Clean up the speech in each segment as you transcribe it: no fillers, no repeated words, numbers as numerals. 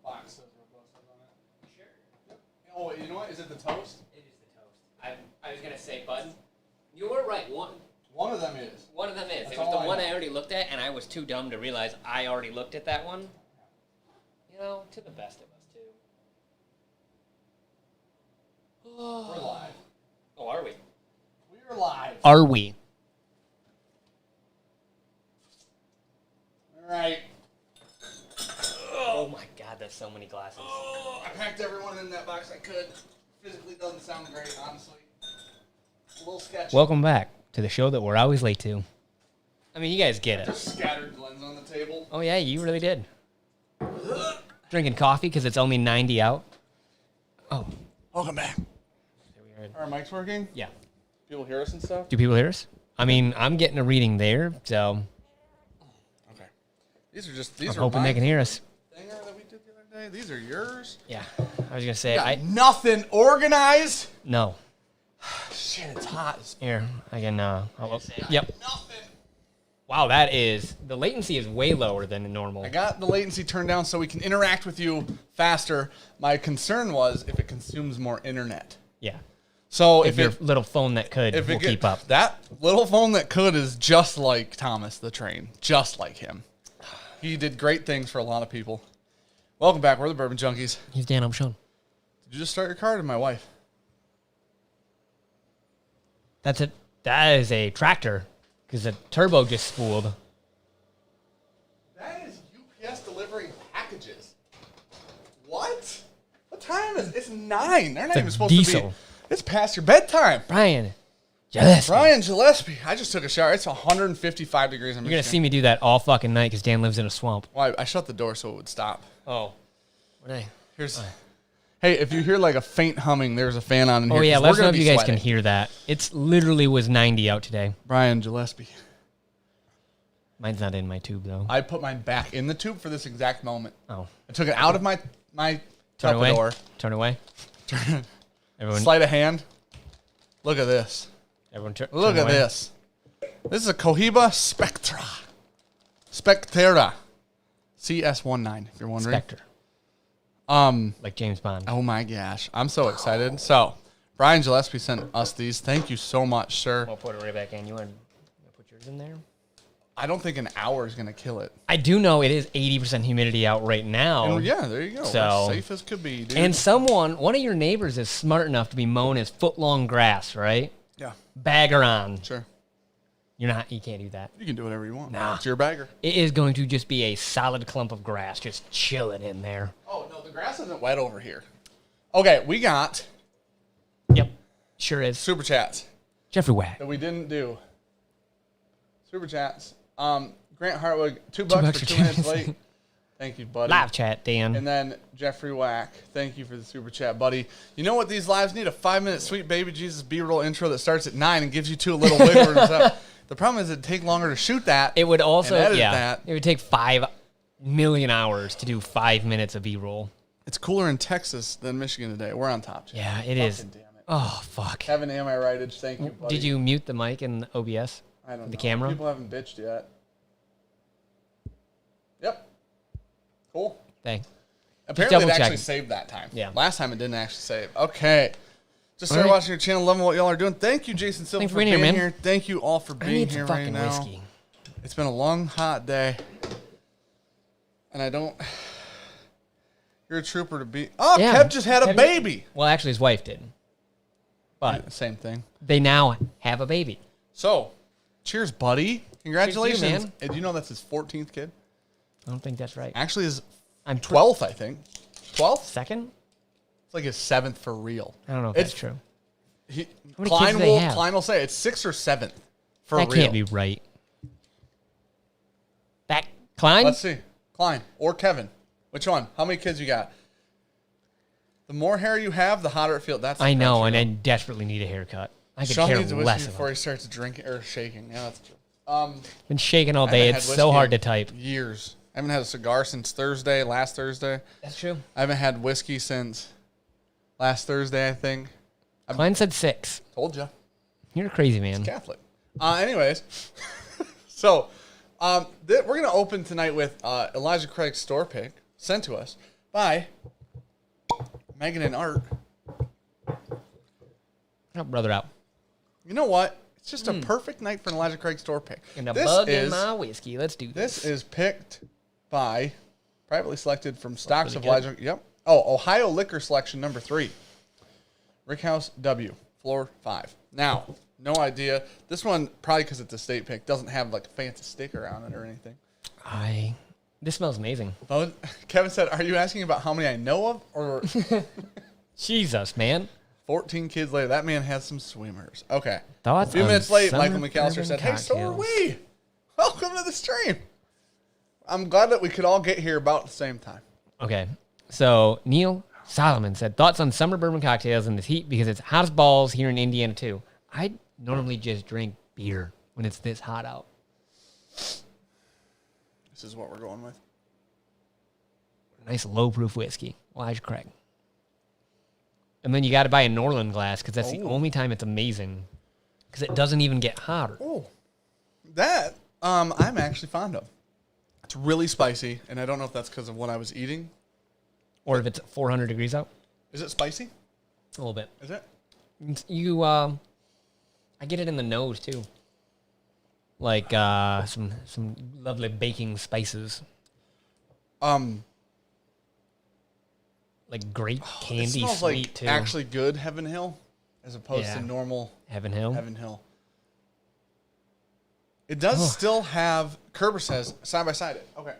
box says robust on it. Sure. Yep. Oh, you know what? Is it the toast? It is the toast. I was going to say, bud, you were right. One of them is. One of them is. That's it was the all I one know. I already looked at, and I was too dumb to realize I already looked at that one. You know, to the best of us, too. We're live. Oh, are we? We're live. Are we? All right. Oh my God, there's so many glasses. Oh, I packed everyone in that box I could. Physically doesn't sound great, honestly. It's a little sketchy. Welcome back to the show that we're always late to. I mean, you guys get it. Just scattered Glens on the table. Oh yeah, you really did. Drinking coffee because it's only 90 out. Oh. Welcome back. There we are. Are our mics working? Yeah. People hear us and stuff? Do people hear us? I mean, I'm getting a reading there, so Okay. These I'm are hoping they can hear us. Thinger that we did the other day. These are yours? Yeah. I was going to say, Nothing organized? No. Shit, it's hot. Here, I can, yep. Nothing. Wow, the latency is way lower than normal. I got the latency turned down so we can interact with you faster. My concern was if it consumes more internet. Yeah. So If your little phone that could will keep up. That little phone that could is just like Thomas the Train. Just like him. He did great things for a lot of people. Welcome back. We're the Bourbon Junkies. He's Dan, I'm Sean. Did you just start your car or my wife? That is a tractor because the turbo just spooled. That is UPS delivering packages. What? What time is it? It's 9. They're not even supposed to be. It's past your bedtime. Brian Gillespie. Brian Gillespie. I just took a shower. It's 155 degrees in Michigan. You're going to see me do that all fucking night because Dan lives in a swamp. Well, I shut the door so it would stop. Oh. Hey, if you hear like a faint humming, there's a fan on in here. Oh, yeah. 'cause Let we're us know gonna if be you guys sweating. can hear that. It's literally was 90 out today. Brian Gillespie. Mine's not in my tube, though. I put mine back in the tube for this exact moment. Oh. I took it out of my Turn away. door. Turn away. Everyone, Sleight of hand. Look at this. everyone Look at this. This is a Cohiba Spectra. CS19, if you're wondering. Spectre. Like James Bond. Oh my gosh. I'm so excited. So, Brian Gillespie sent us these. Thank you so much, sir. I'll put it right back in. You want to put yours in there? I don't think an hour is going to kill it. I do know it is 80% humidity out right now. And yeah, there you go. So, We're safe as could be, dude. And one of your neighbors is smart enough to be mowing his foot-long grass, right? Yeah. Bagger on. Sure. You can't do that. You can do whatever you want. Nah. It's your bagger. It is going to just be a solid clump of grass just chilling in there. Oh, no, the grass isn't wet over here. Okay, we got Yep. Sure is. Super Chats Jeffrey Wack. that we didn't do. Super Chats. Grant Hartwig, $2 for 2 minutes late. Thank you, buddy. Live chat, Dan. And then Jeffrey Wack, thank you for the Super Chat, buddy. You know what these lives need? A 5-minute Sweet Baby Jesus B-roll intro that starts at 9 and gives you 2 little wigglers and stuff. The problem is it'd take longer to shoot that. It would also, and edit that. it would take 5 million hours to do 5 minutes of B-roll. It's cooler in Texas than Michigan today. We're on top. Jay. Yeah, it is. Damn it. Oh, fuck. Kevin, am I rightage? Thank you, buddy. Did you mute the mic in OBS? I don't know. The camera? People haven't bitched yet. Yep. Cool. Thanks. Apparently it double actually checking. saved that time. Yeah. Last time it didn't actually save. Okay. Just started watching your channel, loving what y'all are doing. Thank you, Jason Silva, Thanks for for being being here, man. here. Thank you all for I being need here some right fucking now. whiskey. It's been a long, hot day. And I don't... You're a trooper to be... Oh, Yeah. Kev just had a baby. Well, actually, his wife did. But Same thing. they now have a baby. So, cheers, buddy. Congratulations. Cheers to you, man. And do you know that's his 14th kid? I don't think that's right. Actually, his I'm 12th, I think. 12th? Second? It's like his 7th for real. I don't know if that's true. He, many kids do they have? Klein will say it's 6th or 7th for That real. can't be right. That Klein? Let's see. Klein or Kevin. Which one? How many kids you got? The more hair you have, the hotter it feels. I know, true. and I desperately need a haircut. I could Sean care needs a less whiskey of before it. he starts drinking or shaking. Yeah, that's true. Been shaking all I day. haven't It's had so whiskey hard to in type. Years. I haven't had a cigar since last Thursday. That's true. I haven't had whiskey since last Thursday, I think. Klein said 6. Told you. You're crazy, man. Catholic. Anyways, so we're going to open tonight with Elijah Craig's store pick sent to us by Megan and Art. Help brother out. You know what? It's just a perfect night for an Elijah Craig store pick. And a bug in my whiskey. Let's do this. This is picked by, privately selected from stocks of really Elijah. Yep. Oh, Ohio Liquor Selection number 3. Rickhouse W, floor 5. Now, no idea. This one, probably because it's a state pick, doesn't have like a fancy sticker on it or anything. This smells amazing. But Kevin said, "Are you asking about how many I know of, or Jesus, man. 14 kids later? That man has some swimmers." Okay. Thoughts a few on minutes late, summer Michael McAllister bourbon said, "Hey, so are cocktails?" we. Welcome to the stream." I'm glad that we could all get here about the same time. Okay. So Neil Solomon said, thoughts on summer bourbon cocktails in this heat because it's hot as balls here in Indiana too. I normally just drink beer when it's this hot out. This is what we're going with. Nice low-proof whiskey. Elijah Craig. And then you got to buy a Norland glass because that's the only time it's amazing because it doesn't even get hotter. Oh, that I'm actually fond of. It's really spicy, and I don't know if that's because of what I was eating. Or if it's 400 degrees out. Is it spicy? A little bit. Is it? I get it in the nose too. Like some lovely baking spices. Like grape candy it smells sweet like too. actually good Heaven Hill, as opposed Yeah. to normal Heaven Hill. Heaven Hill. It does still have, Kerber says, side by side it. Okay.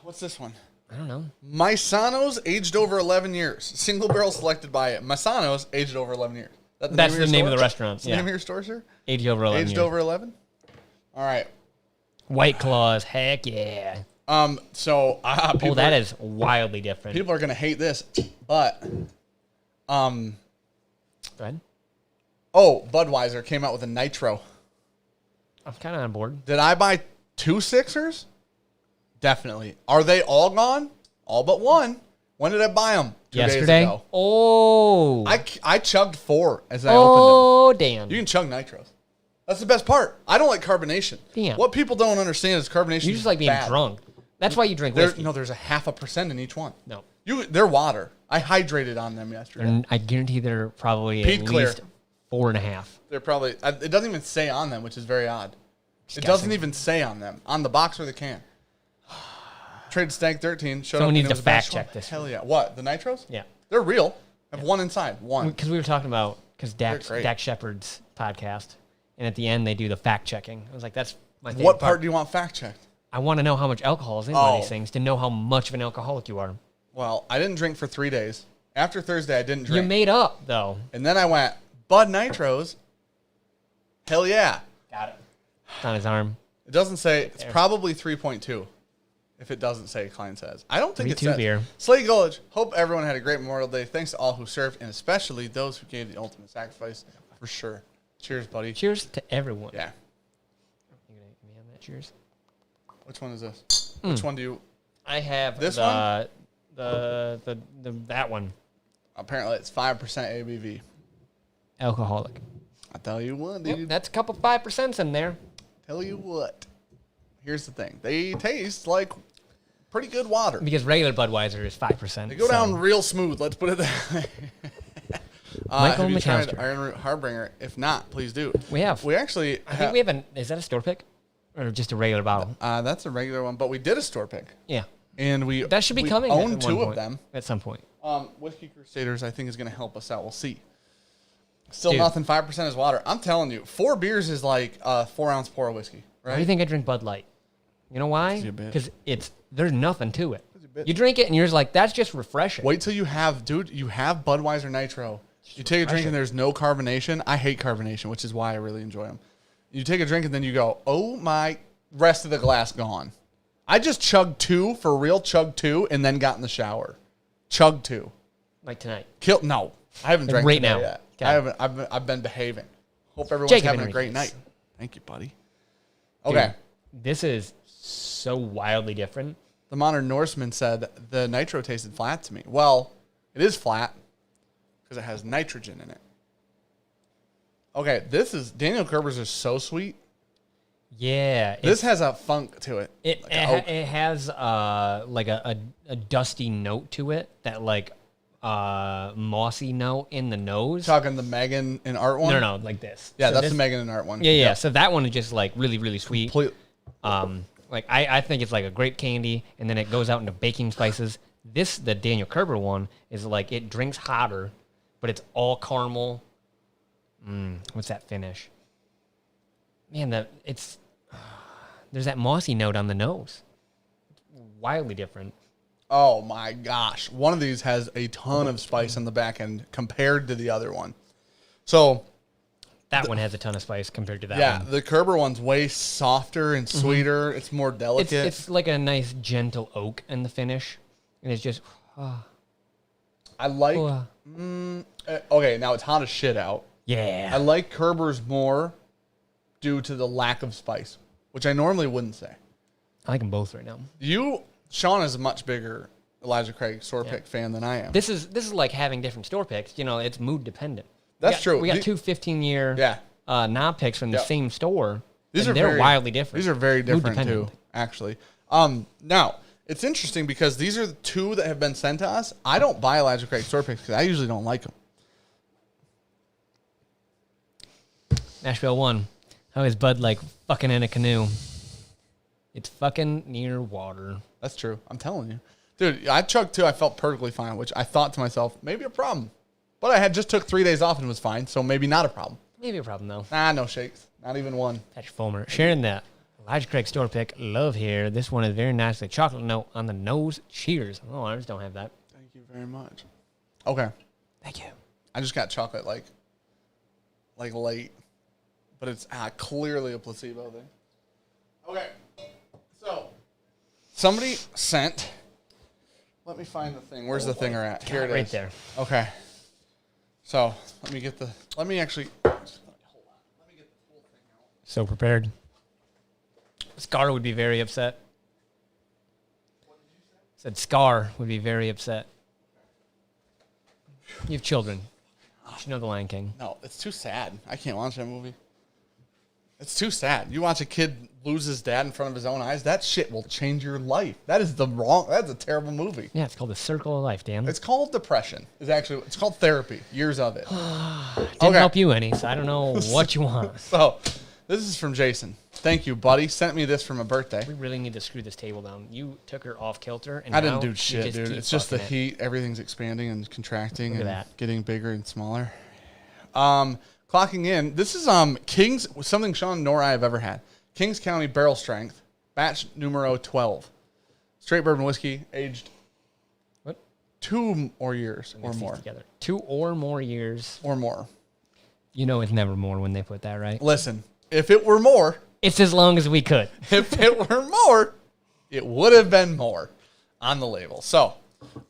What's this one? I don't know. Maisanos, aged over 11 years. Single barrel selected by Maisanos, aged over 11 years. That's the name of the restaurant. That's the name of your store, sir? Aged over 11 Aged years. over 11? All right. White Claws. Heck yeah. So people That is wildly different. people are going to hate this, but Go ahead. Budweiser came out with a nitro. I'm kind of on board. Did I buy 2 Sixers? Definitely. Are they all gone? All but one. When did I buy them? 2 Yesterday? days ago. Oh. I chugged 4 as I opened Oh, damn. them. You can chug nitros. That's the best part. I don't like carbonation. Damn. What people don't understand is carbonation. You just like being bad. drunk. That's why you drink There's whiskey. no, there's a 0.5% in each one. No. They're water. I hydrated on them yesterday. And I guarantee they're probably Peat at clear. least 4.5. They're probably. It doesn't even say on them, which is very odd. It doesn't even say on them, on the box or the can. Traded Stank 13. Showed Someone up and needs it to was a bad fact check one. this. Hell yeah! What, the nitros? Yeah. They're real. I have one inside. One. Because we were talking about, because They're great. Dak Shepard's podcast, and at the end they do the fact checking. I was like, that's my favorite What part do you want fact checked? I want to know how much alcohol is in one of Oh. these things to know how much of an alcoholic you are. Well, I didn't drink for 3 days. After Thursday, I didn't drink. You made up, though. And then I went, Bud Nitros. Hell yeah. Got it. It's on his arm. It doesn't say. It's there. probably 3.2. If it doesn't say, Klein says. I don't think it 3.2 says. beer. Slade Gulledge. Hope everyone had a great Memorial Day. Thanks to all who served, and especially those who gave the ultimate sacrifice. For sure. Cheers, buddy. Cheers to everyone. Yeah. You gonna give me on that? Cheers. Which one is this? Which one do you... I have This the that one. Apparently, it's 5% ABV. Alcoholic. I tell you what, dude. Yep, that's a couple 5% in there. Tell you what. Here's the thing. They taste like pretty good water. Because regular Budweiser is 5%. They go down real smooth. Let's put it that way. Michael have you tried McAllister. Iron Root Harbinger? If not, please do. We have. We actually I think we have is that a store pick? Or just a regular bottle? that's a regular one, but we did a store pick. Yeah. And we That should be we coming. own at 2 one of point. them. At some point. Whiskey Crusaders, I think, is going to help us out. We'll see. Still Dude. nothing. 5% is water. I'm telling you, 4 beers is like a 4-ounce pour of whiskey, Why do you right? think I drink Bud Light? You know why? you're a bitch. Because there's nothing to it. you're a bitch. You drink it and you're just like, that's just refreshing. Wait till you have Budweiser Nitro. You take a drink and there's no carbonation. I hate carbonation, which is why I really enjoy them. You take a drink and then you go, oh my, rest of the glass gone. I just chugged 2 for real, chugged 2, and then got in the shower. Chugged 2. Like tonight. No, I haven't Like drank right today now. yet. Okay. I haven't. I've been behaving. Hope everyone's Jacob having a Enriquez. great night. Thank you, buddy. Dude, Okay. this is so wildly different. The Modern Norseman said the nitro tasted flat to me. Well, it is flat because it has nitrogen in it. Okay, Daniel Kerber's is so sweet. Yeah. This has a funk to it. It has like a dusty note to it, that like mossy note in the nose. Talking the Megan and Art one? No, like this. Yeah, So that's this, the Megan and Art one. Yeah. So that one is just like really, really sweet. Complete. Like I think it's like a grape candy, and then it goes out into baking spices. The Daniel Kerber one, is like it drinks hotter, but it's all caramel. What's that finish? Man, there's that mossy note on the nose. It's wildly different. Oh my gosh. One of these has a ton of spice on the back end compared to the other one. So that one has a ton of spice compared to that one. Yeah, the Kerber one's way softer and sweeter. It's more delicate. It's like a nice gentle oak in the finish. And it's just... I like... okay, now it's hot as shit out. Yeah. I like Kerber's more due to the lack of spice, which I normally wouldn't say. I like them both right now. Sean is a much bigger Elijah Craig store pick fan than I am. This is like having different store picks. You know, it's mood dependent. That's true. We got two 15-year knob picks from the same store. They're wildly different. These are very different too, actually. Now, it's interesting because these are the two that have been sent to us. I don't buy Elijah Craig store picks because I usually don't like them. Nashville 1. How is Bud like fucking in a canoe? It's fucking near water. That's true. I'm telling you. Dude, I chugged two. I felt perfectly fine, which I thought to myself, maybe a problem. But I had just took 3 days off and was fine, so maybe not a problem. Maybe a problem, though. Nah, no shakes. Not even one. Patrick Fulmer. Sharing that Elijah Craig store pick. Love here. This one is very nicely chocolate note on the nose. Cheers. Oh, I just don't have that. Thank you very much. Okay. Thank you. I just got chocolate like late. But it's clearly a placebo thing. Okay. So, somebody sent... Let me find the thing. Where's the thing at? Here it is. Right there. Okay. So, let me actually... Hold on. Let me get the whole thing out. So prepared. Scar would be very upset. What did you say? Said Scar would be very upset. You have children. You should know The Lion King. No, it's too sad. I can't watch that movie. It's too sad. You watch a kid lose his dad in front of his own eyes, that shit will change your life. That's a terrible movie. Yeah, it's called The Circle of Life, Dan. It's called depression. It's called therapy. Years of it. Didn't help you any, so I don't know what you want. So, this is from Jason. Thank you, buddy. Sent me this from a birthday. We really need to screw this table down. You took her off kilter, and I didn't now do shit, dude. It's just the heat. Everything's expanding and contracting and getting bigger and smaller. Clocking in. This is King's, something Sean nor I have ever had. Kings County Barrel Strength, batch numero 12. Straight bourbon whiskey, aged 2 or years or more. Together. 2 or more years. Or more. You know it's never more when they put that, right? Listen, if it were more. It's as long as we could. If it were more, it would have been more on the label. So,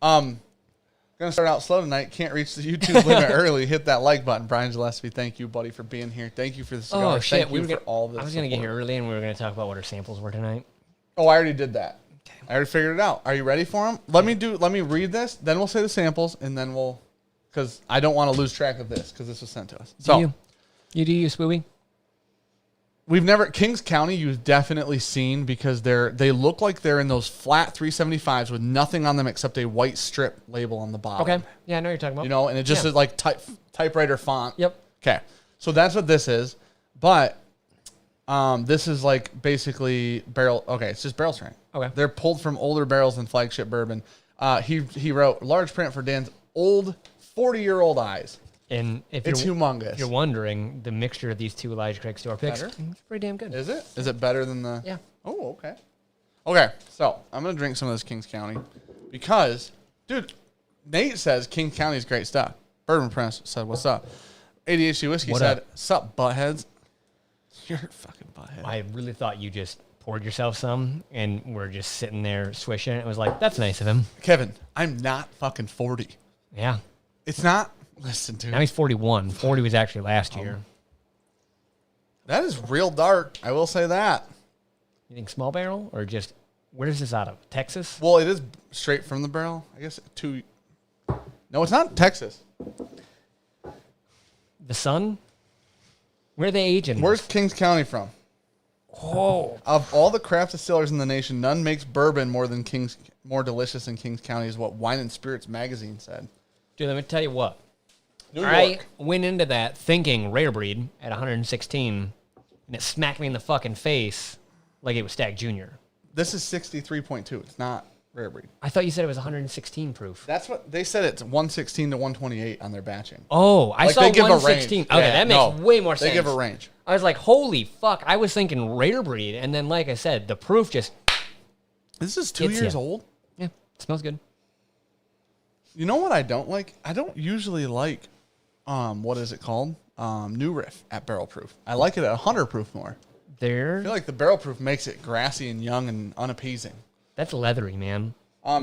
going to start out slow tonight. Can't reach the YouTube limit early. Hit that like button. Brian Gillespie, thank you, buddy, for being here. Thank you for the cigar. Oh, shit. Thank you for all this. I was going to get here early, and we were going to talk about what our samples were tonight. Oh, I already did that. Okay. I already figured it out. Are you ready for them? Let me read this, then we'll say the samples, and then because I don't want to lose track of this, because this was sent to us. So, you do you, Spooey? Kings County, you've definitely seen because they look like they're in those flat 375s with nothing on them except a white strip label on the bottom. Okay. Yeah, I know what you're talking about. You know, and it just is like typewriter font. Yep. Okay. So that's what this is. But this is like basically barrel. Okay, it's just barrel strength. Okay. They're pulled from older barrels than flagship bourbon. He wrote large print for Dan's old 40-year-old eyes. And if it's humongous. If you're wondering, the mixture of these two Elijah Craig store picks, it's pretty damn good. Is it? Is it better than the? Yeah. Oh, okay. Okay, so I'm gonna drink some of this Kings County because, dude, Nate says Kings County is great stuff. Bourbon Prince said, "What's up?" ADHD Whiskey said, "Sup, buttheads." You're a fucking butthead. I really thought you just poured yourself some and were just sitting there swishing. It was like, that's nice of him. Kevin, I'm not fucking 40. Yeah. It's not. Listen, dude. Now he's 41. 40 was actually last year. That is real dark. I will say that. You think small barrel or just, where is this out of? Texas? Well, it is straight from the barrel. I guess No, it's not Texas. The Sun? Where are they aging? Where's Kings County from? Oh. Of all the craft distillers in the nation, none makes bourbon more delicious than Kings County, is what Wine and Spirits magazine said. Dude, let me tell you what. New York. I went into that thinking rare breed at 116, and it smacked me in the fucking face like it was Stag Junior. This is 63.2. It's not rare breed. I thought you said it was 116 proof. That's what they said. It's 116 to 128 on their batching. Oh, I saw they give a 116. range. Okay, Yeah, that makes way more sense. They give a range. I was like, holy fuck. I was thinking rare breed, and then, like I said, the proof just... This is 2 It's years ya. old. Yeah, it smells good. You know what I don't like? I don't usually like, what is it called? New Riff at barrel proof. I like it at 100 proof more. I There... feel like the barrel proof makes it grassy and young and unappeasing. That's leathery, man.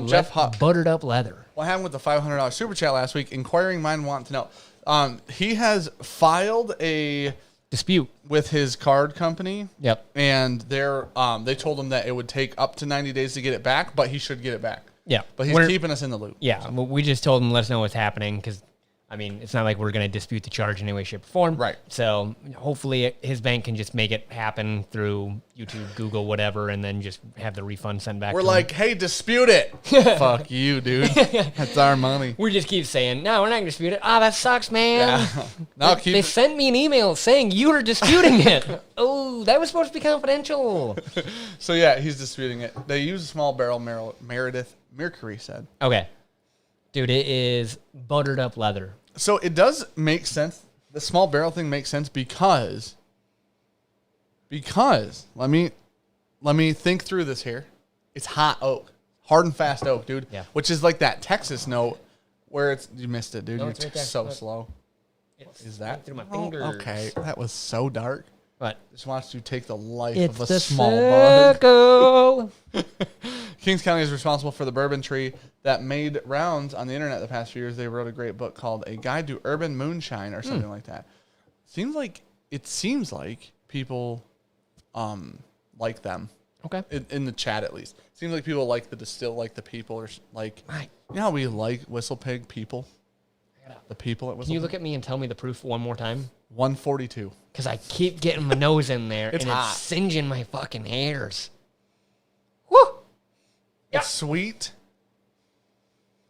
Jeff Huck. Buttered up leather. What happened with the $500 super chat last week? Inquiring mind want to know. He has filed a Dispute. with his card company. Yep. And they told him that it would take up to 90 days to get it back, but he should get it back. Yeah. But he's keeping us in the loop. Yeah, well, we just told him, let us know what's happening, because, I mean, it's not like we're going to dispute the charge in any way, shape, or form. Right. So hopefully his bank can just make it happen through YouTube, Google, whatever, and then just have the refund sent back We're to like, him. hey, dispute it. Fuck you, dude. That's our money. We just keep saying, no, we're not going to dispute it. Ah, that sucks, man. Yeah. No, They sent me an email saying you were disputing it. Oh, that was supposed to be confidential. So, yeah, he's disputing it. They use a small barrel, Meredith Mercury said. Okay. Dude, it is buttered up leather. So it does make sense. The small barrel thing makes sense because let me think through this here. It's hot oak, hard and fast oak, dude. Yeah. Which is like that Texas note where you missed it, dude. No, You're it's right there. so Look. slow. It's Is that through my Oh, fingers? okay? That was so dark. What? Just wants to take the life It's of a the small bug. circle. Kings County is responsible for the bourbon tree that made rounds on the internet the past few years. They wrote a great book called A Guide to Urban Moonshine or something like that. It seems like people like them. Okay. In the chat at least. Seems like people like the people or like Right. you know how we like Whistle Pig people? The people at Whistle Can you Pig? look at me and tell me the proof one more time? 142. Because I keep getting my nose in there It's and hot. it's singeing my fucking hairs. Woo! Yeah. It's sweet.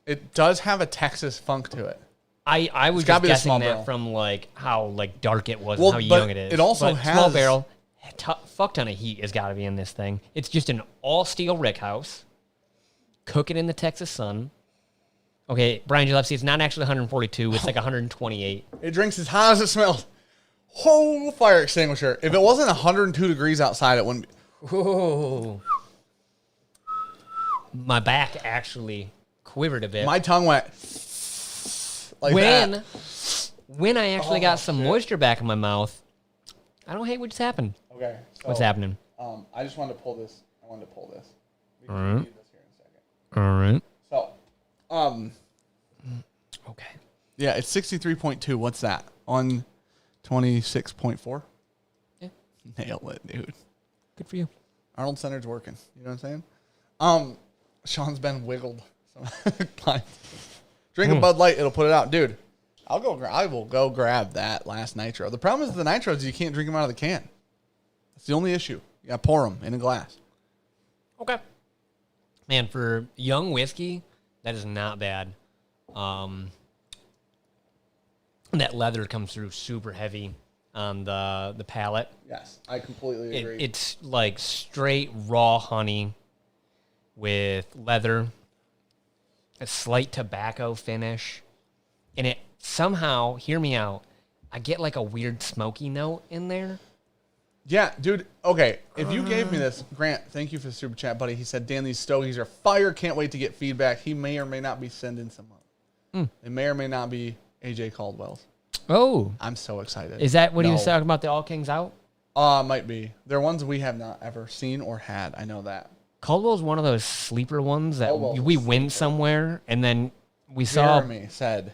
It does have a Texas funk to it. I was gotta just be the guessing small that barrel. from like how like dark it was Well, and how but young it is. it also But small has- barrel, fuck ton of heat has got to be in this thing. It's just an all steel rick house. Cook it in the Texas sun. Okay, Brian Gillespie, it's not actually 142. It's like 128. It drinks as hot as it smells. Whole fire extinguisher. If it wasn't 102 degrees outside, it wouldn't be. Whoa. My back actually quivered a bit. My tongue went like that. When I actually Oh, got some shit. moisture back in my mouth, I don't hate what just happened. Okay. So, What's happening? I just wanted to pull this. I wanted to pull this. We can All right. read this here in a second. All right. So, Okay. yeah, it's 63.2. What's that? On 26.4? Yeah. Nail it, dude. Good for you. Arnold Center's working. You know what I'm saying? Sean's been wiggled. Drink a Bud Light, it'll put it out. Dude, I will go grab that last nitro. The problem is the nitros, you can't drink them out of the can. That's the only issue. You gotta pour them in a glass. Okay. Man, for young whiskey, that is not bad. That leather comes through super heavy on the palate. Yes, I completely agree. It's like straight raw honey with leather, a slight tobacco finish, and it somehow, hear me out, I get like a weird smoky note in there. Yeah, dude. Okay, if you gave me this, Grant, thank you for the super chat, buddy. He said, Dan, these stogies are fire. Can't wait to get feedback. He may or may not be sending some up. They may or may not be AJ Caldwell's. Oh. I'm so excited. Is that what he was No. talking about, the All Kings Out? Might be. They're ones we have not ever seen or had. I know that. Caldwell's one of those sleeper ones that Caldwell's we a went somewhere and then we saw. Jeremy said,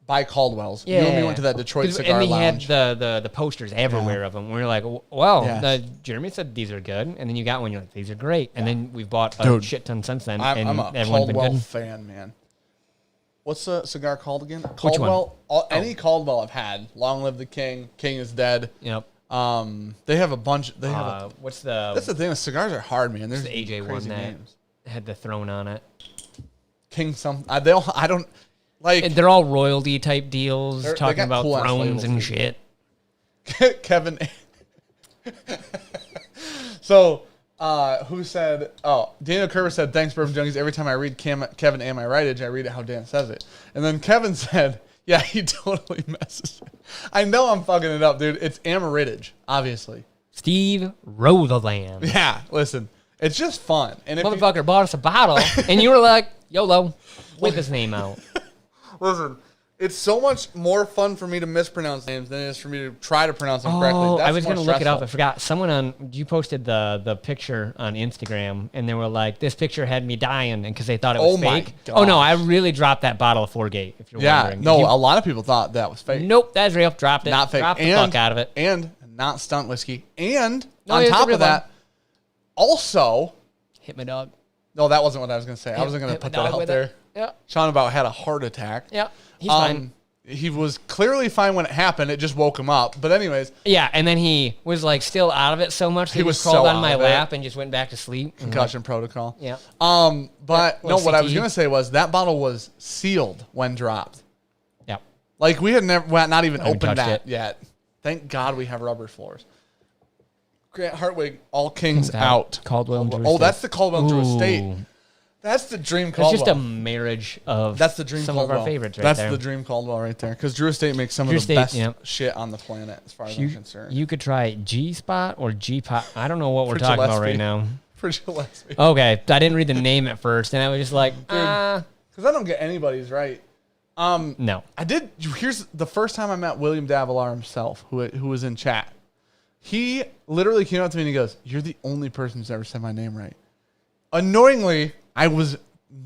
buy Caldwell's. You and me went to that Detroit Cigar and they Lounge. had the posters everywhere of them. We were like, well, Yes. Jeremy said these are good, and then you got one. You're like, these are great, and then we've bought a Dude, shit ton since then. I'm and a everyone's been Caldwell good. fan, man. What's the cigar called again? one? Caldwell. Any Caldwell I've had. Long live the king. King is dead. Yep. They have a bunch. They have. What's the? That's the thing. The cigars are hard, man. There's the AJ one that names. had the throne on it. King some. I don't like. And they're all royalty type deals, They talking got about cool ass thrones labels, and dude. shit. Kevin. So, who said? Oh, Daniel Kerber said, "Thanks, Bourbon Junkies. Every time I read Kevin Am I Rightage, I read it how Dan says it." And then Kevin said, "Yeah, he totally messes it. I know I'm fucking it up, dude. It's Amaritage, obviously." Steve Rotherland. Yeah, listen, it's just fun. And if Motherfucker bought us a bottle, and you were like, YOLO, with his name out. listen, it's so much more fun for me to mispronounce names than it is for me to try to pronounce them correctly. Oh, That's I was more going to look it up. stressful. I forgot. Someone you posted the picture on Instagram, and they were like, this picture had me dying because they thought it was Oh my fake. Oh, no, gosh. I really dropped that bottle of Foregate, if you're Yeah, wondering. no, Did a lot of people thought that was fake. Nope, that's real. Dropped it. Not fake. Dropped the fuck out of it. And not stunt whiskey. And No, on it's a top real of that, also, Hit my dog. no, that wasn't what I was going to say. I Hit- wasn't going to hit my put that dog out with there. it. Yeah, Sean about had a heart attack. yeah. He's fine. He was clearly fine when it happened. It just woke him up. But anyways, Yeah, and then he was like still out of it so much that He he was just crawled so on out my of it. lap and just went back to sleep. concussion protocol. Yeah. But Yeah, no, what I was CTE. going to say was that bottle was sealed when dropped. Yeah. Like we had not even Haven't opened touched that it. yet. Thank God we have rubber floors. Grant Hartwig, All Kings Out. out. Caldwell and Drew Oh, Estate. that's the Caldwell Drew Estate. Ooh. That's the dream It's Caldwell. just a marriage of That's the dream some Caldwell. of our favorites right That's there. the dream Caldwell right there. Because Drew Estate makes some Drew of the Estate, best yeah. shit on the planet, as far as I'm concerned. You could try G-Spot or G-Pot. I don't know what we're For talking about Gillespie. right now. For Gillespie. Okay, I didn't read the name at first, and I was just like, Because I don't get anybody's right. no. I did. Here's the first time I met William Davilar himself, who was in chat. He literally came up to me and he goes, "You're the only person who's ever said my name right." Annoyingly, I was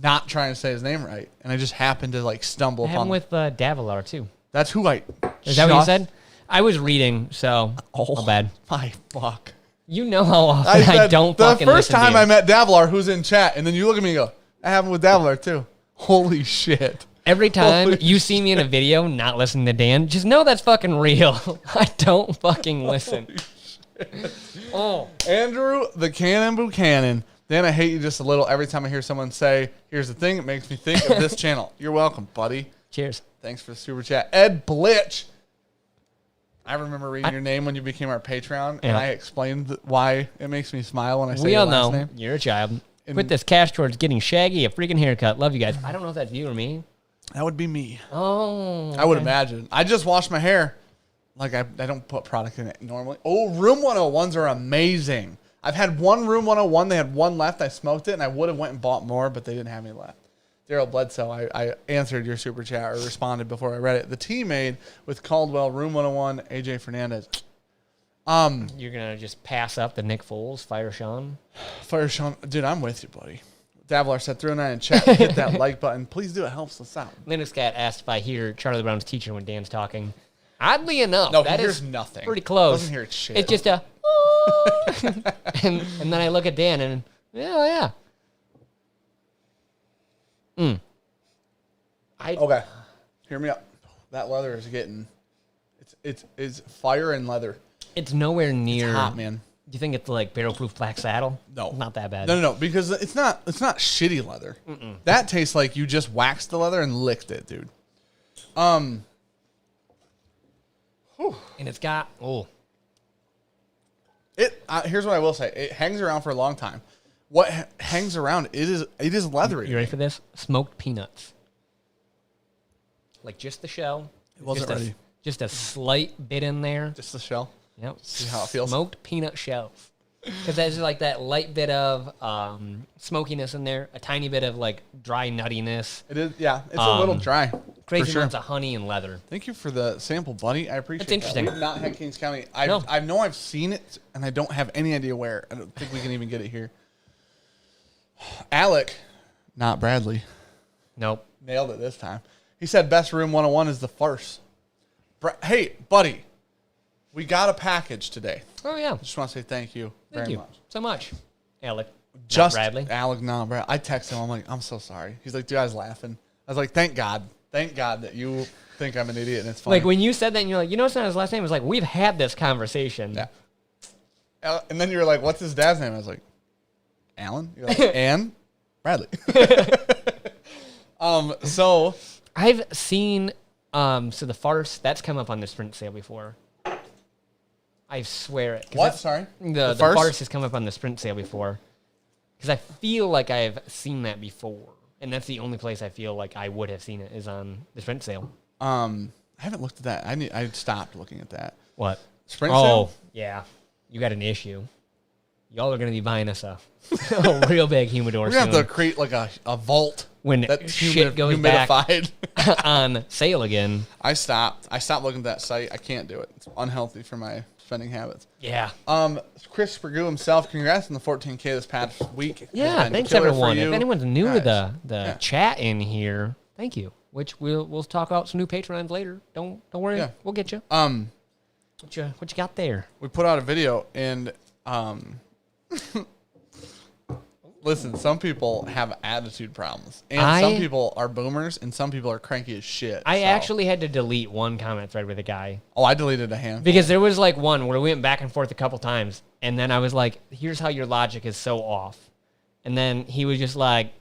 not trying to say his name right, and I just happened to like stumble I had upon. him with Davilar, too. That's who I. Is that what you just- said? I was reading, so Oh, bad. my fuck! You know how often I, said, don't the fucking first listen to time you. I met Davilar, who's in chat, and then you look at me and go, "I happened with Davilar too." Holy shit! Every time Holy you see me in a video not listening to Dan, just know that's fucking real. I don't fucking listen. Oh. Andrew the Cannon Buchanan. Dan, I hate you just a little. Every time I hear someone say, "Here's the thing," it makes me think of this channel. You're welcome, buddy. Cheers. Thanks for the super chat. Ed Blitch. I remember reading your name when you became our Patreon, and Yeah. I explained why it makes me smile when I say We your all last know name. you're a child. And- Put this cash towards getting Shaggy a freaking haircut. Love you guys. I don't know if that's you or me. That would be me. Oh. I would okay. imagine. I just wash my hair. Like, I don't put product in it normally. Oh, Room 101s are amazing. I've had one Room 101. They had one left. I smoked it, and I would have went and bought more, but they didn't have any left. Daryl Bledsoe, I answered your super chat or responded before I read it. The tea made with Caldwell, Room 101, AJ Fernandez. You're going to just pass up the Nick Foles, fire Sean? Fire Sean. Dude, I'm with you, buddy. Davilar said 309 in chat. Hit that like button. Please do. It helps us out. Linux Cat asked if I hear Charlie Brown's teacher when Dan's talking. Oddly enough, No, that he hears is nothing. pretty close. Doesn't hear shit. It's just a... and then I look at Dan and... Yeah. Okay. Hear me out. That leather is getting... It's fire and leather. It's nowhere near... It's hot, man. Do you think it's like barrel-proof black saddle? No. Not that bad. No, because it's not shitty leather. That tastes like you just waxed the leather and licked it, dude. And it's got... Oh. Here's what I will say. It hangs around for a long time. What hangs around, it is leathery. You ready for this? Smoked peanuts. Like just the shell. It wasn't just ready. Just a slight bit in there. Just the shell. Yep. See how it feels. Smoked peanut shells. Because there's like that light bit of smokiness in there, a tiny bit of like dry nuttiness, It is, yeah. It's a little dry. crazy for sure. amounts of honey and leather. Thank you for the sample, buddy. I appreciate That's interesting. that. We've not had Kings County. No. I know I've seen it, and I don't have any idea where. I don't think we can even get it here. Alec, not Bradley, Nope. nailed it this time. He said best room 101 is the farce. Hey, buddy, we got a package today. Oh yeah. I just want to say thank you Thank very you much. so much, Alec. Just Bradley. Alec, not Brad. I texted him. I'm like, I'm so sorry. He's like, dude, I was laughing. I was like, thank God that you think I'm an idiot, and it's funny. Like, when you said that, and you're like, you know what's not his last name? It was like, we've had this conversation. Yeah. And then you're like, what's his dad's name? I was like, Alan? You're like, and Bradley. So I've seen, so the farce, that's come up on the Sprint sale before. I swear it. What? Sorry? The farce has come up on the Sprint sale before. Because I feel like I've seen that before. And that's the only place I feel like I would have seen it is on the Sprint sale. I haven't looked at that. I stopped looking at that. What? Sprint sale? Oh, yeah. You got an issue. Y'all are going to be buying us a real big humidor We're soon. going to have to create like a vault. When shit goes humidified. back on sale again. I stopped looking at that site. I can't do it. It's unhealthy for my spending habits. Yeah. Chris Perdue himself, congrats on the 14K this past week. Yeah, thanks everyone. If anyone's new to the chat in here, thank you. Which we'll talk about some new Patreons later. Don't worry. Yeah. We'll get you. What you got there? We put out a video and listen, some people have attitude problems. And some people are boomers and some people are cranky as shit. I actually had to delete one comment thread with a guy. Oh, I deleted a handful. Because there was like one where we went back and forth a couple times. And then I was like, here's how your logic is so off. And then he was just like,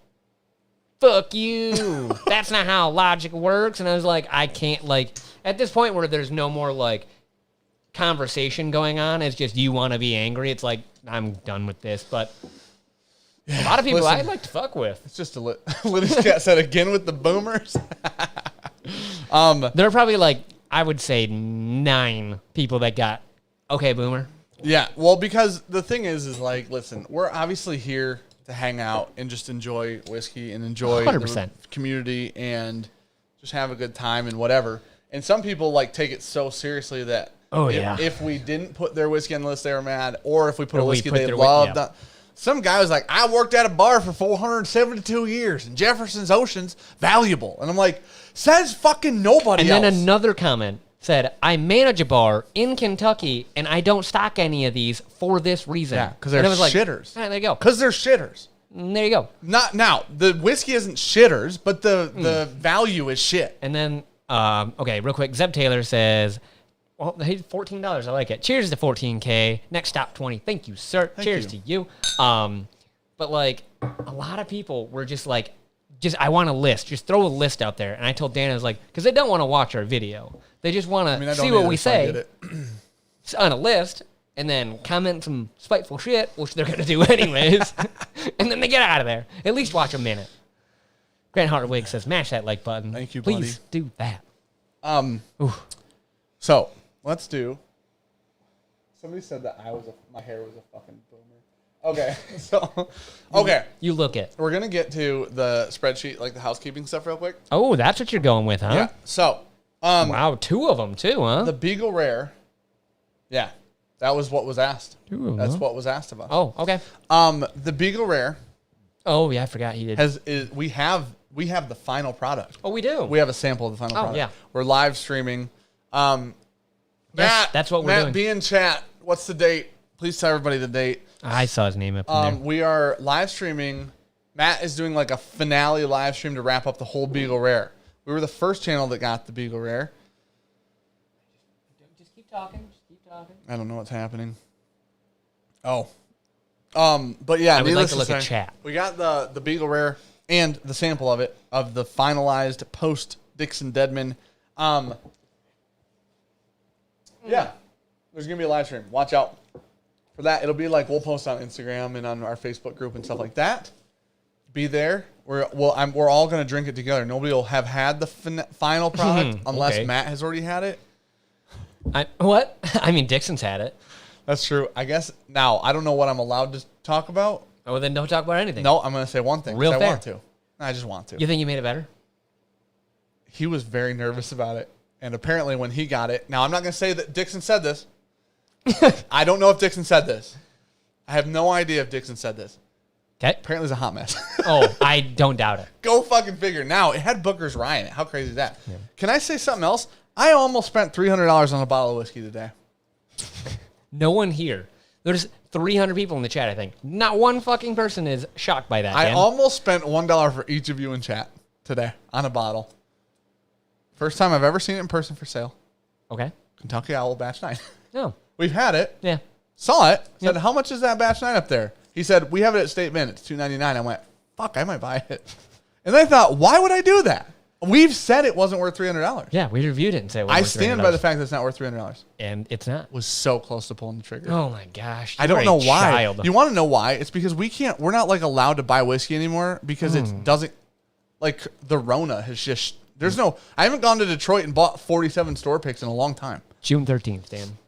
fuck you. That's not how logic works. And I was like, I can't, like, at this point where there's no more like conversation going on, it's just you want to be angry. It's like, I'm done with this. But a lot of people I'd like to fuck with. It's just a Liddy's cat said again with the boomers. There are probably like, I would say 9 people that got, okay, boomer. Yeah, well, because the thing is like, listen, we're obviously here to hang out and just enjoy whiskey and enjoy 100%. the community and just have a good time and whatever. And some people like take it so seriously that if we didn't put their whiskey on the list, they were mad, or if we put a whiskey they loved. Some guy was like, I worked at a bar for 472 years, and Jefferson's Ocean's valuable. And I'm like, says fucking nobody else. And then another comment said, I manage a bar in Kentucky, and I don't stock any of these for this reason. Yeah, because they're shitters. All right, there you go. Because they're shitters. And there you go. Not now, the whiskey isn't shitters, but the value is shit. And then, okay, real quick, Zeb Taylor says, well, hey, $14. I like it. Cheers to 14K. Next stop, 20. Thank you, sir. Cheers to you. But like a lot of people were just like, I want a list. Just throw a list out there. And I told Dan, I was like, because they don't want to watch our video. They just want to see what we say on a list and then comment some spiteful shit, which they're going to do anyways. And then they get out of there. At least watch a minute. Grant Hartwig says, mash that like button. Thank you, buddy. Please do that. So let's do. Somebody said that my hair was a fucking boomer. Okay, so you look it. We're gonna get to the spreadsheet, like the housekeeping stuff, real quick. Oh, that's what you're going with, huh? Yeah. So, wow, 2 of them too, huh? The Beagle Rare. Yeah, that was what was asked. That's what was asked of us. Oh, okay. The Beagle Rare. Oh yeah, I forgot he did. We have the final product. Oh, we do. We have a sample of the final product. Yeah. We're live streaming. Yes, Matt, that's what we're doing. Matt, be in chat. What's the date? Please tell everybody the date. I saw his name up in there. We are live streaming. Matt is doing like a finale live stream to wrap up the whole Beagle Rare. We were the first channel that got the Beagle Rare. Just keep talking. I don't know what's happening. Oh. But yeah, I would like to look at chat. We got the Beagle Rare and the sample of it, of the finalized post Dixon Deadman. Yeah. There's going to be a live stream. Watch out for that. It'll be like, we'll post on Instagram and on our Facebook group and stuff like that. Be there. We're all going to drink it together. Nobody will have had the final product unless Matt has already had it. What? I mean, Dixon's had it. That's true. I guess now I don't know what I'm allowed to talk about. Oh, well, then don't talk about anything. No, I'm going to say one thing. Real fair. I want to. I just want to. You think you made it better? He was very nervous about it. And apparently when he got it, now I'm not going to say that Dixon said this. I don't know if Dixon said this. I have no idea if Dixon said this. Okay. Apparently it's a hot mess. Oh, I don't doubt it. Go fucking figure. Now, it had Booker's Rye in it. How crazy is that? Yeah. Can I say something else? I almost spent $300 on a bottle of whiskey today. No one here. There's 300 people in the chat, I think. Not one fucking person is shocked by that. I almost spent $1 for each of you in chat today on a bottle. First time I've ever seen it in person for sale. Okay. Kentucky Owl Batch 9. No. We've had it. Yeah. Saw it. Said, Yep. how much is that Batch 9 up there? He said, we have it at State Mint. It's $2.99. I went, fuck, I might buy it. And I thought, why would I do that? We've said it wasn't worth $300. Yeah, we reviewed it and said I stand by the fact that it's not worth $300. and it's not. Was so close to pulling the trigger. Oh my gosh! I don't know why. Child. You want to know why? It's because we're not like allowed to buy whiskey anymore because it doesn't, like the Rona has just, I haven't gone to Detroit and bought 47 store picks in a long time. June 13th, Dan.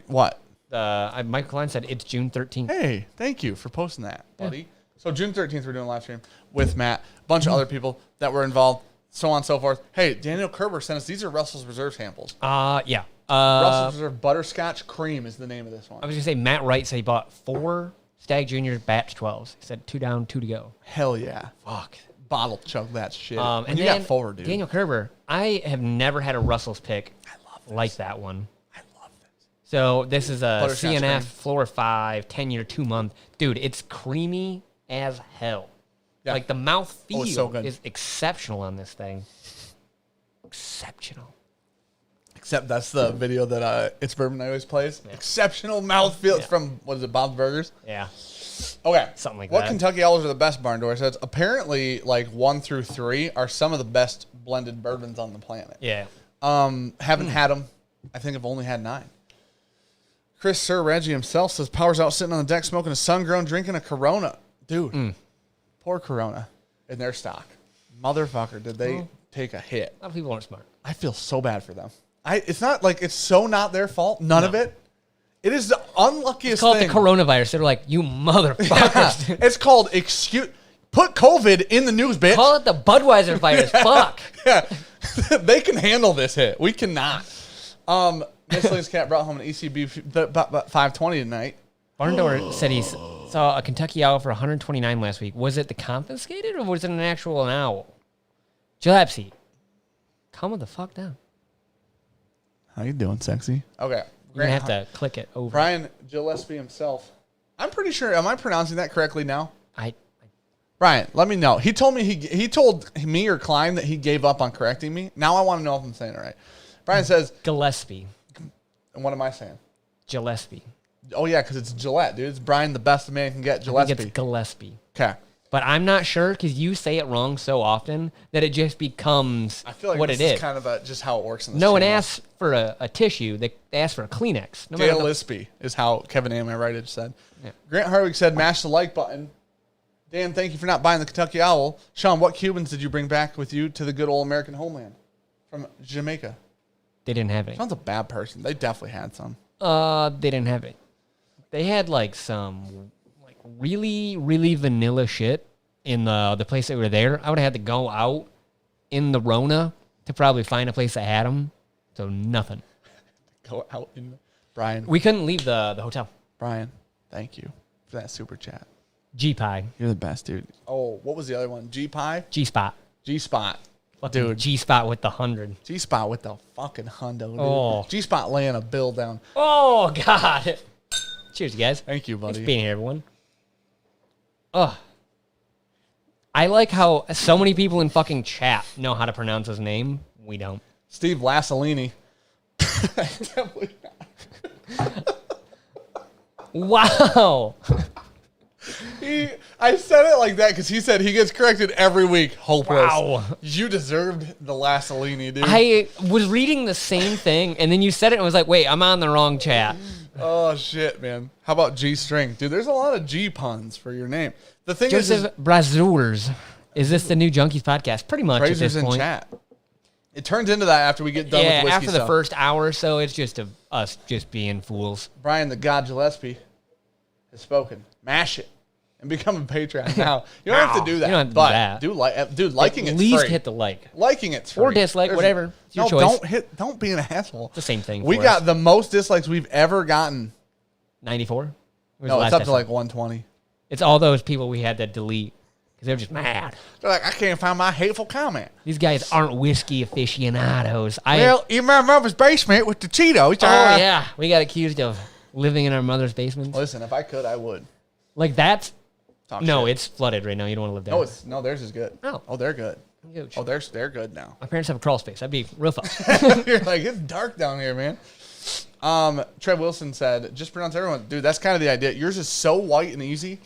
What? Michael Klein said it's June 13th. Hey, thank you for posting that, buddy. Yeah. So June 13th, we're doing a live stream with Matt, a bunch of other people that were involved, so on and so forth. Hey, Daniel Kerber sent us, these are Russell's Reserve samples. Yeah. Russell's Reserve Butterscotch Cream is the name of this one. I was going to say, Matt Wright said he bought 4 Stag Juniors batch 12s. He said 2 down, 2 to go. Hell yeah. Fuck. Bottle chug that shit. And you got 4, dude. Daniel Kerber, I have never had a Russell's pick like that one. I love this. So this is a CNF cream. Floor 5, 10-year, 2-month. Dude, it's creamy as hell. Yeah. Like the mouth feel so good. is exceptional on this thing. Exceptional. Except that's the video that It's Bourbon always plays. Yeah. Exceptional mouthfeel. It's from, what is it, Bob's Burgers? Yeah. Okay. Something like what that. Kentucky Owls are the best barn door? So it's apparently like 1 through 3 are some of the best blended bourbons on the planet. Yeah. Haven't had them. I think I've only had 9. Chris Sir Reggie himself says, Power's out sitting on the deck smoking a sun-grown, drinking a Corona. Dude, pour Corona in their stock. Motherfucker, did they take a hit. A lot of people aren't smart. I feel so bad for them. It's not like it's so not their fault. None of it. It is the unluckiest It's called thing. the coronavirus. They're like, you motherfuckers. Yeah, it's called put COVID in the news, bitch. Call it the Budweiser virus. Fuck. Yeah. They can handle this hit. We cannot. Miscellaneous Cat brought home an ECB 520 tonight. Barndor said he saw a Kentucky owl for 129 last week. Was it the confiscated or was it an actual owl? Gillespie, calm the fuck down. How you doing, sexy? Okay. You're going to have to click it over. Brian Gillespie himself. I'm pretty sure. Am I pronouncing that correctly now? I Brian, let me know. He told me he told me or Klein that he gave up on correcting me. Now I want to know if I'm saying it right. Brian says Gillespie. And what am I saying? Gillespie. Oh yeah, because it's Gillette, dude. It's Brian, the best a man can get. I Gillespie. think it's Gillespie. Okay. But I'm not sure because you say it wrong so often that it just becomes I feel like what this it is kind of just how it works in this No one channel. asks for a tissue. They ask for a Kleenex. No matter the- Gillespie is how Kevin Am I Right said. Yeah. Grant Harwick said, mash the like button. Dan, thank you for not buying the Kentucky Owl. Sean, what Cubans did you bring back with you to the good old American homeland from Jamaica? They didn't have any. Sean's a bad person. They definitely had some. They didn't have it. They had like some like really, really vanilla shit in the place that we were there. I would have had to go out in the Rona to probably find a place that had them. So nothing. Go out in Brian. We couldn't leave the hotel. Brian, thank you for that super chat. G-Pie. You're the best, dude. Oh, what was the other one? G-Pie? G-Spot. G-Spot. Fucking Dude. G-Spot with the 100. G-Spot with the fucking hundo, dude. Oh. G-Spot laying a bill down. Oh, God. Cheers, you guys. Thank you, buddy. Thanks for being here, everyone. Oh. I like how so many people in fucking chat know how to pronounce his name. We don't. Steve Lassolini. Definitely not. Wow. I said it like that because he said he gets corrected every week. Hopeless. Wow. You deserved the Lassolini, dude. I was reading the same thing, and then you said it and was like, wait, I'm on the wrong chat. Oh, shit, man. How about G-string? Dude, there's a lot of G puns for your name. The thing Joseph Brazurs. Is this the new Junkies podcast? Pretty much at Razor's this in point. chat. It turns into that after we get done with Yeah, whiskey after the stuff. first hour or so, it's just us just being fools. Brian, the God Gillespie, has spoken. Mash it and become a Patreon now. You don't have to do that. You don't have to do but that. dude, liking At it's least free. hit the like. Liking it's free. Or dislike, whatever. It's your no, choice. don't be an asshole. It's the same thing. We for got us. the most dislikes we've ever gotten. 94? No, it's up to like 120. It's all those people we had to delete because they're just mad. They're like, I can't find my hateful comment. These guys aren't whiskey aficionados. Well, you remember mother's basement with the Cheetos. Oh, yeah. We got accused of living in our mother's basement. Listen, if I could, I would. Like that's... Talk No, shit. it's flooded right now. You don't want to live there. No, theirs is good. Oh. Oh, they're good. Huge. Oh, they're good now. My parents have a crawl space. That'd be real fun. You're like, it's dark down here, man. Trev Wilson said, just pronounce everyone. Dude, that's kind of the idea. Yours is so white and easy.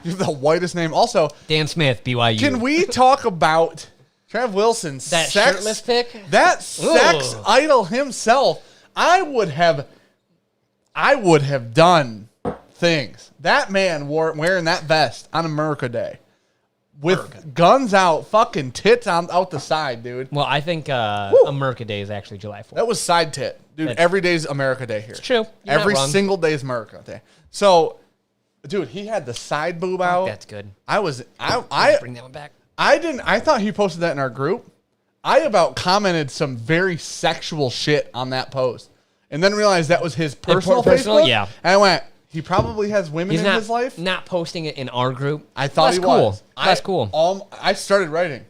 You have the whitest name. Also, Dan Smith, BYU. can we talk about Trev Wilson's that sex, shirtless pic? That sex Ugh. idol himself. I would have done things. That man wearing that vest on America Day with guns out, fucking tits out the side, dude. Well, I think America Day is actually July 4th. That was side tit. Dude, every day's America Day here. It's true. You're every not wrong. single day is America Day. So, dude, he had the side boob out. That's good. I Bring that one back. I thought he posted that in our group. I about commented some very sexual shit on that post. And then realized that was his personal Facebook. Yeah. And I went, he probably has women He's in not, his life. not posting it in our group. I thought That's he cool. was. That's cool. I started writing.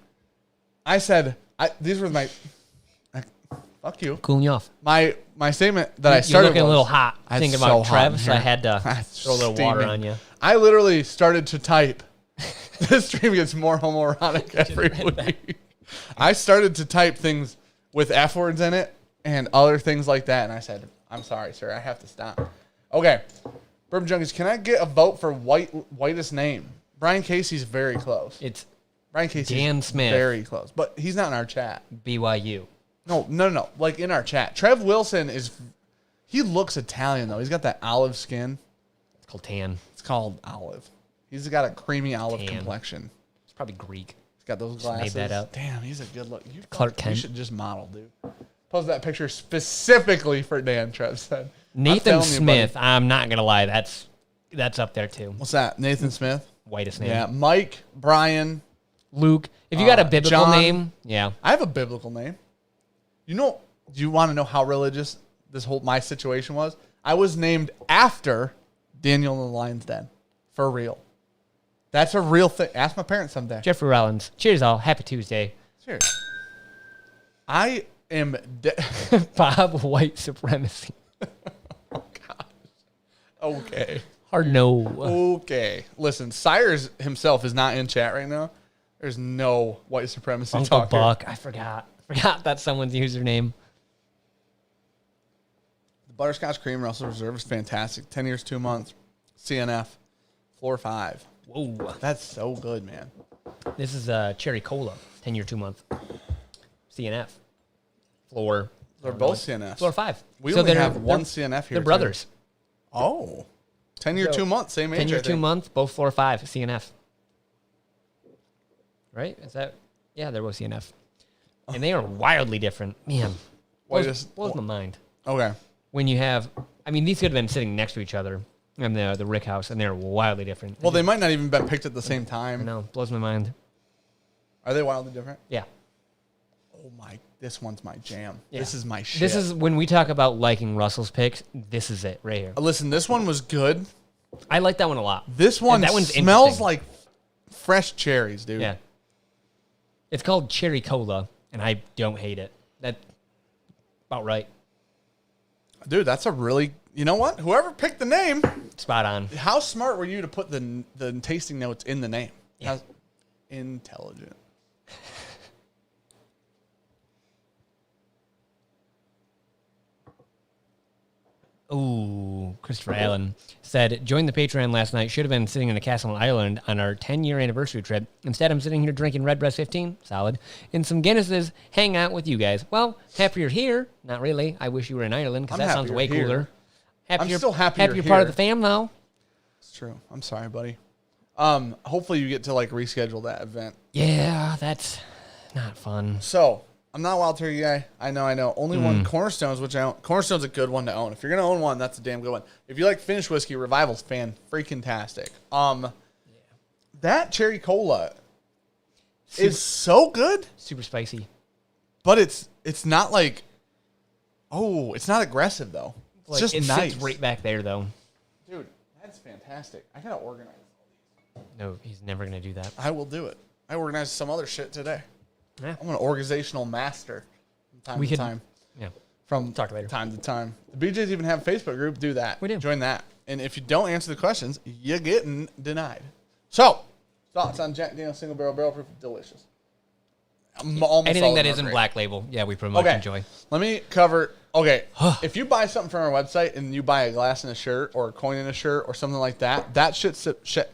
I said, these were my, fuck you. Cooling you off. My statement that I started You're looking was, a little hot "It's thinking so about hot in Trev, so here." I had to throw a little water Steaming. on you. I literally started to type. This stream gets more homoerotic every week. I started to type things with F words in it and other things like that. And I said, I'm sorry, sir. I have to stop. Okay. Bourbon Junkies, can I get a vote for whitest name? Brian Casey's very close. It's Brian Casey's Dan Smith. very close. But he's not in our chat. BYU. No. Like in our chat. Trev Wilson he looks Italian though. He's got that olive skin. It's called tan. It's called olive. He's got a creamy olive Tan. complexion. It's probably Greek. He's got those Just glasses. made that up. Damn, he's a good look. Clark Kent. You should just model, dude. Post that picture specifically for Dan, Trev said. I'm Nathan telling you, Smith, buddy. I'm not going to lie. That's up there too. What's that? Nathan Smith? Whitest name. Yeah. Mike, Brian. Luke. If you got a biblical John. name, yeah. I have a biblical name. Do you want to know how religious my situation was? I was named after Daniel in the Lion's Den. For real. That's a real thing. Ask my parents someday. Jeffrey Rollins. Cheers all. Happy Tuesday. Cheers. I am... Bob White Supremacy. Oh, gosh. Okay. Hard no. Okay. Listen, Sires himself is not in chat right now. There's no white supremacy Uncle talk here. Buck. I forgot that's someone's username. The Butterscotch Cream Russell Reserve is fantastic. 10 years, 2 months. CNF. Floor 5. Whoa. That's so good, man. This is Cherry Cola. 10-year, 2-month. CNF. Floor. They're both CNFs. Floor 5. We So only they're- have one they're- CNF here. They're brothers. Too. Oh. 10-year, So, 2 months. Same age, 10-year, I 2 think. months. Both floor 5. CNF. Right? Is that? Yeah, they're both CNF. And they are wildly different. Man. Blows my mind. Okay. When you have, I mean, these could have been sitting next to each other in the Rick House, and they're wildly different. Well, they might not even been picked at the same I time. know. Blows my mind. Are they wildly different? Yeah. Oh, my. This one's my jam. Yeah. This is my shit. This is when we talk about liking Russell's picks. This is it right here. Listen, this one was good. I like that one a lot. This one that one's smells interesting. like fresh cherries, dude. Yeah. It's called Cherry Cola, and I don't hate it. That's about right. Dude, that's a really... You know what? Whoever picked the name, Spot on. how smart were you to put the tasting notes in the name? Yeah. Intelligent. Ooh, Christopher Allen said, joined the Patreon last night. Should have been sitting in a castle island on our 10-year anniversary trip. Instead, I'm sitting here drinking Redbreast 15, solid, and some Guinnesses, hang out with you guys. Well, happy you're here. Not really. I wish you were in Ireland, because I'm that sounds happy way you're here. cooler. I'm still happy you're you're part of here. the fam, though. It's true. I'm sorry, buddy. Hopefully you get to like reschedule that event. Yeah, that's not fun. So I'm not a Wild Turkey guy. I know. Only one Cornerstones, which I own. Cornerstone's a good one to own. If you're gonna own one, that's a damn good one. If you like Finnish whiskey, Revival's fan-freaking-tastic. That cherry cola is so good, Super spicy. but it's not like, it's not aggressive though. It's Like, just it nice, sits right back there, though. dude. That's fantastic. I gotta organize. No, he's never going to do that. I will do it. I organized some other shit today. Yeah. I'm an organizational master from time We to could- time. Yeah. From Talk later. time to time. The BJs even have a Facebook group. Do that. We do. Join that. And if you don't answer the questions, you're getting denied. So, thoughts on Jack Daniel's Single Barrel Proof? Delicious. Almost Anything all that of them are isn't great. black label, yeah, we pretty much Okay, enjoy. let me cover. Okay, if you buy something from our website and you buy a glass in a shirt or a coin in a shirt or something like that, that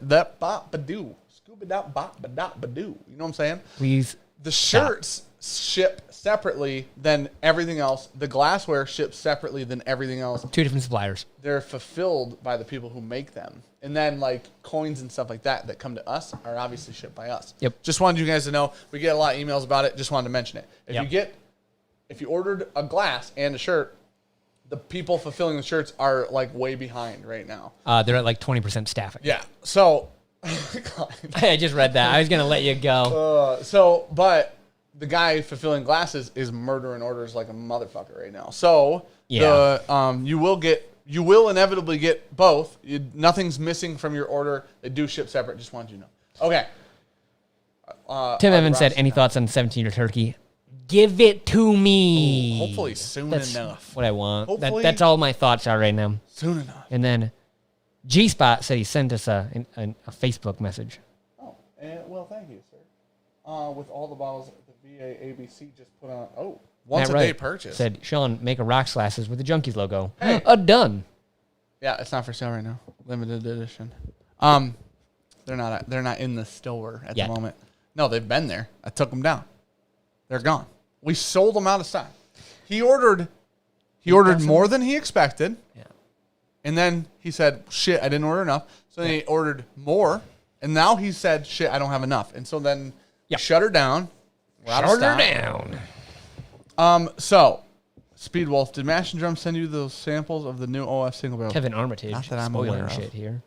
that bop ba doo, scooby dop bop ba dop ba doo. You know what I'm saying? Please. The shirts ship separately than everything else. The glassware ships separately than everything else. 2 different suppliers. They're fulfilled by the people who make them. And then, like, coins and stuff like that come to us are obviously shipped by us. Yep. Just wanted you guys to know. We get a lot of emails about it. Just wanted to mention it. Yep. If you ordered a glass and a shirt, the people fulfilling the shirts are, like, way behind right now. They're at like 20% staffing. Yeah. So, I just read that. I was going to let you go. but the guy fulfilling glasses is murdering orders like a motherfucker right now. So, Yeah. you will inevitably get both. Nothing's missing from your order. They do ship separate. Just wanted you to know. Okay. Tim Evans said, any thoughts on 17-year turkey? Give it to me. Hopefully soon That's enough. what I want. Hopefully- That's all my thoughts are right now. Soon enough. And then G-Spot said he sent us a Facebook message. Oh, well, thank you, sir. With all the bottles the VA ABC just put on. Oh, once Matt a day Wright purchase. Said, Sean, make a rocks glasses with the Junkies logo. Hey. Done. Yeah, it's not for sale right now. Limited edition. They're not in the store at Yet. the moment. No, they've been there. I took them down. They're gone. We sold them out of stock. He ordered more than he expected. Yeah. And then he said, shit, I didn't order enough. So then he ordered more. And now he said, shit, I don't have enough. And so then we shut her down. We're out of Shut her stock. down. So, Speed Wolf, did Mash and Drum send you those samples of the new OF single barrel? Kevin Armitage. Not that I'm spoiling aware of. shit here.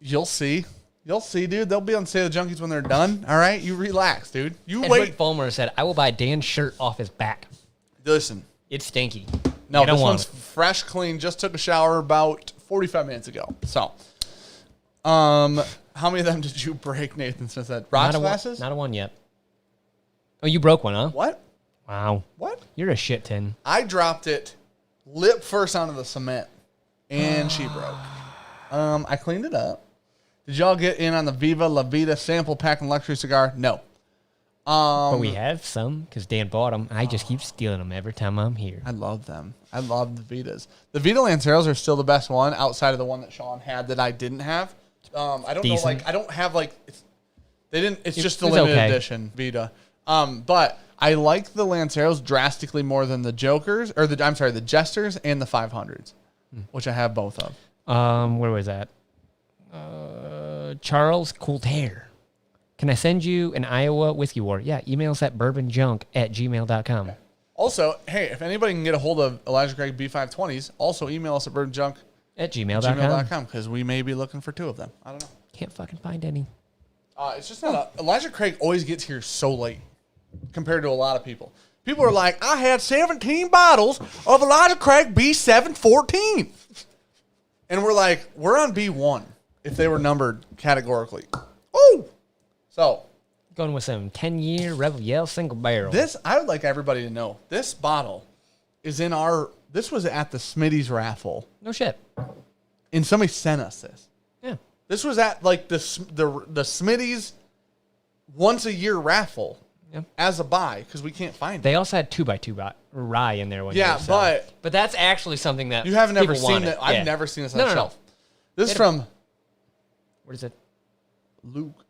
You'll see. You'll see, dude. They'll be on Sale of Junkies when they're done. All right? You relax, dude. You Edward wait. Fulmer said, I will buy Dan's shirt off his back. Listen. It's stinky. No, You don't this want one's it. fresh, clean. Just took a shower about 45 minutes ago. So, how many of them did you break, Nathan Smith said? Rocks glasses? Not a one yet. Oh, you broke one, huh? What? Wow. What? You're a shit tin. I dropped it lip first onto the cement, and she broke. I cleaned it up. Did y'all get in on the Viva La Vida sample pack and luxury cigar? No. But we have some because Dan bought them. I just keep stealing them every time I'm here. I love them. I love the Vitas. The Vita Lanceros are still the best one outside of the one that Sean had that I didn't have. I don't know, like, I don't have, like, it's just a limited edition Vita. But I like the Lanceros drastically more than the Jokers, or the Jesters and the 500s, which I have both of. Where was that? Charles Coulter. Can I send you an Iowa whiskey war? Yeah, email us at bourbonjunk@gmail.com. Okay. Also, hey, if anybody can get a hold of Elijah Craig B520s, also email us at @gmail.com. because we may be looking for 2 of them. I don't know. Can't fucking find any. It's just not Elijah Craig always gets here so late compared to a lot of people. People are like, I had 17 bottles of Elijah Craig B714. And we're like, we're on B1 if they were numbered categorically. Oh! So, Going with some 10-year Rebel Yell single barrel. I would like everybody to know, this bottle is this was at the Smitty's raffle. No shit. And somebody sent us this. Yeah. This was at, like, the Smitty's once-a-year raffle as a buy, because we can't find it. They also had 2x2 rye in there one Yeah, year. So. but that's actually something that you haven't ever people seen wanted. it. I've Yeah. never seen this on No, the no, no. shelf. This is from What is it? Luke.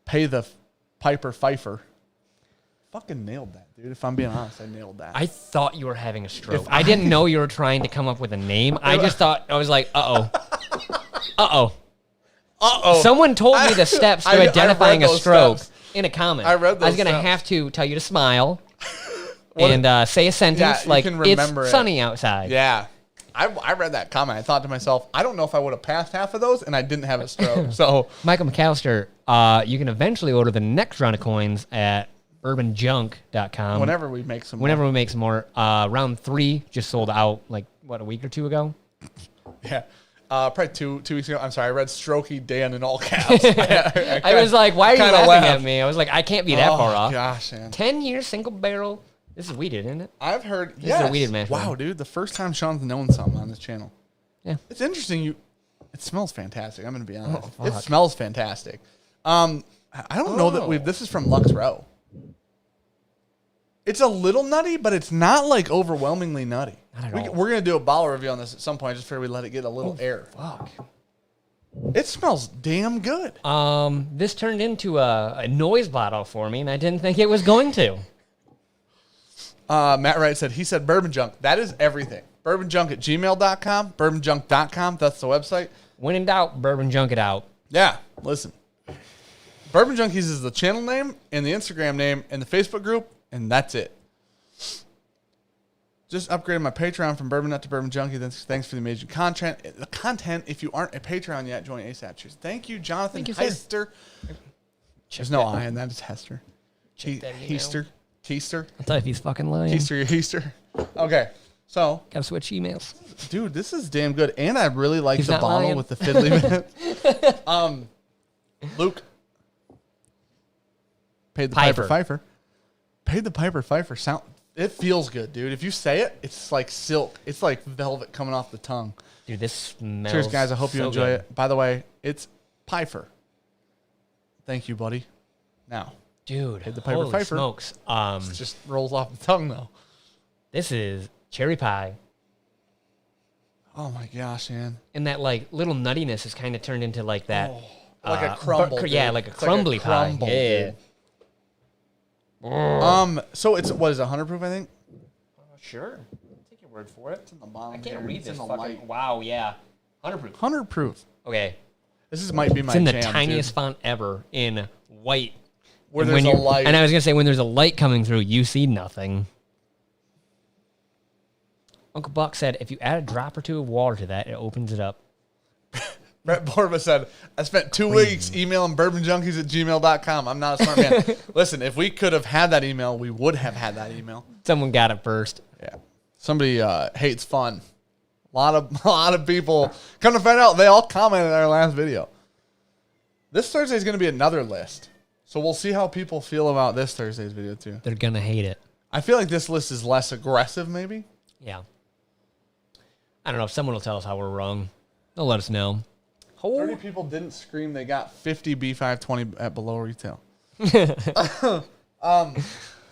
Pay the Piper Pfeiffer. Fucking nailed that, dude. If I'm being honest, I nailed that. I thought you were having a stroke. I didn't know you were trying to come up with a name. I just thought, I was like, uh-oh. Uh-oh. Uh-oh. Someone told me the steps to I identifying read a those stroke steps. in a comment. I read those I was going to steps. have to tell you to smile and say a sentence you like, can remember it's it. sunny outside. Yeah. I read that comment. I thought to myself, I don't know if I would have passed half of those, and I didn't have a stroke. So Michael McAllister, you can eventually order the next round of coins at bourbonjunk.com. whenever we make some Whenever we make some more. Round 3 just sold out, like, what, a week or 2 ago? Yeah. Probably two weeks ago. I'm sorry. I read Strokey Dan in all caps. I was like, why are you kinda laughing laughed. at me? I was like, I can't be that far off. Gosh, man. 10-year single barrel. This is weeded, isn't it? I've heard. This is a weeded mash Wow, room. dude. The first time Sean's known something on this channel. Yeah. It's interesting. It smells fantastic. I'm going to be honest. Oh, It fuck. smells fantastic. I don't know that this is from Lux Row. It's a little nutty, but it's not like overwhelmingly nutty. Not at all. We're going to do a bottle review on this at some point. Just figure we let it get a little air. Fuck. It smells damn good. This turned into a noise bottle for me, and I didn't think it was going to. Matt Wright said, he said Bourbon Junk. That is everything. Bourbonjunk@gmail.com. Bourbonjunk.com. That's the website. When in doubt, Bourbon Junk it out. Yeah, listen. Bourbon Junkies is the channel name and the Instagram name and the Facebook group, and that's it. Just upgraded my Patreon from Bourbon Nut to Bourbon Junkie. Thanks for the amazing content. If you aren't a Patreon yet, join ASAP. Cheers. Thank you, Jonathan Heister. There's no I in that. It's Hester. Heister. Keister. I'll tell you if he's fucking lying. Keister. Okay, so. Gotta switch emails. Dude, this is damn good. And I really like He's the not bottle lying. with the fiddly bit. Luke. Paid the Piper Pfeiffer. Paid the Piper Pfeiffer. Sound. It feels good, dude. If you say it, it's like silk. It's like velvet coming off the tongue. Dude, this smells Cheers, guys. I hope you enjoy good. it. By the way, it's Pfeiffer. Thank you, buddy. Now. Dude, Paid the Piper holy Pfeiffer. smokes. It just rolls off the tongue, though. This is cherry pie. Oh, my gosh, man. And that, like, little nuttiness has kind of turned into, like, that. Like a crumble. Yeah, dude. like a It's crumbly pie. Yeah. Dude. So it's, what is it, 100 proof, I think? Sure. Take your word for it. It's in the bottom. I can't here. read It's this in the fucking... light. Wow, yeah. 100 proof. 100 proof. Okay. Might be my It's in the jam, tiniest dude. font ever in white. Where And there's when a light. And I was going to say, when there's a light coming through, you see nothing. Uncle Buck said, if you add a drop or two of water to that, it opens it up. Brett Borba said, I spent 2 weeks emailing bourbonjunkies@gmail.com. I'm not a smart man. Listen, if we could have had that email, we would have had that email. Someone got it first. Yeah. Somebody hates fun. A lot of people, come to find out, they all commented on our last video. This Thursday is going to be another list. So we'll see how people feel about this Thursday's video, too. They're going to hate it. I feel like this list is less aggressive, maybe. Yeah. I don't know. Someone will tell us how we're wrong. They'll let us know. 30 people didn't scream they got 50 B520 at below retail.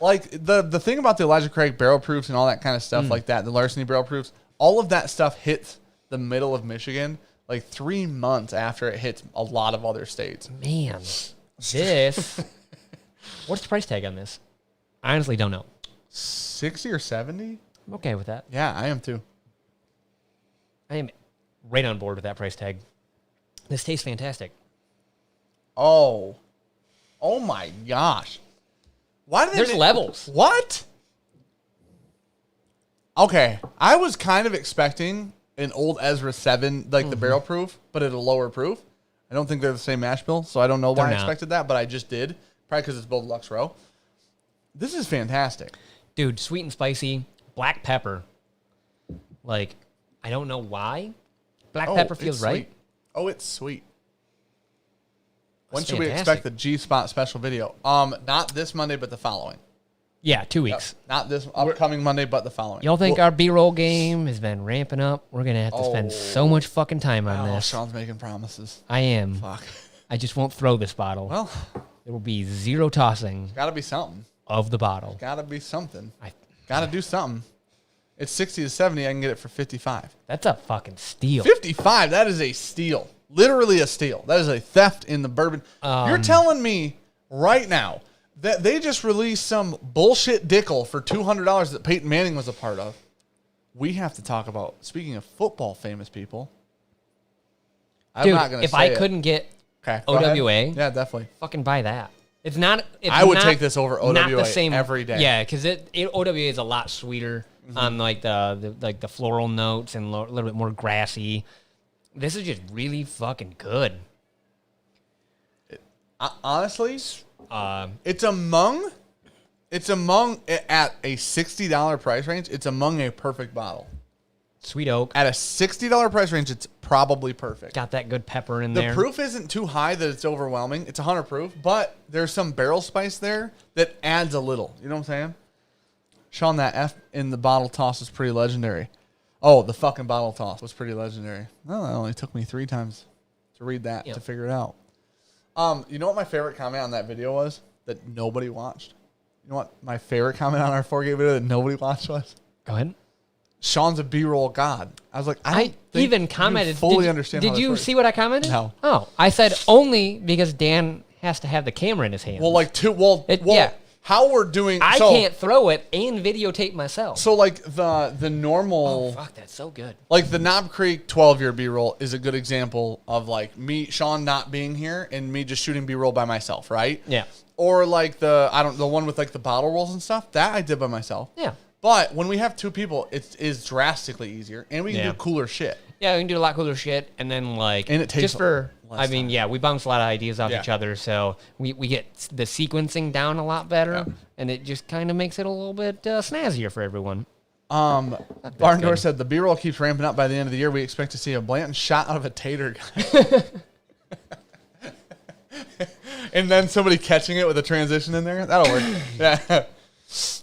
Like the thing about the Elijah Craig barrel proofs and all that kind of stuff like that, the Larceny barrel proofs, all of that stuff hits the middle of Michigan like 3 months after it hits a lot of other states. Man, this. What's the price tag on this? I honestly don't know. 60 or 70? I'm okay with that. Yeah, I am too. I am right on board with that price tag. This tastes fantastic. Oh my gosh. Why did There's levels. What? Okay, I was kind of expecting an old Ezra 7, like the barrel proof, but at a lower proof. I don't think they're the same mash bill, so I don't know why I expected that, but I just did. Probably because it's both Lux Row. This is fantastic. Dude, sweet and spicy. Black pepper. Like, I don't know why. Black pepper feels it's right. Sweet. Oh, it's sweet. When That's should we fantastic. expect the G-Spot special video? Not this Monday, but the following. Yeah, 2 weeks. Not this upcoming Monday, but the following. Y'all think our B-roll game has been ramping up? We're going to have to spend so much fucking time on this. Sean's making promises. I am. Fuck. I just won't throw this bottle. Well, There will be zero tossing gotta be something. of the bottle. Gotta be something. I, Gotta do something. It's 60 to 70. I can get it for 55. that's a fucking steal. 55. That is a steal. Literally a steal. That is a theft in the bourbon. You're telling me right now that they just released some bullshit Dickel for $200 that Peyton Manning was a part of. We have to talk about, speaking of football famous people. I'm Dude, not going to if say I it. couldn't get Okay, go ahead. OWA, Yeah, definitely. fucking buy that. It's not. It's I would not- take this over OWA not the same, every day. Yeah, because OWA is a lot sweeter on like the floral notes and a little bit more grassy. This is just really fucking good. Honestly, it's among at a $60 price range. It's among a perfect bottle. Sweet oak. At a $60 price range, it's probably perfect. Got that good pepper in The there. proof isn't too high that it's overwhelming. It's 100 proof, but there's some barrel spice there that adds a little. You know what I'm saying? Sean, that F in the bottle toss is pretty legendary. Oh, the fucking bottle toss was pretty legendary. Well, it only took me 3 times to read that to figure it out. You know what my favorite comment on that video was that nobody watched? You know what my favorite comment on our 4-gate video that nobody watched was? Go ahead. Sean's a B-roll god. I was like, I even commented. Fully understand. Did you see what I commented? No. Oh, I said only because Dan has to have the camera in his hand. Well, like yeah. How we're doing? I can't throw it and videotape myself. So like the normal. Oh fuck, that's so good. Like the Knob Creek 12-year B-roll is a good example of like Sean not being here and me just shooting B-roll by myself, right? Yeah. Or like the one with like the bottle rolls and stuff that I did by myself. Yeah. But when we have 2 people, it is drastically easier, and we can do cooler shit. Yeah, we can do a lot cooler shit, and then like, and it takes just for. I mean, time. Yeah, we bounce a lot of ideas off each other, so we get the sequencing down a lot better, and it just kind of makes it a little bit snazzier for everyone. Barndor said the B-roll keeps ramping up by the end of the year. We expect to see a Blanton shot out of a tater gun. And then somebody catching it with a transition in there. That'll work. Yeah.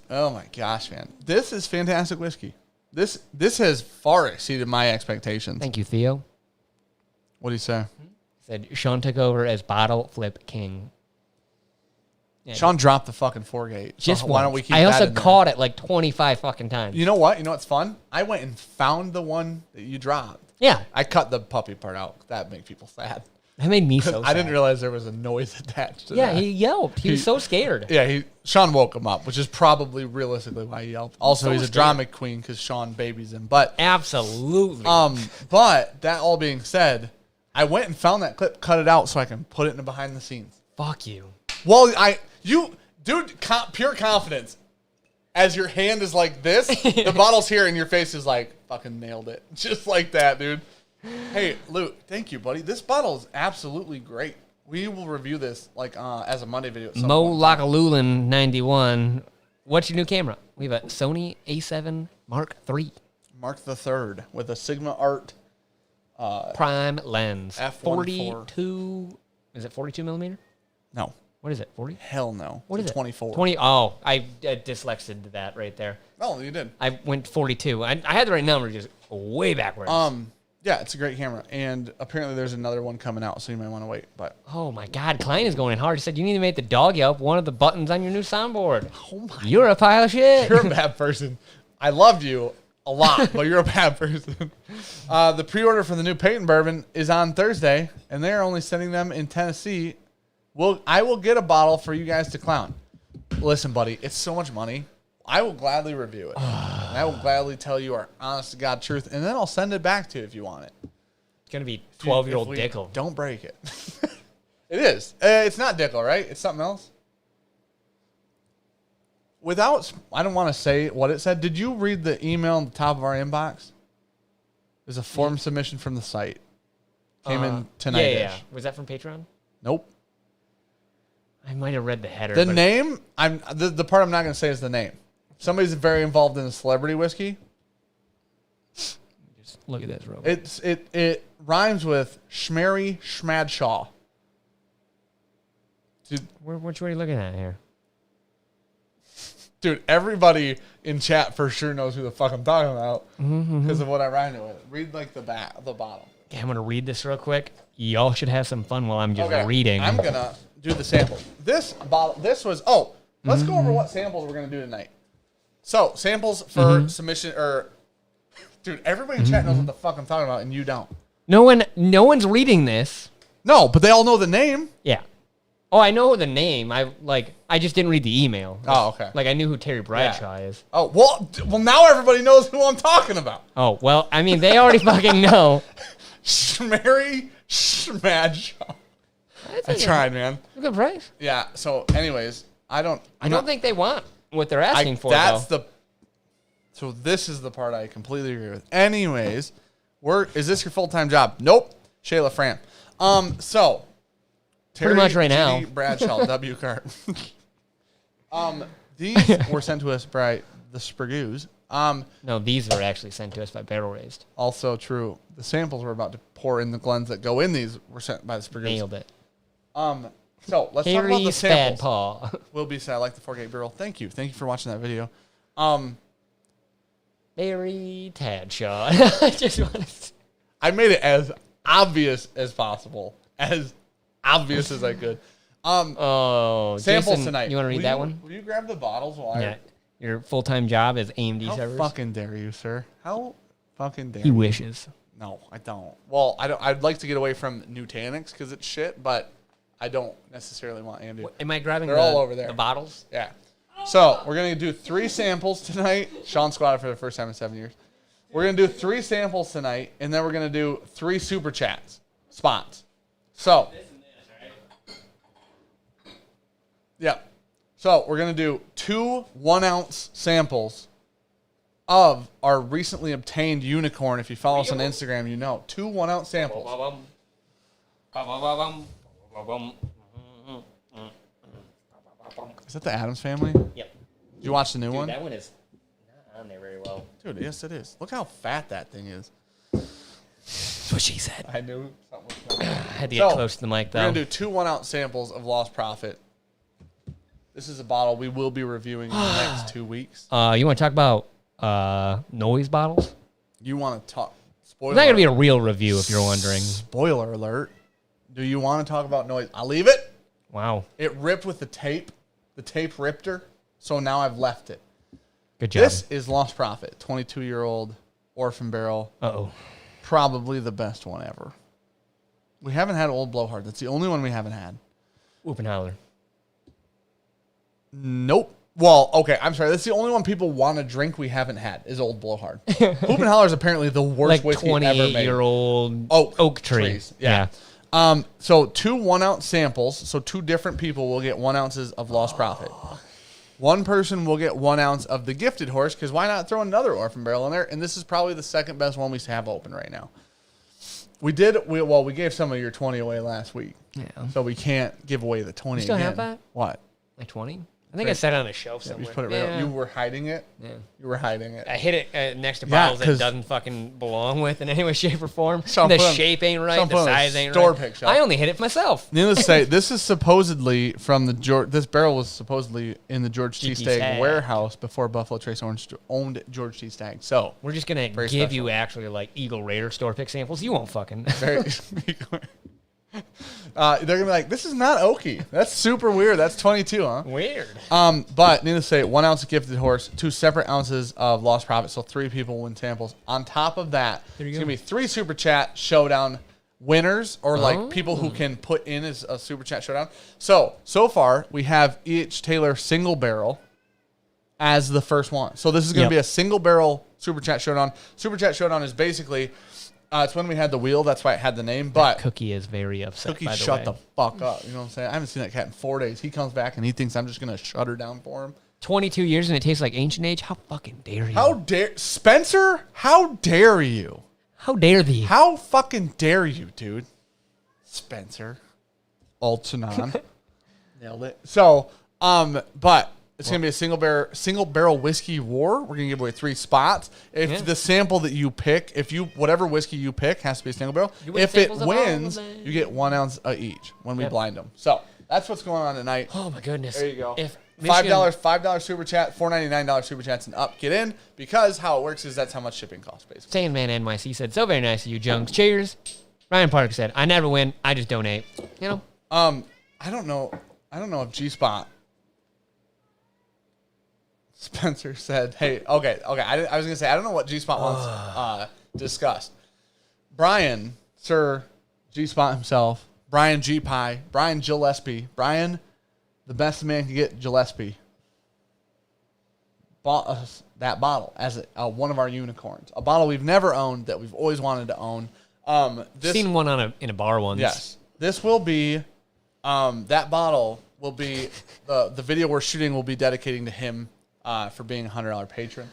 Oh my gosh, man. This is fantastic whiskey. This has far exceeded my expectations. Thank you, Theo. What do you say? Said Sean took over as bottle flip king. Yeah, Sean dropped the fucking 4-gate. Just why don't we keep I that also in there? caught it like 25 fucking times. You know what? You know what's fun? I went and found the one that you dropped. Yeah. I cut the puppy part out. That made people sad. That made me so sad. I didn't realize there was a noise attached to that. Yeah, he yelped. He was so scared. Yeah, Sean woke him up, which is probably realistically why he yelped. Also, he's a drama queen because Sean babies him. But absolutely. But that all being said, I went and found that clip, cut it out so I can put it in the behind the scenes. Fuck you. Well, dude, pure confidence. As your hand is like this, the bottle's here, and your face is like, fucking nailed it. Just like that, dude. Hey, Luke, thank you, buddy. This bottle is absolutely great. We will review this like as a Monday video. Mo Lockalulin 91. What's your new camera? We have a Sony A7 Mark III. Mark the Third with a Sigma Art prime lens. F1.4. 42. Is it 42 millimeter? No. What is it? 40? Hell no. What is it? 24. 20. Oh, I dyslexied that right there. Oh, you did. I went 42. I had the right number, just way backwards. Yeah, it's a great camera, and apparently there's another one coming out, so you might want to wait. But oh my God, Klein is going in hard. He said you need to make the dog yelp one of the buttons on your new soundboard. Oh my! You're a pile of shit. You're a bad person. I loved you a lot, but you're a bad person. The pre-order for the new Peyton bourbon is on Thursday, and they're only sending them in Tennessee. I will get a bottle for you guys to clown. Listen, buddy, it's so much money. I will gladly review it. And I will gladly tell you our honest to God truth, and then I'll send it back to you if you want it. It's going to be 12-year-old Dickel. Don't break it. It is. It's not Dickel, right? It's something else. I don't want to say what it said. Did you read the email on the top of our inbox? There's a form submission from the site. Came in tonight. Yeah. Was that from Patreon? Nope. I might have read the header. The name, the part I'm not going to say is the name. Somebody's very involved in the celebrity whiskey. Just look at this, Rob. It rhymes with Schmary Schmadshaw. Dude, which way are you looking at here? Dude, everybody in chat for sure knows who the fuck I'm talking about because of what I rhymed it with. Read like the bottom. Okay, I'm gonna read this real quick. Y'all should have some fun while I'm just reading. I'm gonna do the sample. This bottle. This was. Let's go over what samples we're gonna do tonight. So samples for submission dude, everybody in chat knows what the fuck I'm talking about, and you don't. No one's reading this. No, but they all know the name. Yeah. Oh, I know the name. I just didn't read the email. Oh, okay. Like I knew who Terry Bradshaw is. Oh, well, now everybody knows who I'm talking about. Oh, well, I mean, they already fucking know. Schmary Schmadshaw. I tried, man. A good price. Yeah. So, anyways, I don't think they want what they're asking for. So this is the part I completely agree with. Anyways, is this your full-time job? Nope. Shayla Fram. So Terry, pretty much right now. Bradshaw, W. Cart. These were sent to us by the Spragoos. No, these were actually sent to us by Barrel Raised. Also true. The samples we're about to pour in the glens that go in these were sent by the Spragoos. Nailed it. So let's talk about the samples. Paw. Will be sad. I like the 4-gate barrel. Thank you for watching that video. Barry Tadshaw. I just want to. I made it as obvious as possible. As obvious as I could. Oh, samples Jason, tonight. You want to read that one? Will you grab the bottles while Yeah. Your full-time job as AMD How servers? fucking dare you, sir? How fucking dare He you? wishes. No, I don't. Well, I don't. I'd like to get away from Nutanix because it's shit, but I don't necessarily want AMD. Am I grabbing They're all over there. the bottles? Yeah. So we're gonna do 3 samples tonight. Sean squatted for the first time in 7 years. We're gonna do 3 samples tonight, and then we're gonna do 3 super chats spots. So. Yeah. So we're going to do 2 1-ounce samples of our recently obtained unicorn. If you follow us on Instagram, you know. 2 1-ounce samples. Is that the Addams Family? Yep. Did you watch the new one? That one is not on there very well. Dude, yes it is. Look how fat that thing is. That's what she said. I knew something was I coming. had to get close to the mic, though. We're going to do 2 1-ounce samples of Lost Prophet. This is a bottle we will be reviewing in the next 2 weeks. You want to talk about noise bottles? You want to talk... Spoiler It's not going to be a alert. real review if you're wondering. Spoiler alert. Do you want to talk about noise? I'll leave it. Wow. It ripped with the tape. The tape ripped her. So now I've left it. Good job. This is Lost Prophet. 22-year-old orphan barrel. Uh-oh. Probably the best one ever. We haven't had Old Blowhard. That's the only one we haven't had. Whooppenheiler. Nope. Well, okay. I'm sorry. That's the only one people want to drink we haven't had is Old Blowhard. Whooppenheiler is apparently the worst Like whiskey ever made. 28-year-old oak tree. trees. Yeah. So 2 1-ounce samples. So 2 different people will get 1 ounces of Lost Prophet. One person will get 1 ounce of the Gifted Horse because why not throw another orphan barrel in there? And this is probably the second best one we have open right now. We gave some of your 20 away last week. Yeah. So we can't give away the 20 You still again. have that? What? Like 20? I think I set it on a shelf Yeah, somewhere. you put it right up. You were hiding it? Yeah. You were hiding it. I hit it next to Yeah, bottles that 'cause- doesn't fucking belong with in any way, shape, or form. Some The put 'em- shape ain't right. some The put 'em in a size ain't store right. pick shelf. I only hit it myself. Needless to say, this is supposedly from the this barrel was supposedly in the George T. Geeky Stagg Stag. warehouse before Buffalo Trace Orange owned George T. Stagg. So We're just going to Very give special. you actually like Eagle Raider store pick samples. You won't fucking. very. They're gonna be like, this is not oaky. That's super weird. That's 22, huh? Weird. But needless to say, 1 ounce of Gifted Horse, 2 separate ounces of Lost Prophet, so 3 people win samples. On top of that, There you it's go. gonna be 3 super chat showdown winners, or like people who can put in as a super chat showdown. So far we have E.H. Taylor single barrel as the first one. So this is gonna Yep. be a single barrel super chat showdown. Super chat showdown is basically it's when we had the wheel. That's why it had the name. But Cookie is very upset. Cookie, by the shut way. the fuck up. You know what I'm saying? I haven't seen that cat in 4 days. He comes back and he thinks I'm just gonna shut her down for him. 22 years and it tastes like ancient age. How fucking dare you? How dare Spencer? How dare you? How dare thee? How fucking dare you, dude? Spencer. Altanon. Nailed it. So, but it's gonna be a single barrel whiskey war. We're gonna give away 3 spots. If the sample that you pick, whatever whiskey you pick has to be a single barrel. You win If it samples of all of wins, them. you get 1 ounce each when we blind them. So that's what's going on tonight. Oh my goodness. There you go. If $5 super chat, $4.99 super chats and up. Get in because how it works is that's how much shipping costs basically. Sandman NYC said, so very nice of you, Junks. Cheers. Ryan Park said, I never win. I just donate. You know? I don't know if G Spot. Spencer said, "Hey, okay. I was gonna say I don't know what G Spot wants discussed." Brian, Sir G Spot himself, Brian G Pie, Brian Gillespie, Brian, the best man can get Gillespie. Bought us that bottle as one of our unicorns, a bottle we've never owned that we've always wanted to own. Seen one in a bar once. Yes, this will be that bottle will be the video we're shooting will be dedicating to him for being a $100 patron,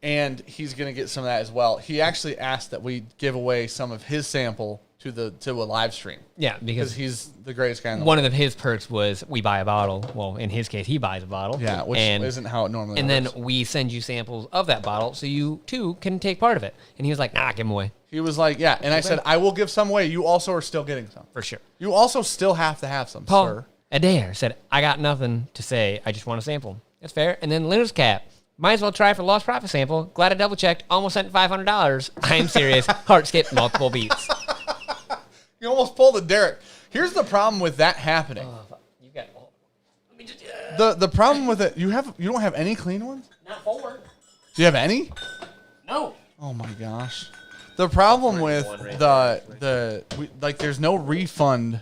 and he's gonna get some of that as well. He actually asked that we give away some of his sample to a live stream. Yeah, Because because he's the greatest guy in the one world. of his perks was we buy a bottle. Well, in his case, he buys a bottle. Yeah, which isn't how it normally And works. then we send you samples of that bottle so you, too, can take part of it. And he was like, nah, give them away. He was like, yeah. And I said, I will give some away. You also are still getting some. For sure. You also still have to have some, Paul sir. Adair said, I got nothing to say. I just want a sample. That's fair. And then Leonard's Cap. Might as well try for Lost Profit sample. Glad I double checked. Almost sent $500. I'm serious. Heart skipped multiple beats. You almost pulled a Derek. Here's the problem with that happening. You got. Let me just. The problem with it, you don't have any clean ones? Not 4. Do you have any? No. Oh my gosh. The problem with there's no refund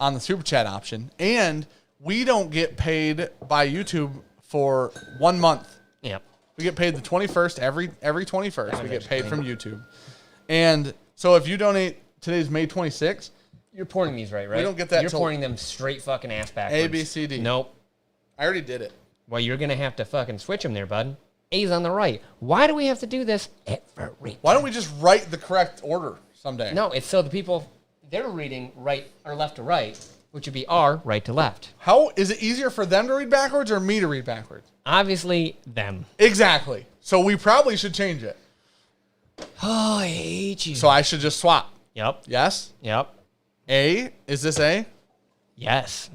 on the super chat option, and we don't get paid by YouTube for 1 month. Yep. We get paid the 21st every 21st. We get paid from YouTube, and so if you donate, today's May 26th. You're pouring these right? We don't get that. You're pouring them straight fucking ass backwards. A, B, C, D. Nope. I already did it. Well, you're gonna have to fucking switch them there, bud. A's on the right. Why do we have to do this every time? Why don't we just write the correct order someday? No, it's so the people, they're reading right or left to right, which would be R, right to left. How is it easier for them to read backwards or me to read backwards? Obviously, them. Exactly. So we probably should change it. Oh, I hate you. So I should just swap. Yep. Yes? Yep. A? Is this A? Yes.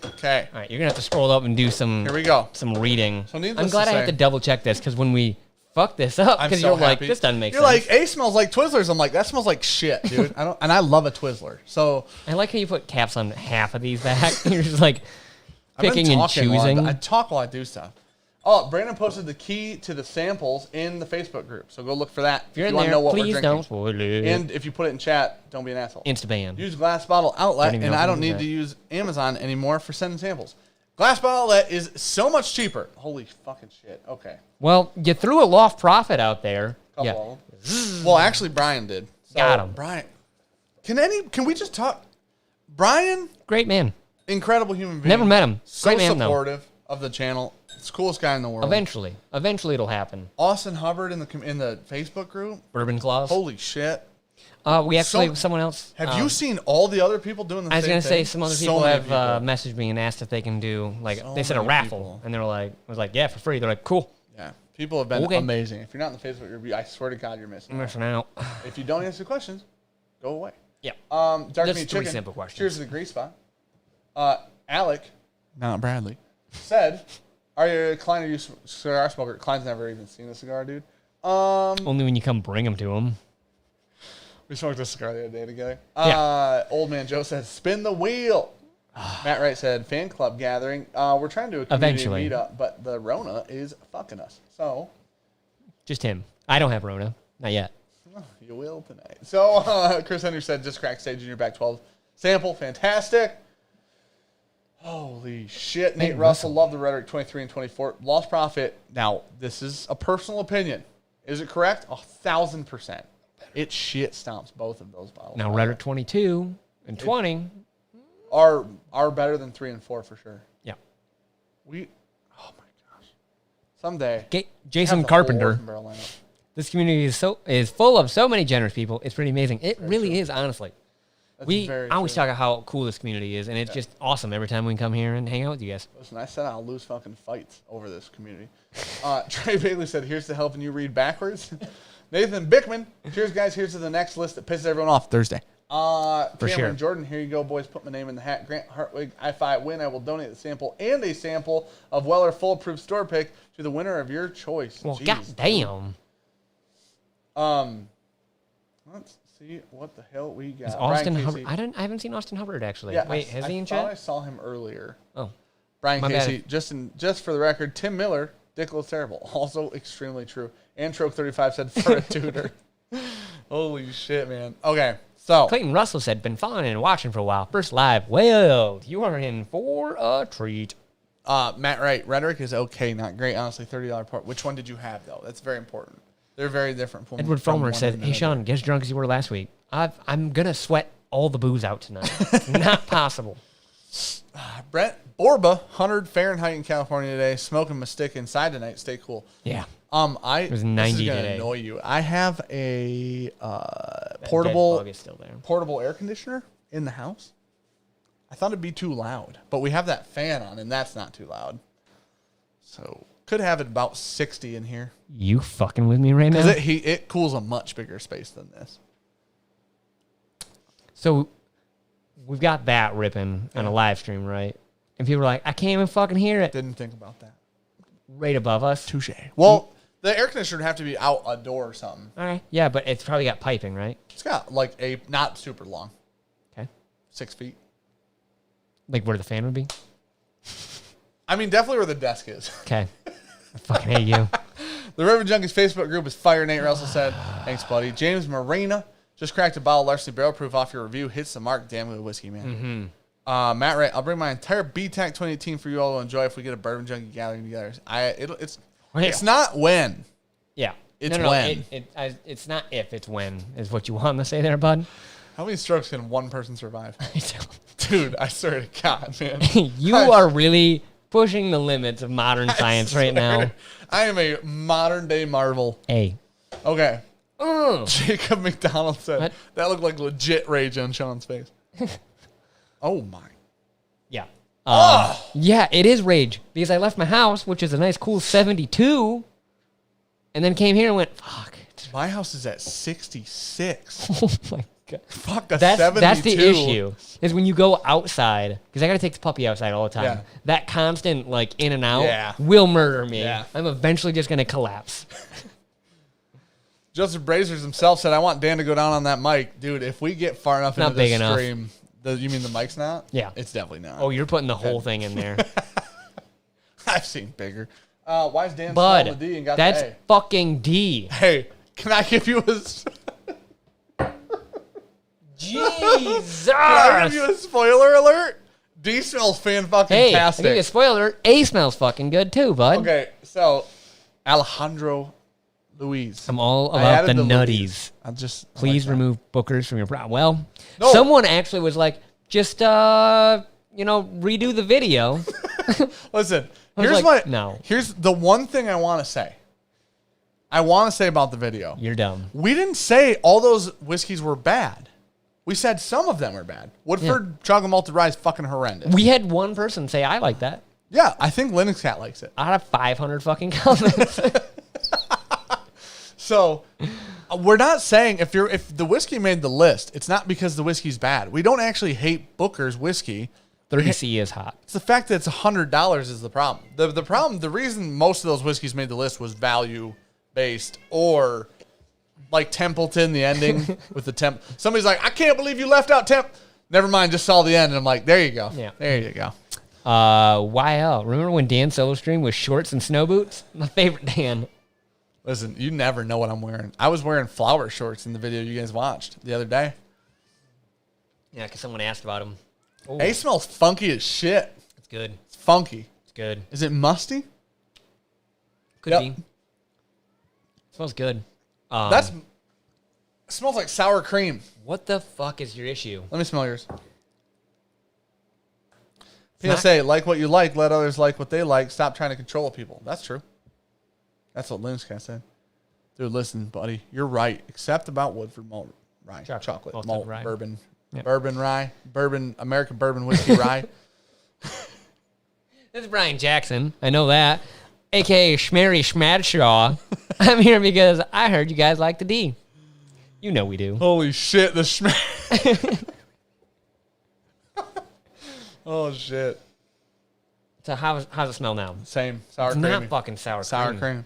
Okay. All right, you're going to have to scroll up and do some Here we go. some reading. So needless I'm glad to I have say- to double check this because when we fuck this up, I'm because so you're like, happy. this doesn't make You're sense. like, A smells like Twizzlers. I'm like, that smells like shit, dude. And I love a Twizzler. So I like how you put caps on half of these back. You're just like I've been picking and talking while choosing. I talk while I do stuff. Oh, Brandon posted the key to the samples in the Facebook group. So go look for that If you're in want to there, know what we're please drinking. don't spoil it. And if you put it in chat, don't be an asshole. Insta-ban. Use Glass Bottle Outlet, Don't even and know I if don't we do need that. to use Amazon anymore for sending samples. Glass Bottle Outlet is so much cheaper. Holy fucking shit. Okay. Well, you threw a loft profit out there. Couple of them. Well, actually, Brian did. So, Got him. Brian. Can we just talk? Brian, Great man. incredible human being. Never met him. So Great man, though. supportive of the channel. It's the coolest guy in the world. Eventually it'll happen. Austin Hubbard in the Facebook group. Bourbon Claws. Holy shit. We actually, So- someone else. Have you seen all the other people doing the I was same going to say thing? some other So people many have people. messaged me and asked if they can do, like, So they said a many raffle. people. And they were like, I was like, yeah, for free. They're like, cool. Yeah. People have been Okay. amazing. If you're not in the Facebook group, I swear to God, you're missing I'm out. missing out. If you don't answer questions, go away. Yeah. Dark Just Meat 3 Chicken. simple questions. Cheers to the grease spot. Alec, not Bradley, said, "Are you a Klein or you cigar smoker?" Klein's never even seen a cigar, dude. Only when you come bring them to them. We smoked a cigar the other day together. Yeah. Old man Joe said, "Spin the wheel." Matt Wright said, "Fan club gathering." We're trying to do a community Eventually. meetup, but the Rona is fucking us. So Just him. I don't have Rona. Not yet. you will tonight. So Chris Henry said, "Just crack stage in your back 12 sample, fantastic." Holy shit, Nate Russell, love the rhetoric 23 and 24. Lost profit. Now, this is a personal opinion. Is it correct? 1,000%. It shit stomps both of those bottles. Now, Rhetoric 22 and 20. Are better than 3 and 4 for sure. Yeah. Oh my gosh. Someday. Jason have the whole Carpenter. Orphan Barrel lineup. This community is full of so many generous people. It's pretty amazing. It really is, honestly. That's I very always true. talk about how cool this community is, and it's just awesome every time we can come here and hang out with you guys. Listen, I said I'll lose fucking fights over this community. Trey Bailey said, "Here's to helping you read backwards." Nathan Bickman, cheers, guys. Here's to the next list that pisses everyone off Thursday. For Cameron sure. Jordan, here you go, boys. Put my name in the hat. Grant Hartwig, if I win, I will donate the sample and a sample of Weller Full-Proof Store Pick to the winner of your choice. Well, Jeez. goddamn. Let's see what the hell we got. Is Austin Brian Hubbard? Casey. I haven't seen Austin Hubbard actually. Yeah, Wait, has he in I thought I chat? saw him earlier. Oh, Brian My Casey, bad. just for the record, Tim Miller, Dicklow's terrible. Also extremely true. And Troke35 said for a tutor. Holy shit, man. Okay, so Clayton Russell said, "Been following and watching for a while. First live. Well, you are in for a treat." Matt Wright, rhetoric is okay, not great. Honestly, $30 part. Which one did you have though? That's very important. They're very different. Edward from Fulmer one said, to "Hey Sean, get as drunk as you were last week. I'm gonna sweat all the booze out tonight. It's not possible." Brett Borba, 100 Fahrenheit in California today. Smoking my stick inside tonight. Stay cool. Yeah. It was this 90 is gonna today. annoy you. I have a That dead portable bug is still there. portable air conditioner in the house. I thought it'd be too loud, but we have that fan on, and that's not too loud. So could have it about 60 in here. You fucking with me right now? Because it cools a much bigger space than this. So we've got that ripping on a live stream, right? And people are like, "I can't even fucking hear it." Didn't think about that. Right above us. Touche. Well, the air conditioner would have to be out a door or something. All right. Yeah, but it's probably got piping, right? It's got like a not super long. Okay. 6 feet. Like where the fan would be? I mean, definitely where the desk is. Okay. I fucking hate you. The Bourbon Junkies Facebook group is fire. Nate Russell said, thanks, buddy. James Marina just cracked a bottle of Larceny Barrel Proof off your review. Hits the mark. Damn good whiskey, man. Mm-hmm. Matt Ray, I'll bring my entire BTAC 2018 for you all to enjoy if we get a Bourbon Junkie gathering together. It's not when. Yeah. It's when. It's not if, it's when, is what you want to say there, bud. How many strokes can one person survive? Dude, I swear to God, man. You are really pushing the limits of modern science right now. I am a modern day marvel. Hey. Okay. Jacob McDonald said, what? That looked like legit rage on Sean's face. Oh, my. Yeah. Yeah, it is rage. Because I left my house, which is a nice, cool 72, and then came here and went, fuck. My house is at 66. Oh, my God. Fuck a 72. That's the issue, is when you go outside, because I got to take the puppy outside all the time. Yeah. That constant, like, in and out will murder me. Yeah. I'm eventually just going to collapse. Joseph Brazers himself said, I want Dan to go down on that mic. Dude, if we get far enough into the stream... You mean the mic's not? Yeah. It's definitely not. Oh, you're putting the whole thing in there. I've seen bigger. Why is Dan Bud, the D and got that's the A? fucking D. Hey, can I give you a... Jesus! Can I give you a spoiler alert? D smells fan-fucking-tastic. Hey, I'll give you a spoiler alert. A smells fucking good too, bud. Okay, so Alejandro Luis. I'm all about the nutties. Please remove bookers from your Well, someone actually was like, just redo the video. Listen, here's the one thing I want to say. I want to say about the video. You're dumb. We didn't say all those whiskeys were bad. We said some of them are bad. Woodford Chocolate Malted Rye is fucking horrendous. We had one person say I like that. Yeah, I think Linux Cat likes it. Out of 500 fucking comments. So, we're not saying if the whiskey made the list, it's not because the whiskey's bad. We don't actually hate Booker's whiskey. 30C is hot. It's the fact that it's $100 is the problem. The problem, the reason most of those whiskeys made the list was value-based or like Templeton, the ending with the temp. Somebody's like, I can't believe you left out temp. Never mind, just saw the end. And I'm like, there you go. Yeah. There you go. YL. Remember when Dan solo stream was shorts and snow boots? My favorite Dan. Listen, you never know what I'm wearing. I was wearing flower shorts in the video you guys watched the other day. Yeah, because someone asked about them. Hey, smells funky as shit. It's good. It's funky. It's good. Is it musty? Could be. It smells good. It smells like sour cream. What the fuck is your issue? Let me smell yours. PSA, like what you like, let others like what they like. Stop trying to control people. That's true. That's what Linus said. Dude, listen, buddy. You're right. Except about Woodford malt rye. Chocolate malt rye. Bourbon. Yep. Bourbon rye. American bourbon whiskey rye. This is Brian Jackson. I know that. A.K.A. Schmary Schmadshaw. I'm here because I heard you guys like the D. You know we do. Holy shit, the Schmary. Oh, shit. So how's it smell now? Same. Sour cream. Not fucking sour cream.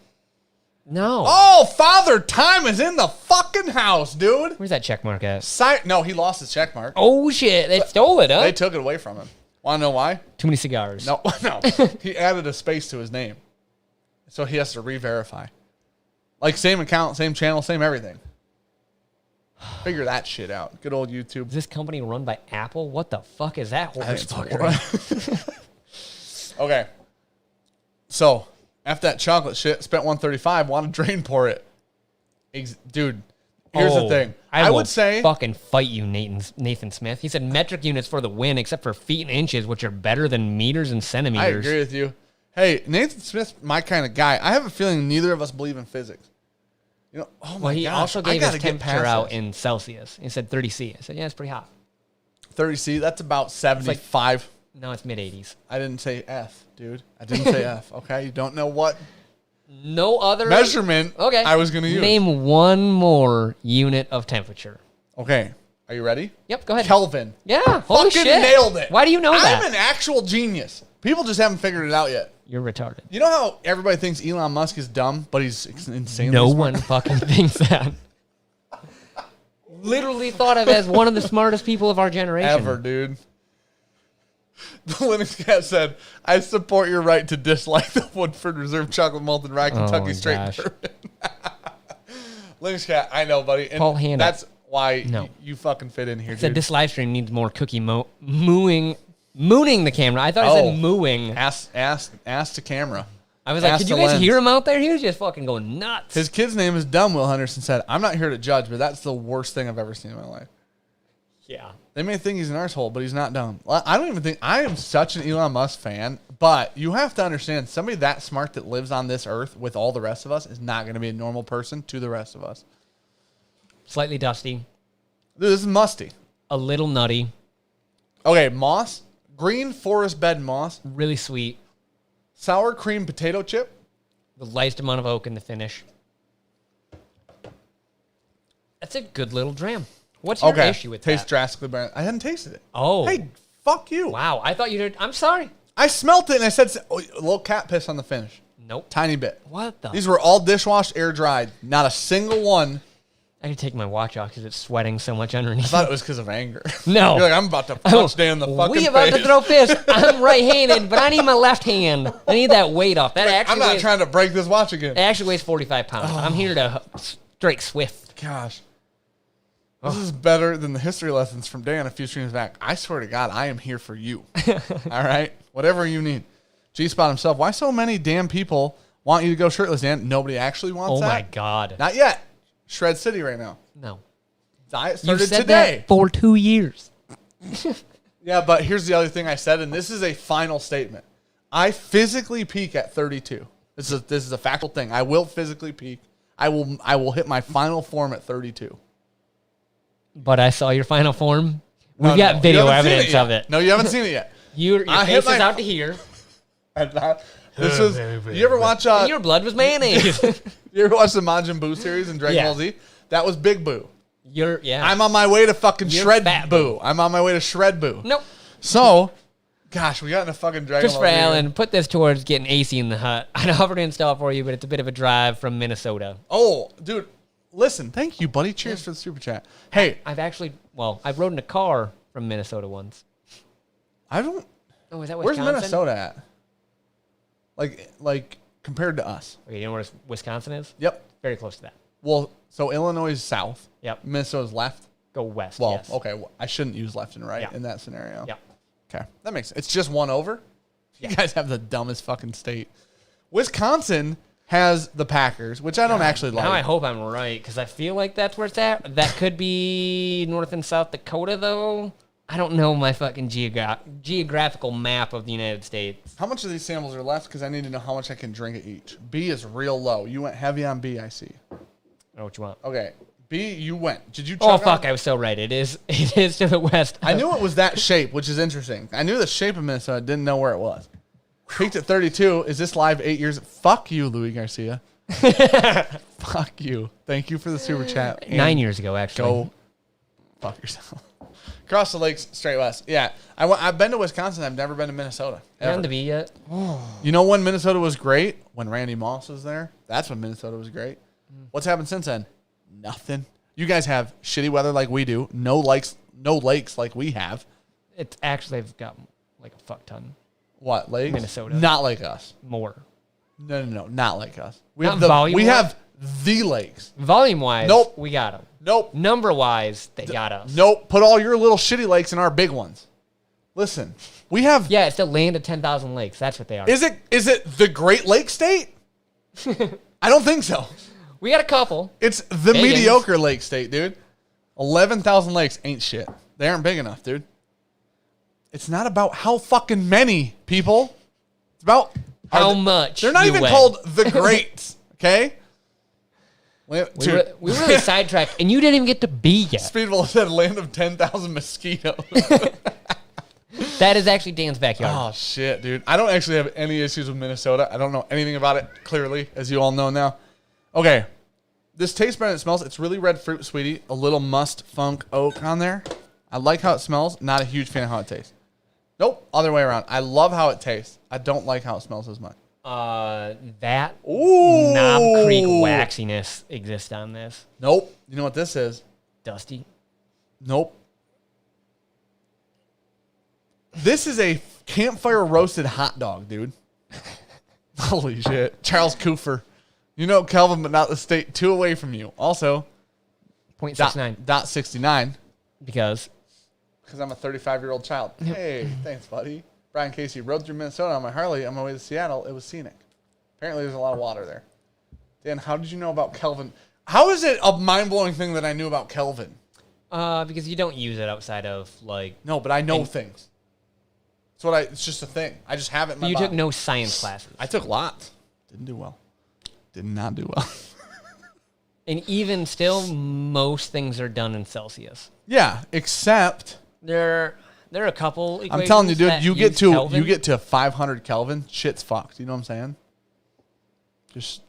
No. Oh, Father Time is in the fucking house, dude. Where's that check mark at? No, he lost his check mark. Oh, shit. They stole it, huh? They took it away from him. Want to know why? Too many cigars. No. He added a space to his name. So he has to re-verify. Like, same account, same channel, same everything. Figure that shit out. Good old YouTube. Is this company run by Apple? What the fuck is that? Okay. So, after that chocolate shit, spent $135, want to drain pour it. Dude, here's the thing. I would say fucking fight you, Nathan Smith. He said metric units for the win, except for feet and inches, which are better than meters and centimeters. I agree with you. Hey, Nathan Smith's my kind of guy. I have a feeling neither of us believe in physics. You know, oh my he gosh, also gave his temperature out in Celsius. He said 30C. I said, yeah, it's pretty hot. 30C, that's about 75. No, it's mid-80s. I didn't say F, dude. I didn't say F, okay? You don't know what no other measurement I was going to use. Name one more unit of temperature. Okay. Are you ready? Yep, go ahead. Kelvin. Yeah, holy shit. Nailed it. Why do you know that? I'm an actual genius. People just haven't figured it out yet. You're retarded. You know how everybody thinks Elon Musk is dumb, but he's insanely No smart? one fucking thinks that. Literally thought of as one of the smartest people of our generation. Ever, dude. The Linux Cat said, I support your right to dislike the Woodford Reserve Chocolate Malted Rye Kentucky Straight Bourbon. Linux Cat, I know, buddy. And Paul Hannah. that's why you fucking fit in here, dude. Said this live stream needs more cookie mooning the camera. I thought I said mooing. Ask to camera. I was like, did you guys hear him out there? He was just fucking going nuts. His kid's name is Dumb. Will Henderson said, I'm not here to judge, but that's the worst thing I've ever seen in my life. Yeah. They may think he's an arsehole, but he's not dumb. I don't even think I am such an Elon Musk fan, but you have to understand somebody that smart that lives on this earth with all the rest of us is not going to be a normal person to the rest of us. Slightly dusty. Dude, this is musty. A little nutty. Okay, moss. Green forest bed moss. Really sweet. Sour cream potato chip. The lightest amount of oak in the finish. That's a good little dram. What's your issue with Tastes that? drastically better. I hadn't tasted it. Oh. Hey, fuck you. Wow. I thought you did. I'm sorry. I smelt it and I said, a little cat piss on the finish. Nope. Tiny bit. What the? These were all dishwashed, air dried. Not a single one. I could take my watch off because it's sweating so much underneath. I thought it was because of anger. No. You're like, I'm about to punch Dan in the fucking face. We about to throw fists. I'm right-handed, but I need my left hand. I need that weight off. That actually I'm not trying to break this watch again. It actually weighs 45 pounds. I'm here to strike swift. Gosh. This is better than the history lessons from Dan a few streams back. I swear to God, I am here for you. All right? Whatever you need. G-Spot himself. Why so many damn people want you to go shirtless, Dan? Nobody actually wants that? Oh, my God. Not yet. Shred City right now. No. Diet You started said today. that for 2 years. Yeah, but here's the other thing I said, and this is a final statement. I physically peak at 32. This is a factual thing. I will physically peak. I will hit my final form at 32. But I saw your final form. We've got video evidence of it. No, you haven't seen it yet. Your face is out to here. This is. You ever watch? And your blood was mayonnaise. You ever watch the Majin Buu series in Dragon Ball Z? That was Big Boo. I'm on my way to fucking Shred Boo. I'm on my way to Shred Boo. Nope. So, gosh, we got in a fucking Dragon Ball Z. Christopher Allen, put this towards getting AC in the hut. I'd offer to install it for you, but it's a bit of a drive from Minnesota. Oh, dude. Listen, thank you, buddy. Cheers for the super chat. Hey. I've rode in a car from Minnesota once. I don't. Oh, is that Wisconsin? Where's Minnesota at? Like compared to us. Okay, you know where Wisconsin is? Yep. Very close to that. Well, so Illinois is south. Yep. Minnesota's left. Go west. Well, yes. okay. I shouldn't use left and right in that scenario. Yep. Okay. That makes sense. It's just one over? You guys have the dumbest fucking state. Wisconsin has the Packers, which I don't actually like. Now I hope I'm right, because I feel like that's where it's at. That could be North and South Dakota, though. I don't know my fucking geographical map of the United States. How much of these samples are left? Because I need to know how much I can drink at each. B is real low. You went heavy on B, I see. I know what you want. Okay. B, you went. Did you chug Oh, fuck. I was so right. It is to the west. I knew it was that shape, which is interesting. I knew the shape of Minnesota. Didn't know where it was. Peaked at 32. Is this live 8 years? Fuck you, Louis Garcia. Fuck you. Thank you for the super chat. And 9 years ago, actually. Go fuck yourself. Across the lakes, straight west. Yeah. I've been to Wisconsin. I've never been to Minnesota. You haven't to be yet? You know when Minnesota was great? When Randy Moss was there. That's when Minnesota was great. What's happened since then? Nothing. You guys have shitty weather like we do. No lakes like we have. It's actually, they've got like a fuck ton. What, lakes? Minnesota. Not like us. More. No, not like us. We Not have the volume-wise? We have the lakes. Volume-wise, Nope. we got them. Nope. Number-wise, they got us. Nope. Put all your little shitty lakes in our big ones. Listen, we have. Yeah, it's the land of 10,000 lakes. That's what they are. Is it the Great Lake State? I don't think so. We got a couple. It's the Higgins. mediocre lake state, dude. 11,000 lakes ain't shit. They aren't big enough, dude. It's not about how fucking many people. It's about How much. They're not you even went. called the Greats, okay? We really sidetracked, and you didn't even get to be yet. Speedball said land of 10,000 mosquitoes. That is actually Dan's backyard. Oh, shit, dude. I don't actually have any issues with Minnesota. I don't know anything about it, clearly, as you all know now. Okay. This tastes better than it smells. It's really red fruit, sweetie. A little must funk oak on there. I like how it smells. Not a huge fan of how it tastes. Nope. Other way around. I love how it tastes. I don't like how it smells as much. That Ooh. Knob Creek waxiness exists on this. Nope. You know what this is? Dusty. Nope. This is a campfire roasted hot dog, dude. Holy shit. Charles Cooper. You know Kelvin, but not the state. 2 away from you. Also, 0.69. dot 69. Because I'm a 35-year-old child. Hey, thanks, buddy. Brian Casey rode through Minnesota on my Harley on my way to Seattle. It was scenic. Apparently, there's a lot of water there. Dan, how did you know about Kelvin? How is it a mind-blowing thing that I knew about Kelvin? Because you don't use it outside of, like... No, but I know things. It's just a thing. I just have it in my You body. took no science classes. I took lots. Didn't do well. Did not do well. And even still, most things are done in Celsius. Yeah, except... There are a couple equations. I'm telling you, dude, that you use get to 500 Kelvin, shit's fucked. You know what I'm saying? Just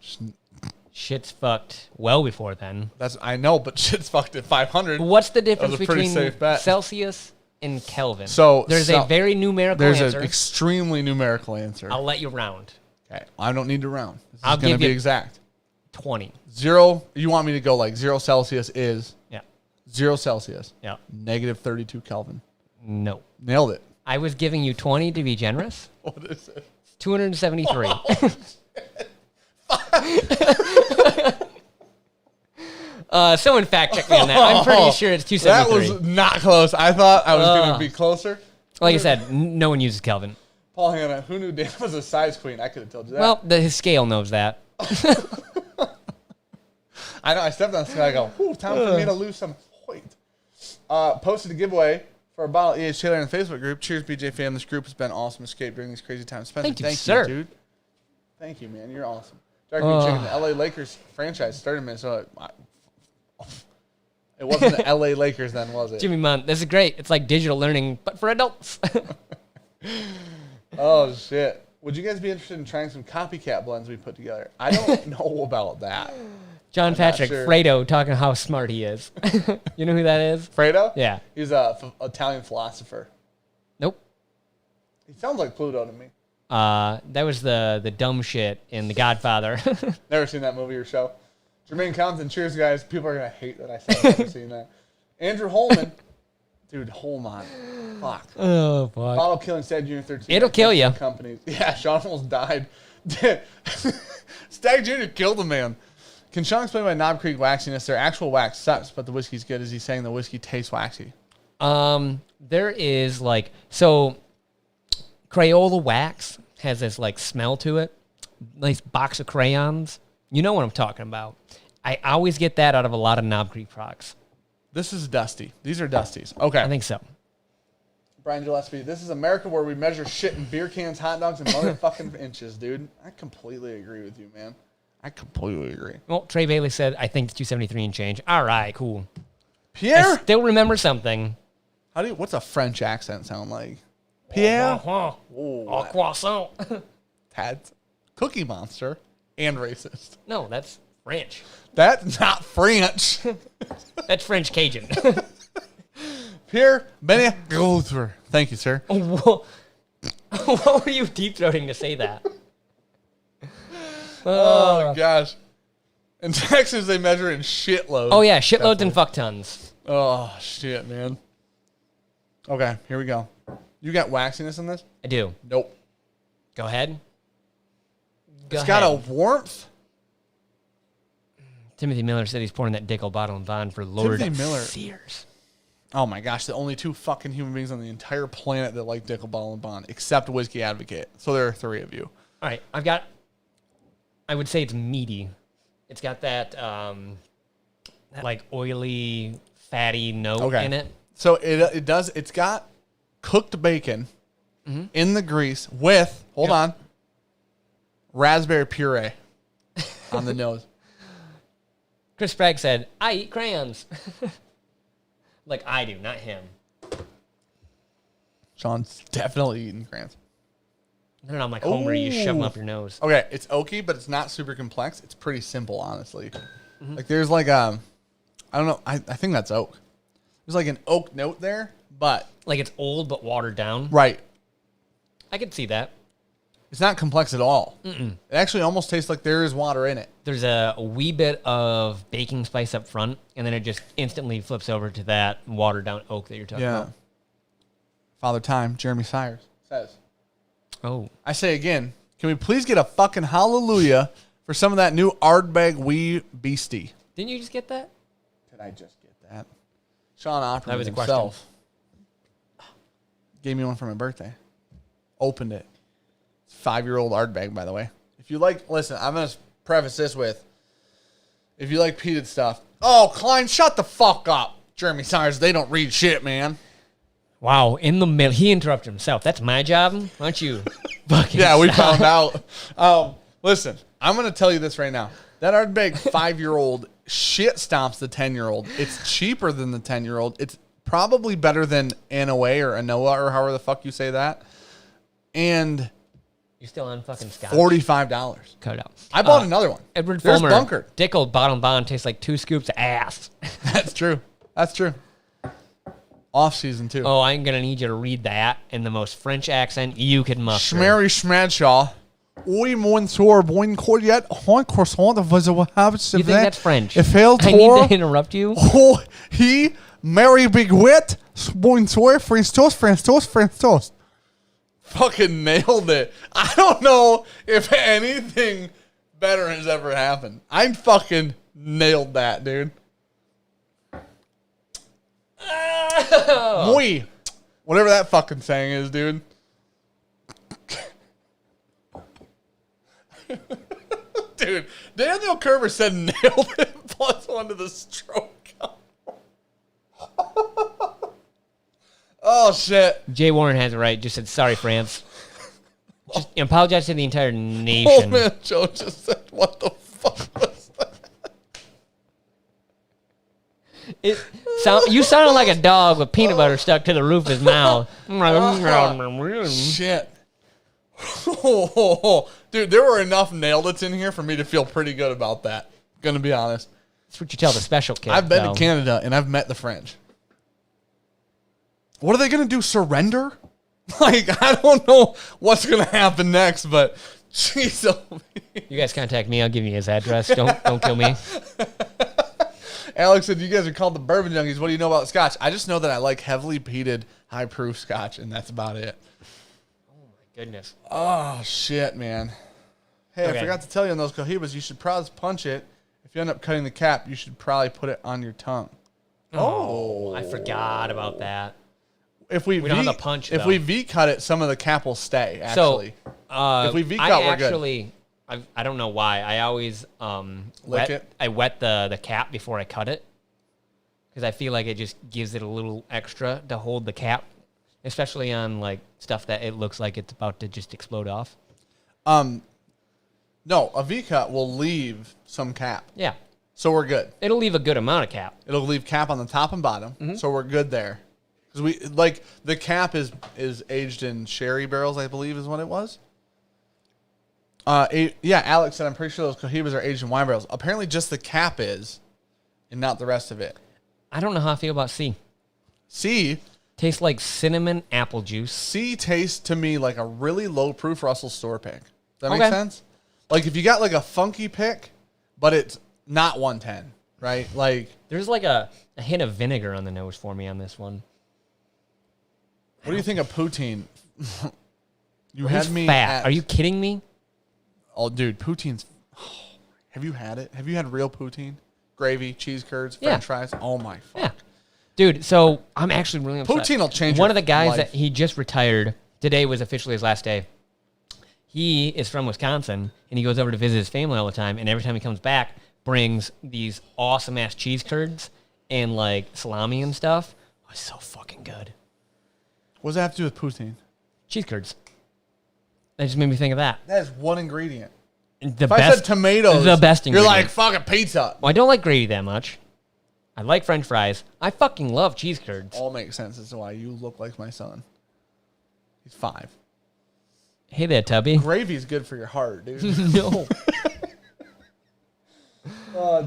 Shit's fucked well before then. I know, but shit's fucked at 500. What's the difference That was a pretty between safe bet. Celsius and Kelvin? So there's a very numerical answer. There's an extremely numerical answer. I'll let you round. Okay, I don't need to round. This I'll is going to give be you exact. 20. 0. You want me to go like 0 Celsius is? Yeah. 0 Celsius. Yeah. Negative 32 Kelvin. No. Nailed it. I was giving you 20 to be generous. What is it? 273. Someone fact check me on that. I'm pretty sure it's 273. That was not close. I thought I was going to be closer. Like I said, no one uses Kelvin. Paul Hannah, who knew Dan was a size queen? I could have told you that. Well, his scale knows that. I know. I stepped on the scale. I go, "Ooh, time for me to lose some weight." Posted a giveaway for a bottle of E.H. Taylor in the Facebook group. Cheers, BJ fam. This group has been awesome escape during these crazy times. Spencer, Thank you, sir. dude. Thank you, man. You're awesome. Dark Green Chicken, the LA Lakers franchise started in Minnesota. It wasn't the LA Lakers then, was it? Jimmy Munn, this is great. It's like digital learning, but for adults. Oh, shit. Would you guys be interested in trying some copycat blends we put together? I don't know about that. John I'm Patrick, not sure. Fredo, talking how smart he is. You know who that is? Fredo? Yeah. He's a Italian philosopher. Nope. He sounds like Pluto to me. That was the dumb shit in The Godfather. Never seen that movie or show. Jermaine Compton, cheers, guys. People are going to hate that I said I've never seen that. Andrew Holman. Dude, Holman. Fuck. Oh, fuck. Bottle killing Stag Jr. 13. It'll kill you. Companies. Yeah, Sean almost died. Stag Jr. killed a man. Can Sean explain why Knob Creek waxiness? Their actual wax sucks, but the whiskey's good. Is he saying the whiskey tastes waxy? There is so Crayola wax has this smell to it. Nice box of crayons. You know what I'm talking about. I always get that out of a lot of Knob Creek products. This is Dusty. These are Dusties. Okay. I think so. Brian Gillespie, this is America where we measure shit in beer cans, hot dogs, and motherfucking inches, dude. I completely agree with you, man. I completely agree. Well, Trey Bailey said, I think it's 273 and change. All right, cool. Pierre? I still remember something. What's a French accent sound like? Pierre? Au croissant. Tad's Cookie Monster and racist. No, that's French. That's not French. That's French Cajun. Pierre Benny Gauthier. Thank you, sir. What were you deep throating to say that? Oh, gosh. In Texas, they measure in shitloads. Oh, yeah, shitloads and fuck tons. Oh, shit, man. Okay, here we go. You got waxiness in this? I do. Nope. Go ahead. It's got a warmth. Timothy Miller said he's pouring that Dickel bottle and bond for Lord Timothy Miller. Sears. Oh, my gosh. The only 2 fucking human beings on the entire planet that like Dickel Bottle and Bond, except Whiskey Advocate. So there are 3 of you. All right, I would say it's meaty. It's got that oily, fatty note in it. So it does. It's got cooked bacon in the grease with raspberry puree on the nose. Chris Sprague said, "I eat crayons." Like I do, not him. Sean's definitely eating crayons. I don't know, I'm like Homer, you shove them up your nose. Okay, it's oaky, but it's not super complex. It's pretty simple, honestly. Like there's I don't know. I think that's oak. There's like an oak note there, but Like it's old but watered down. right. I could see that. It's not complex at all. It actually almost tastes like there is water in it. There's a wee bit of baking spice up front, and then it just instantly flips over to that watered down oak that you're talking about. Father Time, Jeremy Sires, says. Oh. I say again, can we please get a fucking hallelujah for some of that new Ardbeg Wee Beastie? Didn't you just get that? Did I just get that? Sean Opperman That was a himself gave me one for my birthday. Opened it. 5-year-old Ardbeg, by the way. If you like, listen, I'm going to preface this with, if you like peated stuff, oh, Klein, shut the fuck up. Jeremy Sires, they don't read shit, man. Wow, in the middle. He interrupted himself. That's my job. Why don't you fucking Yeah, we stop? found out. Listen, I'm going to tell you this right now. That Ardbeg 5-year-old shit stomps the 10-year-old. It's cheaper than the 10-year-old. It's probably better than Anoa or Anoa or however the fuck you say that. And You're still on fucking Scotch. $45. Cut it out. I bought another one. Edward There's Fulmer. Bunker. Dick old bottom bond tastes like 2 scoops of ass. That's true. That's true. Off season too. Oh, I'm gonna need you to read that in the most French accent you can muster. Schmary Schmadshaw. Oui, monsieur, bon courriette, hon croissant, vous avez You think that's French? It failed I need to interrupt you. Oh, he, Mary Big Wit, bonsoir, French toast, French toast, French toast. Fucking nailed it. I don't know if anything better has ever happened. I fucking nailed that, dude. Muy. Whatever that fucking saying is, dude. Dude, Daniel Kerber said nailed it +1 to the stroke. Oh, shit. Jay Warren has it right. Just said, sorry, France. Just apologize to the entire Oh, nation. man, Joe just said, what the fuck was that? You sounded like a dog with peanut butter stuck to the roof of his mouth. Shit. Dude, there were enough nailed it's in here for me to feel pretty good about that. Gonna be honest. That's what you tell the special kid. I've been though. to Canada and I've met the French. What are they gonna do? Surrender? Like, I don't know what's gonna happen next, but jeez. You guys contact me. I'll give you his address. Don't kill me. Alex said, you guys are called the Bourbon Junkies. What do you know about Scotch? I just know that I like heavily peated, high proof Scotch, and that's about it. Goodness. Oh, shit, man. Hey, Okay. I forgot to tell you on those cohibas, you should probably punch it. If you end up cutting the cap, you should probably put it on your tongue. Oh, I forgot about that. If we don't have a punch, if though. we V cut it, some of the cap will stay, actually. So, if we V cut, we're good. I don't know why. I always Lick it? I wet the cap before I cut it because I feel like it just gives it a little extra to hold the cap, especially on like stuff that it looks like it's about to just explode off. No, a V cut will leave some cap. Yeah, So we're good. it'll leave a good amount of cap. It'll leave cap on the top and bottom. So we're good there. Because we like the cap is aged in sherry barrels, I believe is what it was. Yeah, Alex said I'm pretty sure those cohibas are aged in wine barrels. Apparently just the cap is, and not the rest of it. I don't know how I feel about C. C Tastes like cinnamon apple juice. C tastes to me like a really low proof Russell store pick. Does that make Okay. sense? Like if you got like a funky pick, but it's not 110, right? Like There's like a hint of vinegar on the nose for me on this one. what do you think of poutine? You He's had me fat. at- Are you kidding me? Oh, dude, poutine's. Have you had it? Have you had real poutine? Gravy, cheese curds, Yeah. French fries. Oh my fuck. Yeah. Dude, so I'm actually really upset. Poutine will change One your of the guys life. that he just retired, today was officially his last day. He is from Wisconsin, and he goes over to visit his family all the time, and every time he comes back, brings these awesome-ass cheese curds and, like, salami and stuff. Oh, it's so fucking good. What does that have to do with poutine? Cheese curds. That just made me think of that. That is one ingredient. The If I said tomatoes, the best you're ingredient. like, fucking pizza. Well, I don't like gravy that much. I like French fries. I fucking love cheese curds. All makes sense as to why you look like my son. He's 5. Hey there, Tubby. Gravy's good for your heart, dude. No.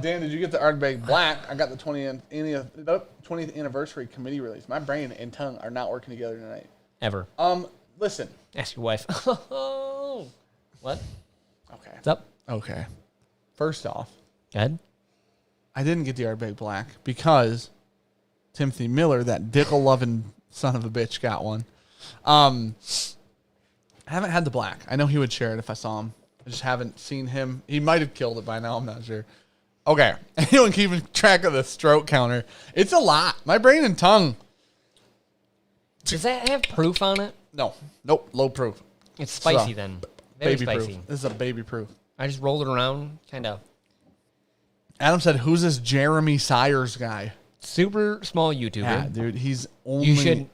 Dan, did you get the Ardbeg Black? I got the 20th anniversary committee release. My brain and tongue are not working together tonight. Ever. Listen. Ask your wife. no. What? Okay. What's up? Okay. First off, Go ahead. I didn't get the Our Big Black because Timothy Miller, that dickle-loving son of a bitch, got one. I haven't had the black. I know he would share it if I saw him. I just haven't seen him. He might have killed it by now. I'm not sure. Okay. Anyone keeping track of the stroke counter? It's a lot. My brain and tongue. Does that have proof on it? No. Nope. Low proof. It's spicy So, then. Very baby spicy. proof. This is a baby proof. I just rolled it around, kind of. Adam said, who's this Jeremy Sires guy? Super small YouTuber. Yeah, dude. He's only... You should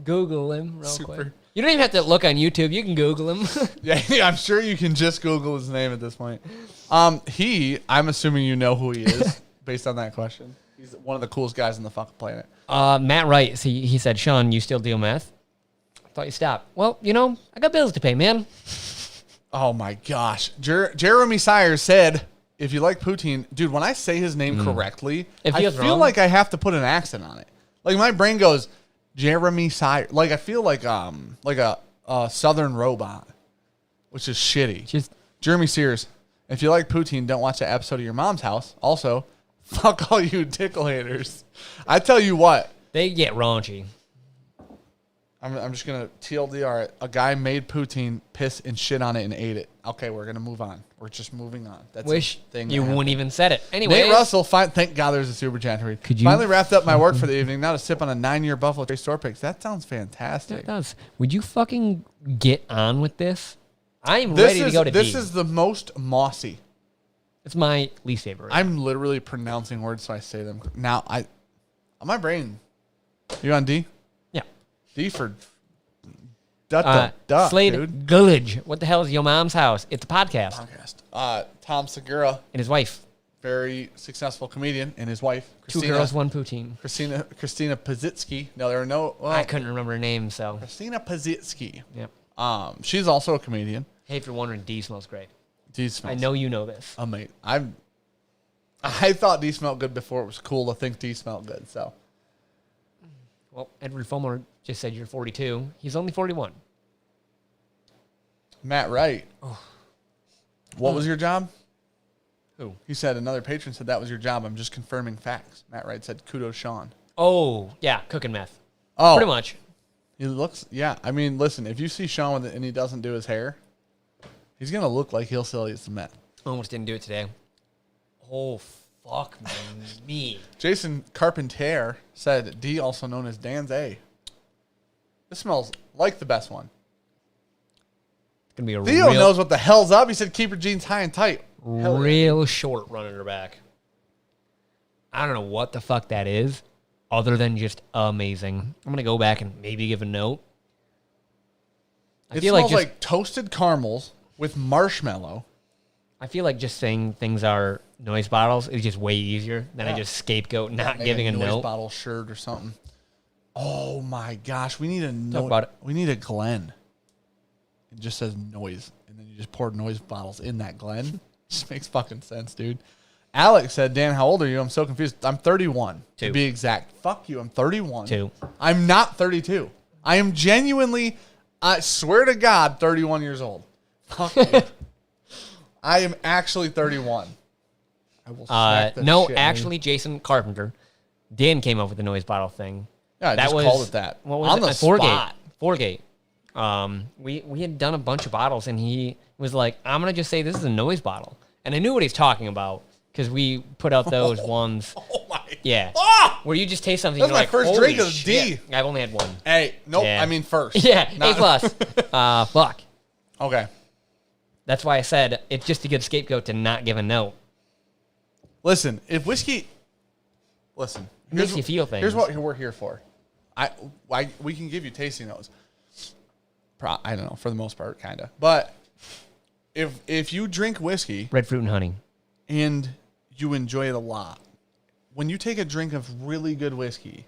Google him real quick. You don't even have to look on YouTube. You can Google him. Yeah, I'm sure you can just Google his name at this point. I'm assuming you know who he is based on that question. He's one of the coolest guys on the fucking planet. Matt Wright, he said, Sean, you still deal meth? I thought you stopped. Well, I got bills to pay, man. Oh my gosh. Jeremy Sires said, if you like poutine, dude, when I say his name correctly, If I he feel was wrong- like I have to put an accent on it. Like my brain goes, Jeremy Sires. Like I feel like a southern robot, which is shitty. Just Jeremy Sears, if you like poutine, don't watch that episode of Your Mom's House. Also, fuck all you tickle haters. I tell you what. they get raunchy. I'm just going to TLDR it. A guy made poutine, piss and shit on it, and ate it. Okay, we're going to move on. We're just moving on. That's Wish a thing you that wouldn't even said it. Anyway, Nate Russell, thank God there's a super chat to read. Could you- Finally wrapped up my work for the evening. Now to sip on a 9-year Buffalo Trace store picks. That sounds fantastic. It does. Would you fucking get on with this? I am ready to go to This D. is the most mossy. It's my least favorite. I'm literally pronouncing words so I say them. Now, on my brain. You on D? yeah. D for duh, Slade dude. Gullidge. What the hell is Your Mom's House? It's a podcast. Podcast. Tom Segura, And his wife. very successful comedian, and his wife, Two girls, one poutine. Christina Pazitsky. No, there are no. Well, I couldn't remember her name, so. Christina Pazitsky. Yep. She's also a comedian. Hey, if you're wondering, D smells great. D smells. I know you know this. Amazing. I thought D smelled good before it was cool to think D smelled good. So Well, Edward Fulmer just said you're 42. He's only 41. Matt Wright. What was your job? Who? He said another patron said that was your job. I'm just confirming facts. Matt Wright said kudos, Sean. Oh, yeah, cooking meth. Oh, Pretty much. He looks. Yeah, I mean, listen. If you see Sean with it and he doesn't do his hair, he's gonna look like he'll sell you some meth. Almost didn't do it today. Oh, fuck me. Jason Carpentier said D, also known as Dan's A. This smells like the best one. It's going to be a Theo real, knows what the hell's up. He said keep your jeans high and tight. Hell yeah. real short run in her back. I don't know what the fuck that is, other than just amazing. I'm going to go back and maybe give a note. It smells like toasted caramels with marshmallow. I feel like just saying things are noise bottles is just way easier than I just scapegoat not Maybe giving a noise note. bottle shirt or something. Oh my gosh, we need a Talk about it. We need a Glen. It just says noise, and then you just pour noise bottles in that Glen. Just makes fucking sense, dude. Alex said, "Dan, how old are you? I'm so confused. I'm 31 to Two. be exact. Fuck you. I'm 31. Two. I'm not 32. I am genuinely, I swear to God, 31 years old. Fuck you. I am actually 31. I will smack the No, shit out of you. actually, Jason Carpenter. Dan came up with the noise bottle thing. Yeah, I that just was, called it that. What was On it? the spot. Foregate. We had done a bunch of bottles, and he was like, "I'm gonna just say this is a noise bottle," and I knew what he's talking about because we put out those ones. Oh my. Yeah, Ah! where you just taste something. That's you're my like, first "Holy drink of the shit." D. I've only had one. Hey, nope. Yeah. I mean first. Yeah, Not- A plus. Fuck. Okay. That's why I said it's just a good scapegoat to not give a note. Listen, if whiskey. Listen. Makes you feel things. Here's what we're here for. We can give you tasting notes. I don't know, for the most part, kind of. But if you drink whiskey Red fruit and honey. and you enjoy it a lot, when you take a drink of really good whiskey,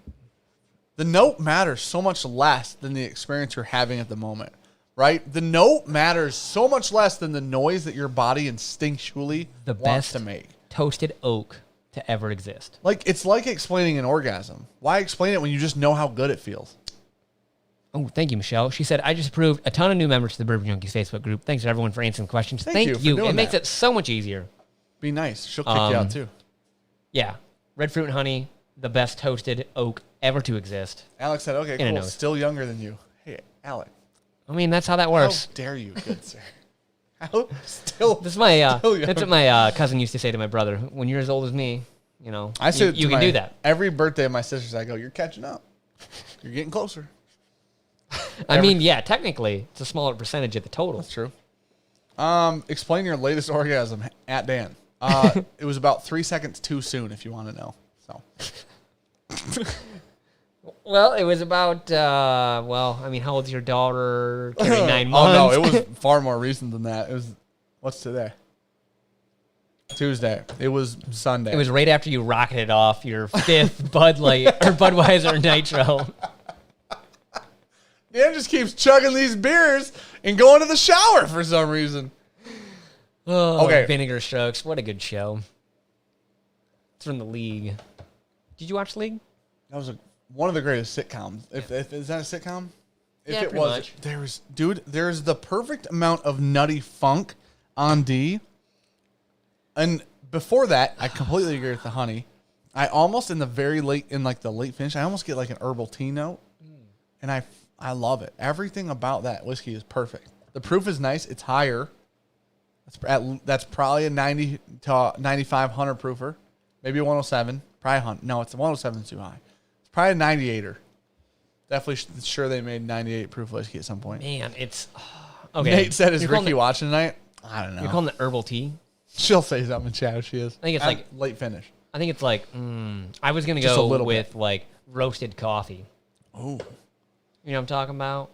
the note matters so much less than the experience you're having at the moment, right? The note matters so much less than the noise that your body instinctually The wants best to make. toasted oak to ever exist. Like, it's like explaining an orgasm. Why explain it when you just know how good it feels? Oh, thank you, Michelle. She said, I just approved a ton of new members to the Bourbon Junkies Facebook group. Thanks to everyone for answering questions. Thank you for you. doing It makes that. it so much easier. Be nice. She'll kick you out too. Yeah. Red Fruit and Honey, the best toasted oak ever to exist. Alex said, okay, In a cool. nose. Still younger than you. Hey, Alex. I mean, that's how that works. How dare you, good sir? How still? This is my still that's young. what my cousin used to say to my brother. When you're as old as me, I said you can do that. Every birthday of my sisters, I go, you're catching up. You're getting closer. I mean, yeah, technically, it's a smaller percentage of the total. That's true. Explain your latest orgasm at Dan. It was about 3 seconds too soon, if you want to know. So Well, it was about, I mean, how old's your daughter? Carrying 9 oh months. no, it was far more recent than that. It was what's today? Tuesday. It was Sunday. It was right after you rocketed off your 5th Bud Light or Budweiser Nitro. Dan just keeps chugging these beers and going to the shower for some reason. Oh, Okay. Vinegar Strokes. What a good show. It's from the League. Did you watch League? That was one of the greatest sitcoms. If is that a sitcom? If Yeah, it pretty was, much. there's the perfect amount of nutty funk on D. And before that, I completely agree with the honey. I almost in the late finish, I almost get like an herbal tea note, and I love it. Everything about that whiskey is perfect. The proof is nice. It's higher. That's probably a 90 to 9500 proofer, maybe a 107. Probably 100. No, it's a 107 too high. It's probably a 98er. Definitely sure they made 98 proof whiskey at some point. Man, it's... Okay. Nate said, "Is You're calling Ricky it- watching tonight?" I don't know. You're calling it herbal tea? She'll say something in chat if she is. I think it's like... late finish. I think it's like... I was going to Just a go little with, like, roasted coffee. Oh, You know what I'm talking about?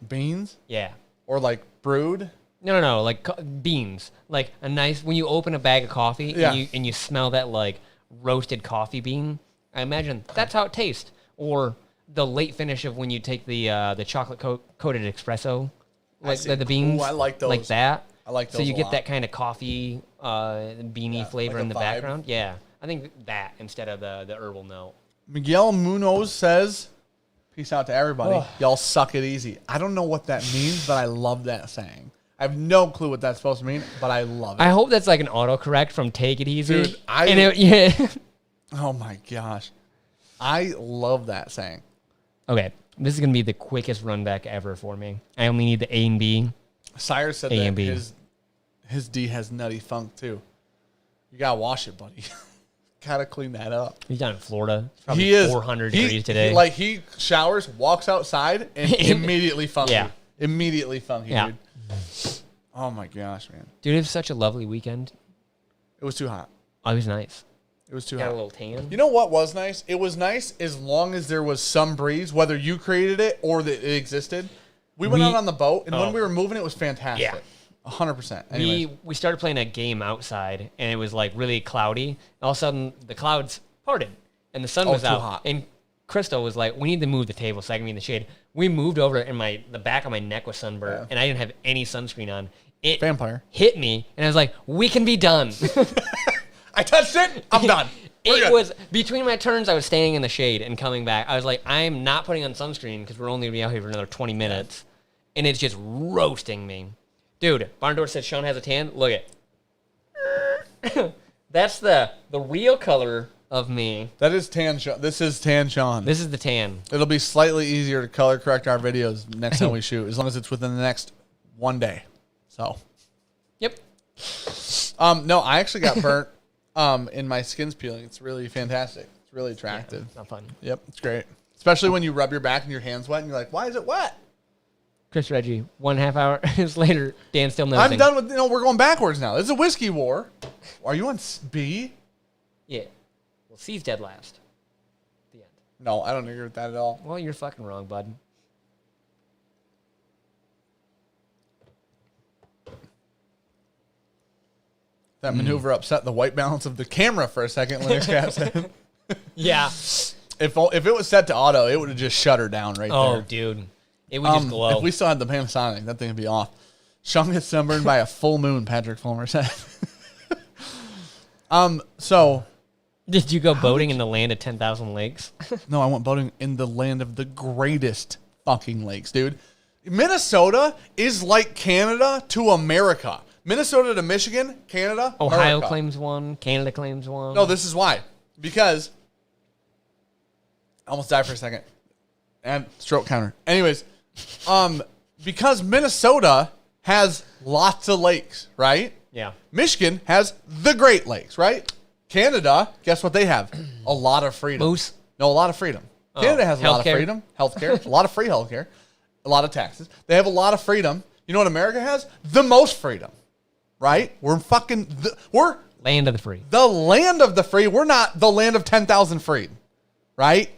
beans Yeah. or like brewed. No, like beans. Like a nice... When you open a bag of coffee Yeah. and you smell that, like, roasted coffee bean, I imagine that's how it tastes. Or the late finish of when you take the chocolate coated espresso, like see. the beans. Ooh, I like Like those. that. I like So those you a get lot. that kind of coffee beanie flavor like a in the vibe. background. Yeah. I think that instead of the herbal note. Miguel Munoz says, "Peace out to everybody. Y'all suck it easy." I don't know what that means, but I love that saying. I have no clue what that's supposed to mean, but I love it. I hope that's like an autocorrect from Take It Easy. Dude, yeah. Oh my gosh, I love that saying. Okay. This is going to be the quickest run back ever for me. I only need the A and B. Sire said A that and B. his D has nutty funk too. You gotta wash it, buddy. Gotta clean that up. He's down in Florida. It's probably He is 400 degrees today. He showers, walks outside, and immediately funky. Yeah. Immediately funky, Yeah. dude. Oh my gosh, man. Dude, it was such a lovely weekend. It was too hot. Oh, it was nice. It was too Got a hot. little tan. You know what was nice? It was nice as long as there was some breeze, whether you created it or that it existed. We went out on the boat, and when we were moving, it was fantastic. Yeah. 100%. Anyways, We started playing a game outside, and it was like really cloudy. And all of a sudden, the clouds parted, and the sun was too out. hot. And Crystal was like, "We need to move the table so I can be in the shade." We moved over, and the back of my neck was sunburned, Yeah. and I didn't have any sunscreen on. It Vampire. hit me, and I was like, "We can be done." I touched it. I'm done. We're It good. was between my turns. I was staying in the shade and coming back. I was like, I'm not putting on sunscreen because we're only gonna be out here for another 20 minutes, and it's just roasting me, dude. Barndor said Sean has a tan. Look at, that's the real color of me. That is Tan Sean. This is Tan Sean. This is the tan. It'll be slightly easier to color correct our videos next time we shoot, as long as it's within the next one day. So, Yep. no, I actually got burnt in my skin's peeling. It's really fantastic. It's really attractive. Not fun. Yep, it's great. Especially when you rub your back and your hand's wet and you're like, why is it wet? Chris Reggie, 1.5 hours later, Dan's still noticing. I'm done with, we're going backwards now. This is a whiskey war. Are you on B? Yeah. Well, C's dead last. The end. No, I don't agree with that at all. Well, you're fucking wrong, bud. That maneuver upset the white balance of the camera for a second, Linux Cat said. Yeah. If it was set to auto, it would have just shut her down right Oh, there. dude. It would just glow. If we still had the Panasonic, that thing would be off. Sean gets sunburned by a full moon, Patrick Fulmer said. So, Did you go boating in the land of 10,000 lakes? no, I went boating in the land of the greatest fucking lakes, dude. Minnesota is like Canada to America. Minnesota to Michigan, Canada, Ohio America. claims one. Canada claims one. No, this is why. Because I almost died for a second. And stroke counter. Anyways, because Minnesota has lots of lakes, right? Yeah. Michigan has the Great Lakes, right? Canada, guess what they have? A lot of freedom. Moose? No, a lot of freedom. Canada has a lot of Healthcare? freedom. Healthcare. A lot of free healthcare. A lot of taxes. They have a lot of freedom. You know what America has? The most freedom. Right? We're we're Land of the free. the land of the free. We're not the land of 10,000 freed. Right?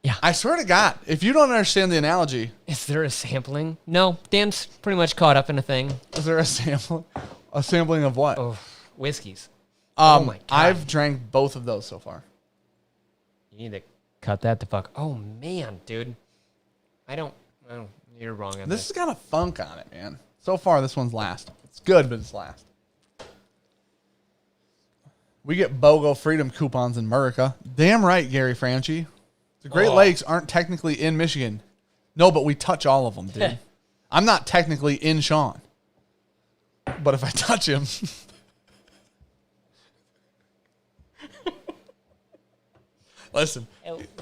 Yeah. I swear to God, if you don't understand the analogy, Is there a sampling? No. Dan's pretty much caught up in a thing. is there a sample? A sampling of what? Oh, whiskeys. Oh my God. I've drank both of those so far. You need to cut that the fuck. Oh, man, dude. I don't. You're wrong on This this. has got a funk on it, man. So far, this one's last. It's good, but it's last. We get BOGO Freedom coupons in America. Damn right, Gary Franchi. The Great Lakes aren't technically in Michigan. No, but we touch all of them, dude. I'm not technically in Sean. But if I touch him... Listen,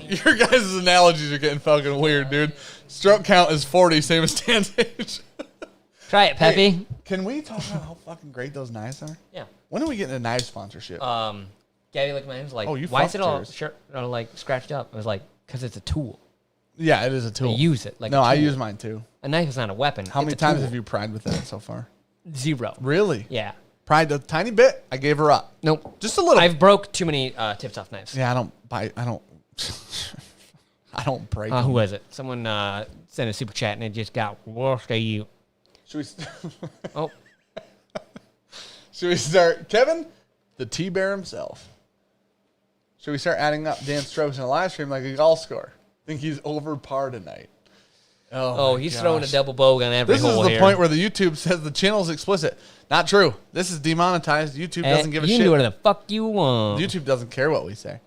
your guys' analogies are getting fucking weird, dude. Stroke count is 40, same as Dan's age. Try it, Peppy. Hey, can we talk about how fucking great those knives are? Yeah. When are we getting a knife sponsorship? Gabby looked at my hands like, Oh, you why is it all fucked yours. like scratched up? I was like, because it's a tool. Yeah, it is a tool. I use it like no, a I tool. use mine too. A knife is not a weapon. How It's many a times tool. have you pried with that so far? 0. Really? Yeah. Pried a tiny bit. I gave her up. Nope. Just a little. I've broke too many tips off knives. Yeah, I don't buy. I don't. I don't break. Who them. was it? Someone sent a super chat and it just got worse to you. Should we? Oh, Should we start, Kevin, the T-Bear himself? Should we start adding up Dan strokes in a live stream like a golf score? I think he's over par tonight. oh, my he's gosh. throwing a double bogey on every This is hole the here. point where the YouTube says the channel's explicit. Not true. This is demonetized. YouTube doesn't give a you shit. can do whatever the fuck you want. YouTube doesn't care what we say.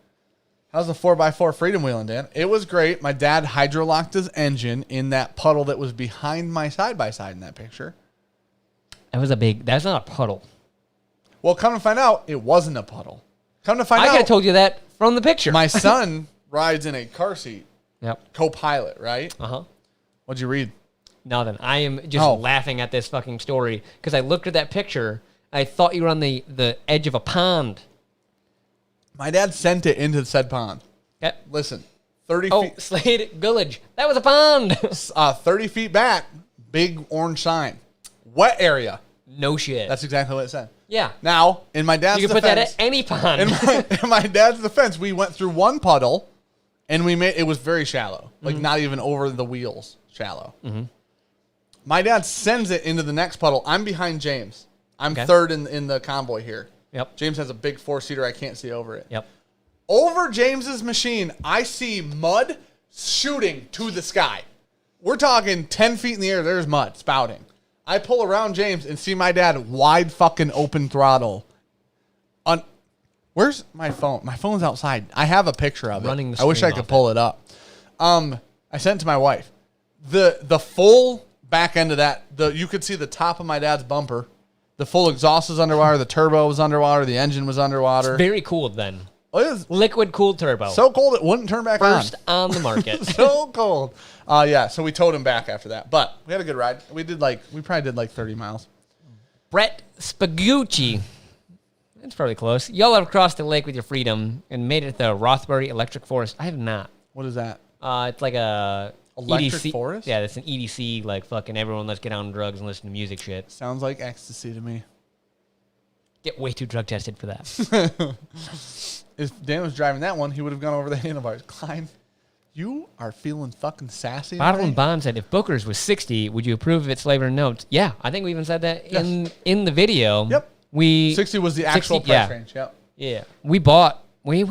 How's the 4x4 freedom wheeling, Dan? It was great. My dad hydrolocked his engine in that puddle that was behind my side-by-side in that picture. That's not a puddle. Well, come to find out, it wasn't a puddle. Come to find I could have out, told you that from the picture. my son rides in a car seat, Yep. co-pilot, right? Uh-huh. What'd you read? Nothing. I am just laughing at this fucking story because I looked at that picture. I thought you were on the edge of a pond. My dad sent it into said pond. Yep. Listen, 30 Oh, feet, Slade Gullidge. That was a pond. 30 feet back, big orange sign. Wet area. No shit. That's exactly what it said. yeah. Now, in my dad's You can put that defense, at any pond. in my dad's defense, we went through one puddle, and it was very shallow, like not even over the wheels, shallow. Mm-hmm. My dad sends it into the next puddle. I'm behind James. I'm third in the convoy here. Yep. James has a big 4-seater. I can't see over it. Yep. Over James's machine, I see mud shooting to the sky. We're talking 10 feet in the air. There's mud spouting. I pull around James and see my dad wide fucking open throttle. Where's my phone? My phone's outside. I have a picture of it. Running the I wish I screen could off pull it up. I sent it to my wife. The full back end of that, you could see the top of my dad's bumper. The full exhaust was underwater. The turbo was underwater. The engine was underwater. Very cool then. Oh, it is Liquid cooled turbo. so cold it wouldn't turn back First on. on the market. So cold. Yeah, so we towed him back after that. But we had a good ride. We probably did like 30 miles. Brett Spagucci. That's probably close. Y'all have crossed the lake with your freedom and made it to the Rothbury Electric Forest. I have not. What is that? It's like a Electric EDC. Forest? Yeah, it's an EDC, like fucking everyone let's get on drugs and listen to music shit. Sounds like ecstasy to me. Get way too drug tested for that. If Dan was driving that one, he would have gone over the handlebars. Klein, you are feeling fucking sassy. Bottle today? and Bond said, if Booker's was 60, would you approve of its flavor and notes? Yeah, I think we even said that in the video. Yep. 60 was the actual 60, price range. Yep. Yeah. We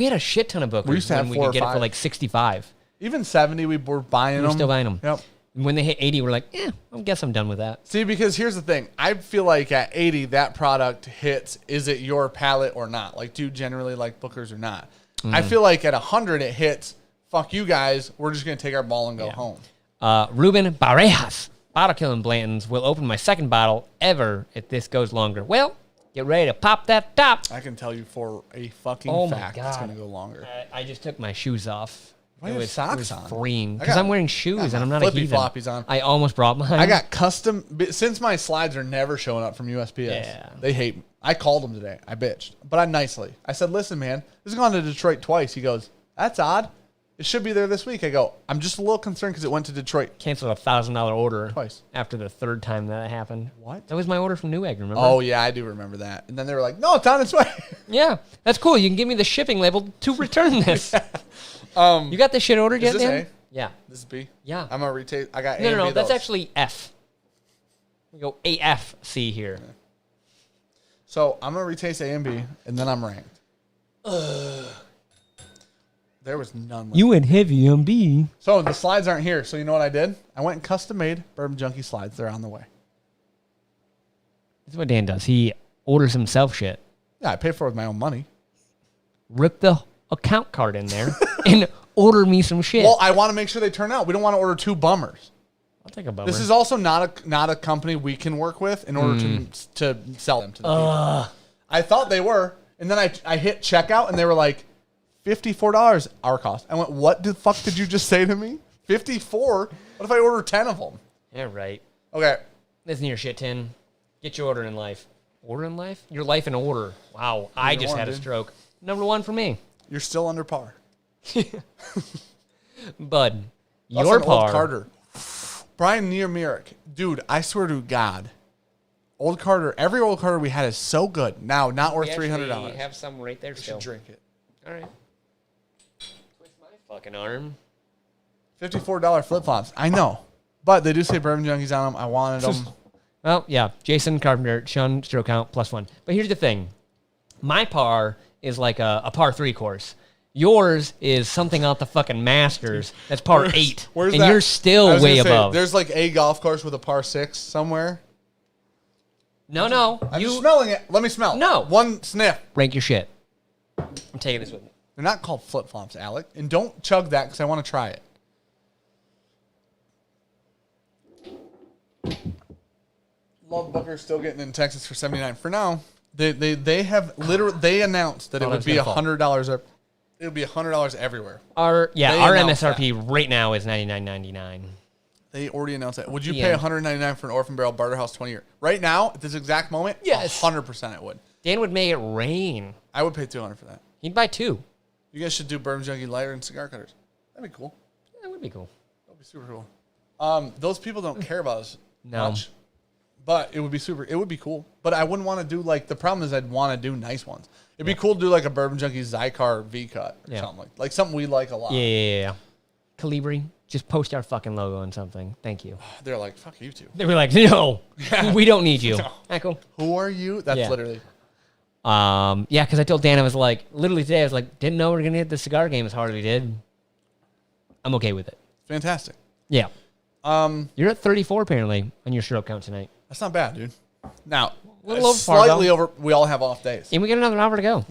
had a shit ton of Bookers We used to have when 4 we or could get it 5. for like 65. Even 70, we were buying them. We're still buying them. Yep. When they hit 80, we're like, I guess I'm done with that. See, because here's the thing. I feel like at 80, that product hits, is it your palate or not? Like, do you generally like Bookers or not? I feel like at 100, it hits, fuck you guys, we're just going to take our ball and go home. Ruben Barejas. Bottle killing Blanton's will open my second bottle ever if this goes longer. Well, get ready to pop that top. I can tell you for a fucking fact it's going to go longer. I just took my shoes off. Why do you have socks on? Freeing. Because I'm wearing shoes and I'm not a flippy heathen. floppies on. I almost brought mine. I got custom, since my slides are never showing up from USPS. Yeah. They hate me. I called them today. I bitched. But I nicely. I said, listen, man, this has gone to Detroit twice. He goes, that's odd. It should be there this week. I go, I'm just a little concerned because it went to Detroit. Canceled a $1,000 order Twice. after the third time that happened. What? That was my order from Newegg, remember? Oh, yeah, I do remember that. And then they were like, no, it's on its way. Yeah, that's cool. You can give me the shipping label to return this. You got this shit ordered yet, Is this Dan? A? Yeah. This is B? Yeah. I'm going to retaste. I got A No, and no, B no. That's those. actually F. We go AFC here. So I'm going to retaste A and B, and then I'm ranked. There was none. You went heavy on B. So the slides aren't here. So you know what I did? I went and custom made Bourbon Junkie slides. They're on the way. That's what Dan does. He orders himself shit. Yeah, I pay for it with my own money. Rip the account card in there and order me some shit. Well, I want to make sure they turn out. We don't want to order two bummers. I'll take a bummer. This is also not a company we can work with in order to sell them to the people. I thought they were, and then I hit checkout and they were like $54 our cost. I went, what the fuck did you just say to me? 54? What if I order 10 of them? Yeah, right. Okay. Listen your shit tin. Get your order in life. Order in life? Your life in order. Wow. I just had a stroke. Number one for me. You're still under par. Bud, That's your an par. Old Carter. Brian Near Dude, I swear to God. Old Carter, every Old Carter we had is so good. Now, not worth $300. We have some right there You still. should drink it. All right. Twist my fucking arm. $54 flip-flops. I know. But they do say Bourbon Junkies on them. I wanted them. Well, yeah. Jason Carpenter, Sean stroke count, +1. But here's the thing. My par is like a par 3 course. Yours is something out the fucking Masters. That's par 8. Where's and that? you're still way above. There's like a golf course with a par 6 somewhere. No. I'm just smelling it. Let me smell. No. One sniff. Rank your shit. I'm taking this with me. They're not called flip-flops, Alec. And don't chug that because I want to try it. Love Booker's still getting in Texas for $79 for now. They have literally they announced that it would be $100. It would be $100 everywhere. Our They announced MSRP right now is $99.99. They already announced that. Would you The pay end. $199 for an Orphan Barrel Barter House 20 year? Right now, at this exact moment, Yes. 100% I would. Dan would make it rain. I would pay $200 for that. He'd buy 2. You guys should do Bourbon Junkie lighter and cigar cutters. That'd be cool. That would be cool. That'd be super cool. Those people don't care about us No. much. But it would be super. It would be cool. But I wouldn't want to do like the problem is I'd want to do nice ones. It'd be cool to do like a Bourbon Junkie Zycar V cut or something like something we like a lot. Yeah. Calibri, just post our fucking logo on something. Thank you. They're like, fuck you two. They were like, no, we don't need you. No. Cool. Who are you? That's literally. Yeah, because I told Dan, I was like, literally today, I was like, didn't know we were going to hit the cigar game as hard as we did. I'm okay with it. Fantastic. Yeah. You're at 34 apparently on your stroke count tonight. That's not bad, dude. Now, Little over slightly Fargo. over. We all have off days. And we got another hour to go.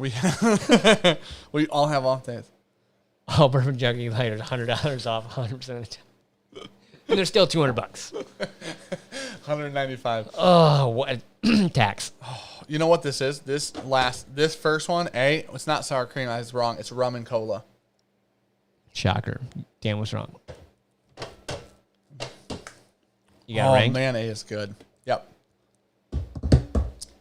We all have off days. Oh, Bourbon Junkie lighter, $100 off 100% of the time. And they're still $200. 195. Oh, what tax? You know what this is? This first one, it's not sour cream. I was wrong. It's rum and cola. Shocker. Dan was wrong. You got it ranked? Man, A is good. Yep.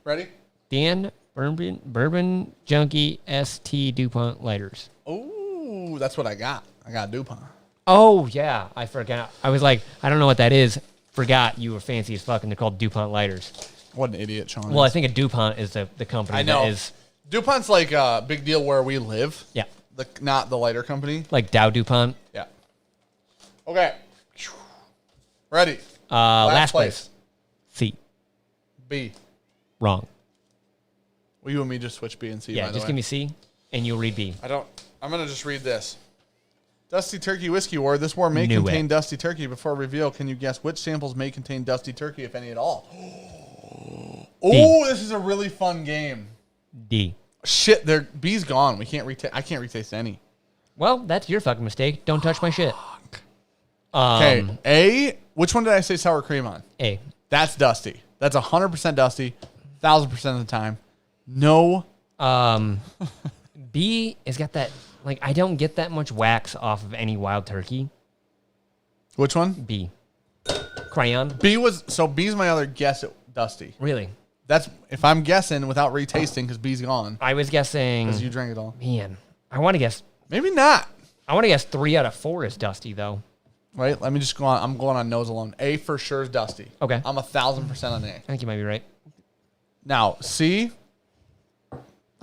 Ready? Dan, Bourbon Junkie ST DuPont lighters. Ooh, that's what I got. I got DuPont. Oh, yeah. I forgot. I was like, I don't know what that is. Forgot you were fancy as fuck, and they're called DuPont lighters. What an idiot, Sean. Well, I think a DuPont is the company. I know. That is, DuPont's like a big deal where we live. yeah. Not the lighter company. Like Dow DuPont. Yeah. Okay. Ready. Last place. C. B. Wrong. Well, you and me just switch B and C, Yeah, by the just way. give me C, and you'll read B. I'm going to just read this. Dusty Turkey Whiskey War. This war may Knew contain it. Dusty Turkey. Before reveal, can you guess which samples may contain Dusty Turkey, if any at all? Oh, this is a really fun game. D. Shit, B's gone. I can't retaste any. Well, that's your fucking mistake. Don't touch my shit. Okay, A. Which one did I say sour cream on? A. That's dusty. That's 100% dusty, 1,000% of the time. No. B has got that, like, I don't get that much wax off of any wild turkey. Which one? B. Crayon. B's my other guess at dusty. Really? That's if I'm guessing without retasting because B's gone. I was guessing. Because you drank it all. Man, I want to guess. Maybe not. I want to guess 3 out of 4 is dusty, though. Right? Let me just go on. I'm going on nose alone. A for sure is dusty. Okay. I'm 1,000% on A. I think you might be right. Now, C. I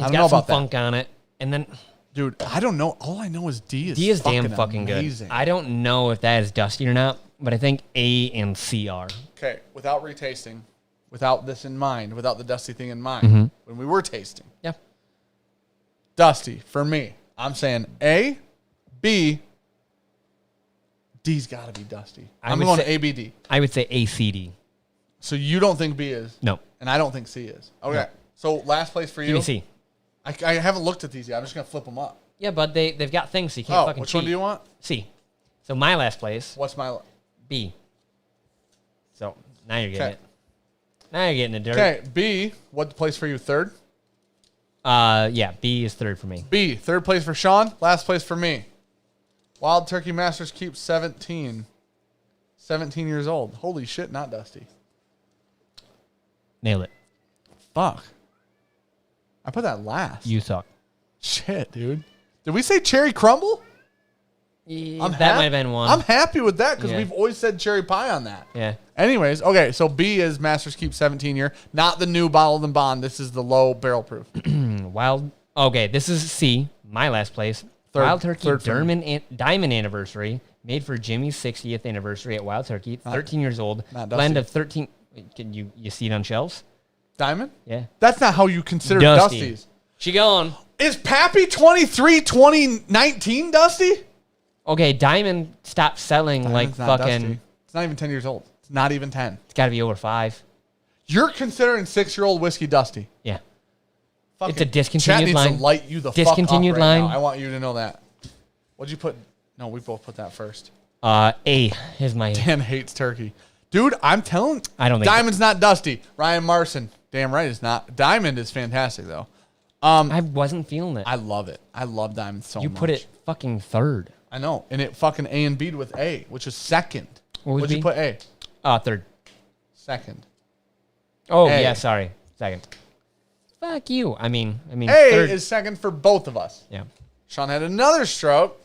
don't Got know some about funk on it. And then Dude, I don't know. All I know is D is D is damn fucking amazing. good. I don't know if that is dusty or not, but I think A and C are. Okay, without retasting, without this in mind, without the dusty thing in mind, when we were tasting. Yeah. Dusty, for me, I'm saying A, B, D's got to be dusty. I'm going A, B, D. I would say A, C, D. So you don't think B is? No. And I don't think C is. Okay. No. So last place for you. Give me C. I haven't looked at these yet. I'm just going to flip them up. Yeah, but they've got things so you can't fucking which cheat. one do you want? C. So my last place, What's my... B. So now you're getting it. Now you're getting the dirt. Okay, B, what place for you? Third? Yeah, B is third for me. B, third place for Sean. Last place for me. Wild Turkey Masters keep 17. 17 years old. Holy shit, not dusty. Nailed it. Fuck. I put that last. You suck. Shit, dude. Did we say cherry crumble? Yeah, that might have been one. I'm happy with that because Yeah. we've always said cherry pie on that. Yeah. Anyways, okay, so B is Masters Keep 17 year. Not the new bottled and bond. This is the low barrel proof. Wild. Okay, this is C. My last place. Wild Turkey Diamond Anniversary, made for Jimmy's 60th anniversary at Wild Turkey. 13 years old. not Blend dusty. of 13. Can you see it on shelves? Diamond? Yeah. That's not how you consider Dusty. Dusties. She gone. Is Pappy 23 2019 Dusty? Okay, Diamond stopped selling Diamond's like not fucking. Dusty. It's not even 10 years old. It's not even 10. It's got to be over 5. You're considering 6-year-old whiskey Dusty. Yeah. Fucking It's a discontinued chat needs line. to light you the Discontinued fuck up right line. now. I want you to know that. What'd you put? No, we both put that first. A is my. Dan hates turkey. Dude, I'm telling. I don't think Diamond's not dusty. Ryan Marson. Damn right it's not. Diamond is fantastic though. I wasn't feeling it. I love it. I love Diamond so much. You put it fucking third. I know. And it fucking A and B'd with A, which is second. What was What'd you B? put A? Third. Second. Oh A. yeah, sorry. Second. Fuck you. I mean. A third. is second for both of us. Yeah. Sean had another stroke.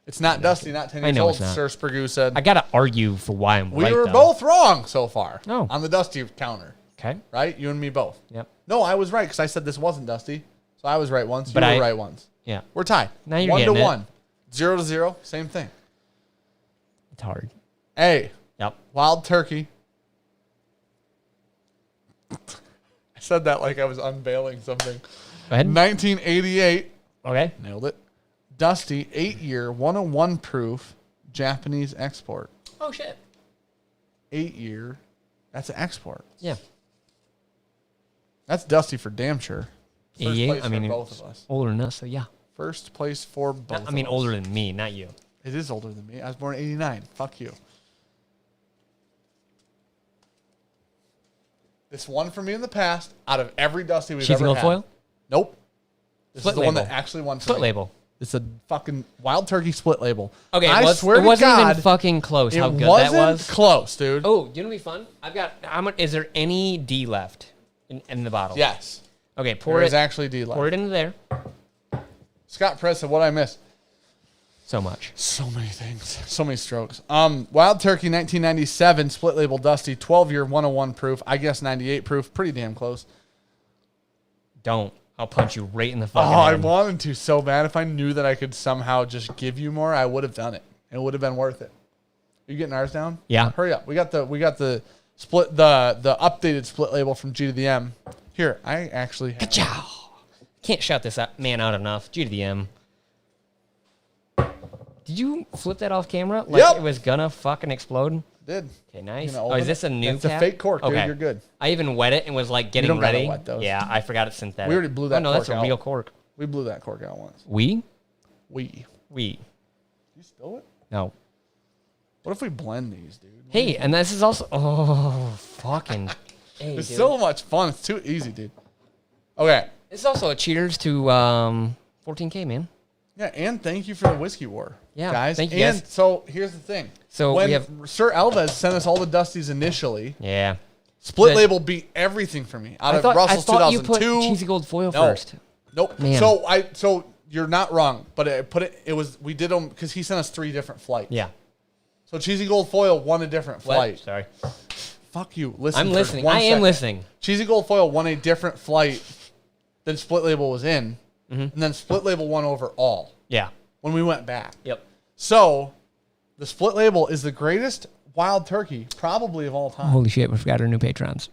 It's not dusty, not 10 I years know old, it's not. Sir Sprague said. I gotta argue for why I'm We right. were though. both wrong so far. Oh. On the dusty counter. Okay. Right? You and me both. Yep. No, I was right because I said this wasn't dusty. So I was right once. But you I- were right once. Yeah. We're tied. Now you're 1 to getting it. 1. 0 to 0. Same thing. It's hard. A. Yep. Wild Turkey. I said that like I was unveiling something. Go ahead. 1988. Okay. Nailed it. Dusty, 8-year, 101 proof, Japanese export. Oh shit. 8-year. That's an export. Yeah. That's dusty for damn sure. First Yeah. place I mean, for both it's of us. older than us, so yeah. First place for both I mean, of us. older than me, not you. It is older than me. I was born in 89. Fuck you. This one for me in the past, out of every Dusty we've Sheets ever of had. gold foil? Nope. This Split is the one label. that actually won for Split me. label. It's a fucking Wild Turkey split label. Okay, I it swear to wasn't God, even fucking close it how good wasn't that was. close, dude. Oh, you know what'd be fun? I've got how much is there any D left in the bottle? Yes. Okay, pour There it is actually D left. pour it into there. Scott Press said, what I missed? So much. So many things. So many strokes. Wild Turkey 1997 split label Dusty 12-year 101 proof. I guess 98 proof. Pretty damn close. Don't. I'll punch you right in the Oh, fucking I head. wanted to so bad. If I knew that I could somehow just give you more, I would have done it. It would have been worth it. You getting ours down? Yeah. Hurry up. We got the split the updated split label from G to the M. Here, I actually have Ka-chow. Can't shout this man out enough. G to the M. Did you flip that off camera? Like Yep. it was gonna fucking explode? did. Okay, nice. You know, Oh, open is this a new It's a cap? fake cork, dude. Okay. You're good. I even wet it and was like getting don't gotta ready. wet those. Yeah, I forgot it's synthetic. We already blew that Oh no, that's cork a out. real cork. We blew that cork out once. We? We. We. You spill it? No. What if we blend these, dude? Hey, and this is also fucking. Hey, It's dude. so much fun. It's too easy, dude. Okay. This is also a cheers to 14K, man. Yeah, and thank you for the whiskey war, Yeah, guys. thank you, and guys. so here's the thing. So when we have Sir Elvez sent us all the Dusties initially, yeah. Split Then- Label beat everything for me. Out I of thought Russell's you put 2002. cheesy gold foil No. first. Nope. Man. So you're not wrong, but we did them because he sent us 3 different flights. Yeah. So Cheesy Gold Foil won a different flight. Sorry. Fuck you. Listen. I'm for listening. 1 I am second. listening. Cheesy Gold Foil won a different flight than Split Label was in, and then Split Label won overall Yeah. when we went back. Yep. So the Split Label is the greatest wild turkey probably of all time. Holy shit, we forgot our new patrons.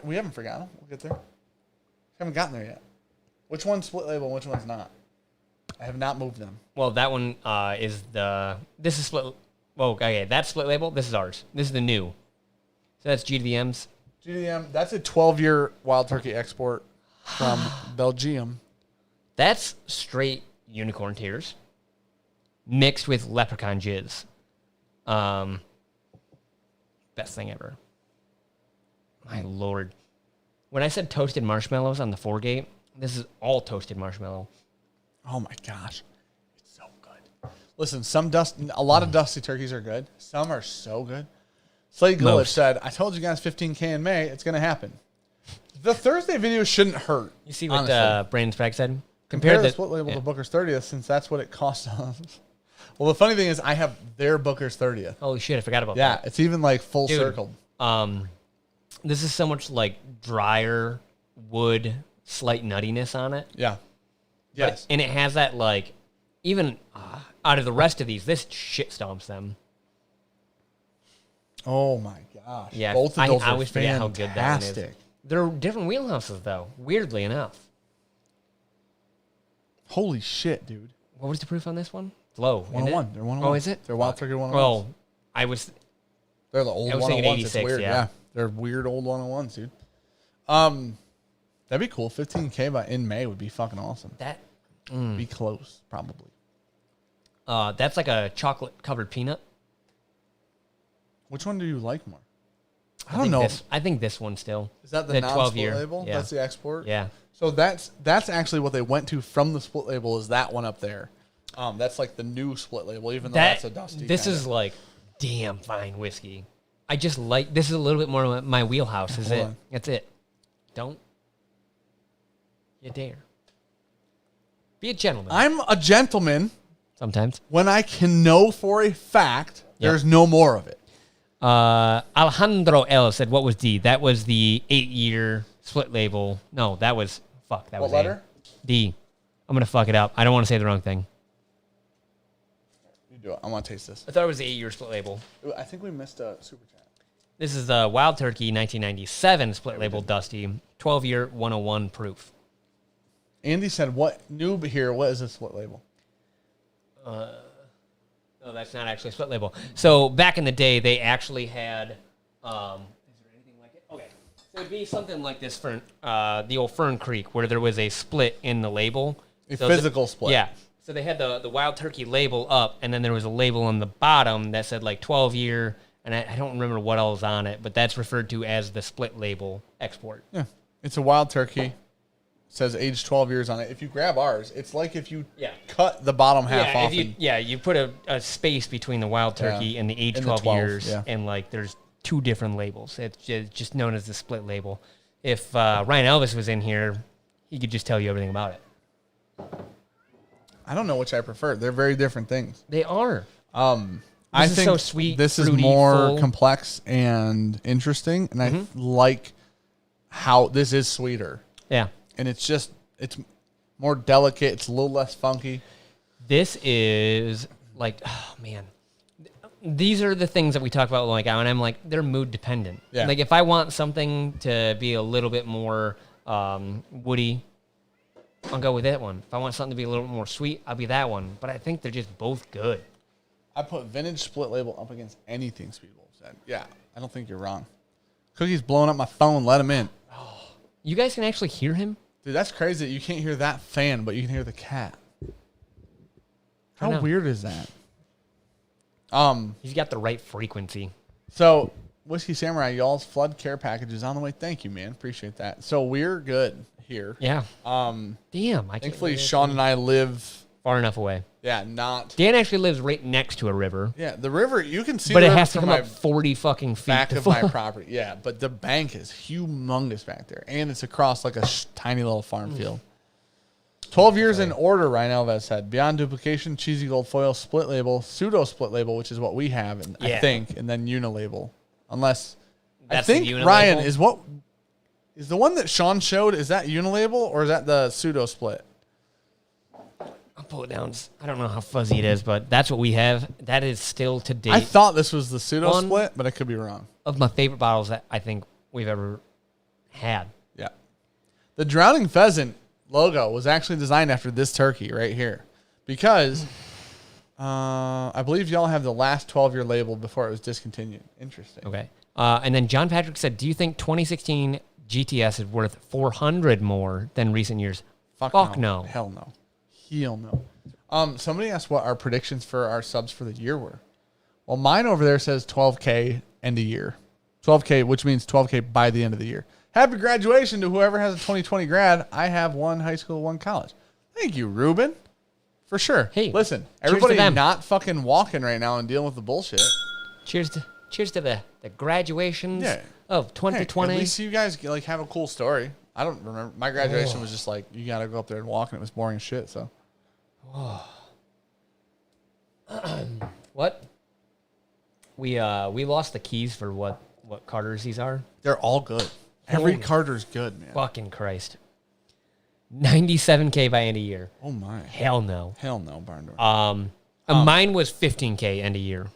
We haven't forgotten them. We'll get there. Haven't gotten there yet. Which one's Split Label and which one's not? I have not moved them. Well, that one this is split. Well, okay, that's Split Label. This is ours. This is the new. So that's GDM's. GDM, that's a 12-year wild turkey export from Belgium. That's straight unicorn tears mixed with leprechaun jizz. Best thing ever. My lord. When I said toasted marshmallows on the 4-gate, this is all toasted marshmallow. Oh my gosh. It's so good. Listen, a lot of dusty turkeys are good. Some are so good. Slade Gullich Most. said, I told you guys 15K in May. It's going to happen. The Thursday video shouldn't hurt. You see what honestly. Brandon Sprague said? Compare the Split Label to Booker's 30th since that's what it cost us. Well, the funny thing is I have their Booker's 30th. Holy shit, I forgot about Yeah, that. it's even like full Dude, circled. This is so much like drier wood, slight nuttiness on it. Yeah. Yes. And it has that like, even out of the rest of these, this shit stomps them. Oh my gosh. Yeah, Both of I those are always forget how good that one is. fantastic. They're different wheelhouses though, weirdly enough. Holy shit, dude. What was the proof on this one? Low. isn't 101. it? They're 101. Oh, is it? They're wild turkey 101s. Well, They're the old I was thinking 101s. It's 86, weird. yeah. They're weird old 101s, dude. That'd be cool. 15K in May would be fucking awesome. that Be close, probably. that's like a chocolate covered peanut. Which one do you like more? I think don't know. I think this one still. Is that the non-split 12-year label? Yeah. That's the export? Yeah. So that's actually what they went to from the split label is that one up there. That's like the new split label, even though that's a dusty. This kinda. is like damn fine whiskey. I just like this is a little bit more my wheelhouse. Is Hold it? on. That's it. Don't you dare. Be a gentleman. I'm a gentleman Sometimes. when I can know for a fact there's no more of it. Alejandro L said, "What was D? That was the 8-year split label. No, that was fuck. That What was letter? A. D. I'm gonna fuck it up. I don't want to say the wrong thing. You do it. I want to taste this. I thought it was the 8-year split label. I think we missed a super chat. This is the Wild Turkey 1997 split label Dusty 12-year 101 proof. Andy said, "What noob here? What is a split label?" No, that's not actually a split label. So back in the day, they actually had. Is there anything like it? Okay, so it'd be something like this for the old Fern Creek, where there was a split in the label. A So physical split. Yeah. So they had the Wild Turkey label up, and then there was a label on the bottom that said like 12-year, and I don't remember what else was on it, but that's referred to as the split label export. Yeah. It's a wild turkey. It says age 12 years on it. If you grab ours, it's like if you cut the bottom half off. You put a space between the Wild Turkey and the age And the 12 12, years, yeah. and like there's 2 different labels. It's just known as the split label. If Ryan Elvis was in here, he could just tell you everything about it. I don't know which I prefer. They're very different things. They are. I is think so sweet, this is fruity, more full. complex and interesting, and I like how this is sweeter. Yeah. And it's more delicate. It's a little less funky. This is like, oh man, these are the things that we talk about. Like, and I'm like, they're mood dependent. Yeah. Like, if I want something to be a little bit more woody, I'll go with that one. If I want something to be a little bit more sweet, I'll be that one. But I think they're just both good. I put vintage split label up against anything Speedwolf said. Yeah, I don't think you're wrong. Cookie's blowing up my phone. Let him in. You guys can actually hear him? Dude, that's crazy that you can't hear that fan, but you can hear the cat. I How know. weird is that? He's got the right frequency. So, Whiskey Samurai, y'all's flood care package is on the way. Thank you, man. Appreciate that. So we're good here. Yeah. Damn. Thankfully, Sean and I live far enough away. Yeah, not. Dan actually lives right next to a river. Yeah, the river, you can see but the it river has to from come my up 40 fucking feet. back of my property. Yeah, but the bank is humongous back there. And it's across like a tiny little farm field. 12 years in order, Ryan Alves said. Beyond duplication, cheesy gold foil, split label, pseudo split label, which is what we have, and I think, and then unilabel. Unless, that's I think Ryan is what is the one that Sean showed. Is that unilabel or is that the pseudo split? I'll pull it down. I don't know how fuzzy it is, but that's what we have. That is still to date. I thought this was the pseudo split, but I could be wrong. Of my favorite bottles that I think we've ever had. Yeah. The Drowning Pheasant logo was actually designed after this turkey right here because I believe y'all have the last 12-year label before it was discontinued. Interesting. Okay. And then John Patrick said, do you think 2016 GTS is worth 400 more than recent years? Fuck no. Hell no. Hell no. Somebody asked what our predictions for our subs for the year were. Well, mine over there says 12K end of year. 12K, which means 12K by the end of the year. Happy graduation to whoever has a 2020 grad. I have one high school, one college. Thank you, Ruben. For sure. Hey, listen, everybody not fucking walking right now and dealing with the bullshit. Cheers to the graduations of 2020. Hey, at least you guys like have a cool story. I don't remember. My graduation was just like, you got to go up there and walk, and it was boring as shit, so. What? We lost the keys for what Carter's these are. They're all good. Every Carter's good, man. Fucking Christ. 97K by end of year. Oh my. Hell no. Hell no, barn door. Mine was 15K end of year.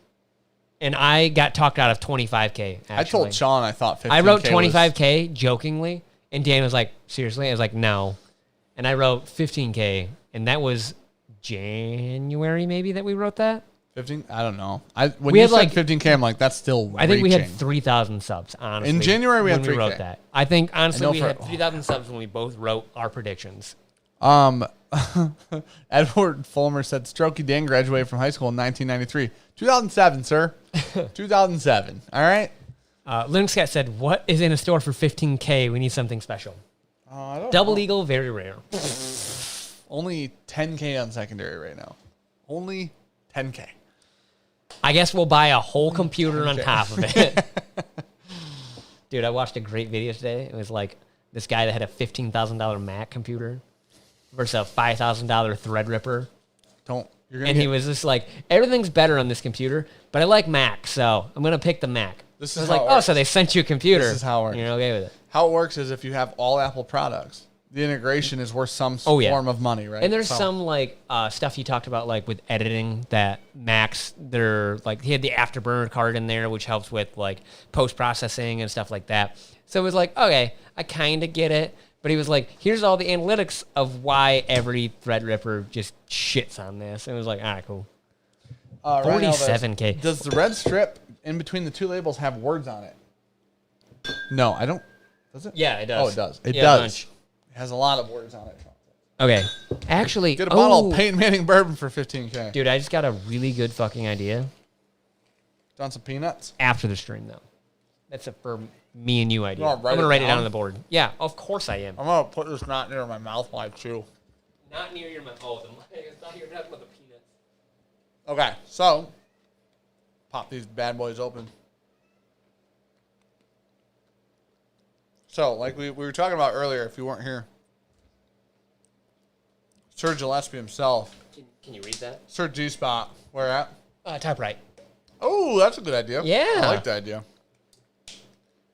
And I got talked out of 25K, actually. I told Sean I thought 15K I wrote 25K jokingly, and Dan was like, seriously? I was like, no. And I wrote 15K, and that was January maybe that we wrote that? 15? I don't know. When you said 15K, I'm like, that's still I think we had 3,000 subs, honestly. In January, we had 3K. We wrote that. I think, honestly, we had 3,000 subs when we both wrote our predictions. Edward Fulmer said, Strokey Dan graduated from high school in 1993. 2007, sir. 2007. All right? Linux Cat said, what is in a store for 15K? We need something special. I don't Double know. Eagle, very rare. Only 10K on secondary right now. Only 10K. I guess we'll buy a whole computer on top of it. Dude, I watched a great video today. It was like this guy that had a $15,000 Mac computer versus a $5,000 Threadripper. He was just like, everything's better on this computer, but I like Mac, so I'm going to pick the Mac. This is I was how like, it works. so they sent you a computer. This is how it works. You're okay with it. How it works is if you have all Apple products, the integration is worth some form of money, right? And there's some like stuff he talked about like with editing that Macs, they're like, he had the Afterburner card in there, which helps with like post-processing and stuff like that. So it was like, okay, I kind of get it. But he was like, here's all the analytics of why every Threadripper just shits on this. And it was like, all right, cool. 47K. Does the red strip in between the two labels have words on it? No, I don't. Does it? Yeah, it does. Oh, it does. It Yeah, does. bunch. It has a lot of words on it. Okay. Actually, Get a bottle of Peyton Manning bourbon for 15K. Dude, I just got a really good fucking idea. Done some peanuts? After the stream, though. That's a for me and you idea. You I'm going to write it down on the board. Yeah, of course I am. I'm going to put this not near my mouth while I chew. Not near your mouth. Oh, I thought you were talking about the peanuts. Okay, so pop these bad boys open. So, like we were talking about earlier, if you weren't here, Sir Gillespie himself. Can you read that? Sir G-Spot, where at? Top right. Oh, that's a good idea. Yeah. I like the idea.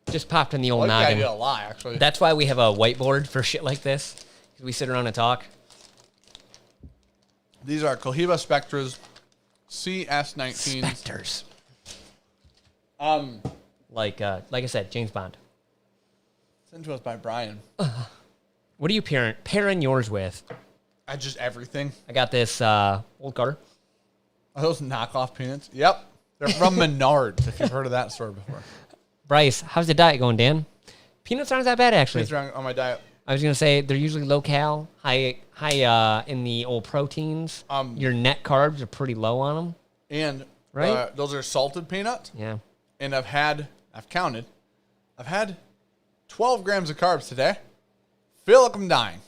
Just popped in the old I like noggin. the idea a lot, actually. That's why we have a whiteboard for shit like this. We sit around and talk. These are Cohiba Spectras CS19s. Spectres. Like I said, James Bond. Sent to us by Brian. What are you pairing yours with? Just everything. I got this old Carter. Are those knockoff peanuts? Yep. They're from Menards, if you've heard of that store before. Bryce, how's the diet going, Dan? Peanuts aren't that bad, actually. Peanuts are on my diet. I was going to say they're usually low-cal, high in the old proteins. Your net carbs are pretty low on them. And right? Those are salted peanuts. Yeah. And I've had 12 grams of carbs today. Feel like I'm dying.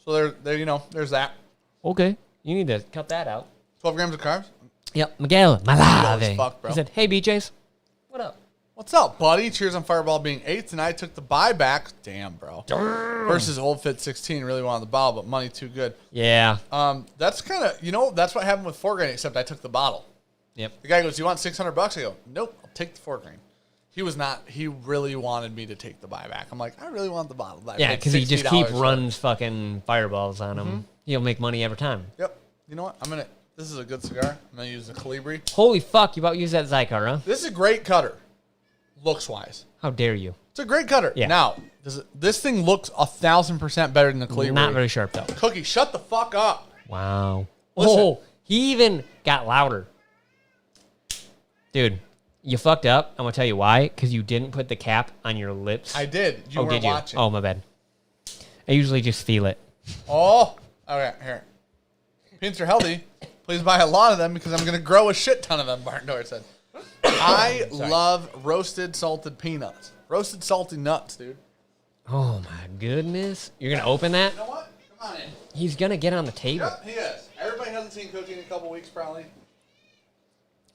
So there's that. Okay. You need to cut that out. 12 grams of carbs. Yep. Miguel Malave. Fuck, bro. He said, hey, BJs. What up? What's up, buddy? Cheers on Fireball being 8th, and I took the buyback. Damn, bro. Versus Old Fit 16. Really wanted the bottle, but money too good. Yeah. That's kind of, that's what happened with 4 grain, except I took the bottle. Yep. The guy goes, "You want $600?" I go, "Nope, I'll take the 4 grain." He really wanted me to take the buyback. I'm like, I really want the bottle. Yeah, because he just runs fucking fireballs on him. He'll make money every time. Yep. You know what? This is a good cigar. I'm going to use the Colibri. Holy fuck, you about to use that Zycar, huh? This is a great cutter, looks-wise. How dare you? It's a great cutter. Yeah. Now, this thing looks 1,000% better than the Colibri. Not very sharp, though. Cookie, shut the fuck up. Wow. Listen. Oh, he even got louder. Dude, you fucked up. I'm going to tell you why. Because you didn't put the cap on your lips. I did. You weren't watching. Oh, my bad. I usually just feel it. Oh. Okay, here. Peanuts are healthy. Please buy a lot of them because I'm going to grow a shit ton of them, Barton Door said. I love roasted salted peanuts. Roasted salty nuts, dude. Oh, my goodness. You're going to open that? You know what? Come on in. He's going to get on the table. Yep, he is. Everybody hasn't seen Cookie in a couple weeks, probably.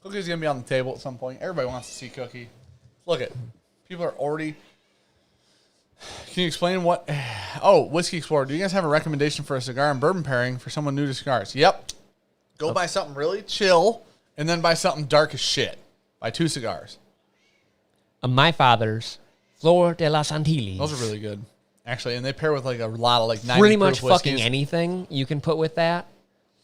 Cookie's going to be on the table at some point. Everybody wants to see Cookie. Look at people are already... Can you explain what... Oh, Whiskey Explorer. Do you guys have a recommendation for a cigar and bourbon pairing for someone new to cigars? Yep. Go buy something really chill and then buy something dark as shit. Buy 2 cigars. My father's Flor de las Antilles. Those are really good, actually. And they pair with like a lot of like 90 pretty much proof fucking whiskeys. anything you can put with that.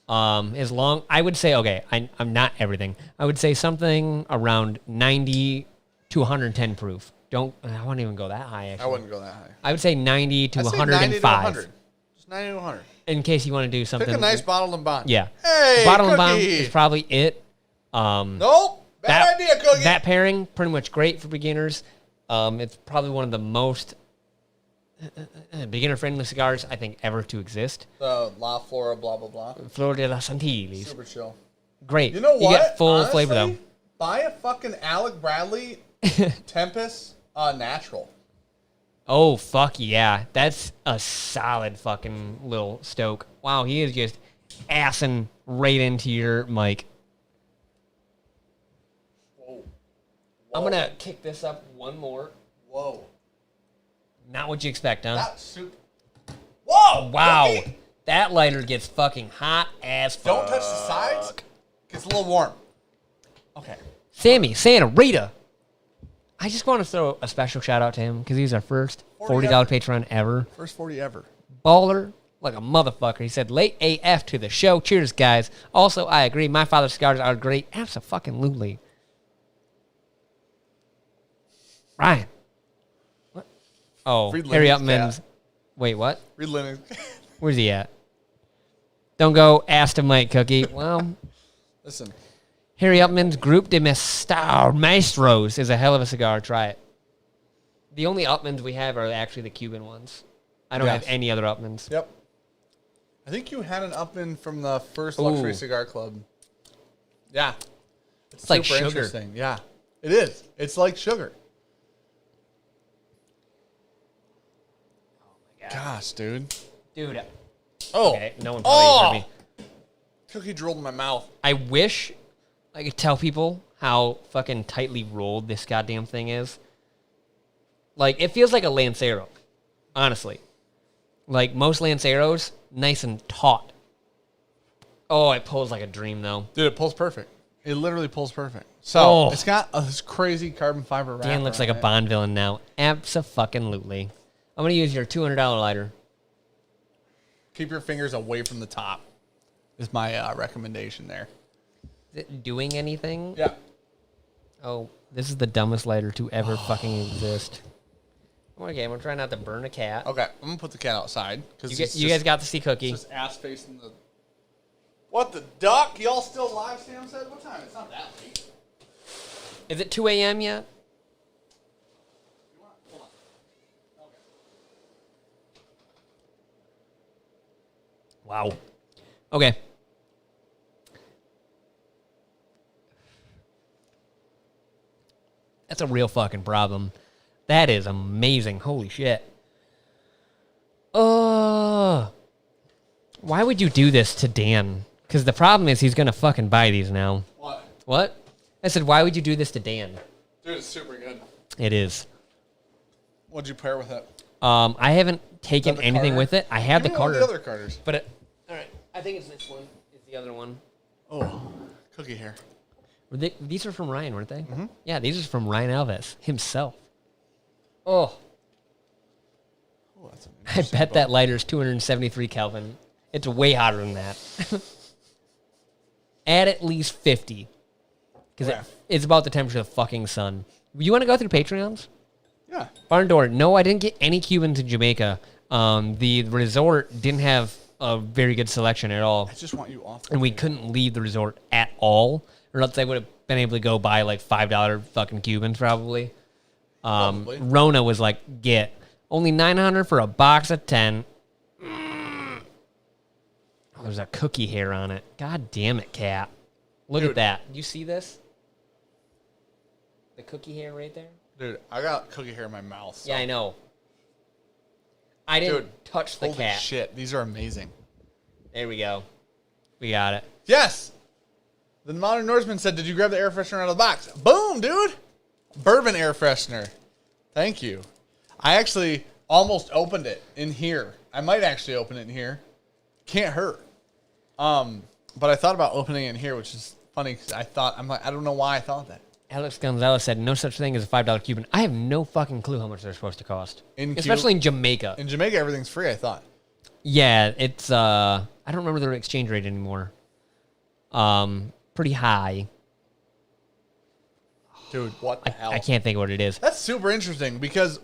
As long... I would say, okay, I'm not everything. I would say something around 90 to 110 proof. I wouldn't even go that high, actually. I wouldn't go that high. I would say 90 to I'd say 105. 90 to 100. Just 90 to 100. In case you want to do something. Pick a nice bottle and bond. Yeah. Hey, Bottle and bond Cookie. is probably it. Nope. Bad idea, Cookie. That pairing, pretty much great for beginners. It's probably one of the most beginner-friendly cigars I think ever to exist. The La Flora, blah, blah, blah. Flor de las Antilles. Super chill. Great. You know what? You get full Honestly, flavor, though. Buy a fucking Alec Bradley Tempest Natural. Oh, fuck yeah. That's a solid fucking little stoke. Wow, he is just assing right into your mic. Whoa. I'm going to kick this up one more. Whoa. Not what you expect, huh? That's super. Whoa! Wow. Cookie. That lighter gets fucking hot as fuck. Don't touch the sides. Gets a little warm. Okay. Sammy, Santa Rita. I just want to throw a special shout out to him because he's our first $40 patron ever. First 40 ever. Baller like a motherfucker. He said, late AF to the show. Cheers, guys. Also, I agree. My father's cigars are great. Abso-fucking-lutely. Ryan. What? Oh, Read Harry Leonard's Upman's. cat. Wait, what? Read Leonard. Where's he at? Don't go ask him, Mike Cookie. Well, Listen. Harry Upman's Group de Maestros is a hell of a cigar. Try it. The only Upmans we have are actually the Cuban ones. I don't have any other Upmans. Yep. I think you had an Upman from the first Luxury Cigar Club. Yeah. It's like super sugar. interesting. Yeah. It is. It's like sugar. Oh my God. Gosh, dude. Dude. Oh. Okay, no one probably heard me. Cookie drooled in my mouth. I wish I could tell people how fucking tightly rolled this goddamn thing is. Like, it feels like a Lancero, honestly. Like, most Lanceros, nice and taut. Oh, it pulls like a dream, though. Dude, it pulls perfect. It literally pulls perfect. So, it's got this crazy carbon fiber wrapper. Dan looks like a Bond villain now. Abso-fucking-lutely. I'm going to use your $200 lighter. Keep your fingers away from the top is my recommendation there. Is it doing anything? Yeah. Oh, this is the dumbest lighter to ever fucking exist. Okay, I'm going to try not to burn a cat. Okay, I'm going to put the cat outside. You guys got to see Cookie. Just ass facing the... What the duck? Y'all still live, Sam said? What time? It's not that late. Is it 2 a.m. yet? Hold on. Okay. Wow. Okay. That's a real fucking problem. That is amazing. Holy shit. Why would you do this to Dan? Because the problem is he's going to fucking buy these now. What? I said, why would you do this to Dan? Dude, it's super good. It is. What'd you pair with it? I haven't taken anything with it. I have the Carter. The other Carters. But all right, I think it's this one. Is the other one. Oh, cookie hair. These are from Ryan, weren't they? Mm-hmm. Yeah, these are from Ryan Alves himself. Oh. That's I bet that lighter's 273 Kelvin. It's way hotter than that. At least 50. Because it's about the temperature of the fucking sun. You want to go through Patreons? Yeah. Barn Door. No, I didn't get any Cubans in Jamaica. The resort didn't have a very good selection at all. I just want you off. And we couldn't leave the resort at all. Or else I would have been able to go buy like $5 fucking Cubans probably. Rona was like, get. Only $900 for a box of 10. Oh, there's a cookie hair on it. God damn it, Cat. Look at that. You see this? The cookie hair right there? Dude, I got cookie hair in my mouth. So. Yeah, I know. I didn't touch the holy cat. Shit, these are amazing. There we go. We got it. Yes! The Modern Norseman said, did you grab the air freshener out of the box? Boom, dude! Bourbon air freshener. Thank you. I actually almost opened it in here. I might actually open it in here. Can't hurt. But I thought about opening it in here, which is funny because I don't know why I thought that. Alex Gonzalez said, no such thing as a $5 Cuban. I have no fucking clue how much they're supposed to cost. Especially in Jamaica. In Jamaica, everything's free, I thought. Yeah, it's, I don't remember their exchange rate anymore. Pretty high. Dude, what the hell? I can't think of what it is. That's super interesting because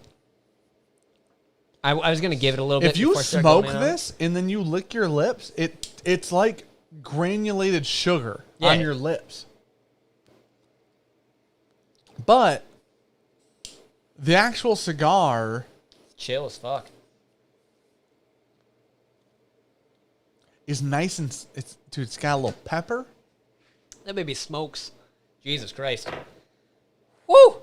I was going to give it a little bit. If you smoke this and then you lick your lips, it's like granulated sugar on your lips. But the actual cigar, chill as fuck, is nice and it's got a little pepper. That baby smokes. Jesus Christ. Woo!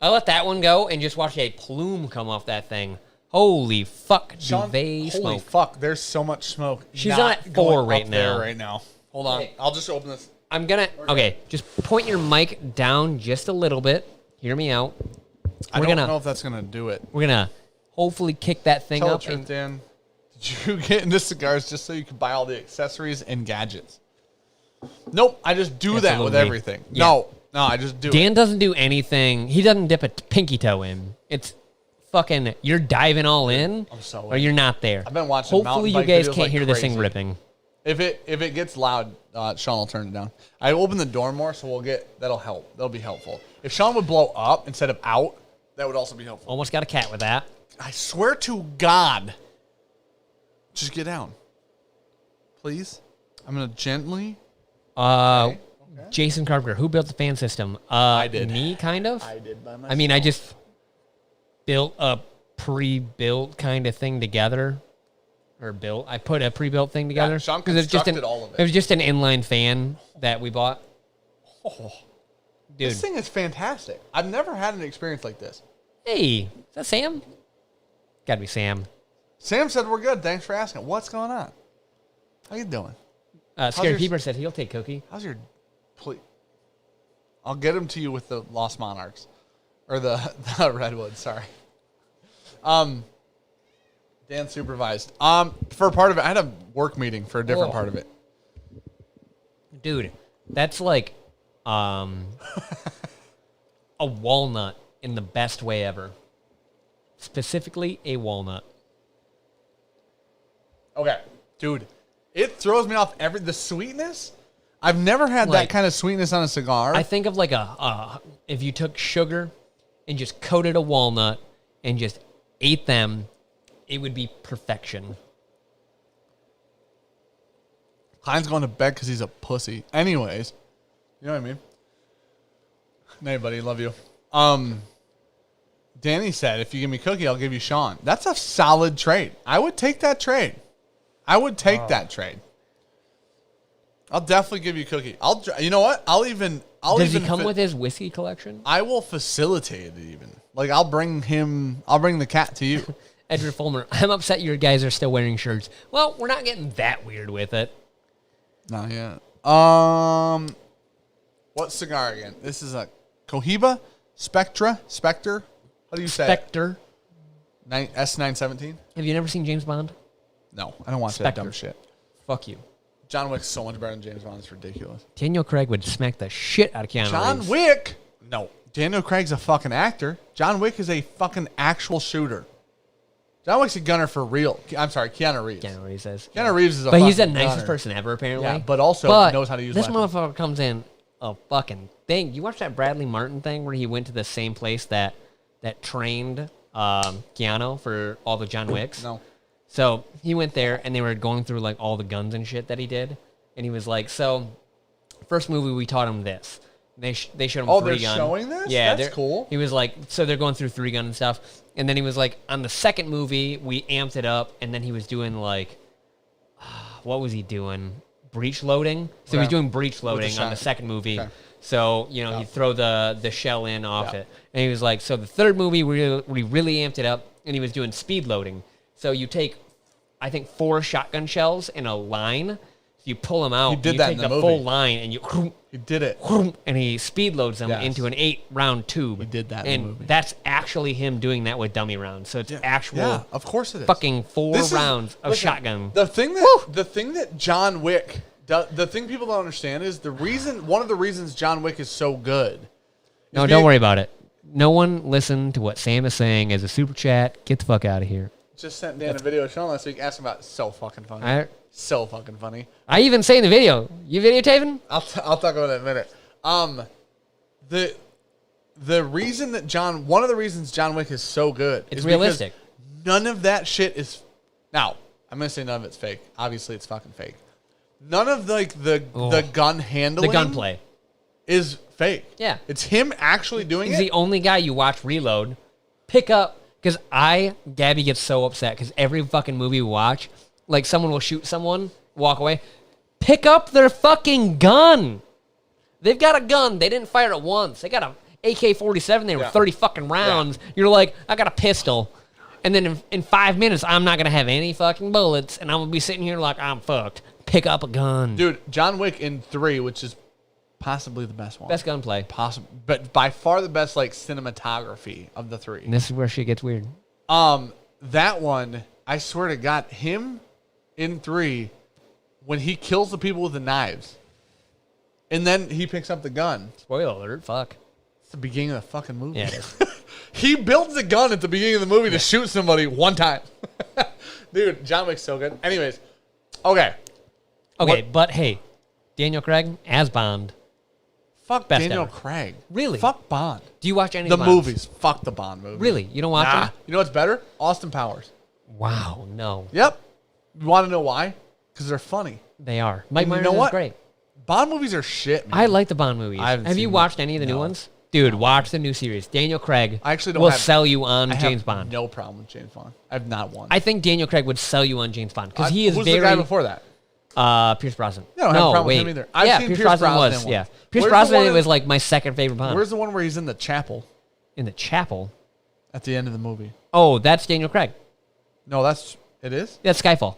I let that one go and just watch a plume come off that thing. Holy fuck, Sean, do they smoke. Holy fuck, there's so much smoke. She's on at 4 right now. Right now. Hold on. Okay. I'll just open this. I'm gonna, okay, just point your mic down just a little bit. Hear me out. I don't know if that's going to do it. We're going to hopefully kick that thing Tell up. the truth, Dan. Did you get into cigars just so you could buy all the accessories and gadgets? Nope, I just do that with everything. Yeah. No, I just do Dan doesn't do anything. He doesn't dip a pinky toe in. It's fucking, you're diving all in, or you're not there. I've been watching hopefully you guys can't hear this thing ripping. If it gets loud, Sean will turn it down. I open the door more, so that'll help. That'll be helpful. If Sean would blow up instead of out, that would also be helpful. Almost got a cat with that. I swear to God. Just get down. Please. I'm going to gently. Okay. Jason Carpenter, who built the fan system? I did. Me, kind of? I did by myself. I mean, I just built a pre-built kind of thing together. I put a pre-built thing together. Yeah, Sean constructed all of it. It was just an inline fan that we bought. Oh, dude. This thing is fantastic. I've never had an experience like this. Hey, is that Sam? Gotta be Sam. Sam said we're good. Thanks for asking. What's going on? How you doing? Scary Peeper said he'll take Cookie. How's your... Please. I'll get him to you with the Lost Monarchs. Or the Redwood, sorry. Dan supervised. For a part of it, I had a work meeting for a different part of it. Dude, that's like a walnut in the best way ever. Specifically, a walnut. Okay. Dude, it throws me off the sweetness. I've never had that kind of sweetness on a cigar. I think of like if you took sugar and just coated a walnut and just ate them, it would be perfection. Klein's going to bed because he's a pussy. Anyways, you know what I mean? Hey, buddy, love you. Danny said, if you give me Cookie, I'll give you Sean. That's a solid trade. I would take that trade. That trade. I'll definitely give you Cookie. You know what? I'll even Does he come with his whiskey collection? I will facilitate it even. Like, I'll bring the cat to you. Edward Fulmer, I'm upset your guys are still wearing shirts. Well, we're not getting that weird with it. Not yet. What cigar again? This is a Cohiba Spectre. How do you say Spectre. it? S917? Have you never seen James Bond? No, I don't watch Spectre. that dumb shit. Fuck you. John Wick's so much better than James Bond. It's ridiculous. Daniel Craig would smack the shit out of Keanu John Reeves. Wick? No. Daniel Craig's a fucking actor. John Wick is a fucking actual shooter. John Wick's a gunner for real. I'm sorry, Keanu Reeves. Keanu Reeves says. Keanu Reeves is a But fucking he's the nicest gunner. person ever, apparently. Yeah, but also knows how to use this weapons. motherfucker comes in a fucking thing. You watch that Bradley Martin thing where he went to the same place that trained Keanu for all the John Wicks? No. So he went there, and they were going through like all the guns and shit that he did. And he was like, so first movie we taught him this. They showed him 3 gun. they're showing this? Yeah, That's cool. He was like, so they're going through 3 gun and stuff. And then he was like, on the second movie, we amped it up. And then he was doing like, what was he doing? Breech loading. So he was doing breech loading on the second movie. Okay. So, you know, he'd throw the shell in off it. And he was like, so the third movie, we really amped it up. And he was doing speed loading. So you take, I think, 4 shotgun shells in a line. So you pull them out. He did you that take in the the movie. full line and you... He did it. And he speed loads them into an 8-round tube. He did that in the movie. That's actually him doing that with dummy rounds. So it's actual Yeah, of course it is. fucking 4 rounds of shotgun. The thing that John Wick, the thing people don't understand is one of the reasons John Wick is so good. No, don't worry about it. No one listened to what Sam is saying as a super chat. Get the fuck out of here. Just sent Dan a video showing last week, asking about it. So fucking funny. So fucking funny. I even say in the video, you videotaping? I'll talk about that in a minute. The reason that one of the reasons John Wick is so good It's is realistic. because none of that shit is. Now, I'm gonna say none of it's fake. Obviously, it's fucking fake. None of like the gun handling, The gunplay is fake. Yeah. It's him actually doing He's it. the only guy you watch reload, pick up, because Gabby gets so upset because every fucking movie we watch, like someone will shoot someone, walk away, pick up their fucking gun. They've got a gun. They didn't fire it once. They got a AK-47 there with 30 fucking rounds. Yeah. You're like, I got a pistol. And then in 5 minutes, I'm not going to have any fucking bullets, and I'm going to be sitting here like I'm fucked. Pick up a gun. Dude, John Wick in 3, which is possibly the best one. Best gunplay. Possible, but by far the best like cinematography of the 3. And this is where shit gets weird. That one, I swear to God, him in 3, when he kills the people with the knives, and then he picks up the gun. Spoiler alert, fuck. It's the beginning of the fucking movie. Yeah, it is. He builds a gun at the beginning of the movie to shoot somebody one time. Dude, John Wick's so good. Anyways, okay. Okay, but hey, Daniel Craig as Bond. Fuck Best Daniel ever. Craig. Really? Fuck Bond. Do you watch any The of Bonds? movies. Fuck the Bond movies. Really? You don't watch Nah. them? You know what's better? Austin Powers. Wow, no. Yep. You want to know why? Because they're funny. They are. Mike And Myers you know is what? great. Bond movies are shit, man. I like the Bond movies. I haven't Have you seen watched them. any of the new No. ones? Dude, watch the new series. Daniel Craig I actually don't will have- sell you on I have James Bond. no problem with James Bond. I have not one. I think Daniel Craig would sell you on James Bond because he is Who's very... the guy before that? Pierce Brosnan. I don't have a problem with wait. him either. I've yeah, seen Pierce Pierce Brosnan Brosnan was. one. Yeah, Pierce Where's the Brosnan one was like my second favorite Bond. Where's the one where he's in the chapel In the chapel? at the end of the movie? Oh, that's Daniel Craig. No, it is? That's Skyfall.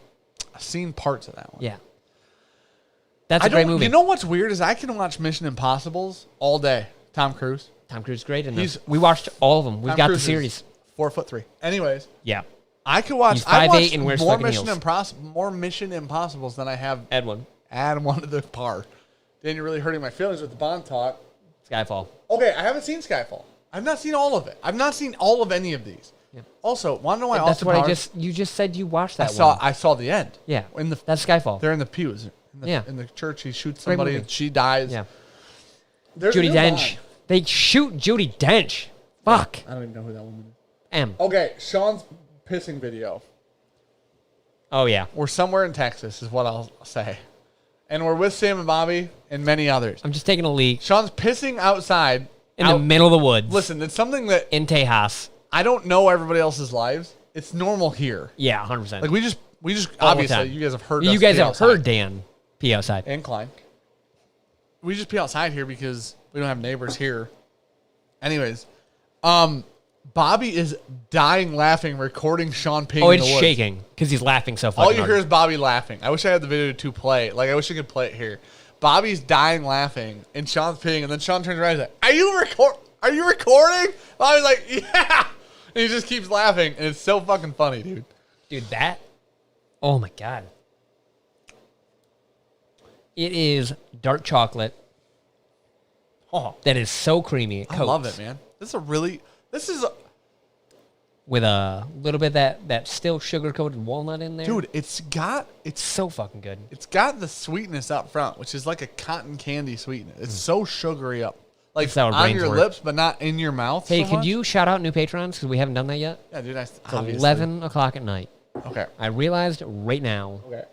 I've seen parts of that one. Yeah. That's a great movie. You know what's weird is I can watch Mission Impossibles all day. Tom Cruise. Tom Cruise is great in He's- this. We watched all of them. We've Tom got Cruise the series. 4'3". Anyways, Yeah. I could watch. He's I 5'8" watched and wears more fucking heels. More Mission Impossibles than I have Edwin. add one to the par. Dan, you're really hurting my feelings with the Bond talk. Skyfall. Okay, I haven't seen Skyfall. I've not seen all of it. I've not seen all of any of these. Yep. Also, want to know why That's Austin what Powers? you just said you watched that I saw the end. Yeah. In the That's Skyfall. they're in the pews. Yeah. In the church, he shoots Great somebody movie. and she dies. Yeah. There's a Judi new Dench. Bond. They shoot Judi Dench. Fuck. I don't even know who that woman is. M. Okay, Sean's pissing video. Oh, yeah. We're somewhere in Texas, is what I'll say. And we're with Sam and Bobby and many others. I'm just taking a leak Sean's pissing outside. in the middle of the woods. Listen, it's something that In Tejas. I don't know everybody else's lives. It's normal here. Yeah, 100%. Like we just All the obviously time. you guys have heard. You us guys pee have outside. heard Dan pee outside. And Klein. We just pee outside here because We don't have neighbors here. Anyways, Bobby is dying laughing, recording Sean peeing Oh, in the it's woods. shaking because he's laughing so fucking All you hard. hear is Bobby laughing. I wish I had the video to play. Like, I wish I could play it here. Bobby's dying laughing, and Sean's peeing, and then Sean turns around and he's like, Are you recording? Bobby's like, yeah! And he just keeps laughing, and it's so fucking funny, dude. Dude, that... Oh, my God. It is dark chocolate. Oh, That is so creamy. It I love coats it, man. This is with a little bit of that still sugar-coated walnut in there. dude, it's So fucking good. It's got the sweetness up front, which is like a cotton candy sweetness. It's so sugary up. Like That's how our on brains your work. lips, but not in your mouth. Hey, so could much. you shout out new patrons? Because we haven't done that yet. Yeah, dude. It's 11 o'clock at night. Okay. I realized right now, Okay.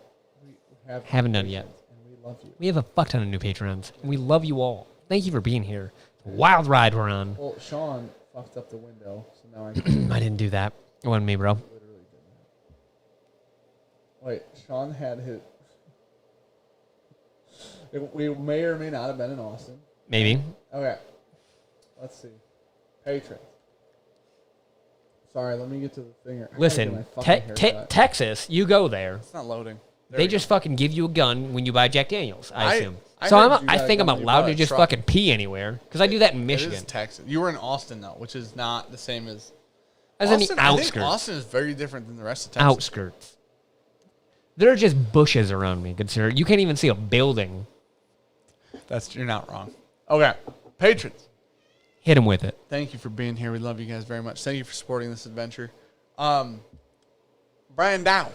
haven't done it yet. And we love you. We have a fuck ton of new patrons. And we love you all. Thank you for being here. Wild ride we're on. Well, Sean fucked up the window, so now I didn't do that. It wasn't me, bro. literally didn't. Wait, Sean had his. We may or may not have been in Austin. Maybe. Okay. Let's see. Patrons. Sorry, let me get to the thing here. I gotta get Listen, my fucking haircut. Texas, you go there. It's not loading. There They we just fucking give you a gun when you buy Jack Daniels, I assume. I So heard I'm, you I gotta think I'm come when you allowed buy to a just truck. fucking pee anywhere. Because I do that in It Michigan. is Texas. You were in Austin though, which is not the same as. As in the Austin, I think outskirts. Austin is very different than the rest of Texas. Outskirts. There are just bushes around me, good sir. You can't even see a building. You're not wrong. Okay, patrons. Hit him with it. Thank you for being here. We love you guys very much. Thank you for supporting this adventure. Brian Dow,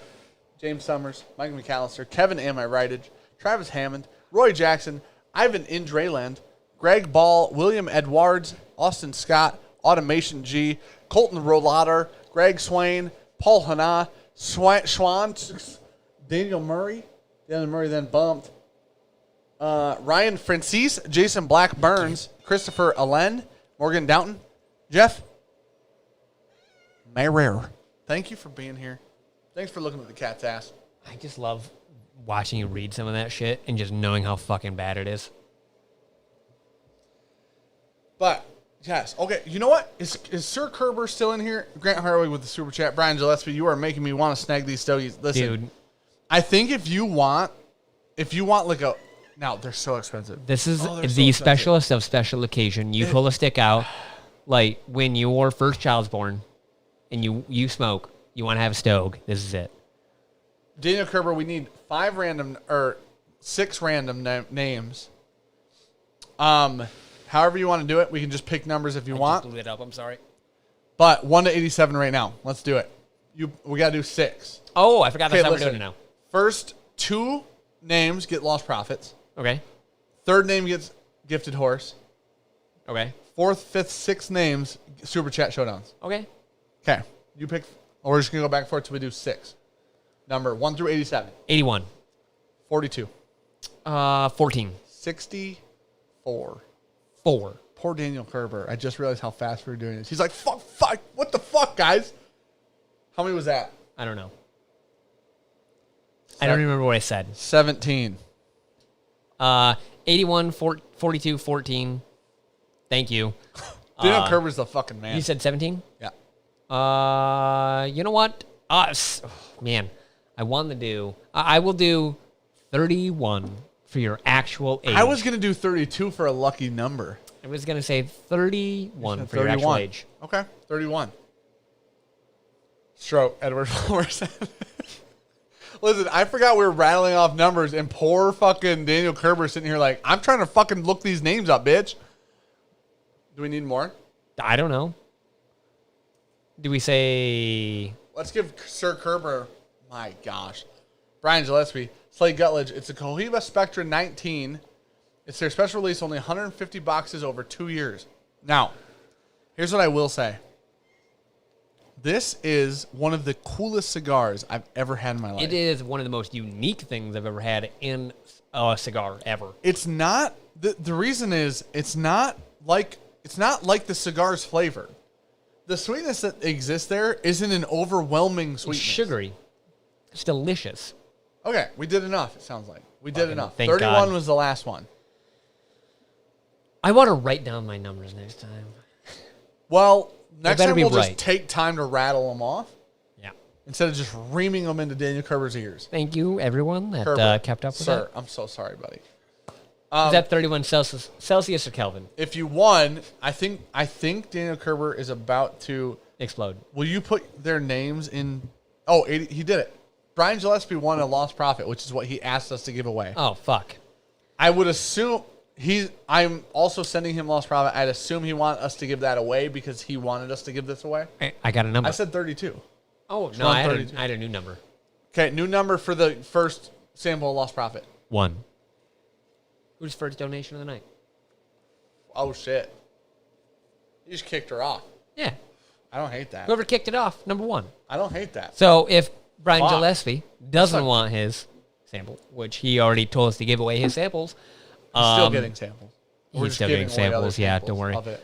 James Summers, Mike McAllister, Kevin Am I Rightage, Travis Hammond, Roy Jackson, Ivan Indreland, Greg Ball, William Edwards, Austin Scott, Automation G, Colton Rolader, Greg Swain, Paul Hana, Schwan, Daniel Murray. Daniel Murray then bumped. Ryan Francis, Jason Black Burns, Christopher Allen, Morgan Downton, Jeff Mayer. Thank you for being here. Thanks for looking at the cat's ass. I just love watching you read some of that shit and just knowing how fucking bad it is. But, yes. Okay, you know what? Is Sir Kerber still in here? Grant Harwig with the super chat. Brian Gillespie, you are making me want to snag these stogies. Listen, Dude, I think if you want like a... Now, they're so expensive. this is they're so the expensive. specialist of special occasion. You pull a stick out, like when your first child's born and you smoke, you want to have a stove. This is it. Daniel Kerber, we need 6 random names. However you want to do it, we can just pick numbers if you want. Blew it up. I'm sorry. But 1 to 87 right now. Let's do it. We got to do 6. Oh, I forgot that's Okay, how we're listen. doing it now. First 2 names get lost profits. Okay. Third name gets gifted horse. Okay. 4th, 5th, 6th names super chat showdowns. Okay. Okay, you pick. Or we're just gonna go back and forth till we do 6. Number 1 through 87. 81. 42. 14. 64. 4. Poor Daniel Kerber. I just realized how fast we were doing this. He's like, fuck, what the fuck, guys? How many was that? I don't know. I don't remember what I said. 17. 81, 42, 14. Thank you. Daniel Kerber's the fucking man. You said 17? Yeah. You know what? Man, I want to do... I will do 31 for your actual age. I was going to do 32 for a lucky number. I was going to say 31 for your actual age. Okay, 31. Stroke, Edward Fulmerson. Listen, I forgot we were rattling off numbers, and poor fucking Daniel Kerber sitting here like, I'm trying to fucking look these names up, bitch. Do we need more? I don't know. Do we say... Let's give Sir Kerber, my gosh. Brian Gillespie, Slade Gutledge. It's a Cohiba Spectra 19. It's their special release, only 150 boxes over 2 years. Now, here's what I will say. This is one of the coolest cigars I've ever had in my life. It is one of the most unique things I've ever had in a cigar ever. It's not the reason is it's not like the cigar's flavor. The sweetness that exists there isn't an overwhelming It's sweetness. sugary. It's delicious. Okay, we did enough, it sounds like. We did enough. thank 31 God. was the last one. I want to write down my numbers next time. Well, next better time be we'll right. just take time to rattle them off Yeah. instead of just reaming them into Daniel Kerber's ears. Thank you, everyone that Kerber, kept up with sir, that. I'm so sorry, buddy. Is that 31 Celsius or Kelvin? If you won, I think Daniel Kerber is about to Explode. Will you put their names in? Oh, 80, he did it. Brian Gillespie won a lost profit, which is what he asked us to give away. Oh, fuck. I would assume I'm also sending him lost profit. I'd assume he wanted us to give that away because he wanted us to give this away. I got a number. I said 32. Oh, no, I 32. had a new number. Okay, new number for the first sample of lost profit. 1. Who's first donation of the night? Oh, shit. You just kicked her off. Yeah. I don't hate that. Whoever kicked it off, number 1. I don't hate that. So if Brian Fuck. Gillespie doesn't want his sample, which he already told us to give away his samples, He's still getting samples. We're he's just still giving getting away other samples. Yeah, samples don't worry. of it.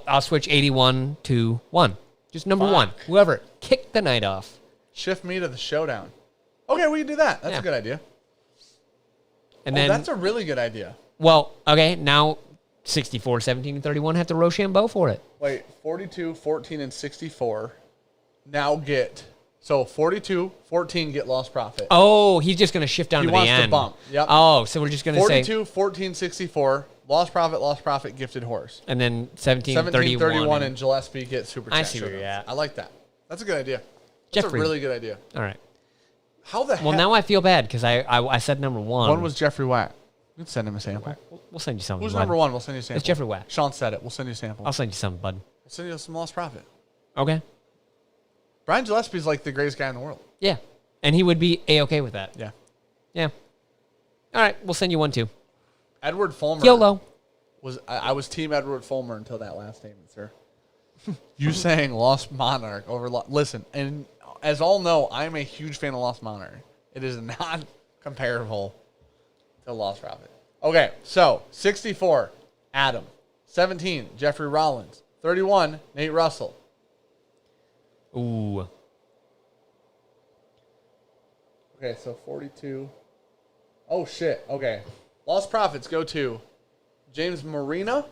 I'll switch 81 to 1. Just number Fuck. 1. Whoever kicked the night off. Shift me to the showdown. Okay, we can do that. That's Yeah. a good idea. And Oh, then, that's a really good idea. well, okay, now 64, 17, and 31 have to Rochambeau for it. Wait, 42, 14, and 64 now get... So 42, 14 get lost profit. Oh, he's just going to shift down He to the wants to end. bump. Yep. Oh, so we're just going to say... 42, 14, 64, lost profit, gifted horse. And then 17, 17, 31. 31, and Gillespie get super chat. I see where you're showdowns. at. I like that. That's a good idea. That's Jeffrey. a really good idea. All right. How the heck? Well, now I feel bad because I said number 1. One was Jeffrey Wack. We can send him a sample. We'll send you something. Who's bud. number 1? We'll send you a sample. It's Jeffrey Wack. Sean said it. We'll send you a sample. I'll send you something, bud. We'll send you some lost profit. Okay. Brian Gillespie's like the greatest guy in the world. Yeah. And he would be A-okay with that. Yeah. Yeah. All right. We'll send you one, too. Edward Fulmer. YOLO. I was team Edward Fulmer until that last statement, sir. You saying Lost Monarch over... Listen, and as all know, I'm a huge fan of Lost Monarch. It is not comparable to Lost Profit. Okay, so 64, Adam. 17, Jeffrey Rollins. 31, Nate Russell. Ooh. Okay, so 42. Oh, shit. Okay. Lost Profits go to James Marina.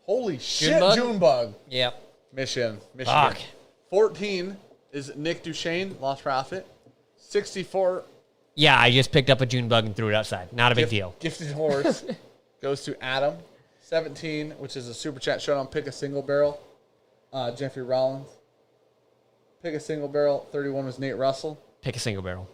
Holy shit, Junebug? Junebug. Yep. Michigan. Fuck. 14 is Nick Duchesne, Lost Profit. 64, Yeah, I just picked up a June bug and threw it outside. Not a big deal. Gifted Horse goes to Adam. 17, which is a super chat showdown, pick a single barrel. Jeffrey Rollins. Pick a single barrel. 31 was Nate Russell. Pick a single barrel.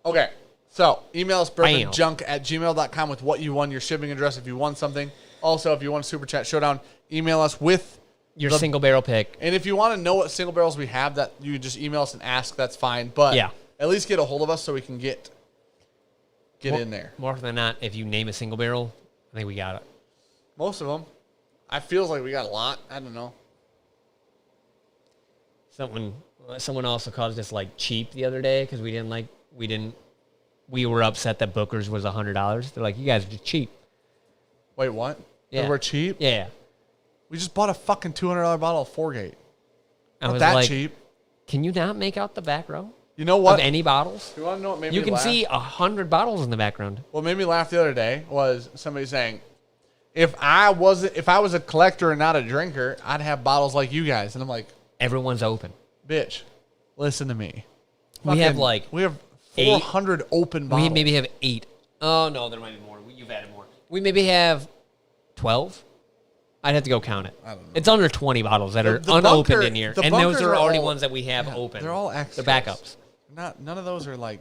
Okay, so email us Bam. bourbonjunk@gmail.com with what you won, your shipping address if you won something. Also, if you want a super chat showdown, email us with Your single barrel pick. And if you want to know what single barrels we have, that you just email us and ask. That's fine. But Yeah. at least get a hold of us so we can get in there. More often than not, if you name a single barrel, I think we got it. Most of them. I feels like we got a lot. I don't know. Someone also called us like cheap the other day because we were upset that Booker's was $100. They're like, you guys are just cheap. Wait, what? Yeah. We're cheap? Yeah. We just bought a fucking $200 bottle of Fourgate. I Not was that like, cheap. can you not make out the back row You know what? of any bottles? You want to know what made You me can laugh? see 100 bottles in the background. What made me laugh the other day was somebody saying, if I was a collector and not a drinker, I'd have bottles like you guys. And I'm like, Everyone's open. bitch, listen to me. We have We have 400 open bottles. We maybe have 8. Oh, no, there might be more. You've added more. We maybe have 12. I'd have to go count it. I don't know. It's under 20 bottles that are The unopened bunker- in here. the And those bunkers are are already all- ones that we have Yeah, open. They're all extras. They're backups. None of those are like.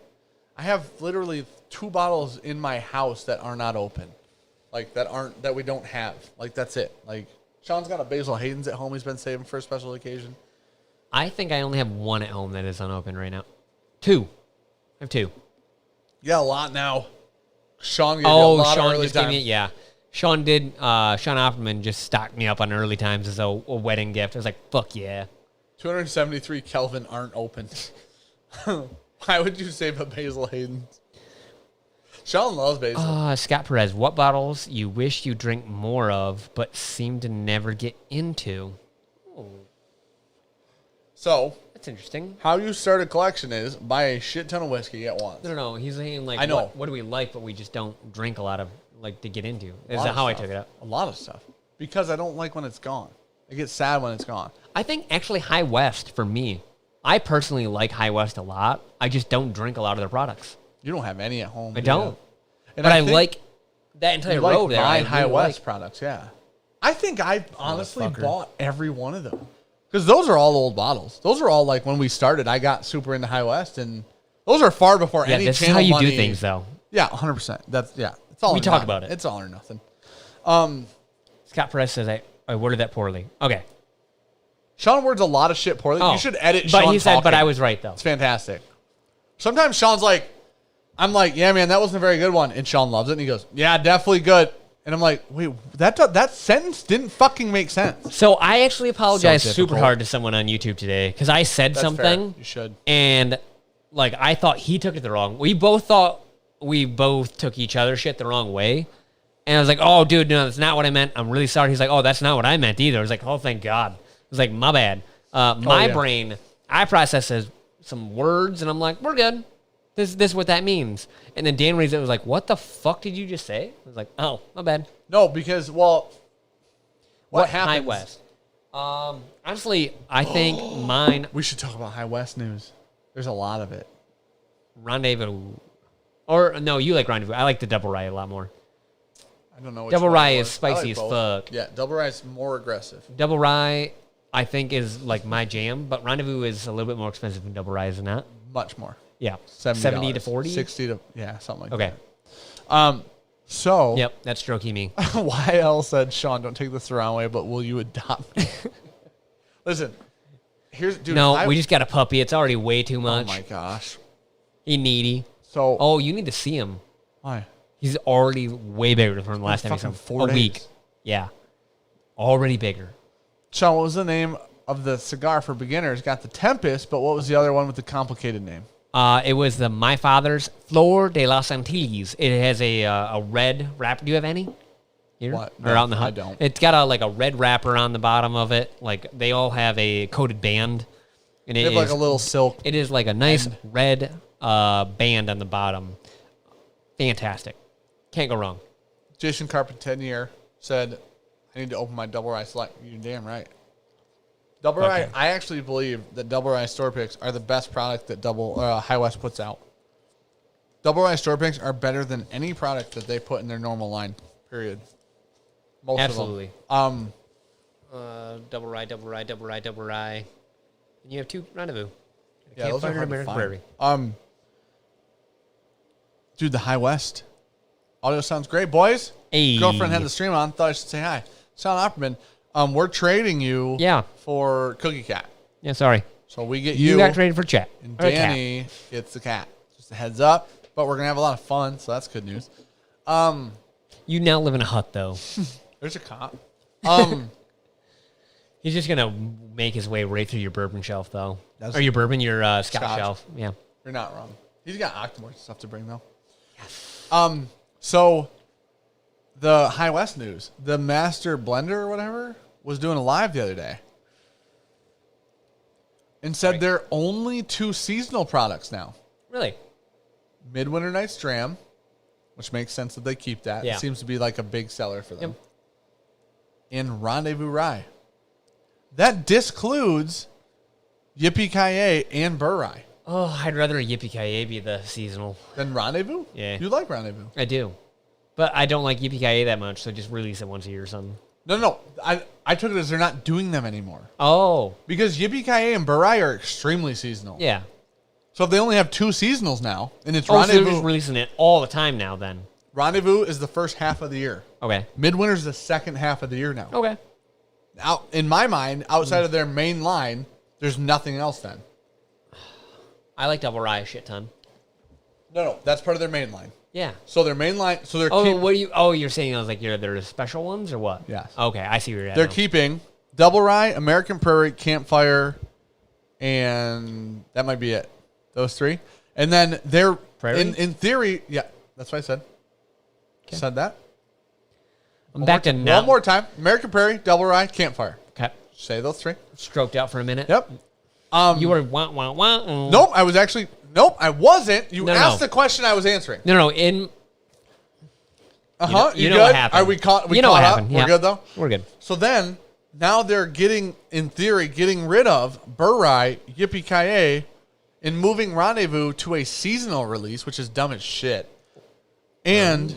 I have literally 2 bottles in my house that are not open, like that we don't have. Like that's it. Like Sean's got a Basil Hayden's at home. He's been saving for a special occasion. I think I only have 1 at home that is unopened right now. 2. I have 2. You got a lot now. Sean gave you a lot of Sean early just time. gave me, yeah. Sean Opperman just stocked me up on early times as a wedding gift. I was like, fuck yeah. 273 Kelvin aren't open. Why would you save a Basil Hayden's? Sean loves Basil. Scott Perez, what bottles you wish you drink more of but seem to never get into? Oh, So, that's interesting. how you start a collection is buy a shit ton of whiskey at once. No. He's saying like, I know. What do we like, but we just don't drink a lot of like to get into. Is that how I took it up? A lot of stuff. Because I don't like when it's gone. I get sad when it's gone. I think actually High West for me. I personally like High West a lot. I just don't drink a lot of their products. You don't have any at home. I don't. And but I like that entire road there. I really High West products, yeah. I think I honestly bought every one of them. Because those are all old bottles. Those are all like when we started, I got super into High West. And those are far before any this channel is how you money. do things, though. Yeah, 100%. That's, yeah. It's all we or talk nothing. about it. It's all or nothing. Scott Perez says I worded that poorly. Okay. Sean words a lot of shit poorly. You should edit Sean But he said, talking. but I was right, though. It's fantastic. Sometimes Sean's like, I'm like, yeah, man, that wasn't a very good one. And Sean loves it. And he goes, yeah, definitely good. And I'm like, wait, that sentence didn't fucking make sense. So I actually apologized So super difficult. hard to someone on YouTube today because I said something. Fair. You should. And like I thought he took it the wrong. We both thought we both took each other's shit the wrong way. And I was like, oh, dude, no, that's not what I meant. I'm really sorry. He's like, oh, that's not what I meant either. I was like, oh, thank God. I was like, my bad. My brain, I process as some words, and I'm like, we're good. This is what that means. And then Dan reads it, was like, what the fuck did you just say? I was like, oh, my bad. No, because, well, what happens? High West. Honestly, I think mine, We should talk about High West news. There's a lot of it. Rendezvous. Or, no, you like Rendezvous. I like the Double Rye a lot more. I don't know. Which Double one Rye it is was. spicy I like as both. fuck. Yeah, Double Rye is more aggressive. Double Rye, I think, is like my jam, but Rendezvous is a little bit more expensive than Double Rye, isn't it? Much more. Yeah. $70 70 to 40? 60 to, yeah, something like Okay. that. So, Yep, that's strokey me. YL said, Sean, don't take this the wrong way, but will you adopt me? Listen, here's, dude. No, we just got a puppy. It's already way too Oh much. my gosh. He needy. So, Oh, you need to see him. why? He's already way bigger from the last time we saw him. fucking 4 A week. days. Yeah. Already bigger. Sean, what was the name of the cigar for beginners? Got the Tempest, but what was the other one with the complicated name? It was the My Father's Flor de las Antilles. It has a red wrapper. Do you have any? Here? What? Or No, out in the hut? I don't. It's got a red wrapper on the bottom of it. Like they all have a coated band. And They have like a little silk. it is like a nice red band on the bottom. Fantastic. Can't go wrong. Jason Carpentier said, I need to open my Double Rye Select. You're damn right. Double Rye, I actually believe that Double Rye Store Picks are the best product that High West puts out. Double Rye Store Picks are better than any product that they put in their normal line, period. Most Absolutely. of them. Double rye. And you have 2 Rendezvous. Yeah, those are Campfire hard and to American find. Prairie. Dude, the High West. Audio sounds great, boys. Hey. Girlfriend had the stream on. Thought I should say hi. Sean Opperman, we're trading you for Cookie Cat. Yeah, sorry. So we get You got traded for chat. and Or a cat. Danny gets the cat. Just a heads up. But we're going to have a lot of fun, so that's good news. You now live in a hut, though. There's a cop. He's just going to make his way right through your bourbon shelf, though. That's- Or your bourbon, your Scotch shelf. Yeah. You're not wrong. He's got Octomore stuff to bring, though. Yes. So the High West news, the Master Blender or whatever was doing a live the other day and said they're only 2 seasonal products now. Really? Midwinter Night's Dram, which makes sense that they keep that. Yeah. It seems to be like a big seller for them. Yep. And Rendezvous Rye. That discludes Yippee-Ki-Yay and Burr Rye. Oh, I'd rather a Yippee-Ki-Yay be the seasonal. Then Rendezvous? Yeah. You like Rendezvous? I do. But I don't like Yippee-Ki-Yay that much, so just release it once a year or something. No. I took it as they're not doing them anymore. Oh. Because Yippee-Ki-Yay and Burr Rye are extremely seasonal. Yeah. So if they only have 2 seasonals now, and it's Oh, so they're Rendezvous. just releasing it all the time now, then. Rendezvous is the first half of the year. Okay. Midwinter's the second half of the year now. Okay. Out in my mind, outside of their main line, there's nothing else then. I like Double Rye a shit ton. No, that's part of their main line. Yeah. So their main line, so they're You're saying I was like, they're special ones or what? Yes. Okay, I see where you're at. they're now. keeping Double Rye, American Prairie, Campfire, and that might be it. Those 3, and then they're Prairie? in theory. Yeah, that's what I said. Okay. Said that. I'm back to now. One more time. American Prairie, Double Rye, Campfire. Okay. Say those 3. Stroked out for a minute. Yep. You were wah. Nope. I wasn't. You No, asked no. the question I was answering. No. You know what happened. Are we caught? We you know caught what up? happened. We're Yeah. good though. We're good. So then, now they're in theory, getting rid of Burrai, Yippee-Ki-Yay, and moving Rendezvous to a seasonal release, which is dumb as shit, and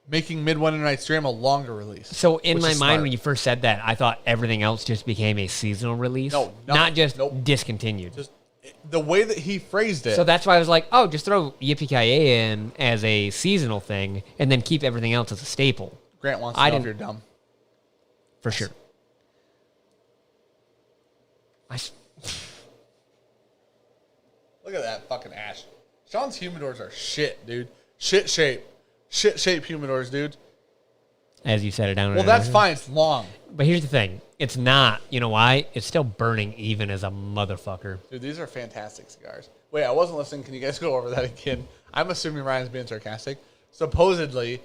making Midwinter Night's Dream a longer release. So in which my is mind, smart. when you first said that, I thought everything else just became a seasonal release. No, not just nope. discontinued. Just the way that he phrased it. So that's why I was like, oh, just throw Yippee-Ki-Yay in as a seasonal thing, and then keep everything else as a staple. Grant wants to I know if didn't- you're dumb. For sure. Look at that fucking ash. Sean's humidors are shit, dude. Shit shape humidors, dude. As you set it down. Well, that's fine. It's long. But here's the thing. It's not. You know why? It's still burning even as a motherfucker. Dude, these are fantastic cigars. Wait, I wasn't listening. Can you guys go over that again? I'm assuming Ryan's being sarcastic. Supposedly,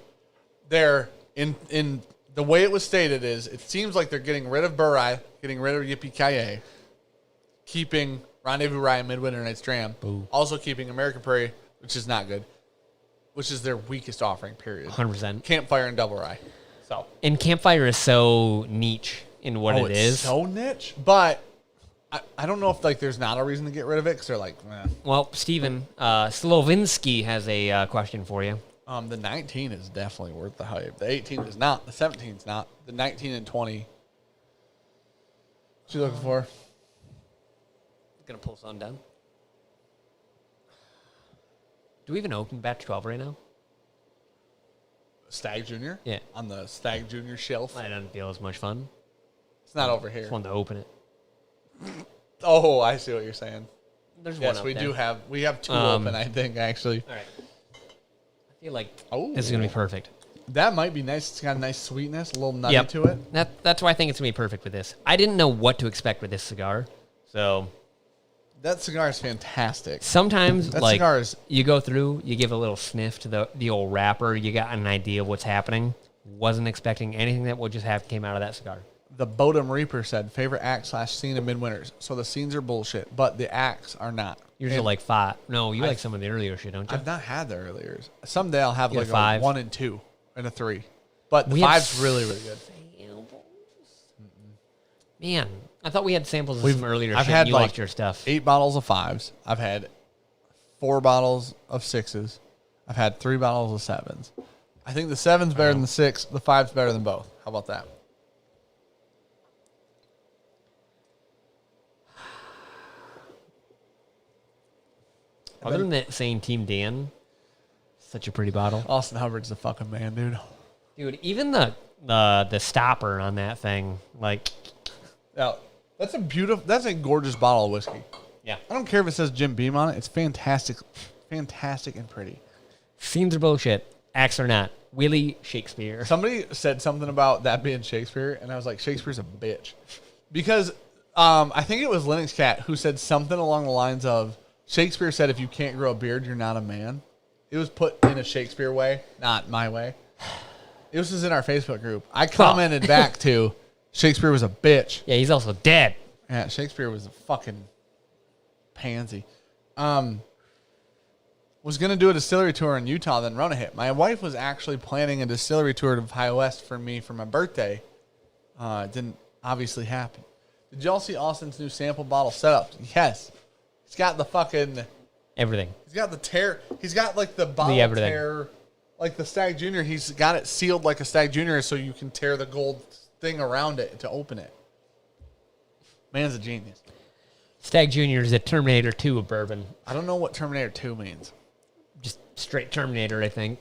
they're in the way it was stated is it seems like they're getting rid of Burrai, getting rid of Yippee-Ki-Yay, keeping Rendezvous Rye and Midwinter Night's Dram, also keeping American Prairie, which is not good, which is their weakest offering, period. 100%. Campfire and Double Rye. So. And Campfire is so niche in what it is. So niche, but I don't know if like there's not a reason to get rid of it because they're like, Well, Steven, Slovinsky has a question for you. the 19 is definitely worth the hype. The 18 is not. The 17 is not. The 19 and 20. What you looking for? Gonna pull something down. Do we even open batch 12 right now? Stag Junior? Yeah. On the Stag Junior shelf. That doesn't feel as much fun. It's not over here. Just wanted to open it. Oh, I see what you're saying. There's one Yes, up we there. do have. We have two open, I think, actually. All right. I feel like Oh. this is gonna be perfect. That might be nice. It's got a nice sweetness, a little nutty to it. That's why I think it's gonna be perfect with this. I didn't know what to expect with this cigar, so That cigar is fantastic. sometimes That like cigar is. you go through, you give a little sniff to the old wrapper, you got an idea of what's happening. Wasn't expecting anything that would just have came out of that cigar. The Bodum Reaper said favorite act / scene of Midwinters. So the scenes are bullshit, but the acts are not. Yours are And like 5. No, you like some of the earlier shit, don't you? I've not had the earlier. Someday I'll have You like got 5? a 1 and 2 and a 3. But the We have 5's really, really good. Samples? Man, I thought we had samples of We've- some earlier I've shit. had And you like liked your stuff. 8 bottles of 5s. I've had 4 bottles of 6s. I've had 3 bottles of 7s. I think the 7's better than the 6. The 5's better than both. How about that? Other than that saying Team Dan, such a pretty bottle. Austin Hubbard's the fucking man, dude. Dude, even the stopper on that thing, like, Yeah, that's a gorgeous bottle of whiskey. yeah. I don't care if it says Jim Beam on it. It's fantastic and pretty. Scenes are bullshit. Acts are not. Willie Shakespeare. Somebody said something about that being Shakespeare, and I was like, Shakespeare's a bitch. Because I think it was Linux Cat who said something along the lines of, Shakespeare said if you can't grow a beard, you're not a man. It was put in a Shakespeare way, not my way. This was in our Facebook group. I commented back to, Shakespeare was a bitch. Yeah, he's also dead. Yeah, Shakespeare was a fucking pansy. Was going to do a distillery tour in Utah, then Rona hit. My wife was actually planning a distillery tour to High West for me for my birthday. It didn't obviously happen. Did y'all see Austin's new sample bottle setup? Yes. He's got the fucking... Everything. He's got the tear. He's got like the bottle everything. tear. Like the Stag Junior. He's got it sealed like a Stag Junior so you can tear the gold thing around it to open it. Man's a genius. Stag Junior is a Terminator 2 of bourbon. I don't know what Terminator 2 means. Just straight Terminator, I think.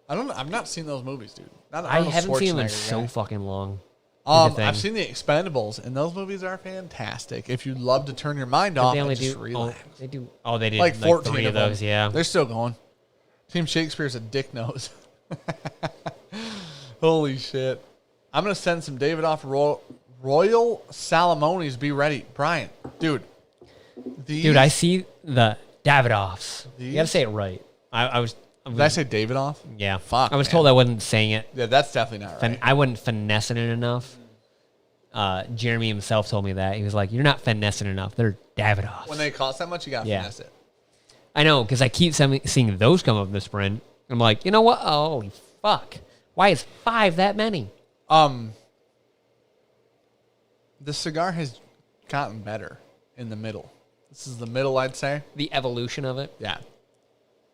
I've not seen those movies, dude. I haven't seen them in Schwarzenegger so guy. fucking long. is the thing. I've seen the Expendables, and those movies are fantastic. If you love to turn your mind But off they and only just do. relax. They do. Oh, they did Like 14 3 of of those. them. Yeah. They're still going. Team Shakespeare's a dick nose. Holy shit. I'm going to send some David off Royal Salamonis. Be ready. Brian, dude. Dude, I see the Davidoffs. You gotta These? say it right. I was. Did I say David off? Yeah. Fuck, I was man. told I wasn't saying it. Yeah, that's definitely not right. I wasn't finessing it enough. Jeremy himself told me that. He was like, "You're not finessing enough. They're Davidoffs." When they cost that much, you got to Yeah. finesse it. I know, because I keep seeing those come up in the sprint. I'm like, you know what? Oh, holy fuck? Why is 5 that many? The cigar has gotten better in the middle. This is the middle, I'd say. The evolution of it? Yeah.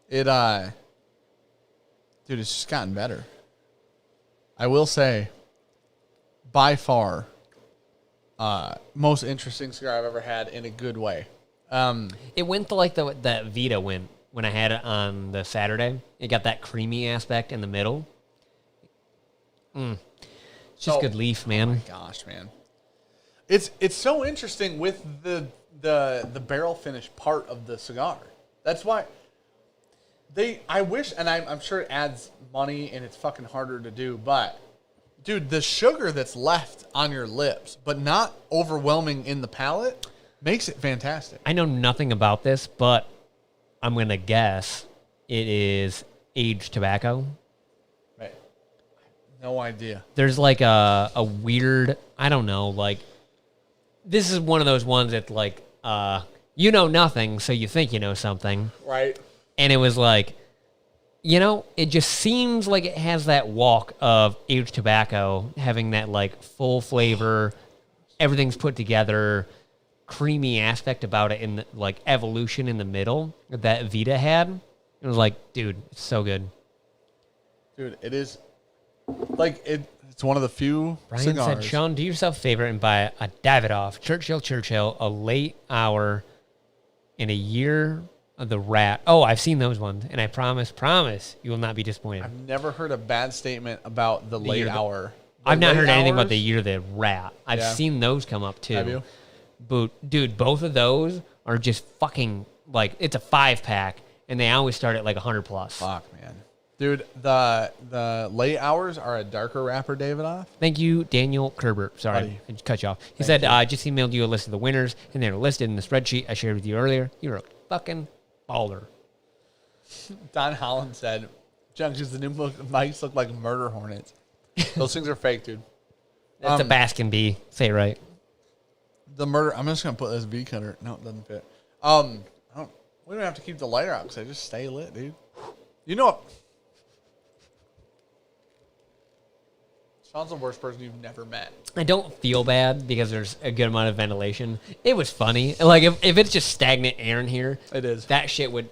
It, dude, it's just gotten better. I will say, by far, most interesting cigar I've ever had in a good way. It went to like that Vita went when I had it on the Saturday. It got that creamy aspect in the middle. It's just good leaf, man. Oh my gosh, man. It's so interesting with the barrel finish part of the cigar. That's why I wish, and I'm sure it adds money and it's fucking harder to do, but dude, the sugar that's left on your lips, but not overwhelming in the palate, makes it fantastic. I know nothing about this, but I'm going to guess it is aged tobacco. Right. No idea. There's like a weird, I don't know, like, this is one of those ones that like, you know nothing, so you think you know something. Right. And it was like, you know, it just seems like it has that walk of aged tobacco, having that like full flavor, everything's put together, creamy aspect about it in the, like evolution in the middle that Vita had. It was like, dude, it's so good. Dude, it is like it's one of the few Brian cigars. said, Sean, do yourself a favor and buy a Davidoff Churchill, a late hour in a year of the rat. Oh, I've seen those ones, and I promise you will not be disappointed. I've never heard a bad statement about the late hour. I've not heard anything about hours? the year of the rat. I've seen those come up too. Have you? But dude, both of those are just fucking like, it's a 5-pack, and they always start at like 100 plus. Fuck, man. Dude, the late hours are a darker wrapper, Davidoff. Thank you, Daniel Kerber. Sorry, Buddy. I just cut you off. He said, I just emailed you a list of the winners, and they're listed in the spreadsheet I shared with you earlier. You're a fucking baller. Don Holland said, Junkies, the new mics look like murder hornets. Those things are fake, dude. That's a Baskin bee. Say it right. The murder, I'm just going to put this V cutter. No, it doesn't fit. We don't have to keep the lighter out because I just stay lit, dude. You know what? Sean's the worst person you've never met. I don't feel bad because there's a good amount of ventilation. It was funny. Like, if it's just stagnant air in here, It is. that shit would...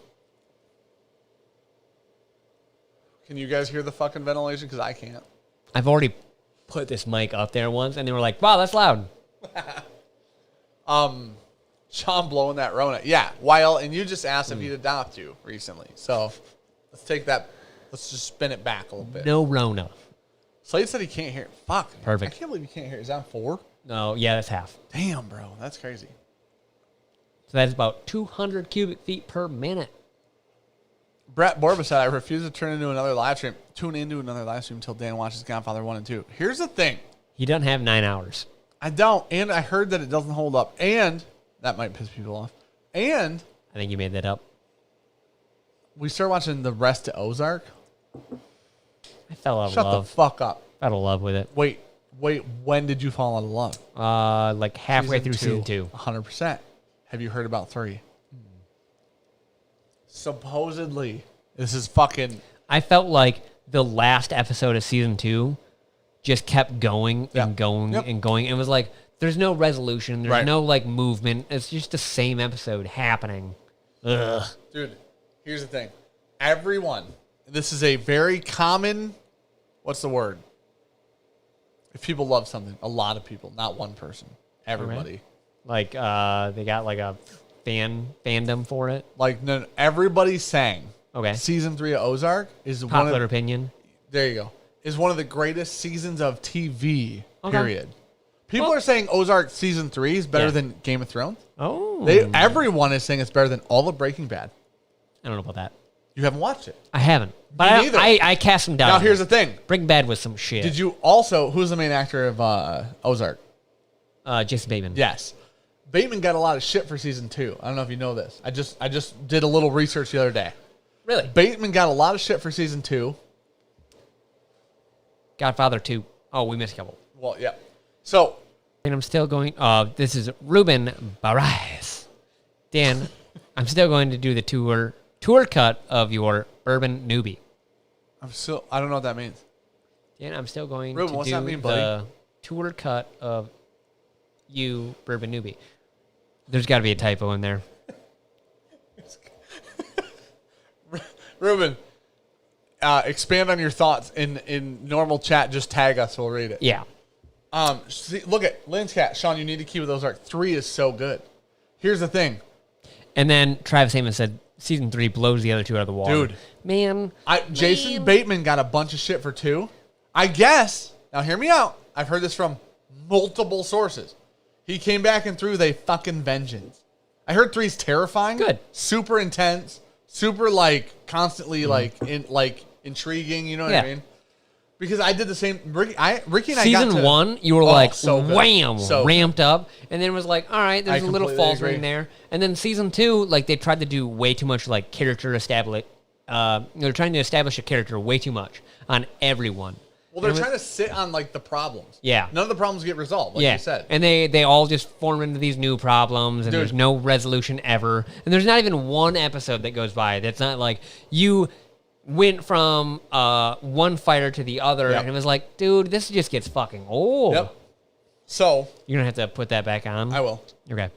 Can you guys hear the fucking ventilation? Because I can't. I've already put this mic up there once, and they were like, wow, that's loud. Sean blowing that Rona. Yeah, and you just asked if he'd adopt you recently. So let's take that. Let's just spin it back a little bit. No Rona. Slade said he can't hear. Fuck. Perfect. I can't believe you can't hear. Is that 4? No, yeah, that's half. Damn, bro. That's crazy. So that's about 200 cubic feet per minute. Brett Borba said, I refuse to tune into another live stream until Dan watches Godfather 1 and 2. Here's the thing. He doesn't have 9 hours. I don't. And I heard that it doesn't hold up. And that might piss people off. And I think you made that up. we started watching the rest of Ozark. I fell out of Shut love. the fuck up. Out of love with it. Wait. When did you fall out of love? Like halfway through season 2. 100%. Have you heard about 3? Supposedly, this is fucking... I felt like the last episode of season 2 just kept going and going and going. It was like, there's no resolution. There's no, like, movement. It's just the same episode happening. Ugh. Dude, here's the thing. Everyone, this is a very common... What's the word? If people love something, a lot of people, not one person. Everybody. Like, they got, like, a fandom for it. Like, no, everybody's saying Okay. season 3 of Ozark is Popular opinion. There you go. Is one of the greatest seasons of TV, Okay. period. People are saying Ozark season 3 is better than Game of Thrones. Oh. Everyone is saying it's better than all of Breaking Bad. I don't know about that. You haven't watched it. I haven't. But Me neither. I cast some doubt. Now, here's the thing. Breaking Bad was some shit. Did you also... Who's the main actor of Ozark? Jason Bateman. Yes. Bateman got a lot of shit for season 2. I don't know if you know this. I just did a little research the other day. Really? Bateman got a lot of shit for season 2. Godfather 2. Oh, we missed a couple. Well, yeah. So... And I'm still going... this is Ruben Barraez. Dan, I'm still going to do the tour cut of your Bourbon Newbie. I don't know what that means. Dan, I'm still going Ruben, to what's do that mean, buddy? the tour cut of you, Bourbon Newbie. There's got to be a typo in there. Ruben, expand on your thoughts in normal chat. Just tag us. We'll read it. Yeah. See, look at Lynn's cat. Sean, you need to keep with Ozark. 3 is so good. Here's the thing. And then Travis Heyman said season 3 blows the other 2 out of the water. Dude. Man. Jason Bateman got a bunch of shit for 2. I guess. Now, hear me out. I've heard this from multiple sources. He came back and threw a fucking vengeance. I heard 3's terrifying. Good. Super intense. Super, constantly, intriguing. You know what I mean? Because I did the same. Ricky and I Season got to, 1, you were wham, so ramped up. And then it was like, all right, there's a little faltering agree. there. And then season 2, they tried to do way too much, character establish. They're trying to establish a character way too much on everyone. Well, they're trying to sit on, the problems. Yeah. None of the problems get resolved, like you said. And they all just form into these new problems, and there's no resolution ever. And there's not even one episode that goes by that's not like you went from one fighter to the other, and it was like, dude, this just gets fucking old. Yep. So. You're going to have to put that back on? I will. Okay.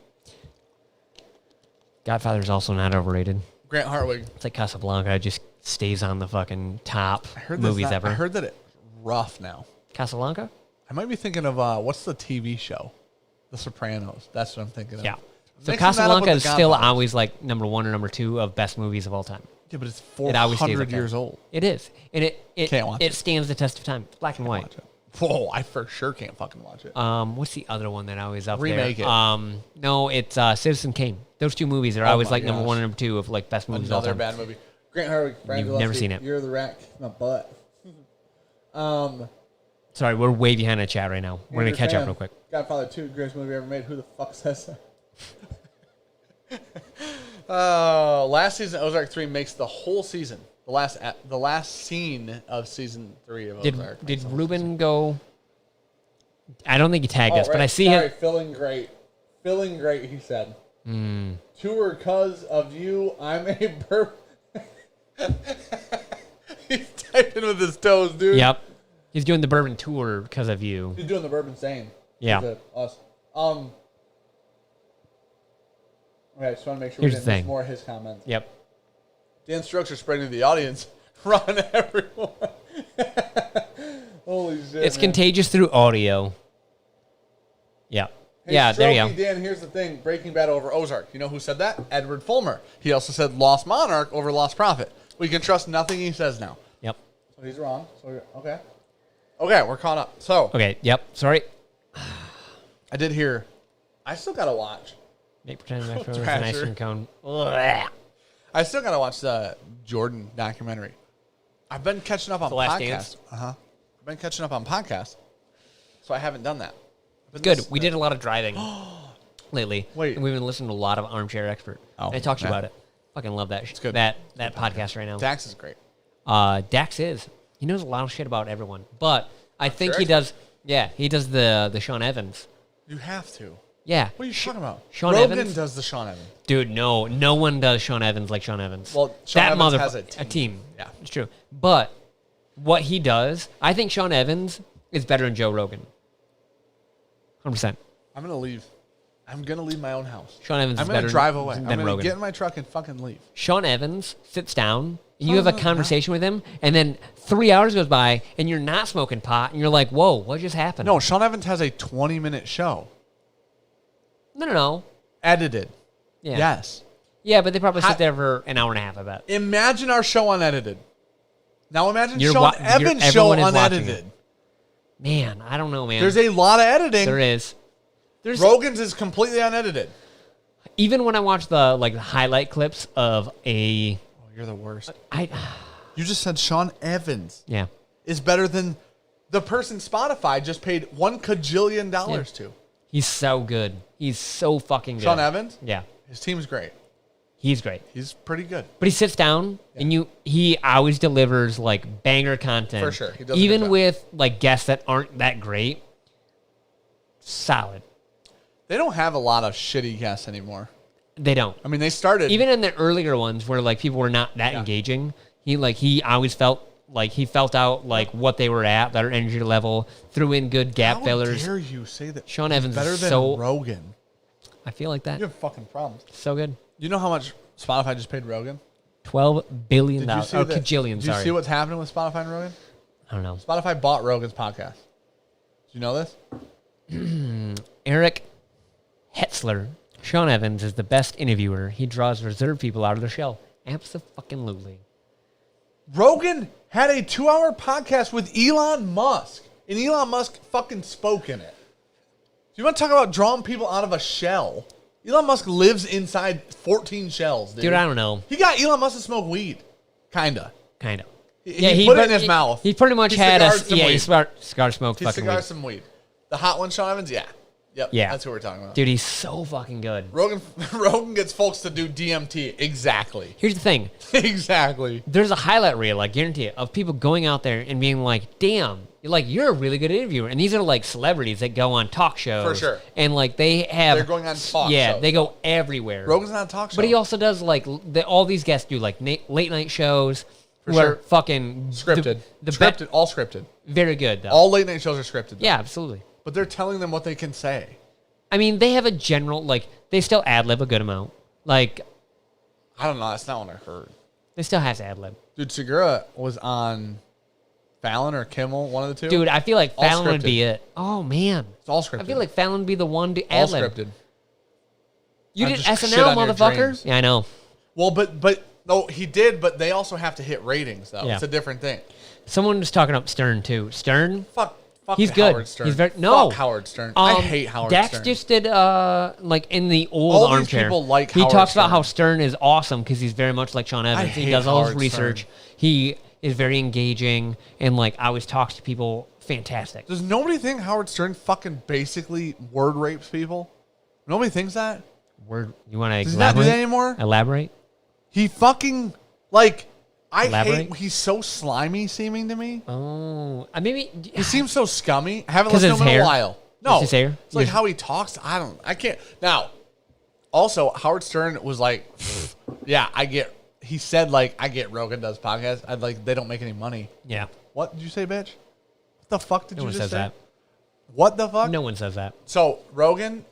Godfather's also not overrated. Grant Hartwig. It's like Casablanca. It just stays on the fucking top movies ever. I heard that it's rough now. Casablanca? I might be thinking of, what's the TV show? The Sopranos. That's what I'm thinking of. Yeah. So Mixing that up Casablanca with is The still Godfather. always number 1 or number 2 of best movies of all time. Yeah, but it's It always stays 400 up there. years old. It is. And Can't watch it stands the test of time. It's black and white. Watch it. Whoa, I for sure can't fucking watch it. What's the other one that always up Remake there? it. No, it's Citizen Kane. Those 2 movies are always number 1 and number 2 of best movies of all Another time. bad movie. Grant Hartwig. Brian You've never Gillespie, seen it. You're the rack. My butt. Sorry, we're way behind the chat right now. We're going to catch up real quick. Godfather 2, greatest movie ever made. Who the fuck says that? Last season, Ozark 3 makes the whole season. The last scene of season 3 of Ozark. Did Ruben go? I don't think he tagged us, but I see Sorry, him. feeling great. Feeling great, he said. Tour cuz of you, I'm a burp. He's typing with his toes, dude. Yep. He's doing the bourbon tour because of you. He's doing the bourbon saying. Yeah. Because of us. Okay, I just want to make sure Here's we the didn't miss thing. more of his comments. Yep. Dan's strokes are spreading to the audience. Run, everyone. Holy shit, It's man. contagious through audio. Yeah. Hey, Yeah, there you go. Strokey, Dan, here's the thing. Breaking Bad over Ozark. You know who said that? Edward Fulmer. He also said Lost Monarch over Lost Prophet. We can trust nothing he says now. Yep. So he's wrong. So okay. Okay, we're caught up. So Okay. Yep. Sorry. I did hear. I still gotta watch. Make pretend my phone is an Thrasher. ice cream cone. Ugh. I still gotta watch the Jordan documentary. I've been catching up on The Last podcasts. Dance? I've been catching up on podcasts, so I haven't done that. Good. We did a lot of driving lately. Wait. And we've been listening to a lot of Armchair Expert. Oh, And I talked to you yeah. about it. Fucking love that. It's good. That podcast right now. Dax is great. Dax is. He knows a lot of shit about everyone. But I think sure he does. Yeah, he does the Sean Evans. You have to. Yeah. What are you talking about? Sean Rogan Evans? does the Sean Evans. Dude, no one does Sean Evans like Sean Evans. Well, Sean that Evans mother has a team. Yeah. It's true. But what he does, I think Sean Evans is better than Joe Rogan. 100%. I'm gonna leave. I'm gonna leave my own house. Sean Evans I'm is gonna better drive away. than I'm gonna Rogan. get in my truck and fucking leave. Sean Evans sits down and you have a conversation with him, and then 3 hours goes by and you're not smoking pot, and you're like, "Whoa, what just happened?" No, Sean Evans has a 20-minute show no. edited. Yeah. Yes. Yeah, but they probably How- sit there for an hour and a half. I bet. Imagine our show unedited. Now imagine You're Sean wa- Evans' you're- show everyone is watching unedited. Man, I don't know, man. There's a lot of editing. There is. There's Rogan's is completely unedited. even when I watch the highlight clips of a, Oh, you're the worst. I, You just said Sean Evans yeah. is better than the person Spotify just paid $1 kajillion to. He's so good. He's so fucking good. Sean Evans? Yeah. His team's great. He's great. He's pretty good. But he sits down and he always delivers banger content. For sure. He does a good Even job. with guests that aren't that great. Solid. They don't have a lot of shitty guests anymore. They don't. I mean, they started. Even in the earlier ones where people were not that engaging, he always felt Like, he felt out, like, what they were at, their energy level, threw in good gap fillers. How dare you say that? Sean Evans better is than so... Rogan. I feel like that. You have fucking problems. So good. You know how much Spotify just paid Rogan? $12 billion. Did you see Kajillion, Did you see what's happening with Spotify and Rogan? I don't know. Spotify bought Rogan's podcast. Do you know this? Eric Hetzler. Sean Evans is the best interviewer. He draws reserved people out of their shell. Absolutely. Rogan had a 2-hour podcast with Elon Musk, and Elon Musk fucking spoke in it. You want to talk about drawing people out of a shell? Elon Musk lives inside 14 shells, dude. Dude, I don't know. He got Elon Musk to smoke weed. Kinda. He put it in his mouth. He pretty much had a... Yeah, he cigar smoked He fucking cigar weed. some weed. The hot one, Sean Evans? Yeah. Yep. Yeah. That's what we're talking about. Dude, he's so fucking good. Rogan gets folks to do DMT. Exactly. Here's the thing. Exactly. There's a highlight reel, I guarantee it, of people going out there and being like, damn, you're a really good interviewer. And these are like celebrities that go on talk shows. For sure. And like they have... They're going on talk Yeah, shows. They go everywhere. Rogan's not a talk show. But he also does like... all these guests do like late night shows. For where sure. fucking... Scripted. All scripted. Very good, though. All late night shows are scripted. Though. Yeah, absolutely. But they're telling them what they can say. I mean, they have a general... Like, they still ad-lib a good amount. Like... I don't know. That's not what I heard. They still have to ad-lib. Dude, Segura was on Fallon or Kimmel, one of the two. Dude, I feel like All Fallon would scripted. be it. Oh, man. It's all scripted. I feel like Fallon would be the one to all ad-lib. scripted. You I did just shit SNL, on your motherfucker? dreams. Yeah, I know. Well, but no, he did, but they also have to hit ratings, though. Yeah. It's a different thing. Someone was talking up Stern, too. Stern? Fuck He's good. Howard Stern. He's very... No. Fuck Howard Stern. I hate Howard Stern. Dax just did, like, in the old All these armchair. people like he Howard talks about Stern. how Stern is awesome because he's very much like Sean Evans. He hate does all his Howard research. Stern. He is very engaging and, like, always talks to people. Fantastic. Does nobody think Howard Stern fucking basically word rapes people? Nobody thinks that? You want to Does he not do elaborate? that anymore? Elaborate? He fucking, like, I Elaborate? hate, he's so slimy seeming to me. Oh. Maybe... He seems so scummy. I haven't 'Cause listened to his him in a hair? while. No. Just his hair? It's like Yes. how he talks. I can't. Now, also, Howard Stern was like, yeah, he said, like, I get Rogan does podcasts. They don't make any money. Yeah. What did you say, bitch? What the fuck did No you one just says say? that. What the fuck? No one says that. So, Rogan,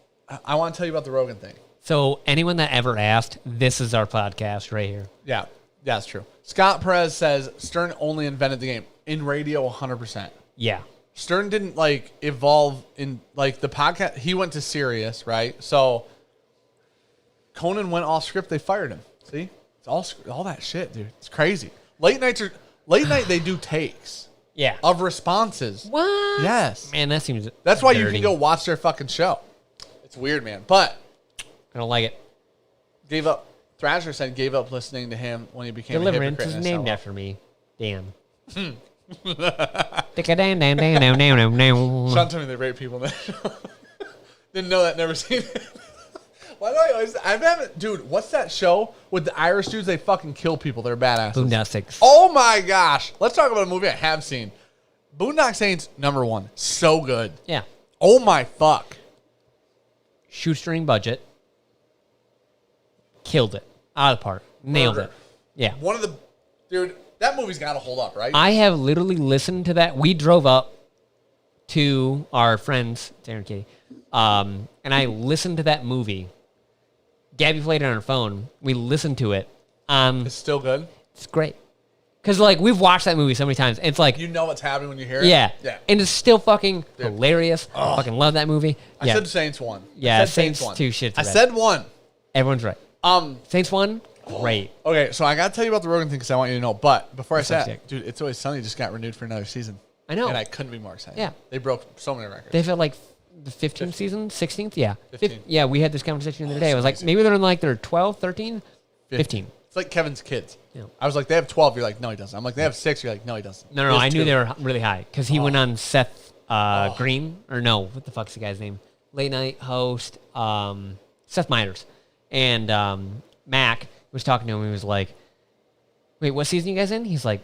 I want to tell you about the Rogan thing. So anyone that ever asked, this is our podcast right here. Yeah, that's true. Scott Perez says Stern only invented the game. In radio, 100%. Yeah. Stern didn't, like, evolve in, like, the podcast. He went to Sirius, right? So, Conan went off script. They fired him. See? It's all that shit, dude. It's crazy. Late night, they do takes Yeah. of responses. What? Yes. Man, that seems That's why you dirty. can go watch their fucking show. It's weird, man. But I don't like it. Thrasher said gave up listening to him when he became a Deliverance hypocrite. is and named SLL. after me. Damn. Sean Sean told me they rape people. Didn't know that. Never seen it. Why do I always? I haven't. Dude, what's that show with the Irish dudes? They fucking kill people. They're badasses. Boondock Saints. Oh my gosh. Let's talk about a movie I have seen. Boondock Saints, #1. So good. Yeah. Oh my fuck. Shoestring budget. Killed it. Out of the park. Nailed Murder. it. Yeah. One of the. Dude, that movie's got to hold up, right? I have literally listened to that. We drove up to our friends, Sarah and Katie, and I listened to that movie. Gabby played it on her phone. We listened to it. It's still good. It's great. Because, like, we've watched that movie so many times. It's like, You know what's happening when you hear it? yeah. Yeah. And it's still fucking hilarious. I fucking love that movie. I Yeah. said Saints 1. Yeah, I said Saints 1. 2 shits I red. said 1. Everyone's right. Saints 1, great. Okay, so I got to tell you about the Rogan thing because I want you to know. But before I say That's that, sick. dude, It's Always Sunny just got renewed for another season. I know. And I couldn't be more excited. Yeah. They broke so many records. They've had, like, the 15th season? 16th? Yeah. 15. Yeah, we had this conversation the other day. I was like, maybe they're in, like, their 12, 13? 15. It's like Kevin's kids. Yeah. I was like, they have 12. You're like, no, he doesn't. I'm like, they have 6. You're like, no, he doesn't. No, I knew they were really high because he went on Seth Green, or no, what the fuck's the guy's name? Late night host, Seth Meyers. And Mac was talking to him. He was like, wait, what season you guys in? He's like,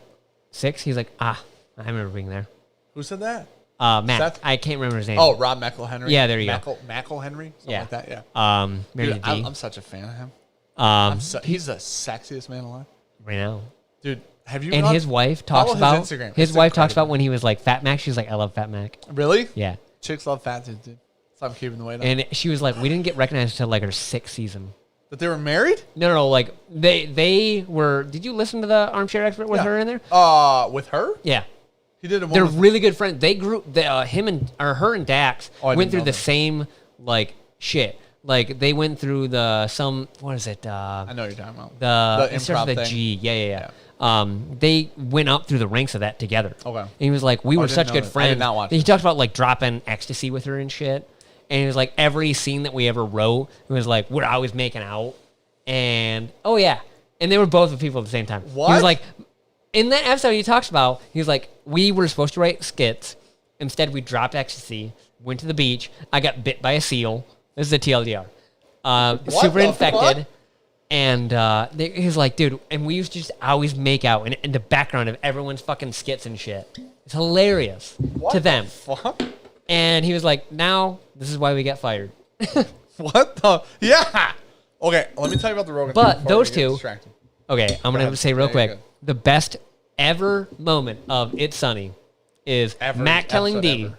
6. He's like, I remember being there. Who said that? Mac. Seth? I can't remember his name. Oh, Rob McElhenry. Yeah, there you go. McElhenry? Something yeah. like that, yeah. Marion Dude, D. I'm such a fan of him. Um, He's the sexiest man alive. right now. Dude, Have you? And his wife talks his about Instagram. his It's wife talks incredible. about when he was like Fat Mac. She's like, I love Fat Mac. Really? Yeah. Chicks love fat dudes, dude. Stop keeping the weight on. And she was like, we didn't get recognized until like her 6th season. That they were married? No, like they were. Did you listen to the Armchair Expert with her in there? With her? Yeah. He did. They're really good friends. They grew. Her and Dax went through the same like shit. Like they went through what is it? I know what you're talking about. The improv it starts with thing. a G. Yeah. They went up through the ranks of that together. Okay. And he was like, we were didn't such know good that. I friends. did not watch He this. talked about like dropping ecstasy with her and shit. And it was like every scene that we ever wrote, it was like we're always making out. And oh yeah, and they were both with people at the same time. What? He was like, in that episode he talks about, he was like, we were supposed to write skits. Instead, we dropped ecstasy, went to the beach. I got bit by a seal. This is a TLDR. Super infected. Fuck? And he's like, dude, and we used to just always make out in the background of everyone's fucking skits and shit. It's hilarious to them. Fuck? And he was like, now this is why we get fired. What the? Yeah. Okay, let me tell you about the Rogan. But thing before those we get two- distracted. Okay, I'm going ahead. to say real Yeah, you're quick, good. the best ever moment of It's Sunny is Ever Mac telling episode D, ever.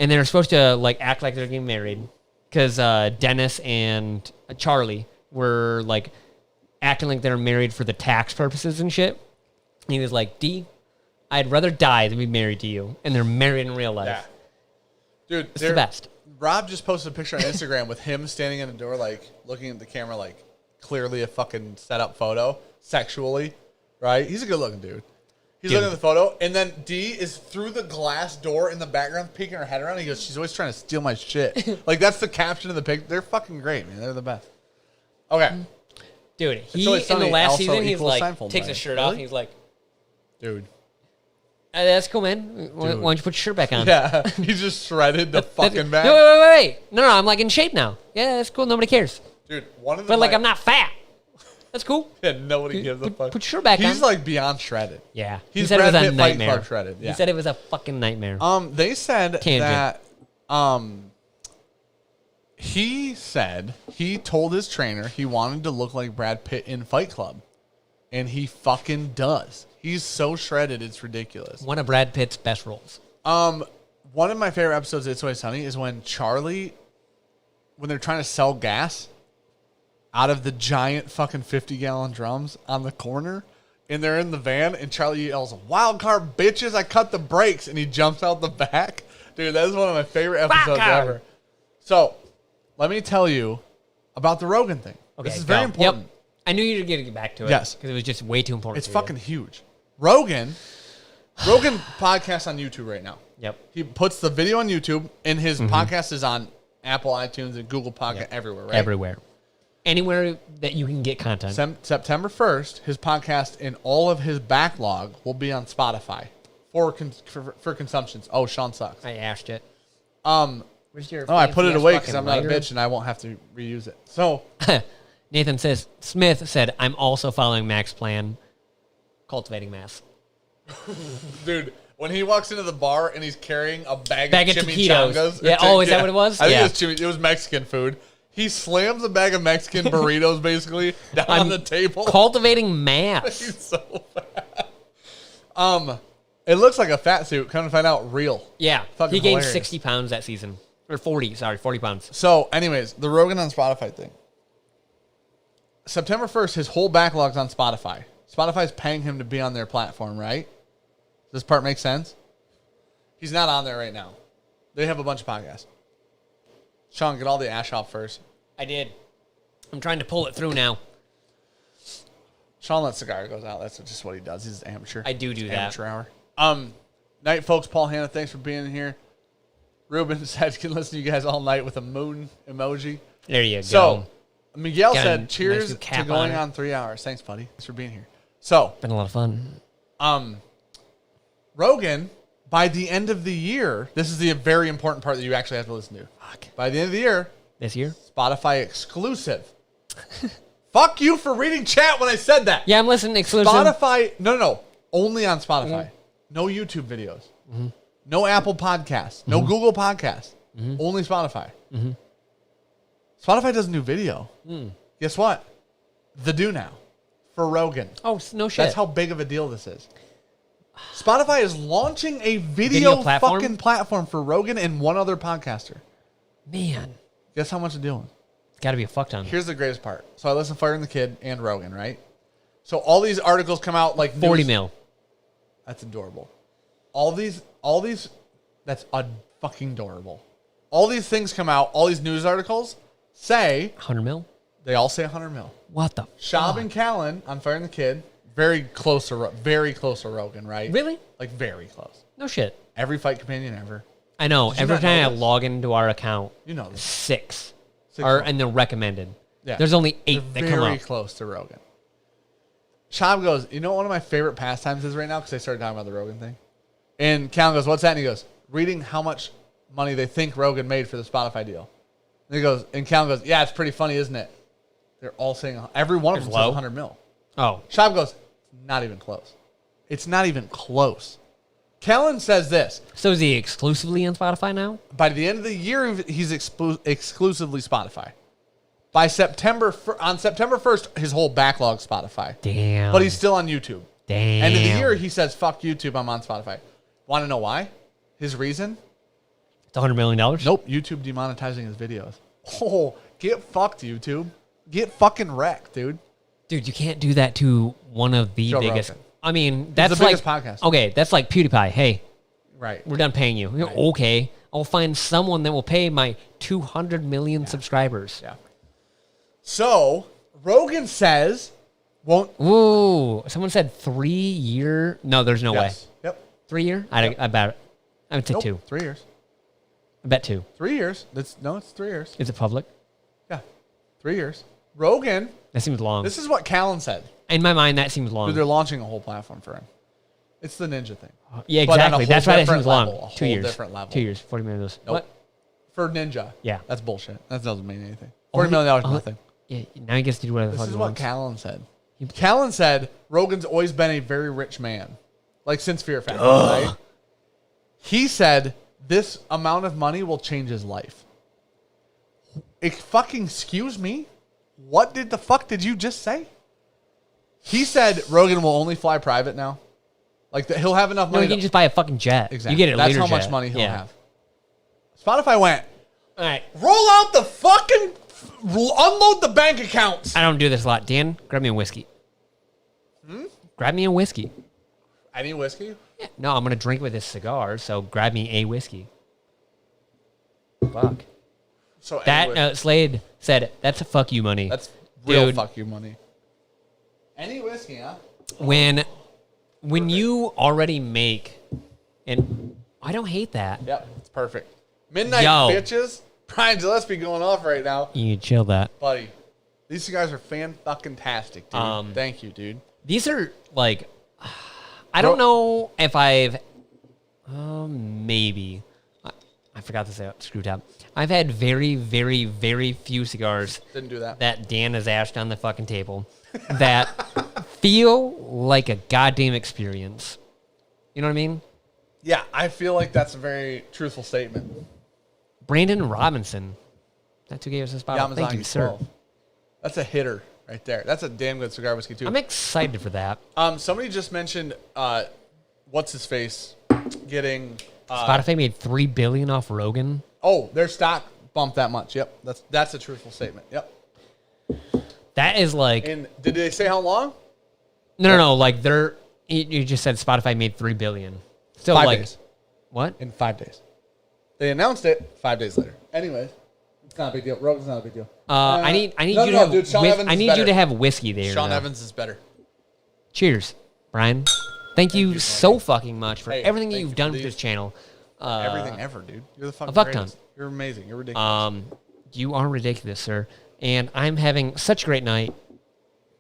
and they're supposed to like act like they're getting married because Dennis and Charlie were like acting like they're married for the tax purposes and shit. And he was like, D, I'd rather die than be married to you. And they're married in real life. Yeah. Dude, It's the best. Rob just posted a picture on Instagram with him standing in the door, like looking at the camera, like clearly a fucking set up photo, sexually, right? He's a good looking dude. He's looking at the photo, and then D is through the glass door in the background, peeking her head around. He goes, "She's always trying to steal my shit." Like that's the caption of the pic. They're fucking great, man. They're the best. Okay, Dude, he Always in the Sunny last also season, he's equals like, Seinfeld, takes right? his shirt off, and he's like, dude. that's cool, man. Why don't you put your shirt back on? Yeah, he just shredded the fucking back. No, wait. No, I'm like in shape now. Yeah, that's cool. Nobody cares. Dude, one of the But like, I'm not fat. That's cool. Yeah, nobody gives a fuck. Put your shirt back on. He's like beyond shredded. Yeah. He's he said Brad it was a Pitt Fight nightmare. Club shredded. Yeah. He said it was a fucking nightmare. They said Tangent. that he told his trainer he wanted to look like Brad Pitt in Fight Club, and he fucking does. He's so shredded, it's ridiculous. One of Brad Pitt's best roles. One of my favorite episodes of It's Always Sunny is when when they're trying to sell gas out of the giant fucking 50-gallon drums on the corner, and they're in the van, and Charlie yells, "Wild card, bitches, I cut the brakes," and he jumps out the back. Dude, that is one of my favorite episodes ever. So, let me tell you about the Rogan thing. Okay, this is very go. important. Yep. I knew you were going to get back to it. Yes. Because it was just way too important. It's to fucking huge. Rogan podcasts on YouTube right now. Yep. He puts the video on YouTube, and his podcast is on Apple, iTunes, and Google Podcast everywhere, right? Everywhere. Anywhere that you can get content. September 1st, his podcast and all of his backlog will be on Spotify for consumptions. Oh, Sean sucks. I asked it. Where's your I put it fancy-ass away because fucking I'm not a lighter? bitch and I won't have to reuse it. So, Nathan says, Smith said, I'm also following Mac's plan, cultivating mass. dude, when he walks into the bar and he's carrying a bag of taquitos. chimichangas. Yeah. Oh, is that what it was? I Yeah. think it was Mexican food. He slams a bag of Mexican burritos basically down on the table. Cultivating mass. He's so fat. It looks like a fat suit. Come to find out, real. Yeah. Fucking He gained hilarious. 60 pounds that season. Or 40 pounds. So, anyways, the Rogan on Spotify thing. September 1st, his whole backlog's on Spotify. Spotify's paying him to be on their platform, right? Does this part make sense? He's not on there right now. They have a bunch of podcasts. Sean, get all the ash off first. I did. I'm trying to pull it through now. Sean lets cigar goes out. That's just what he does. He's an amateur. I do that. Amateur hour. Night, folks. Paul Hanna, thanks for being here. Ruben said he can listen to you guys all night with a moon emoji. There you go. So, Miguel Got a said, nice cheers new to cap going on it. on 3 hours. Thanks, buddy. Thanks for being here. So, Been a lot of fun. Rogan, by the end of the year, this is the very important part that you actually have to listen to. Fuck. By the end of the year, This year? Spotify exclusive. Fuck you for reading chat when I said that. Yeah, I'm listening exclusive. Spotify, no. Only on Spotify. No YouTube videos. No Apple Podcasts. No Google Podcasts. Only Spotify. Spotify doesn't do video. Guess what? They do now. for Rogan. Oh, no shit. That's how big of a deal this is. Spotify is launching a video fucking platform for Rogan and one other podcaster. Man. Guess how much it's doing? It's got to be a fuck ton. Here's the greatest part. So I listen to Fire and the Kid and Rogan, right? So all these articles come out like 40 mil. That's adorable. All these, that's fucking adorable. All these things come out, all these news articles say 100 mil? They all say 100 mil. What the Shab and Callan on Fire and the Kid, very close to Rogan, right? Really? Like very close. No shit. Every fight companion ever. I know. Did you Every not know time I this? log into our account, You know this. 6 Six are more. in the recommended. Yeah. There's only 8 They're that come very up. close to Rogan. Shab goes, you know what one of my favorite pastimes is right now? Because they started talking about the Rogan thing. And Callan goes, what's that? And he goes, reading how much money they think Rogan made for the Spotify deal. And he goes, and Callan goes, yeah, it's pretty funny, isn't it? They're all saying, every one of them says low? 100 mil. Oh. Shab goes, not even close. It's not even close. Callan says this. So is he exclusively on Spotify now? By the end of the year, he's exclusively Spotify. On September 1st, his whole backlog Spotify. Damn. But he's still on YouTube. Damn. End of the year, he says, fuck YouTube, I'm on Spotify. Want to know why? His reason? It's $100 million? Nope, YouTube demonetizing his videos. Oh, get fucked, YouTube. Get fucking wrecked, dude. Dude, you can't do that to one of the Joe biggest. Rogan. I mean, that's the like biggest podcast. Okay, that's like PewDiePie. Hey, Right. we're done paying you. Right. Okay, I'll find someone that will pay my 200 million subscribers. Yeah. So, Rogan says, won't. Ooh, someone said 3 year. No, there's no way. Yes. Yep. 3 year? Yep. I bet it. I would say Nope, 2. 3 years. I bet 2. 3 years. It's 3 years. Is it public? Yeah. 3 years. Rogan, That seems long. this is what Callan said. In my mind, that seems long. Dude, they're launching a whole platform for him. It's the ninja thing. Yeah, But on a exactly. whole That's why that different seems long. level, a 2 whole years. different level. 2 years. 40 million. Nope. What? For ninja. Yeah. That's bullshit. That doesn't mean anything. $40 million is nothing. Yeah. Now he gets to do whatever the This fuck is he what wants. Callan said. Callan said Rogan's always been a very rich man. Like since Fear Factor, right? He said this amount of money will change his life. Fucking excuse me? What did the fuck did you just say? He said Rogan will only fly private now. Like that he'll have enough No, money. you can just buy a fucking jet. Exactly. You get a That's leader how jet. much money he'll Yeah. have. Spotify went, All right. roll out the fucking unload the bank accounts. I don't do this a lot. Dan, grab me a whiskey. Grab me a whiskey. Any whiskey? Yeah. No, I'm gonna drink with this cigar, so grab me a whiskey. Fuck. So That anyway, Slade said that's a fuck you money. that's real Dude. fuck you money. Any whiskey, huh? when you already make, and I don't hate that. Yep, it's perfect. Midnight Yo. bitches. Brian Gillespie going off right now, You chill that. buddy. These cigars are fan-fucking-tastic, dude. Thank you, dude. These are like, I don't know if I've, maybe. I forgot to say screw top. I've had very, very, very few cigars Didn't do that. that Dan has ashed on the fucking table that feel like a goddamn experience. You know what I mean? Yeah, I feel like that's a very truthful statement. Brandon Robinson. That's who gave us this bottle. Thank you, Yamazaki sir. 12. That's a hitter right there. That's a damn good cigar whiskey, too. I'm excited for that. Somebody just mentioned, what's his face, getting... Spotify made $3 billion off Rogan. Oh, their stock bumped that much. Yep, that's a truthful statement. Yep. That is like And did they say how long? no. Like you just said Spotify made $3 billion. So 5 like days. what? In 5 days. They announced it 5 days later. Anyways, it's not a big deal. Rogan's not a big deal. I need no, you no, to have dude, Sean Evans I is need better. you to have whiskey there. Sean though. Evans is better. Cheers, Brian. Thank you so fucking much for Hey, everything that thank you've you done for with these. this channel. Everything ever, dude. You're the fucking fuck ton. greatest. You're amazing. You're ridiculous. You are ridiculous, sir. And I'm having such a great night,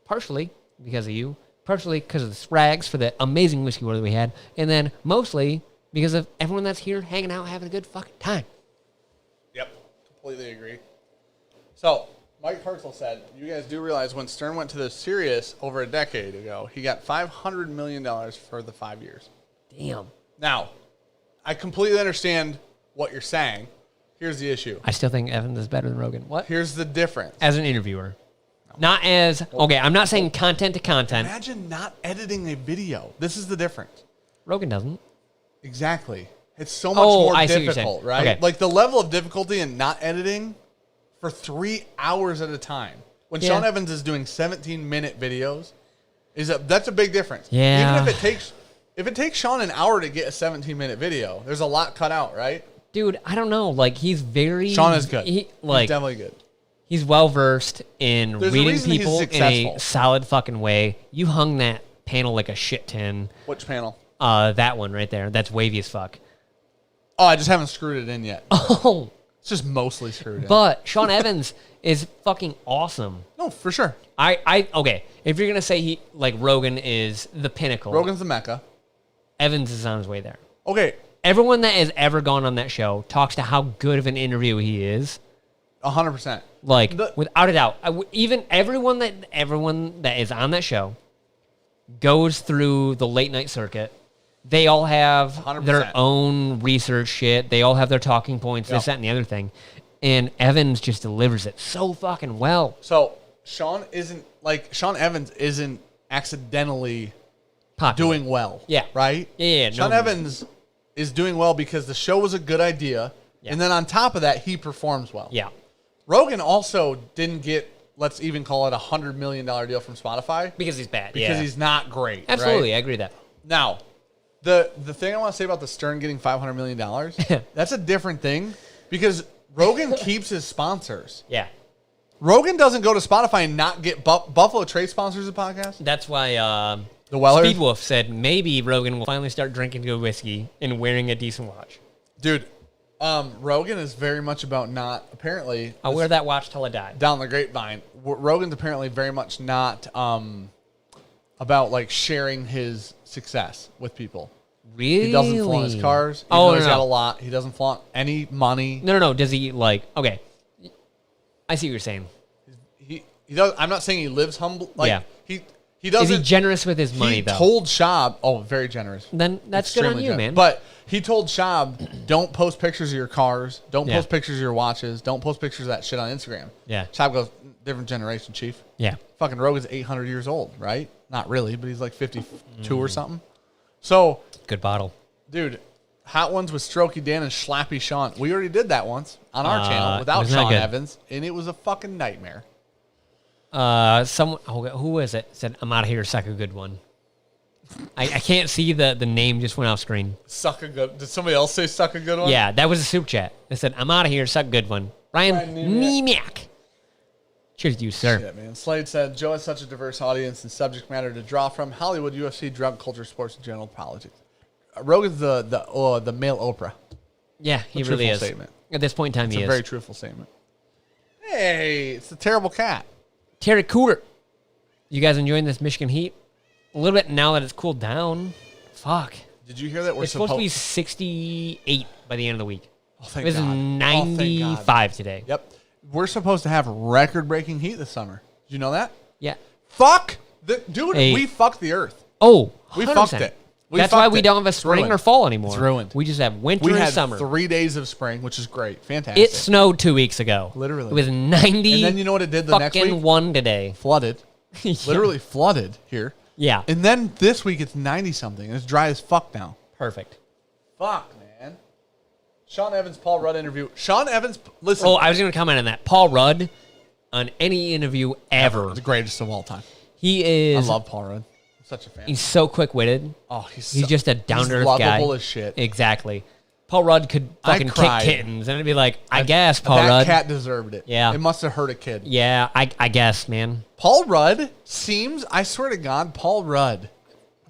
partially because of you, partially because of the Sprags for the amazing whiskey order that we had, and then mostly because of everyone that's here hanging out, having a good fucking time. Yep. Completely agree. So, Mike Hertel said, you guys do realize when Stern went to the Sirius over a decade ago, he got $500 million for the 5 years. Damn. Now, I completely understand what you're saying. Here's the issue. I still think Evans is better than Rogan. What? Here's the difference. As an interviewer. Not as okay. I'm not saying content to content. Imagine not editing a video. This is the difference. Rogan doesn't. Exactly. It's so much more I see what you're difficult, saying. right? Okay. Like the level of difficulty in not editing for 3 hours at a time. When Yeah. Sean Evans is doing 17-minute videos, that's a big difference. Yeah. Even if it takes Sean an hour to get a 17-minute video, there's a lot cut out, right? Dude, I don't know. Like he's very. Sean is good. He's He's definitely good. He's well versed in There's a reading reason he's people in a successful. solid fucking way. You hung that panel like a shit tin. Which panel? That one right there. That's wavy as fuck. Oh, I just haven't screwed it in yet. Oh, It's just mostly screwed in. but Sean Evans is fucking awesome. No, for sure. Okay. If you're gonna say he like Rogan is the pinnacle, Rogan's the Mecca. Evans is on his way there. Okay, Everyone that has ever gone on that show talks to how good of an interview he is. 100%. Like without a doubt, even everyone that is on that show goes through the late night circuit. They all have 100%. their own research shit. They all have their talking points, this, that, and the other thing. And Evans just delivers it so fucking well. So Sean Evans isn't accidentally Popular. doing well. Yeah. Right? Yeah. Sean Evans is doing well because the show was a good idea. Yeah. And then on top of that, he performs well. Yeah. Rogan also didn't get, let's even call it $100 million deal from Spotify. Because he's bad. Because yeah. he's not great. Absolutely. Right? I agree with that. Now, the thing I want to say about the Stern getting $500 million, that's a different thing because Rogan keeps his sponsors. Yeah. Rogan doesn't go to Spotify and not get Buffalo Trace sponsors a podcast. That's why The Wellers? Speed Wolf said maybe Rogan will finally start drinking good whiskey and wearing a decent watch. Dude, Rogan is very much about not, apparently. I'll wear that watch till I die. Down the grapevine. Rogan's apparently very much not about like sharing his success with people. Really? He doesn't flaunt his cars. Even though he's got a lot. He doesn't flaunt any money. No. Does he like? Okay, I see what you're saying. He does. I'm not saying he lives humble. Like, Yeah. He doesn't. Is he generous with his money He though? told Shab. Oh, very generous. Then that's good on Extremely you, generous. man. But he told Shab, don't post pictures of your cars. Don't Yeah. post pictures of your watches. Don't post pictures of that shit on Instagram. Yeah. Shab goes, different generation, chief. Yeah. Fucking Rogan's 800 years old, right? Not really, but he's like 52 or something. So, Good bottle. dude, Hot Ones with Strokey Dan and Schlappy Sean. We already did that once on our channel without wasn't that Sean good? Evans, and it was a fucking nightmare. Someone. Who was it? Said I'm out of here. Suck a good one. I can't see the name. Just went off screen. Suck a good. Did somebody else say suck a good one? Yeah, that was a soup chat. It said I'm out of here. Suck a good one. Ryan Nemiak. Cheers to you, sir. Shit, man. Slade said, Joe has such a diverse audience and subject matter to draw from. Hollywood, UFC, drug culture, sports, and general politics. Rogan's the male Oprah. Yeah, he A really truthful is. statement. At this point in time, It's he a is. very truthful statement. Hey, it's a terrible cat. Terry Cooter. You guys enjoying this Michigan heat? A little bit now that it's cooled down. Fuck. Did you hear that? It's supposed to be 68 by the end of the week. Oh, thank It was God. 95 today. Yep. We're supposed to have record-breaking heat this summer. Did you know that? Yeah. Fuck. Dude, Hey. we fucked the earth. Oh, We 100%. fucked it. That's why fucked we it. don't have a It's spring ruined. or fall anymore. It's ruined. We just have winter We and had summer. 3 days of spring, which is great. Fantastic. It snowed 2 weeks ago. Literally. It was 90. And then you know what it did the next fucking week? one today. Flooded. Yeah. Literally flooded here. Yeah. And then this week it's 90-something. And it's dry as fuck now. Perfect. Fuck, man. Sean Evans, Paul Rudd interview. Sean Evans, listen. Oh, I was going to comment on that. Paul Rudd, on any interview ever, The greatest of all time. he is. I love Paul Rudd. I'm such a fan. He's so quick-witted. Oh, He's just a down-to-earth he's guy. lovable as shit. Exactly. Paul Rudd could fucking kick cried. kittens, and it'd be like, I guess, Paul that Rudd. cat deserved it. Yeah. It must have hurt a kid. Yeah, I guess, man. Paul Rudd seems, I swear to God, Paul Rudd.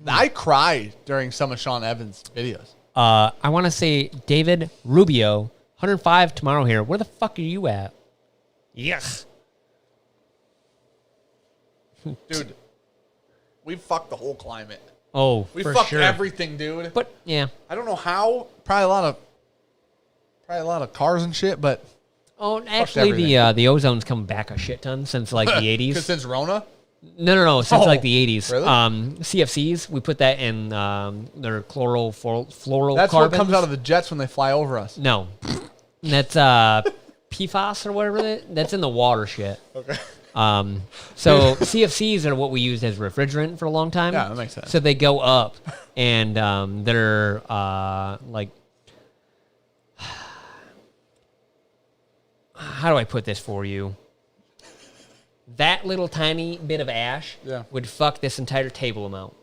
I cry during some of Sean Evans' videos. I want to say David Rubio, 105 tomorrow here. Where the fuck are you at? Yes. Dude, we fucked the whole climate. Oh, We for fucked sure. everything, dude. But yeah. I don't know how. Probably a lot of cars and shit, but Oh, actually, the ozone's come back a shit ton since like the 80s. because since Rona, No. Since Oh, like the 80s. really? CFCs, we put that in their fluorocarbons. that's what comes out of the jets when they fly over us. No. That's PFAS or whatever. That's in the water shit. Okay. So CFCs are what we used as refrigerant for a long time. Yeah, that makes sense. So they go up, and they're like, how do I put this for you? That little tiny bit of ash would fuck this entire table amount.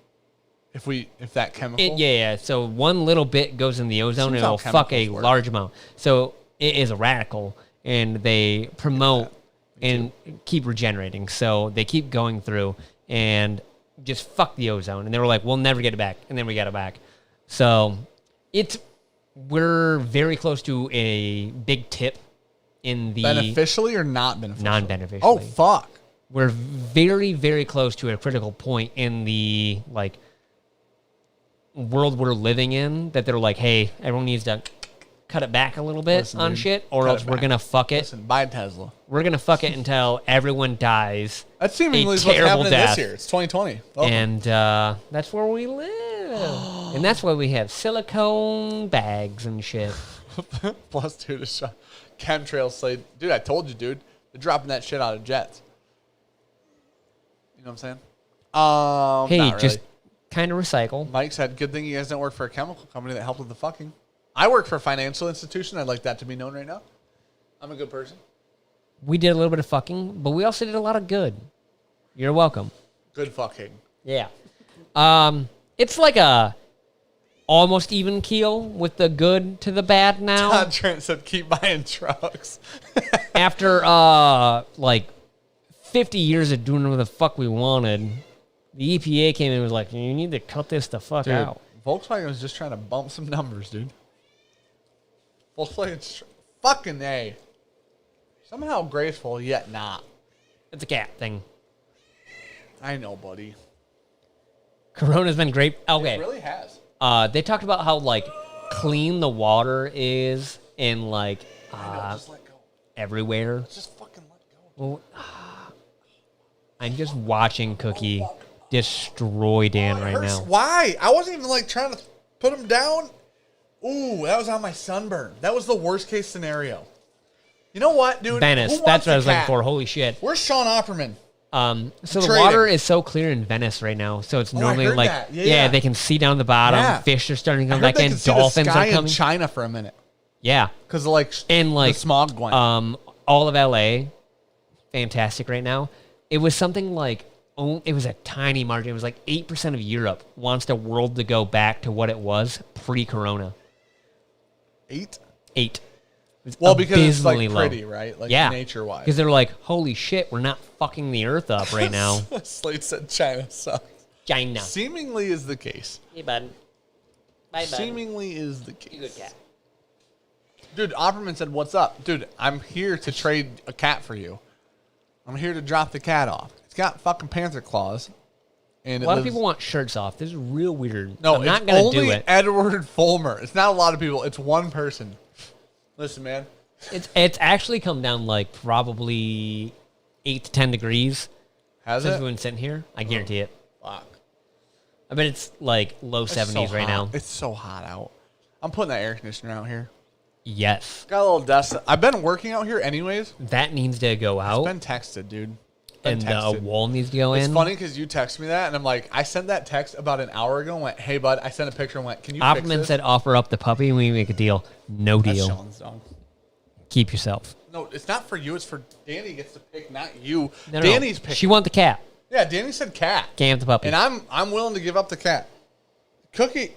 If that chemical? Yeah. So one little bit goes in the ozone, and it'll fuck a large amount. So it is a radical, and they promote and keep regenerating. So they keep going through and just fuck the ozone. And they were like, we'll never get it back. And then we got it back. So we're very close to a big tip in the... Beneficially or not beneficially? Non-beneficially. Oh, fuck. We're very, very close to a critical point in the, like, world we're living in that they're like, hey, everyone needs to cut it back a little bit on shit, or else we're going to fuck it. Listen, buy a Tesla. We're going to fuck it until everyone dies. That's seemingly what's happening this year. It's 2020. Welcome. And that's where we live. And that's why we have silicone bags and shit. Plus, dude, it's chemtrail slate. Dude, I told you, dude. They're dropping that shit out of jets. You know what I'm saying? Hey, just kind of recycle. Mike said, good thing you guys don't work for a chemical company that helped with the fucking. I work for a financial institution. I'd like that to be known right now. I'm a good person. We did a little bit of fucking, but we also did a lot of good. You're welcome. Good fucking. Yeah. It's like a almost even keel with the good to the bad now. Todd Trent said, keep buying trucks. After, like, 50 years of doing whatever the fuck we wanted, the EPA came in and was like, you need to cut this the fuck out. Volkswagen was just trying to bump some numbers, dude. Volkswagen's fucking A. Somehow graceful, yet not. It's a cat thing. I know, buddy. Corona's been great. Okay. It really has. They talked about how, like, clean the water is in, like, just let go. everywhere. Just fucking let go. Well, I'm just watching Cookie destroy Dan right now. Why? I wasn't even, like, trying to put him down. Ooh, that was on my sunburn. That was the worst case scenario. You know what, dude? Venice. That's what I was looking for. Holy shit. Where's Sean Opperman? So the water is so clear in Venice right now. So it's normally like, yeah, they can see down the bottom. Yeah. Fish are starting to come back in. Dolphins are coming. In China for a minute. Yeah. Because like, and like the smog went. All of LA, fantastic right now. It was something like, it was a tiny margin. It was like 8% of Europe wants the world to go back to what it was pre-corona. 8? 8. Well, because it's like pretty, right? Like nature-wise. Because they're like, holy shit, we're not fucking the earth up right now. Slate said China sucks. China. Seemingly is the case. Hey, bud. Bye, bud. Seemingly is the case. You good cat. Dude, Opperman said, what's up? Dude, I'm here to trade a cat for you. I'm here to drop the cat off. It's got fucking panther claws. And a lot of people want shirts off. This is real weird. No, I'm not going to do it. Edward Fulmer. It's not a lot of people. It's one person. Listen, man. It's actually come down like probably 8 to 10 degrees. Has it? Since we've been sitting here. I guarantee it. Fuck. I bet it's like low 70s right now. It's so hot out. I'm putting that air conditioner out here. Yes. Got a little dust. I've been working out here anyways. That needs to go out. It's been texted, dude. And a wall needs to go in. It's funny because you texted me that, and I'm like, I sent that text about an hour ago and went, hey, bud, I sent a picture and went, can you fix this? Opperman said offer up the puppy and we make a deal. No deal. That's Sean's dog. Keep yourself. No, it's not for you. It's for Danny gets to pick, not you. No, Danny's picking. She want the cat. Yeah, Danny said cat. Can't have the puppy. And I'm willing to give up the cat. Cookie,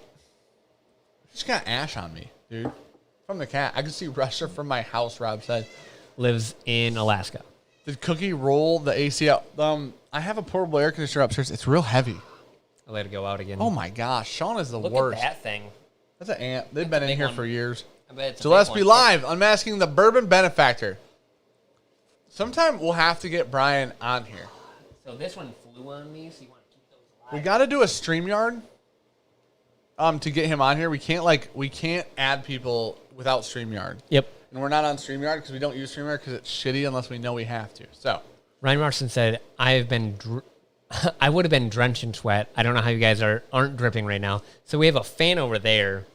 she's got ash on me, dude. From the cat. I can see Russia from my house, Rob said. Lives in Alaska. Did Cookie roll the AC out? I have a portable air conditioner upstairs. It's real heavy. I let it go out again. Oh, my gosh. Sean is the worst. Look at that thing. That's an ant. They've been in here for years. I bet it's so let's be live. Unmasking the Bourbon Benefactor. Sometime we'll have to get Brian on here. So this one flew on me, so you want to keep those alive? We got to do a StreamYard to get him on here. We can't add people without StreamYard. Yep. And we're not on StreamYard because we don't use StreamYard because it's shitty unless we know we have to. So Ryan Marston said, I would have been drenched in sweat. I don't know how you guys aren't dripping right now. So we have a fan over there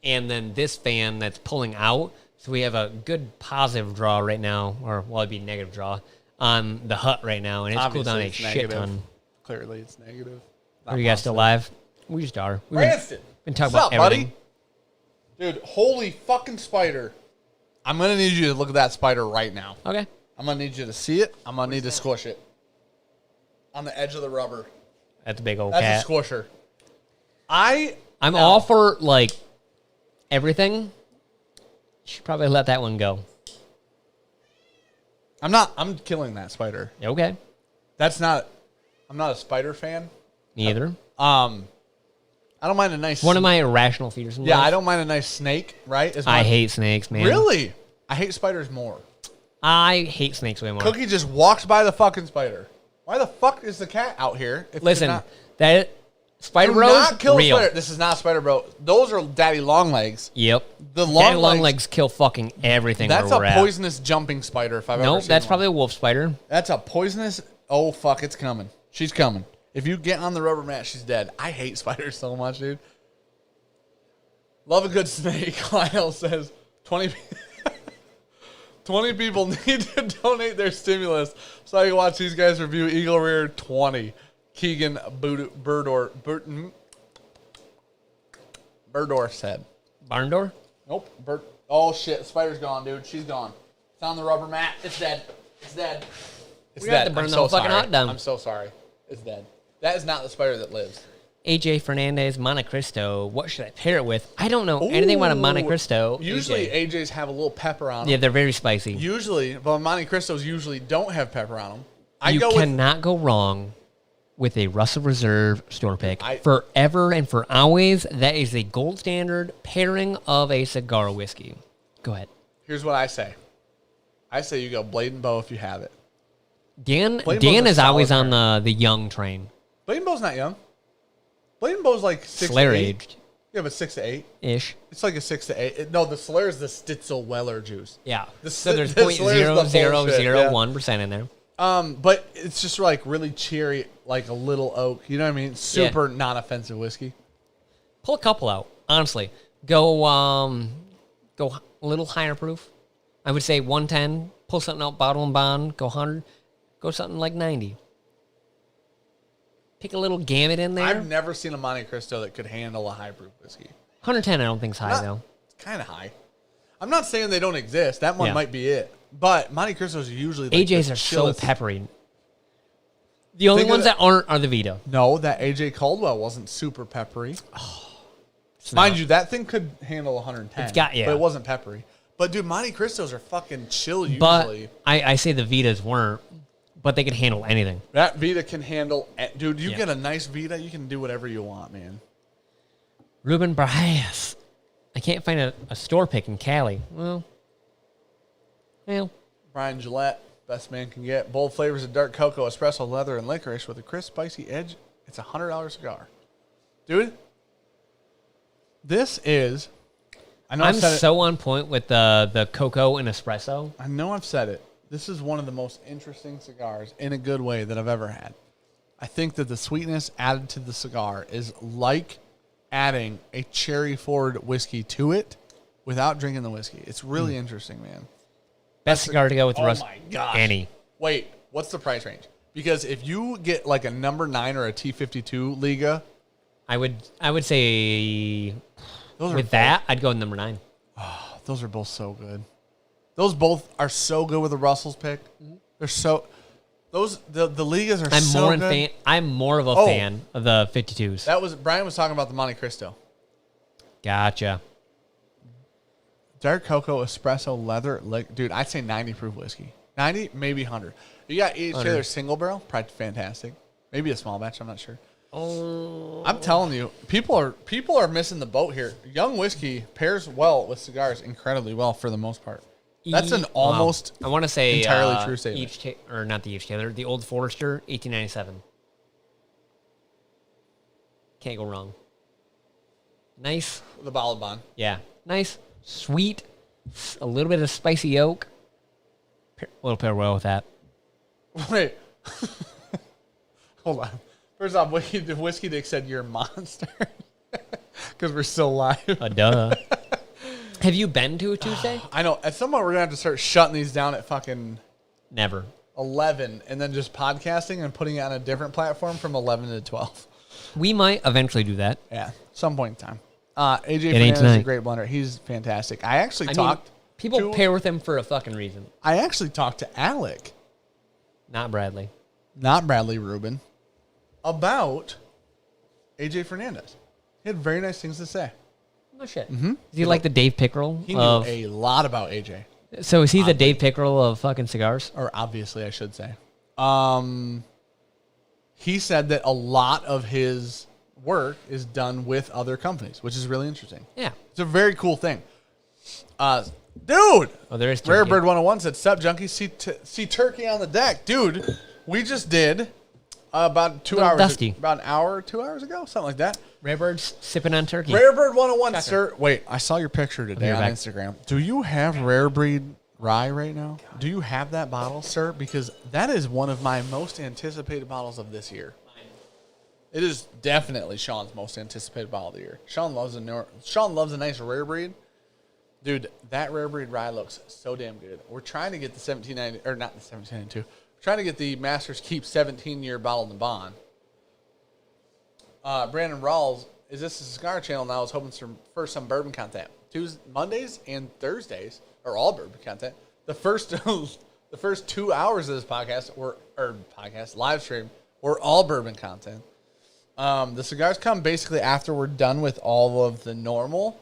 and then this fan that's pulling out. So we have a good positive draw right now, or well, it'd be negative draw. on the hut right now, and it's cooled down Obviously, a it's shit negative. ton. Clearly, it's negative. Are you guys still live? We just are. We've Branston, been talking what's about up, everything. buddy? Dude, holy fucking spider. I'm going to need you to look at that spider right now. Okay. I'm going to need you to see it. I'm going to need to squish it. On the edge of the rubber. That's a big old That's cat. a squisher. I'm all for, like, everything. You should probably let that one go. I'm killing that spider. Okay. I'm not a spider fan. Neither. I don't mind a nice... One of my irrational fears in Yeah, life. I don't mind a nice snake, right? I hate snakes, man. Really? I hate spiders more. I hate snakes way more. Cookie just walks by the fucking spider. Why the fuck is the cat out here? If Listen, you're not, that Spider do Bros, not kill real. a spider. This is not Spider Bro. Those are daddy long legs. Yep. The Daddy long long legs- legs kill fucking everything. That's where a we're poisonous jumping spider if I've at. ever Nope, seen that's one. probably a wolf spider. That's a poisonous... Oh, fuck, it's coming. She's coming. If you get on the rubber mat, she's dead. I hate spiders so much, dude. Love a good snake, Lyle says. 20 people need to donate their stimulus so I can watch these guys review Eagle Rear 20. Keegan Burdor said. Barn door? Nope. Oh, shit. Spider's gone, dude. She's gone. It's on the rubber mat. It's dead. It's dead. It's We got dead. to burn I'm the so whole fucking sorry. hut down. I'm so sorry. It's dead. That is not the spider that lives. AJ Fernandez, Monte Cristo. What should I pair it with? I don't know anything about a Monte Cristo. Usually AJ. AJs have a little pepper on them. Yeah, they're very spicy. But Monte Cristos usually don't have pepper on them. You cannot go wrong with a Russell Reserve store pick. Forever and for always, that is a gold standard pairing of a cigar whiskey. Go ahead. Here's what I say. I say you go Blade and Bow if you have it. Dan Blade and Bow's a is always solid on the young train. Blade and Bow's not young. Blade and Bow's like 6 Slayer to 8. aged. Yeah, but 6 to 8. Ish. It's like a 6 to 8. No, the Slayer is the Stitzel Weller juice. Yeah. The So there's the Slayer's the bullshit, 0.0001% in there. But it's just like really cheery, like a little oak. You know what I mean? Super non-offensive whiskey. Pull a couple out. Honestly, go a little higher proof. I would say 110. Pull something out, bottle and bond. Go 100. Go something like 90. Pick a little gamut in there. I've never seen a Monte Cristo that could handle a high proof whiskey. 110, I don't think is high though. It's kind of high. I'm not saying they don't exist. That one might be it. But Monte Cristos are usually like AJs the are so chillest. peppery. The only Think of ones that aren't are the Vita. No, that AJ Caldwell wasn't super peppery. It's Mind not. you, that thing could handle 110. It's got- yeah. But it wasn't peppery. But dude, Monte Cristos are fucking chill But usually. I say the Vitas weren't, but they could handle anything. That Vita can handle... Dude, you Yeah. get a nice Vita, you can do whatever you want, man. Ruben Bryas. I can't find a store pick in Cali. Well, Brian Gillette, best man can get. Bold flavors of dark cocoa, espresso, leather, and licorice with a crisp, spicy edge. It's a $100 cigar. Dude, this is... I know I'm I've said so on point with the cocoa and espresso. I know I've said it. This is one of the most interesting cigars in a good way that I've ever had. I think that the sweetness added to the cigar is like adding a cherry forward whiskey to it without drinking the whiskey. It's really interesting, man. Best cigar to go with the rest. my gosh. Any. Wait, what's the price range? Because if you get like a number 9 or a T52 Liga, I would say those with that I'd go number 9. those are both so good. Those both are so good with the Russell's pick. They're so the Ligas are so good. I'm more of a fan of the 52s. That was Brian was talking about the Monte Cristo. Gotcha. Dark cocoa, espresso, leather, dude, I'd say 90 proof whiskey. 90, maybe 100. You got E.H. 100. Taylor single barrel, probably fantastic. Maybe a small batch, I'm not sure. Oh, I'm telling you, people are missing the boat here. Young whiskey pairs well with cigars incredibly well for the most part. That's an almost I want to say entirely true statement. or not the H. Taylor, the Old Forester, 1897. Can't go wrong. Nice. The Balaban. Yeah. Nice. Sweet. A little bit of spicy oak. Will pair well with that. Wait. Hold on. First off, Whiskey Dick said you're a monster. Because we're still live. Duh. Have you been to a Tuesday? I know. At some point, we're going to have to start shutting these down at fucking Never. 11, and then just podcasting and putting it on a different platform from 11 to 12. We might eventually do that. Yeah, some point in time. AJ ain't Fernandez is a tonight. great blender. He's fantastic. I actually I mean, talked. people pair with him for a fucking reason. I actually talked to Alec, Not Bradley. not Bradley Rubin, about AJ Fernandez. He had very nice things to say. No shit. Mm-hmm. Is he like the Dave Pickerel He knew of... a lot about AJ. So is he the Dave Pickerel of fucking cigars? Or obviously, I should say. He said that a lot of his work is done with other companies, which is really interesting. Yeah. It's a very cool thing. Dude! Oh, there is Rare turkey. Bird 101 said, "Sup, junkies? See turkey on the deck." Dude, we just did about 2 hours. Dusty. About an hour, 2 hours ago, something like that. Rare Bird's sipping on turkey. Rare Bird 101, sir. Wait, I saw your picture today I'll on be right back. Instagram. Do you have Rare Breed Rye right now? Do you have that bottle, sir? Because that is one of my most anticipated bottles of this year. It is definitely Sean's most anticipated bottle of the year. Sean loves a nice Rare Breed. Dude, that Rare Breed Rye looks so damn good. We're trying to get the 1790, or not the 1792. We're trying to get the Masters Keep 17-year bottle in the bond. Brandon Rawls, is this a cigar channel now? I was hoping for some bourbon content. Mondays and Thursdays are all bourbon content. The first 2 hours of this live stream were all bourbon content. The cigars come basically after we're done with all of the normal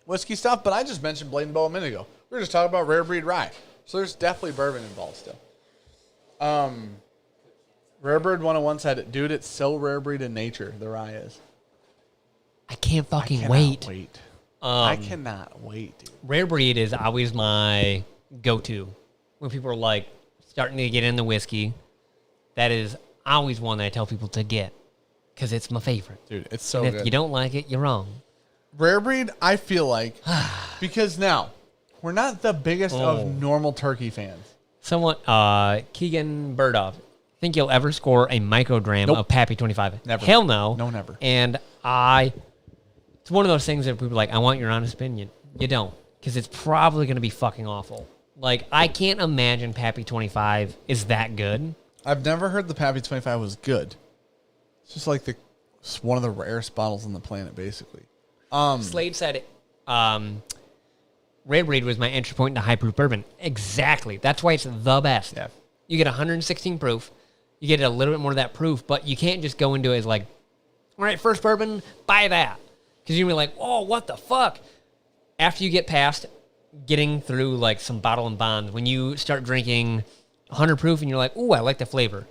whiskey stuff, but I just mentioned Blade and Bow a minute ago. We were just talking about Rare Breed Rye. So there's definitely bourbon involved still. Rare Bird 101 said, "Dude, it's so Rare Breed in nature, the rye is." I can't fucking Wait. wait. I cannot wait, dude. Rare Breed is always my go-to. When people are like starting to get in the whiskey, that is always one that I tell people to get because it's my favorite. Dude, it's so And if good. you don't like it, you're wrong. Rare Breed, I feel like, because now, we're not the biggest of normal turkey fans. Someone, Keegan Burdoff, think you'll ever score a microgram Nope. of Pappy 25? Never. Hell no. No, never. And it's one of those things that people are like, I want your honest opinion. You don't, because it's probably going to be fucking awful. Like, I can't imagine Pappy 25 is that good. I've never heard the Pappy 25 was good. It's just like it's one of the rarest bottles on the planet, basically. Slade said it. Rare Breed was my entry point into high proof bourbon. Exactly. That's why it's the best. Yeah. You get 116 proof. You get a little bit more of that proof, but you can't just go into it as like, all right, first bourbon, buy that. Because you're going to be like, oh, what the fuck? After you get past getting through like some bottle and bonds, when you start drinking 100 proof and you're like, ooh, I like the flavor.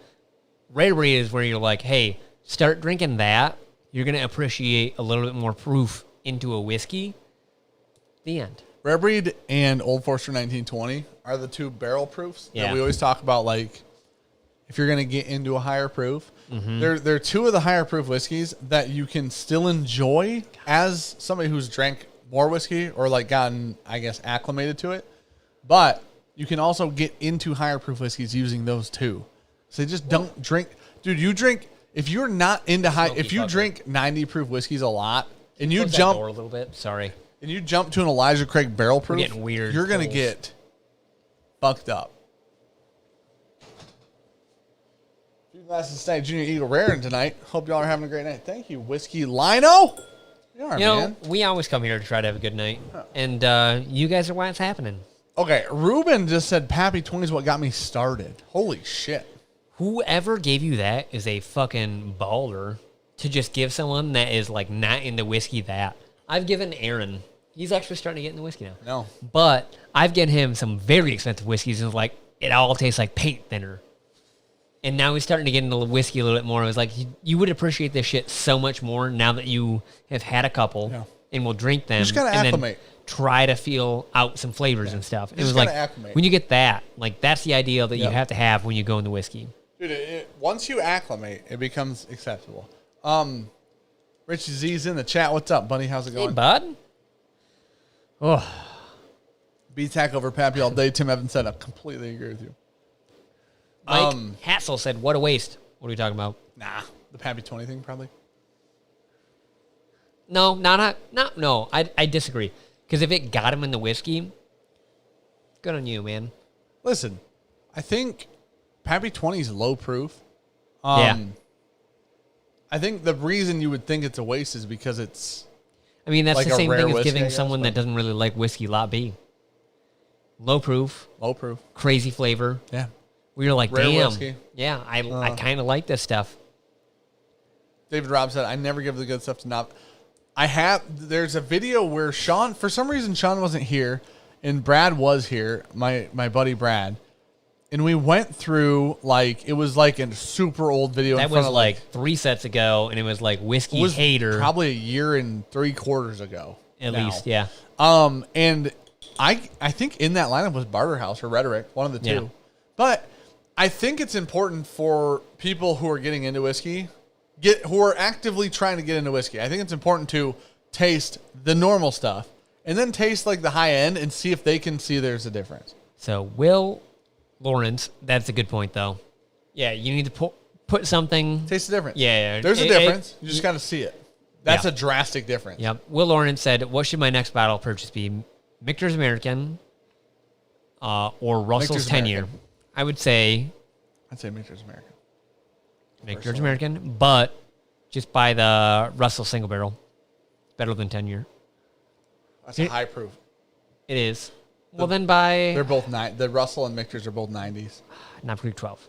Rare Breed is where you're like, hey, start drinking that. You're going to appreciate a little bit more proof into a whiskey. The end. Rare Breed and Old Forester 1920 are the two barrel proofs that we always talk about. Like, if you're going to get into a higher proof, they're two of the higher proof whiskeys that you can still enjoy as somebody who's drank more whiskey or like gotten, I guess, acclimated to it. But you can also get into higher proof whiskeys using those two. So they just don't drink. Dude, you drink, if you're not into if you drink 90 proof whiskeys a lot and you Close that jump door a little bit. Sorry. and you jump to an Elijah Craig barrel proof, getting weird you're going to pulls. get fucked up. Few glasses tonight, Junior Eagle Raring tonight. Hope y'all are having a great night. Thank you, Whiskey Lino. You are, You know, man. we always come here to try to have a good night. And you guys are why it's happening. Okay, Ruben just said Pappy 20 is what got me started. Holy shit. Whoever gave you that is a fucking baller to just give someone that is like not into whiskey that. I've given Aaron, he's actually starting to get into whiskey now. No. But I've given him some very expensive whiskeys and it's like, it all tastes like paint thinner. And now he's starting to get into whiskey a little bit more. It was like, you would appreciate this shit so much more now that you have had a couple and will drink them. just gotta and acclimate. Then try to feel out some flavors and stuff. It just was like, gotta acclimate. when you get that, like that's the ideal that you have to have when you go into whiskey. Dude, once you acclimate, it becomes acceptable. Richie Z's in the chat. What's up, buddy? How's it Hey, going? bud. Oh, B-Tac over Pappy all day. Tim Evans said, I completely agree with you. Mike Hassel said, what a waste. What are we talking about? Nah, the Pappy 20 thing, probably. No, no. I disagree. Because if it got him in the whiskey, good on you, man. Listen, I think Pappy 20 is low proof. Yeah. I think the reason you would think it's a waste is because it's... I mean, that's like the a same rare thing as whiskey, giving I guess, someone that doesn't really like whiskey lot B. Low proof, Low proof. crazy flavor. Yeah. We were like, Rare damn. whiskey. Yeah, I kind of like this stuff. David Robb said, I never give the good stuff to not... There's a video where Sean, for some reason, Sean wasn't here, and Brad was here, my buddy Brad. And we went through, like, it was like a super old video. That was like 3 sets ago, and it was like Whiskey Hater. Probably a year and 3/4 ago. At least, yeah. And I think in that lineup was Barterhouse or Rhetoric, one of the two. Yeah. But I think it's important for people who are getting into whiskey, who are actively trying to get into whiskey. I think it's important to taste the normal stuff and then taste like the high end and see if they can see there's a difference. So Will Lawrence, that's a good point though. Yeah, you need to put something. Taste the difference. Yeah. There's a difference. You just got to see it. That's Yeah. a drastic difference. Yep. Will Lawrence said, "What should my next bottle purchase be? Michter's American, or Russell's Michter's 10-year?" American. I would say I'd say Michter's American. Michter's American, but just buy the Russell single barrel. Better than 10-year. That's a high proof. It is. Well, then buy They're both the Russell and Michter's are both 90s. not Creek 12.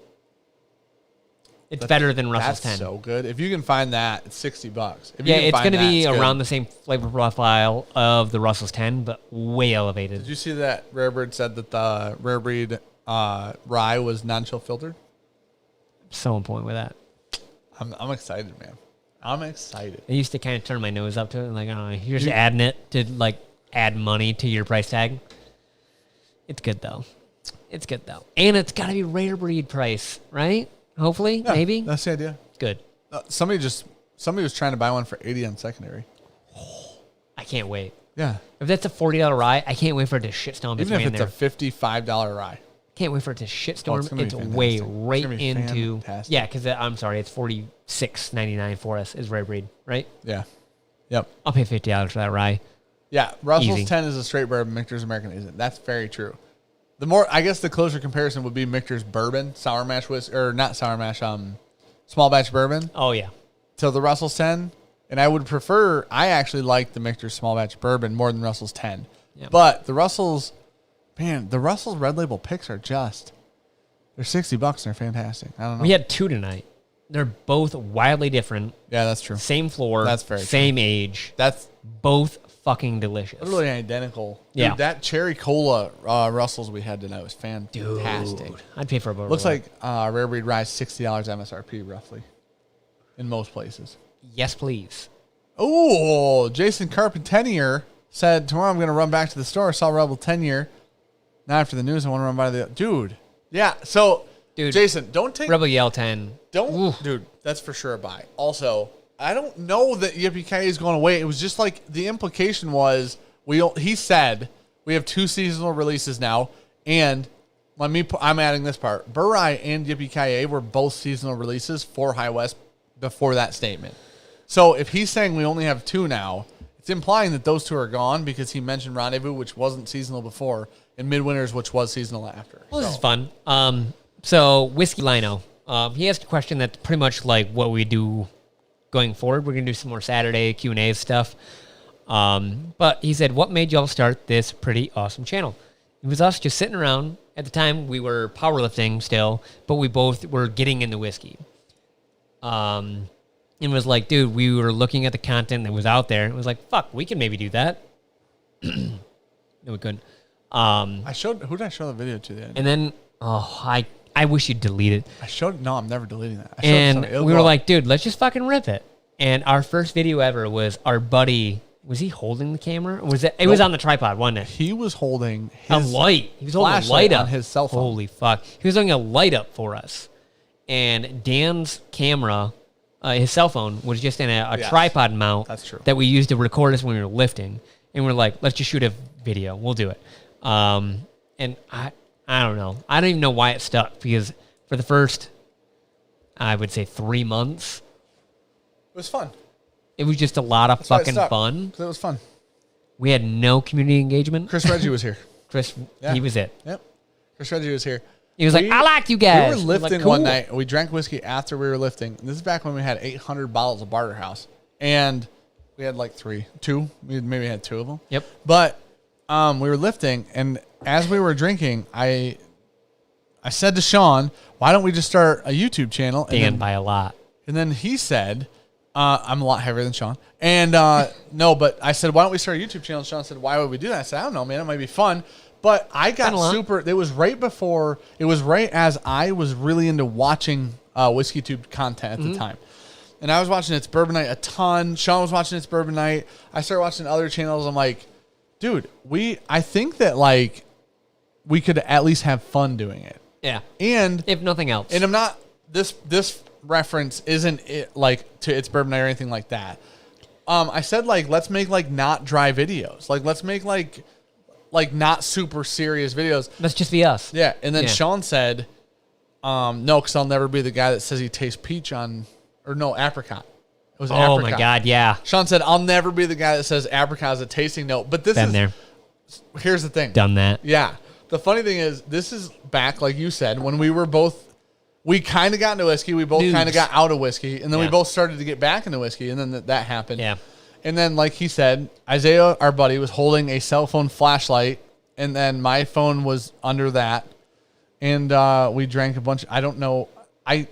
It's better than Russell's That's 10. so good. If you can find that, it's $60. If Yeah, you can it's find going to that, be it's good. around the same flavor profile of the Russell's 10, but way elevated. Did you see that Rare Bird said that the Rare Breed rye was non-chill filtered? So on point with that. I'm excited, man. I'm excited. I used to kind of turn my nose up to it, like, oh, you're just adding it to like add money to your price tag. It's good though. It's good though, and it's got to be Rare Breed price, right? Hopefully, Yeah, maybe. that's the idea. Good. Somebody was trying to buy one for 80 on secondary. I can't wait. Yeah, If that's a $40 rye, I can't wait for it to shitstorm its even way if in it's there. a $55 rye. Can't wait for it to Oh, shitstorm it's gonna be its way fantastic. It's right gonna be into. fantastic. Yeah, because I'm sorry, it's $46.99 for us is Rare Breed, right? Yeah, yep, I'll pay $50 for that rye. yeah. Russell's Easy. 10 is a straight bourbon. Michter's American isn't. That's very true. I guess the closer comparison would be Michter's bourbon, sour mash whiskey, or not sour mash, small batch bourbon Oh yeah, to the Russell's 10. And I actually like the Michter's small batch bourbon more than Russell's 10. Yep. But the Russell's red label picks are they're $60 and they're fantastic. I don't know. we had 2 tonight. They're both wildly different. Yeah, that's true. Same floor. That's very same age. That's Both fucking delicious. literally identical. Yeah. Dude, that cherry cola Russells we had tonight was fantastic. Dude, I'd pay for a bottle. Looks like Rare Breed Rye $60 MSRP roughly in most places. Yes, please. Oh, Jason Carpentenier said, tomorrow I'm going to run back to the store, saw Rebel 10-year. Now after the news, I want to run by the... Dude. Yeah, so, Dude, Jason, don't take... Rebel Yell 10. Dude, that's for sure a buy. Also, I don't know that Yippee-Ki-Yay is going away. It was just like, the implication was, he said, we have 2 seasonal releases now, and I'm adding this part. Burai and Yippee-Ki-Yay were both seasonal releases for High West before that statement. So if he's saying we only have 2 now, it's implying that those 2 are gone because he mentioned Rendezvous, which wasn't seasonal before, and Midwinters, which was seasonal after. Well, this is fun. So Whiskey Lino, he asked a question that's pretty much like what we do going forward. We're gonna do some more Saturday Q&A stuff. But he said, "What made y'all start this pretty awesome channel?" It was us just sitting around. At the time, we were powerlifting still, but we both were getting into whiskey. And was like, dude, we were looking at the content that was out there. And it was like, fuck, we can maybe do that. No, we couldn't. Who did I show the video to then? And then, I wish you'd delete it. No, I'm never deleting that. I showed And somebody. It'll we go were up. like, dude, let's just fucking rip it. And our first video ever was our buddy. Was he holding the camera? Or was it? It was on the tripod, wasn't it? he was holding A his light. He was holding a flashlight light up on his cell phone. Holy fuck! He was holding a light up for us. And Dan's camera, his cell phone, was just in a Yes. tripod mount. That's true. That we used to record us when we were lifting. And we're like, let's just shoot a video. We'll do it. And I don't know. I don't even know why it stuck because for the first, I would say 3 months, It was fun. it was just a lot of That's why it fucking stuck, fun. 'cause it was fun. We had no community engagement. Chris Reggie was here. Chris, Yeah. he was it. Yep. Chris Reggie was here. He was like, I like you guys. We were lifting like, cool. one night. We drank whiskey after we were lifting. This is back when we had 800 bottles of Barter House. And we had like two. We maybe had two of them. Yep. But we were lifting, and as we were drinking, I said to Sean, why don't we just start a YouTube channel? Dan by a lot. And then he said, I'm a lot heavier than Sean. And no, but I said, why don't we start a YouTube channel? Sean said, why would we do that? I said, I don't know, man. It might be fun. But I got super. It was right as I was really into watching WhiskeyTube content at the time. And I was watching It's Bourbon Night a ton. Sean was watching It's Bourbon Night. I started watching other channels. I'm like, dude, I think that like we could at least have fun doing it. Yeah. And if nothing else. And I'm not this reference isn't it like to It's Bourbon Night or anything like that. I said like let's make like not dry videos. Like let's make like not super serious videos. Let's just be us. Yeah. And then Sean said, no, because I'll never be the guy that says he tastes peach on, or no, apricot. It was apricot. Oh my God, yeah. Sean said, I'll never be the guy that says apricot is a tasting note. But this is, there. Here's the thing. Done that. Yeah. The funny thing is, this is back, like you said, when we kind of got into whiskey. We both kind of got out of whiskey. And then we both started to get back into whiskey. And then that happened. Yeah. And then, like he said, Isaiah, our buddy, was holding a cell phone flashlight, and then my phone was under that, and we drank a bunch. I don't know. I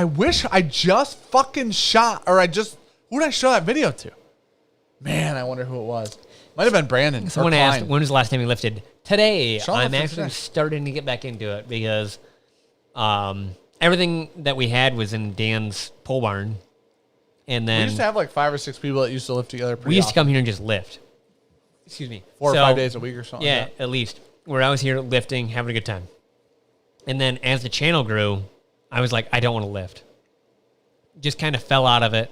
wish I just fucking shot, or who did I show that video to? Man, I wonder who it was. Might have been Brandon. Someone asked, when was the last time you lifted? Today. I'm actually today. starting to get back into it because everything that we had was in Dan's pole barn. And then we used to have like 5 or 6 people that used to lift together. We used to come here and just lift. Excuse me. 4 or 5 days a week or something. Yeah, like that. at least. Where I was here lifting, having a good time. And then as the channel grew, I was like, I don't want to lift. Just kind of fell out of it.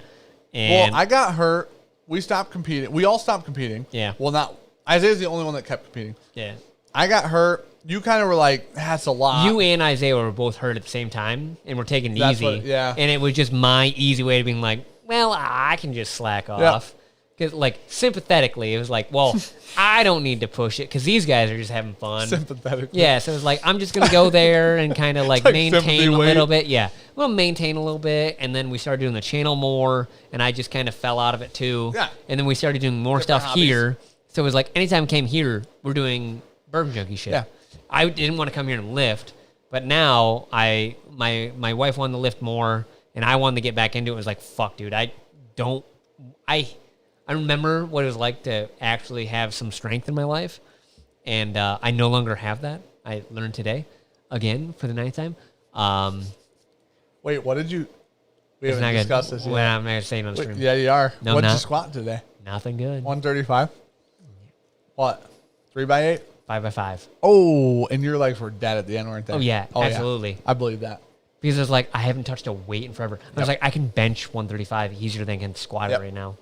And well, I got hurt. We stopped competing. We all stopped competing. Yeah. Well, not Isaiah's the only one that kept competing. Yeah. I got hurt. You kind of were like, that's a lot. You and Isaiah were both hurt at the same time, and we're taking it That's easy. yeah. And it was just my easy way of being like, well, I can just slack off. Because, like, sympathetically, it was like, well, I don't need to push it because these guys are just having fun. Sympathetically. Yeah, so it was like, I'm just going to go there and kind of, like maintain a little bit. Yeah, we'll maintain a little bit. And then we started doing the channel more, and I just kind of fell out of it, too. Yeah. And then we started doing more Different stuff hobbies. here. So it was like, anytime I came here, we're doing Bourbon Junkie shit. Yeah. I didn't want to come here and lift, but now my wife wanted to lift more, and I wanted to get back into it. It was like, fuck, dude, I remember what it was like to actually have some strength in my life, and I no longer have that. I learned today, again, for the 9th time. Wait, what did you... We It's haven't not discussed good. this yet. Well, I'm not going to say it on the stream. Yeah, you are. No, What'd you not. squat today? Nothing good. 135? What? 3 by 8? 5 by 5. Oh, and your legs were dead at the end, weren't they? Oh, yeah, absolutely. I believe that. Because it was like, I haven't touched a weight in forever. I was like, I can bench 135 easier than I can squat it right now.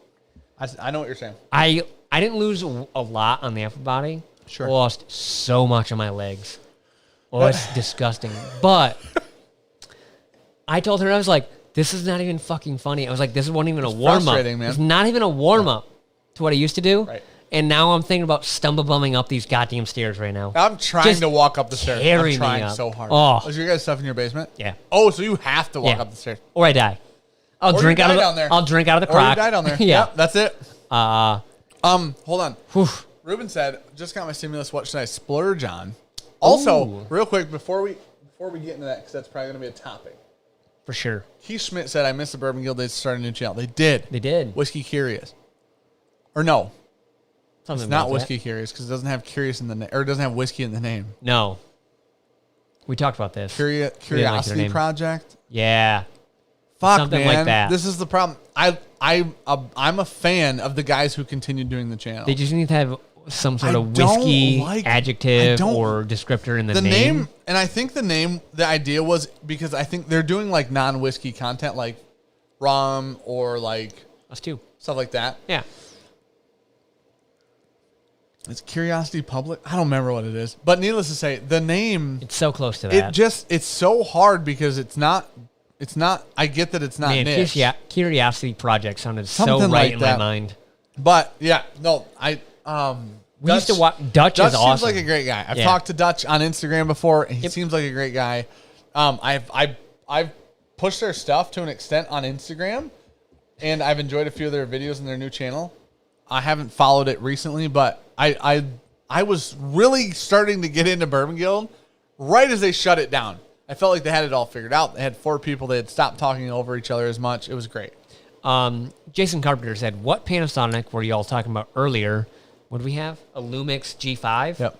I know what you're saying. I didn't lose a lot on the upper body. Sure. I lost so much on my legs. Oh, it's disgusting. But I told her, I was like, this is not even fucking funny. I was like, this wasn't even a warm-up. Frustrating, man. It's not even a warm-up to what I used to do. Right. And now I'm thinking about stumble bumming up these goddamn stairs right now. I'm trying Just to walk up the stairs. carry I'm me trying up. so hard. Oh. Is your guys' stuff in your basement? Yeah. Oh, so you have to walk Yeah. up the stairs. Or I die. I'll Or drink you out die of the, down there. I'll drink out of the Or you crock. die down there. Yeah. Yep, that's it. Hold on. Whew. Ruben said, just got my stimulus. What should I splurge on? Also, Ooh. real quick, before we get into that, because that's probably going to be a topic. For sure. Keith Schmidt said, I missed the Bourbon Guild. They started a new channel. They did. They did. Whiskey Curious. Or no. Something It's not like Whiskey that. Curious because it doesn't have curious in the name, or it doesn't have whiskey in the name. No. We talked about this. We didn't like their Curiosity name. Project. Yeah. Fuck, Something man. like that. This is the problem. I'm a fan of the guys who continue doing the channel. They just need to have some sort I of don't whiskey like- adjective I don't- or descriptor in the the name. name, and I think the idea was because I think they're doing like non-whiskey content, like rum or like Us too. stuff like that. Yeah. It's Curiosity Public. I don't remember what it is, but needless to say, the name It's so close to that. it's so hard because it's not. I get that it's not Man, niche, Curiosity Project sounded so Something right like in that. my mind. but yeah, no, We used to watch. Dutch is awesome. Seems like a great guy. I've Yeah. talked to Dutch on Instagram before, and he seems like a great guy. I've pushed their stuff to an extent on Instagram, and I've enjoyed a few of their videos in their new channel. I haven't followed it recently, but I was really starting to get into Bourbon Guild right as they shut it down. I felt like they had it all figured out. They had 4 people. They had stopped talking over each other as much. It was great. Jason Carpenter said, "What Panasonic were y'all talking about earlier? What do we have? A Lumix G5." Yep.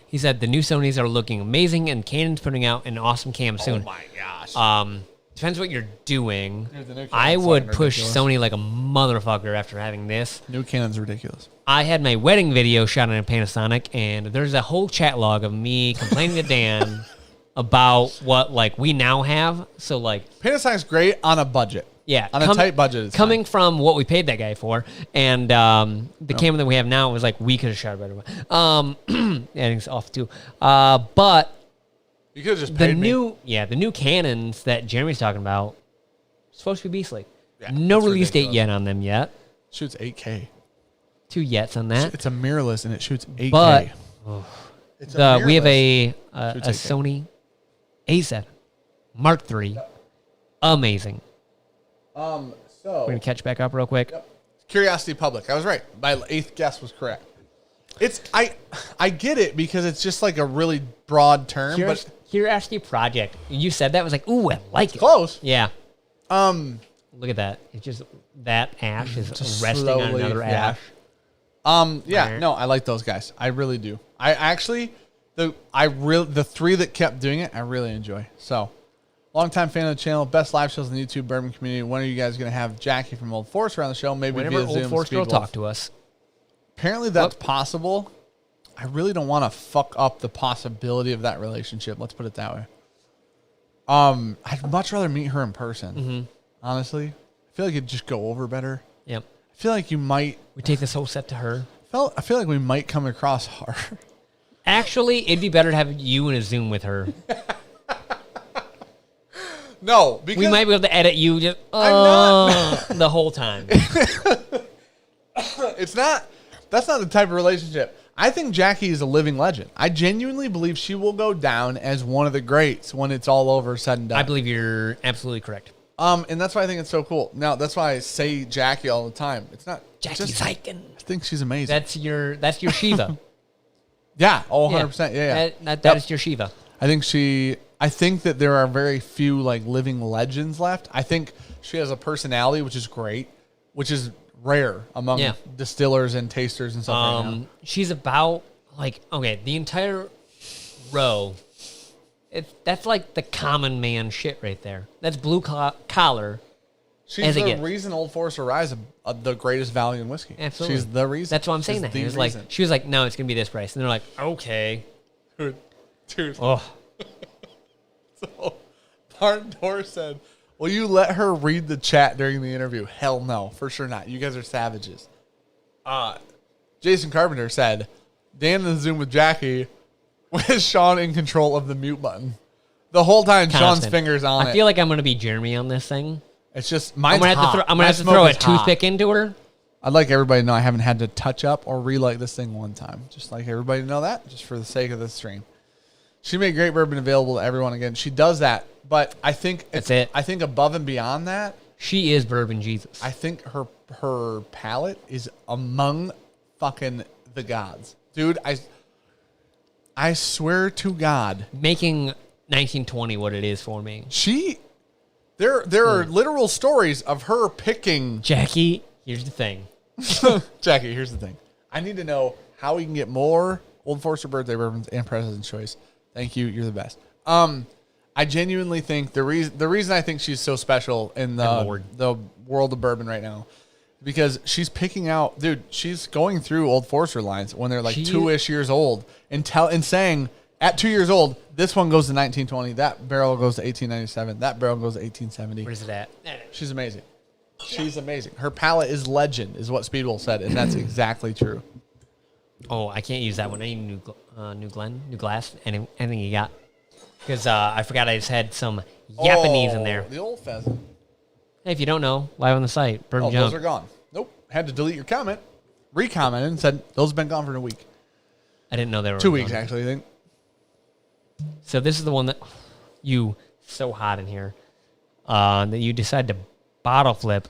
He said the new Sonys are looking amazing, and Canon's putting out an awesome cam soon. Oh my gosh. Depends what you're doing. Dude, the new Canon's I would fucking push ridiculous. Sony like a motherfucker after having this. New Canon's ridiculous. I had my wedding video shot on a Panasonic, and there's a whole chat log of me complaining to Dan about what like we now have. So like Panasonic's great on a budget. Yeah, On a tight budget. It's coming fine. from what we paid that guy for, and the camera that we have now was like we could have shot it better. Editing's off too, but You could have just the paid me. the new Canons that Jeremy's talking about supposed to be beastly. Yeah, No it's release date ridiculous. yet on them yet. Shoots 8K. 2 yets on that. It's a mirrorless and it shoots 8K. But it's we have mirrorless. a Shoots 8K. Sony A7 Mark III. Amazing. So We're gonna catch back up real quick. Curiosity Public. I was right. My 8th guess was correct. It's I get it because it's just like a really broad term, but Curiosity Project. You said that, I was like, ooh, I like it. close. Yeah. Look at that. It's just that ash is Just resting on slowly, another yeah. ash. Yeah, no, I like those guys. I really do. I actually the 3 that kept doing it, I really enjoy. So, longtime fan of the channel, best live shows in the YouTube bourbon community. When are you guys going to have Jackie from Old Forester on the show? Maybe Whenever via Old Zoom. Forester will Speedwolf. talk to us. Apparently that's possible. I really don't want to fuck up the possibility of that relationship. Let's put it that way. I'd much rather meet her in person. Honestly, I feel like it'd just go over better. Yep. I feel like you might. We take this whole set to her. I feel like we might come across hard. Actually, it'd be better to have you in a Zoom with her. No, because We might be able to edit you just not. the whole time. it's not. That's not the type of relationship. I think Jackie is a living legend. I genuinely believe she will go down as one of the greats when it's all over, said and done. I believe you're absolutely correct. And that's why I think it's so cool. Now, that's why I say Jackie all the time. It's not Jackie Zykin. I think she's amazing. That's your Shiva. Yeah. Oh, 100%. Yeah. That is your Shiva. I think that there are very few like living legends left. I think she has a personality, which is great, which is rare among distillers and tasters and stuff right now. She's about the entire row. That's like the common man shit right there. That's blue collar. She's as it the gets. reason Old Forester Rye is the greatest value in whiskey. Absolutely. She's the reason. That's why I'm saying She's that. the It was like reason. she was like, no, it's gonna be this price, and they're like, okay. Dude. Oh, So, Barn Door said, will you let her read the chat during the interview? Hell no, for sure not. You guys are savages. Jason Carpenter said, Dan in the Zoom with Jackie with Sean in control of the mute button. The whole time, Sean's constant. fingers on I it. feel like I'm gonna be Jeremy on this thing. It's just, I'm mine's gonna have hot. to throw. I'm gonna My have to smoke throw a is hot. toothpick into her. I'd like everybody to know I haven't had to touch up or relight this thing one time. Just like everybody to know that, just for the sake of the stream. She made great bourbon available to everyone again. She does that, but I think That's it. I think above and beyond that, She is Bourbon Jesus. I think her palate is among fucking the gods, dude. I swear to God, Making 1920 what it is for me. there are literal stories of her picking. Jackie, here's the thing. Jackie, here's the thing. I need to know how we can get more Old Forester birthday bourbons and President's Choice. Thank you. You're the best. I genuinely think the reason I think she's so special in the world of bourbon right now, because she's picking out, dude, she's going through Old Forester lines when they're like 2-ish years old and saying at 2 years old, this one goes to 1920, that barrel goes to 1897, that barrel goes to 1870. Where's it at? She's amazing. She's amazing. Her palate is legend, is what Speedwell said, and that's exactly true. Oh, I can't use that one. I need new glass, anything you got. Because I forgot I just had some Japanese in there. The old pheasant. Hey, if you don't know, live on the site, Bourbon Oh, Junk. those are gone. Nope. Had to delete your comment. recommented and said those have been gone for a week. I didn't know they were 2 weeks, gone. actually, I think. So this is the one that you so hot in here that you decide to bottle flip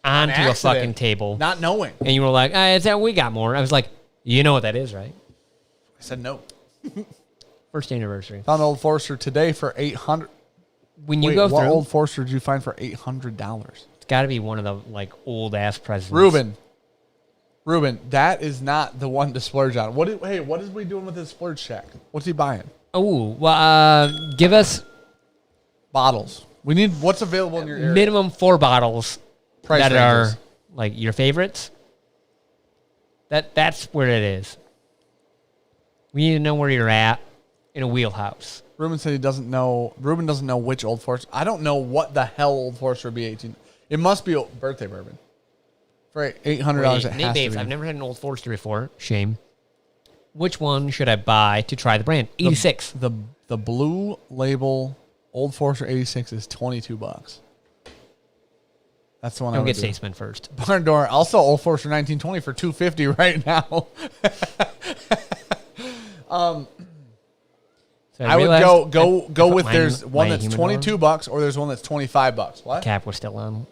onto a fucking table, Not knowing. and you were like, "It's that we got more." I was like, "You know what that is, right?" I said no. First anniversary. Found Old Forester today for $800. When you Wait, go what through, Old Forester did you find for $800? it's got to be one of the like old ass presidents. Ruben, that is not the one to splurge on. What is we doing with his splurge check? What's he buying? Oh, well, give us Bottles. We need what's available in your area. minimum 4 bottles Price that ranges. are like your favorites. That's where it is. We need to know where you're at in a wheelhouse. Ruben said he doesn't know. Ruben doesn't know which Old Forester. I don't know what the hell Old Forester would be 18. It must be birthday bourbon. For $800, it Nate has Babes, to I've be. never had an Old Forester before. Shame. Which one should I buy to try the brand? 86. The blue label Old Forester 86 is $22. That's the one I Don't would get do. Statesman first. Barn Door. Also, Old Forester 1920 for $250 right now. So I would realized go put with my- there's one my that's humidor $22 or there's one that's $25. What? Cap was still on.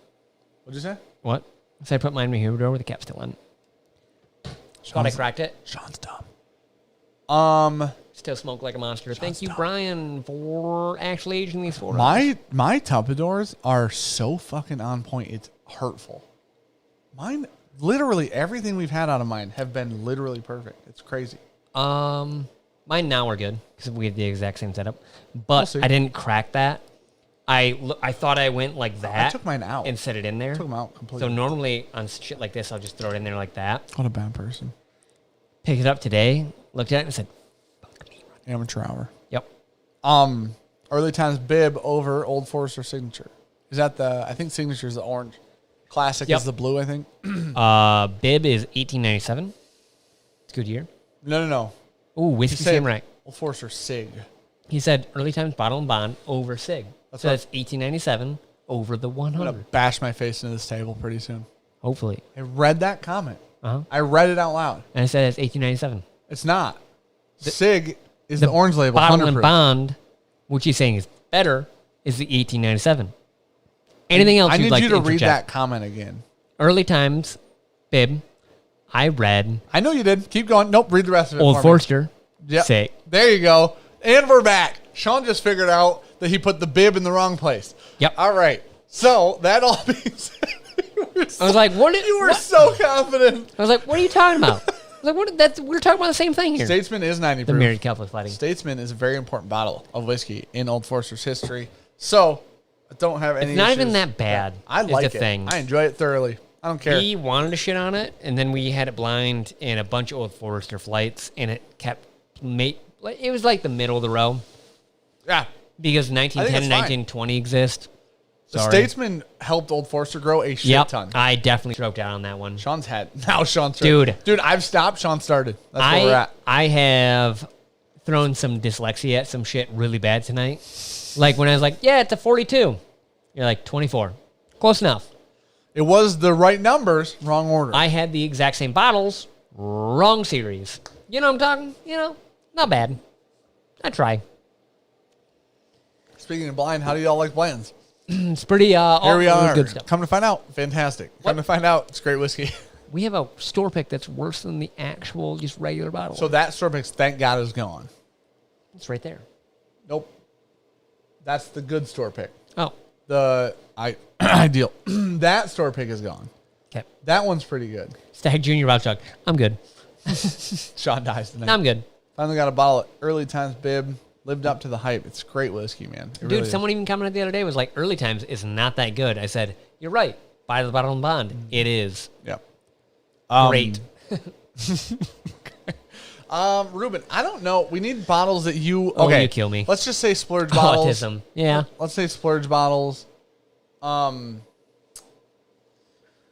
What'd you say? What? So I put mine in my humidor with the cap still on. Thought I cracked it. Sean's dumb. Still smoke like a monster. Thank you, Brian, for actually aging these 4. My Tupperdoors are so fucking on point. It's hurtful. Mine, literally everything we've had out of mine have been literally perfect. It's crazy. Mine now are good because we have the exact same setup. We'll But see. I didn't crack that. I thought I went like that. I took mine out. and set it in there. Took them out completely. So normally on shit like this, I'll just throw it in there like that. What a bad person. Picked it up today, looked at it, and said, "Fuck me." Amateur hour. Yep. Early times bib over Old Forester Signature. Is that I think Signature is the orange. Classic Yep. is the blue, I think. Bib is 1897. It's a good year. No. Ooh, whiskey You said came right. Old Forester Sig. He said early times bottle and bond over Sig. That's So right. that's 1897 over the I'm going to 100. bash my face into this table pretty soon. Hopefully. I read that comment. Uh-huh. I read it out loud. And I said it's 1897. It's not. Sig is the orange label. Bottle 100 and proof. bond, which he's saying is better, is the 1897. Anything else I you'd need like you to read interject? that comment again. Early times, bib, I read I know you did. Keep going. Nope. Read the rest of it. Old for me. Forester, Yep. say, There you go. And we're back. Sean just figured out that he put the bib in the wrong place. Yep. All right. So that all being said, I was like, what? you were what? so confident. I was like, what are you talking about? I was like, what? We're talking about the same thing here. Statesman is 90 The proof. married Catholic fighting. Statesman is a very important bottle of whiskey in Old Forester's history. So I don't have any It's not even issues. that bad. I is like the it. thing. I enjoy it thoroughly. I don't care. We wanted to shit on it, and then we had it blind in a bunch of Old Forester flights, and it kept it was like the middle of the row Yeah. because 1910 and it's fine. 1920 exist. The Sorry. Statesman helped Old Forester grow a shit Yep, ton. I definitely stroked out on that one. Sean's had. Now Sean started. Dude, I've stopped. Sean started. That's where we're at. I have thrown some dyslexia at some shit really bad tonight. Like when I was like, yeah, it's a 42. You're like 24. Close enough. It was the right numbers, wrong order. I had the exact same bottles, wrong series. You know what I'm talking? Not bad. I try. Speaking of blind, how do y'all like blends? It's pretty Here we are. good stuff. Come to find out, fantastic. Come to find out, it's great whiskey. We have a store pick that's worse than the actual just regular bottle. So that store pick, thank God, is gone. It's right there. Nope. That's the good store pick. Oh, The ideal. That store pick is gone. okay. That one's pretty good. Stag Junior Bourbonjunk. I'm good. Sean dies tonight. I'm good. Finally got a bottle of Early Times Bib. Lived up to the hype. It's great whiskey, man. It Dude, really is. someone even commented the other day was like, early times is not that good. I said, you're right. Buy the bottle and bond. It is. Yep. Great. Ruben, I don't know. We need bottles that you. Oh, Okay, you kill me. Let's just say splurge bottles. Autism. Yeah. Let's say splurge bottles. I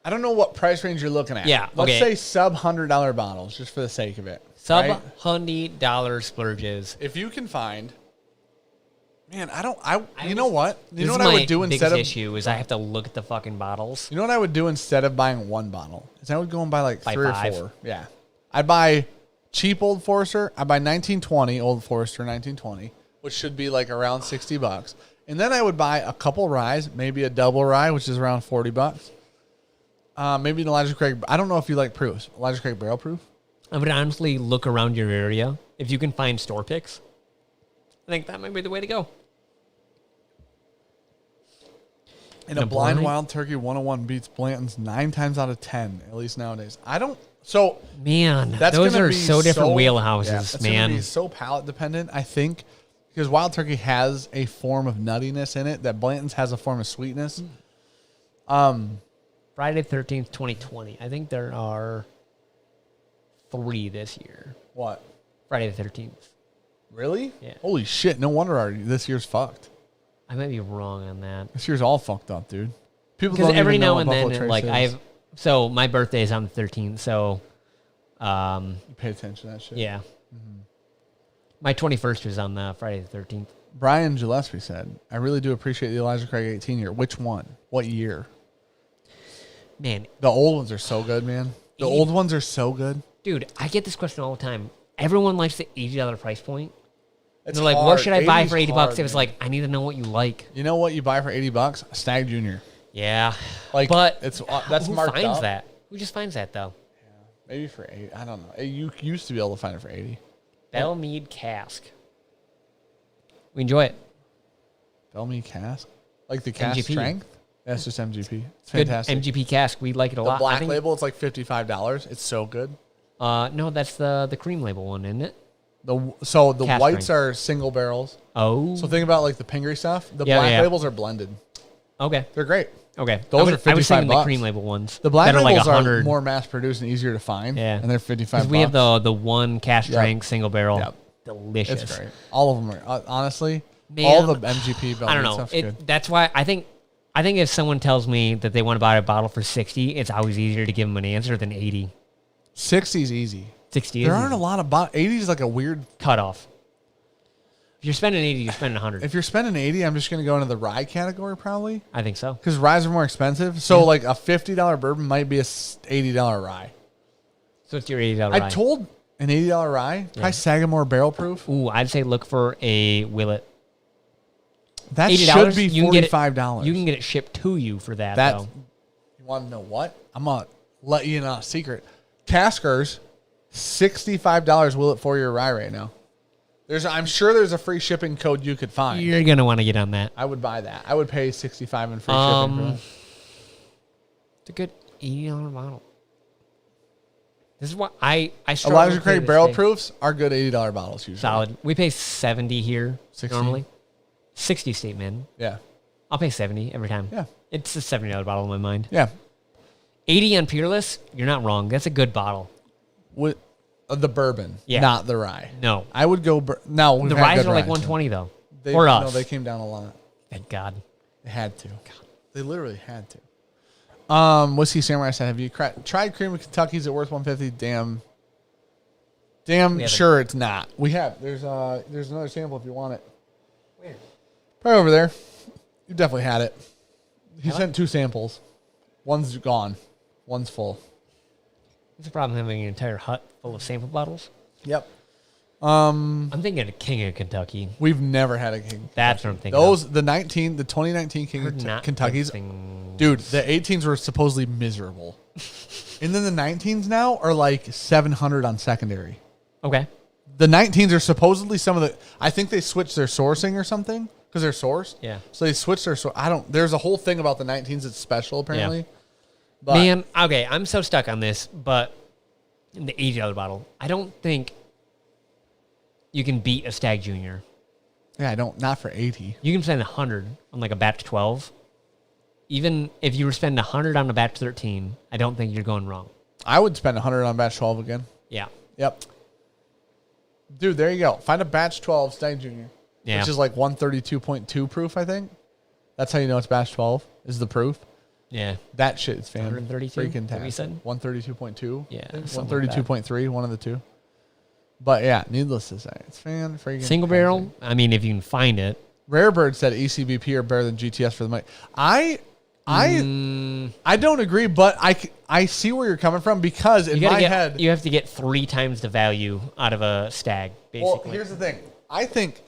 don't know what price range you're looking at. Yeah, Let's okay. say sub $100 bottles, just for the sake of it. Sub right? $100 splurges. If you can find Man, you know what? You know This what is I my would do biggest instead of issue is I have to look at the fucking bottles. You know what I would do instead of buying one bottle? Is I would go and buy like Buy 3 5. or 4. Yeah. I'd buy cheap Old Forester. I'd buy 1920 Old Forester 1920, which should be like around $60. And then I would buy a couple ryes, maybe a double rye, which is around $40. Maybe an Elijah Craig. I don't know if you like proofs. Elijah Craig barrel proof. I would honestly look around your area. If you can find store picks, I think that might be the way to go. And a blind wild turkey 101 beats Blanton's 9 times out of 10, at least nowadays. Man, that's those gonna are be so different yeah, wheelhouses, that's man. gonna be so palate dependent, I think, because wild turkey has a form of nuttiness in it that Blanton's has a form of sweetness. Friday 13th, 2020. I think there are 3 this year. What? Friday the 13th. Really? Yeah. Holy shit! No wonder this year's fucked. I might be wrong on that. This year's all fucked up, dude. People Because don't every even know now what and Buffalo then, Trace like is. so my birthday is on the 13th, so You pay attention to that shit. yeah. My 21st was on the Friday the 13th. Brian Gillespie said, "I really do appreciate the Elijah Craig 18 year. Which one? What year? Man, The old ones are so good, man. The old ones are so good. dude, I get this question all the time. Everyone likes the $80 price point. It's They're like, what hard. should I buy 80's for $80? hard, It was man. like, I need to know what you like. You know what you buy for $80? A Stag Junior. Yeah. Like, but that's who marked finds up. that? Who just finds that, though? Maybe for 80. I don't know. You used to be able to find it for 80. Bellmead Cask. We enjoy it. Bellmead cask, like the cask MGP. strength. That's just MGP. It's Good fantastic. MGP Cask. We like it a The lot. I black think- label, it's like $55. It's so good. No, that's the cream label one, isn't it? The Cask whites strength. are single barrels. Oh. So think about like the Pingree stuff. The Yeah, black yeah. labels are blended. Okay. They're great. Okay. Those are I was thinking the $55. cream label ones. The black that are like labels are 100. more mass produced and easier to find. Yeah. And they're $55. We have the one cask Yep. strength single barrel. Yep. Delicious. It's great. All of them are honestly. Man, all the MGP Bellmead I don't know. stuff's good. That's why I think if someone tells me that they want to buy a bottle for 60, it's always easier to give them an answer than 80. 60's easy. 60 There is aren't a easy. lot of 80 is like a weird. Cutoff. If you're spending 80, you're spending 100. If you're spending 80, I'm just going to go into the rye category probably I think so. because ryes are more expensive. So like a $50 bourbon might be a $80 rye. So it's your $80 I rye. told an $80 rye, probably Sagamore barrel proof. Ooh, I'd say look for a Willet. That $80, should be you can get it- $45. You can get it shipped to you for that, That though. you want to know what? I'm gonna let you in on a secret. Caskers, $65 will it for your rye right now. I'm sure there's a free shipping code you could find. You're going to want to get on that. I would buy that. I would pay $65 in free shipping for that. It's a good $80 bottle. This is why I struggle Elijah to Craig this barrel day. proofs are good $80 bottles usually. Solid. We pay 70 here 60? normally. 60 state min. Yeah. I'll pay 70 every time. Yeah. It's a $70 bottle in my mind. Yeah. 80 on Peerless, you're not wrong. That's a good bottle. With the bourbon, Yeah. not the rye. No. I would go. Now we've The had ryes good are like ryes. 120 though. They, For us. No, they came down a lot. Thank God. They had to. They literally had to. Whiskey Samurai said, "Have you tried Cream of Kentucky? Is it worth $150? Damn haven't. sure it's not. We have. There's another sample if you want it. Where? Right over there. You definitely had it. He Have I? sent 2 samples. One's gone. One's full. What's the problem having an entire hut full of sample bottles? Yep. I'm thinking of King of Kentucky. We've never had a King. That's what I'm thinking. Those the 2019 King Heard of not Kentucky's. good things. Dude, the 18s were supposedly miserable. And then the 19s now are like 700 on secondary. Okay. The 19s are supposedly some of the. I think they switched their sourcing or something because they're sourced. Yeah. So they switched their. There's a whole thing about the 19s that's special apparently. But Man, okay, I'm so stuck on this, but in the $80 bottle, I don't think you can beat a Stag Junior. yeah, I don't. Not for 80. You can spend 100 on like a batch 12. Even if you were spending 100 on a batch 13, I don't think you're going wrong. I would spend 100 on batch 12 again. Yeah. Yep. Dude, there you go. Find a batch 12 Stag Junior. Yeah. Which is like 132.2 proof, I think. That's how you know it's batch 12 is the proof. Yeah. That shit is fan 132, freaking what we tastic. said? 132.2. Yeah, I think. something like that. 132.3, one of the two. But yeah, needless to say, it's fan freaking Single barrel, I mean, if you can find it. Rarebird said ECBP are better than GTS for the money. I don't agree, but I see where you're coming from because in my head you have to get 3 times the value out of a stag. Basically, well, here's the thing. I think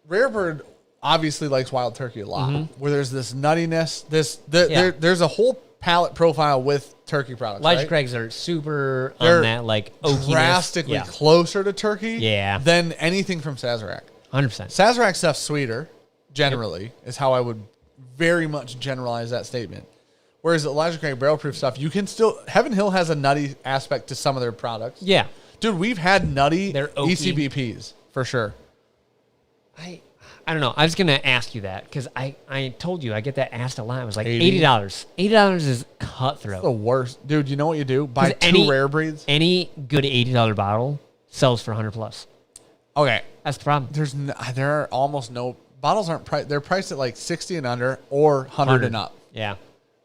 Rarebird obviously likes wild turkey a lot, where there's this nuttiness. There's a whole palate profile with turkey products. Elijah right? Craig's are super on that like oakiness. Drastically closer to turkey than anything from Sazerac. 100%. Sazerac stuff's sweeter, generally, is how I would very much generalize that statement. Whereas Elijah Craig barrel proof stuff, you can still... Heaven Hill has a nutty aspect to some of their products. Yeah. Dude, we've had nutty They're oaky. ECBPs, for sure. I don't know. I was going to ask you that because I told you I get that asked a lot. It was like $80. $80 is cutthroat. The worst. Dude, you know what you do? Buy 2 rare breeds. Any good $80 bottle sells for 100 plus. Okay. That's the problem. There are almost no... Bottles aren't priced... They're priced at like 60 and under or 100 and up. Yeah.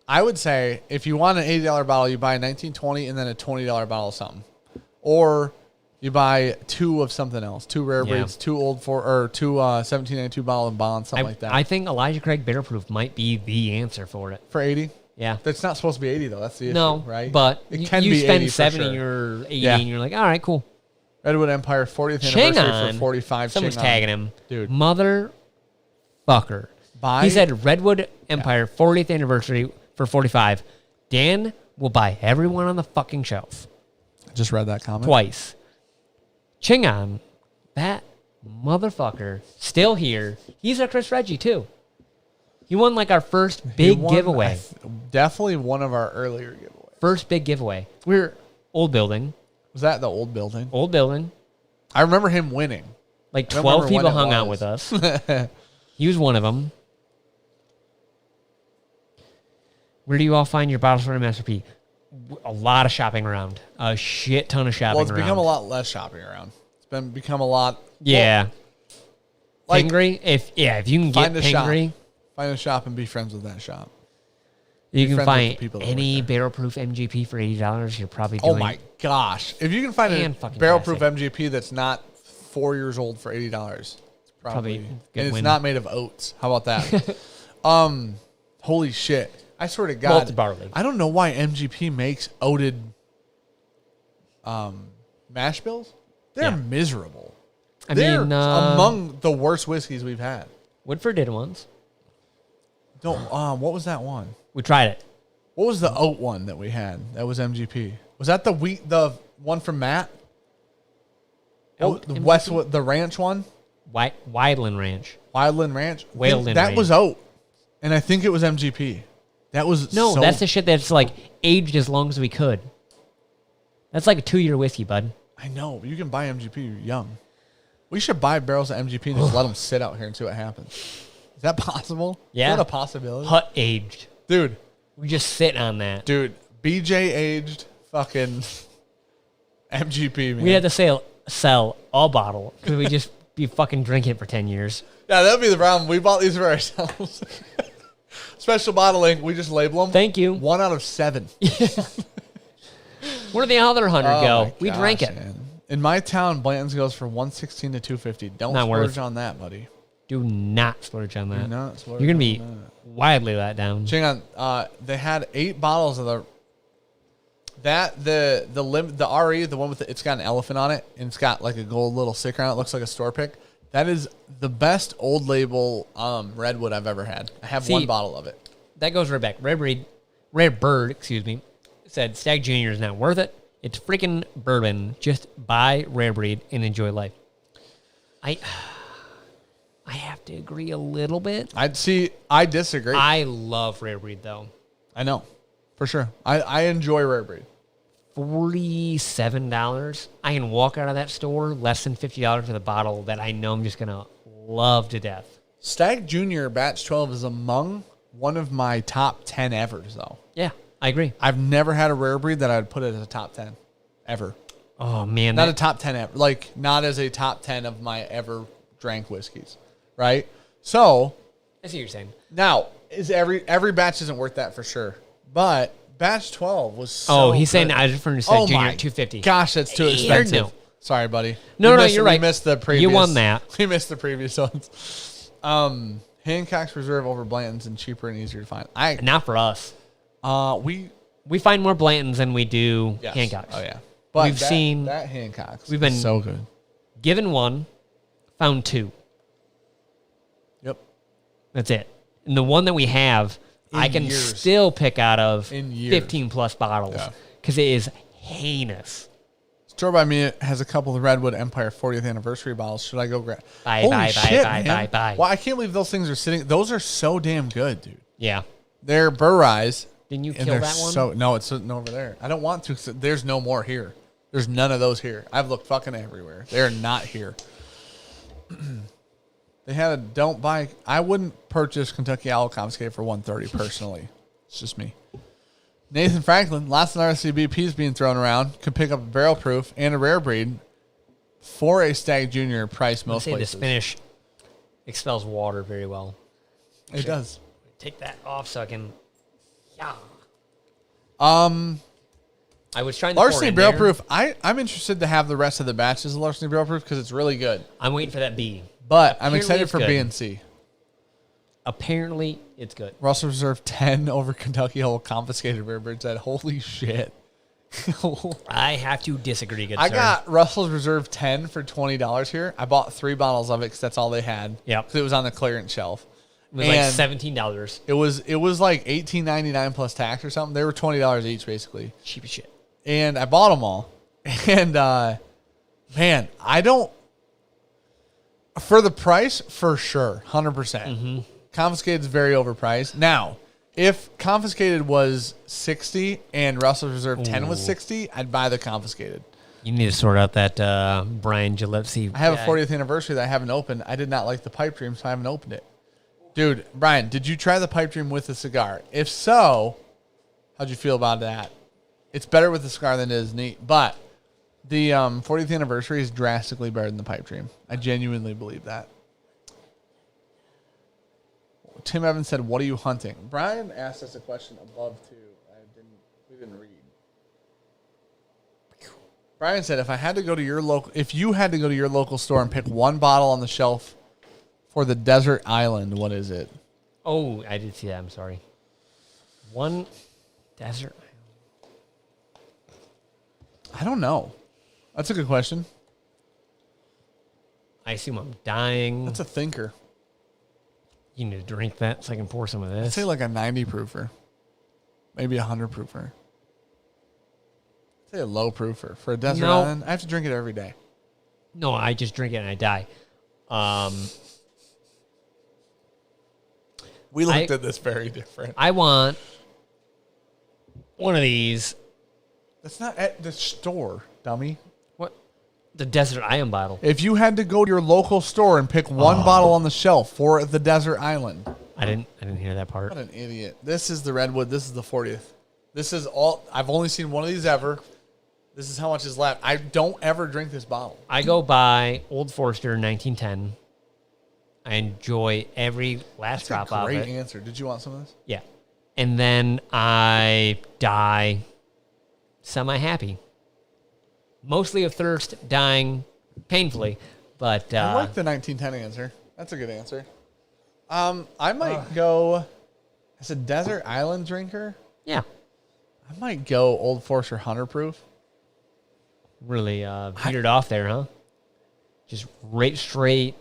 I would say if you want an $80 bottle, you buy a 1920 and then a $20 bottle of something. Or you buy 2 of something else. 2 rare breeds, 2 1792 bottle of Bond, something like that. I think Elijah Craig Barrel Proof might be the answer for it. For 80? Yeah. That's not supposed to be 80 though. That's the issue, no, right? But it you can be spend 80 70 or 80 and you're like, all right, cool. Redwood Empire 40th anniversary for 45. Someone's tagging him. Dude. Motherfucker. He said Redwood Empire 40th anniversary for 45. Dan will buy everyone on the fucking shelf. Just read that comment. Twice. Chingon, that motherfucker, still here. He's our Chris Reggie, too. He won like our first big giveaway. Definitely one of our earlier giveaways. First big giveaway. We're old building. Was that the old building? Old building. I remember him winning. Like 12 people hung out with us. He was one of them. Where do you all find your bottles for MSRP? A lot of shopping around. A shit ton of shopping around. Well, it's become a lot less shopping around. It's become a lot... Yeah. Well, Pingree? If you can get Pingree... Find a shop and be friends with that shop. You can find any barrel-proof MGP for $80. You're probably doing... Oh, my gosh. If you can find a barrel-proof MGP that's not 4 years old for $80, it's probably and it's not made of oats. How about that? Holy shit. I swear to God. Malted barley. I don't know why MGP makes oated mash bills. They're miserable. They're among the worst whiskeys we've had. Woodford did once. What was that one? We tried it. What was the oat one that we had? That was MGP. Was that the one from Matt? The Westwood, the ranch one? Wideland Ranch. Wideland Ranch? Whalen that Ranch. was oat. And I think it was MGP. That was that's the shit that's like aged as long as we could. That's like a 2-year whiskey, bud. I know. You can buy MGP young. We should buy barrels of MGP and just let them sit out here and see what happens. Is that possible? Yeah. Is that a possibility? Hut aged. Dude. We just sit on that. Dude, BJ aged fucking MGP, man. We had to sell all bottle because we just be fucking drinking it for 10 years. Yeah, that'd be the problem. We bought these for ourselves. Special bottling. We just label them. Thank you. 1 out of 7. Where did the other 100 go? We drank it. Man. In my town, Blanton's goes for 116 to 250. Don't splurge on that, buddy. Do not splurge on that. Do not splurge. You're gonna be widely let down. Hang on. They had 8 bottles of the RE, the one with it's got an elephant on it, and it's got like a gold little sticker on it. It looks like a store pick. That is the best old label Redwood I've ever had. I have 1 bottle of it. That goes right back. Rare Bird, said Stag Junior is not worth it. It's freaking bourbon. Just buy Rare Breed and enjoy life. I have to agree a little bit. I disagree. I love Rare Breed though. I know, for sure. I enjoy Rare Breed. $47. I can walk out of that store less than $50 for the bottle that I know I'm just gonna love to death. Stag Junior Batch 12 is among one of my top 10 evers, though. Yeah, I agree. I've never had a Rare Breed that I'd put it as a top 10 ever. Oh man, not a top 10 ever. Like not as a top 10 of my ever drank whiskeys, right? So I see what you're saying. Now is every batch isn't worth that for sure, but Batch 12 was so he's good. saying I was referring to Stag Junior at $250. Gosh, that's too expensive. No. Sorry, buddy. No, you're right. We missed the previous. You won that. We missed the previous ones. Hancock's Reserve over Blanton's and cheaper and easier to find. Not for us. We find more Blantons than we do yes. Hancock's. Oh yeah, but We've seen that Hancock's. We've been so good. Given one, found two. Yep. That's it. And the one that we have, I can still pick out of 15 plus bottles because it is heinous. Store by me has a couple of Redwood Empire 40th anniversary bottles. Should I go grab? Buy. Well, I can't believe those things are sitting. Those are so damn good, dude. Yeah. They're Burrise. Didn't you kill that one? No, it's sitting over there. I don't want to. There's no more here. There's none of those here. I've looked fucking everywhere. They're not here. They had a don't buy. I wouldn't purchase Kentucky Owl Confiscated for $130 personally. It's just me. Nathan Franklin, lots of RCBPs being thrown around. Could pick up a barrel proof and a rare breed for a Stag Junior price most places. This finish expels water very well. It does. Take that off so I can. Yeah. I was trying to Larceny Barrel Proof. I'm interested to have the rest of the batches of Larceny Barrel Proof because it's really good. I'm waiting for that B. But I'm excited for B and C. Apparently, it's good. Russell Reserve 10 over Kentucky Owl Confiscated Rare Bird said, holy shit. I have to disagree, good I sir. got Russell's Reserve 10 for $20 here. I bought 3 bottles of it because that's all they had. Yep. Because it was on the clearance shelf. It was like $17. It was like $18.99 plus tax or something. They were $20 each, basically. Cheap as shit. And I bought them all. And, man, I don't... For the price, for sure. 100%. Mm-hmm. Confiscated is very overpriced. Now, if Confiscated was 60 and Russell's Reserve 10 was 60, I'd buy the Confiscated. You need to sort out that Brian Gillespie. I have a 40th anniversary that I haven't opened. I did not like the pipe dream, so I haven't opened it. Dude, Brian, did you try the pipe dream with a cigar? If so, how'd you feel about that? It's better with the cigar than it is neat, but the 40th anniversary is drastically better than the pipe dream. I genuinely believe that. Tim Evans said, "What are you hunting?" Brian asked us a question above too. We didn't read. Brian said, "If you had to go to your local store and pick one bottle on the shelf for the desert island, what is it?" Oh, I did see that. I'm sorry. One desert island. I don't know. That's a good question. I assume I'm dying. That's a thinker. You need to drink that so I can pour some of this. I'd say like a 90 proofer. Maybe a 100 proofer. I'd say a low proofer. For a desert island, I have to drink it every day. No, I just drink it and I die. We looked at this very different. I want one of these. That's not at the store, dummy. What? The Desert Island bottle. If you had to go to your local store and pick one bottle on the shelf for the desert island. I didn't hear that part. What an idiot. This is the Redwood. This is the 40th. This is all. I've only seen one of these ever. This is how much is left. I don't ever drink this bottle. I go by Old Forester 1910. I enjoy every last drop of it. Great answer. Did you want some of this? Yeah. And then I die semi-happy. Mostly of thirst, dying painfully. But I like the 1910 answer. That's a good answer. I might go as a desert island drinker. Yeah. I might go Old Forester 100 proof. Really petered off there, huh? Just right straight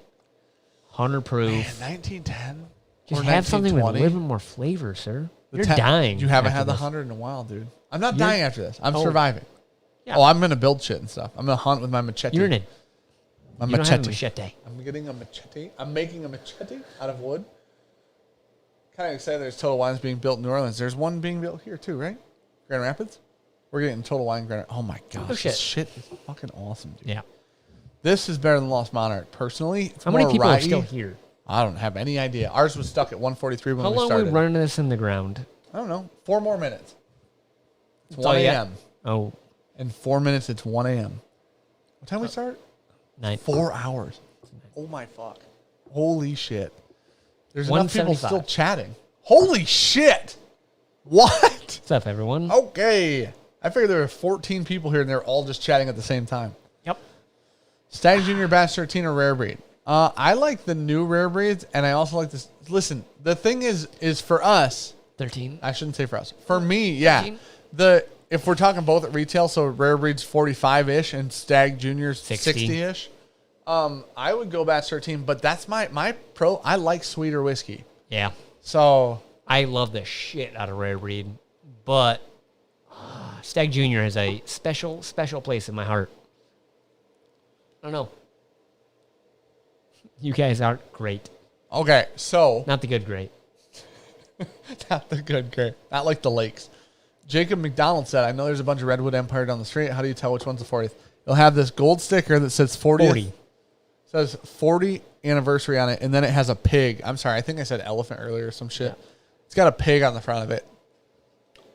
100 proof. Man, 1910. Just have something with a little bit more flavor, sir. You're dying. You haven't had the 100 in a while, dude. I'm not dying after this. I'm surviving. Yeah. Oh, I'm going to build shit and stuff. I'm going to hunt with my machete. You're in it. My you machete. don't have a machete. I'm getting a machete. I'm making a machete out of wood. Kind of excited there's Total Wines being built in New Orleans. There's one being built here too, right? Grand Rapids? We're getting Total Wine Grand Rapids. Oh my gosh. This shit is fucking awesome, dude. Yeah. This is better than Lost Monarch. Personally, it's how many people rye. are still here? I don't have any idea. Ours was stuck at 143 when we started. How long are we running this in the ground? I don't know. 4 more minutes. It's 1 a.m. Oh. In 4 minutes, it's 1 a.m. What time we start? 9. 4 hours. Oh my fuck. Holy shit. There's enough people still chatting. Holy shit. What? What's up, everyone? Okay. I figured there were 14 people here and they're all just chatting at the same time. Yep. Stag Junior Batch 13 or Rare Breed. I like the new rare breeds, and I also like this. Listen, the thing is for us. 13. I shouldn't say for us. For me, yeah. 13? If we're talking both at retail, so rare breeds 45-ish and Stag Juniors 60-ish. I would go Batch 13, but that's my pro. I like sweeter whiskey. Yeah. So I love the shit out of rare breed, but Stag Junior has a special place in my heart. I don't know. You guys aren't great. okay, so Not the good great. not the good great, not like the lakes. Jacob McDonald said, "I know there's a bunch of Redwood Empire down the street. How do you tell which one's the 40th? You'll have this gold sticker that says 40th. 40. Says 40 anniversary on it, and then it has a pig. I'm sorry, I think I said elephant earlier or some shit. Yeah. It's got a pig on the front of it.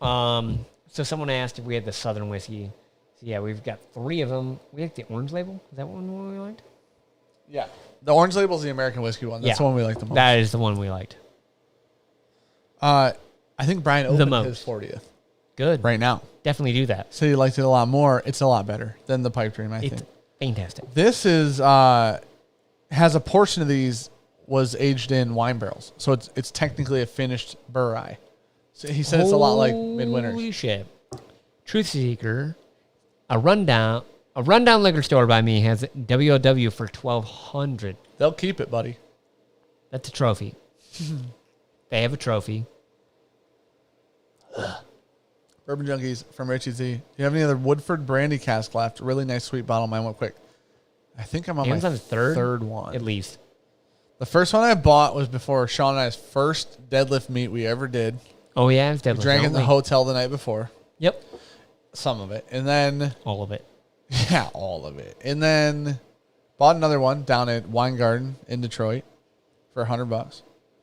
So someone asked if we had the Southern whiskey. So yeah, we've got 3 of them. We like the orange label. Is that one we liked? Yeah. The orange label is the American whiskey one. That's the one we like the most. That is the one we liked. I think Brian opened most. his 40th Good. right now. Definitely do that. So he liked it a lot more. It's a lot better than the pipe dream, I It's think. fantastic. This is has a portion of these was aged in wine barrels. So it's technically a finished Burreye. So he said it's a lot like Midwinter's. Holy shit. Truth Seeker, a rundown liquor store by me has WOW for $1,200. They'll keep it, buddy. That's a trophy. They have a trophy. Bourbon Junkies from Richie Z. Do you have any other Woodford brandy cask left? Really nice sweet bottle. Mine went quick. I think I'm on my On the third one. At least. The first one I bought was before Sean and I's first deadlift meet we ever did. Oh, yeah. It's deadly. Drank in the hotel the night before. Yep. Some of it. And then... All of it. Yeah, all of it. And then bought another one down at Wine Garden in Detroit for $100. And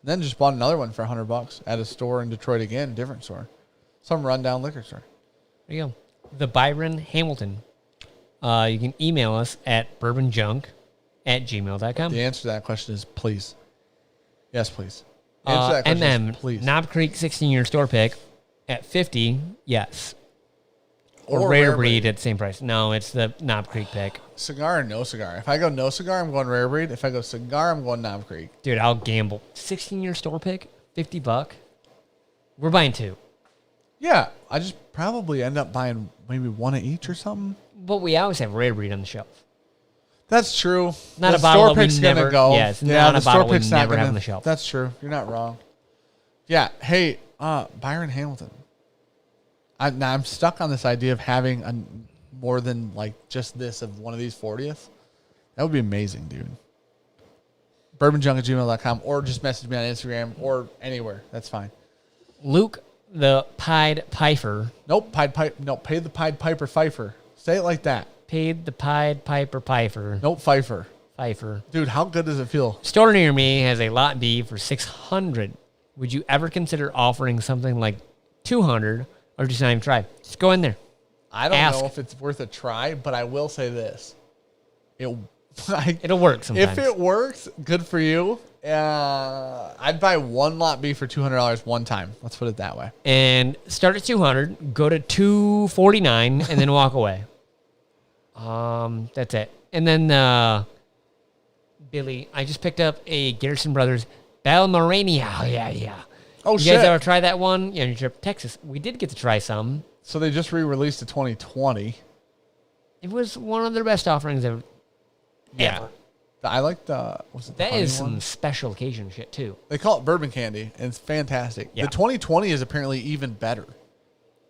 then just bought another one for $100 at a store in Detroit again, different store. Some rundown liquor store. There you go. The Byron Hamilton. You can email us at bourbonjunk@gmail.com. The answer to that question is please. Yes, please. The answer to that question and then is please. Knob Creek 16-year store pick at 50, yes. Or Or Rare Rare Breed Breed. at the same price. No, it's the Knob Creek pick. Cigar or no cigar? If I go no cigar, I'm going Rare Breed. If I go cigar, I'm going Knob Creek. Dude, I'll gamble. 16-year store pick, $50. We're buying 2. Yeah, I just probably end up buying maybe one of each or something. But we always have Rare Breed on the shelf. That's true. Not The a bottle store that we pick's gonna never- go. yeah, it's Yeah, not the a bottle store we pick's not never have gonna- on the shelf. That's true. You're not wrong. Yeah. Hey, Byron Hamilton. I'm stuck on this idea of having more than like just this of one of these 40th. That would be amazing, dude. Bourbonjunk@gmail.com or just message me on Instagram or anywhere. That's fine. Luke, the Pied Piper, Nope. Pay the Pied Piper Pfeiffer. Say it like that. paid the Pied Piper Piper. Nope. Pfeiffer. Pfeiffer. Dude, how good does it feel? Store near me has a lot B for $600. Would you ever consider offering something like $200 or just not even try? Just go in there. I don't Ask. know if it's worth a try, but I will say this. It'll work sometimes. If it works, good for you. I'd buy one lot B for $200 one time. Let's put it that way. And start at $200, go to $249, and then walk away. That's it. And then Billy, I just picked up a Garrison Brothers Balmerania. Yeah. Oh, you shit. guys ever try that one? Yeah, your trip to Texas. We did get to try some. So they just re-released the 2020. It was one of their best offerings ever. Ever. I like the... Was it the That honey is some one? special occasion shit, too. They call it bourbon candy, and it's fantastic. Yeah. The 2020 is apparently even better.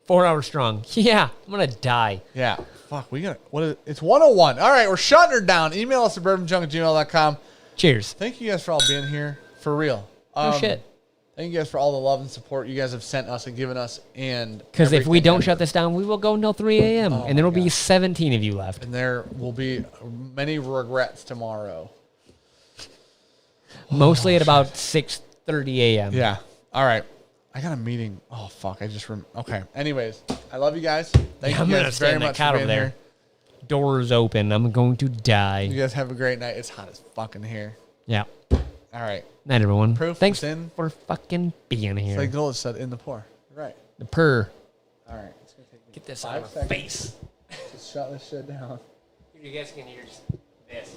4 hours strong. Yeah, I'm going to die. Yeah. Fuck, it's 101. All right, we're shutting her down. Email us at bourbonjunk@gmail.com. Cheers. Thank you guys for all being here. For real. No shit. Thank you guys for all the love and support you guys have sent us and given us. And Because if we everything don't ever. shut this down, we will go until 3 a.m. Oh and there will my be God. 17 of you left. And there will be many regrets tomorrow. Mostly at about 6:30 a.m. Yeah. All right. I got a meeting. Oh, fuck. Okay. Anyways, I love you guys. Thank I'm you gonna guys stay very in that much cot for over being there. here. Doors open. I'm going to die. You guys have a great night. It's hot as fucking here. Yeah. All right. Night, everyone. Proof Thanks is in. for fucking being here. It's like Gold said, in the pour. Right. The purr. All right. It's going to take me Get this 5 out of my seconds face. to shut this shit down. You guys can hear this.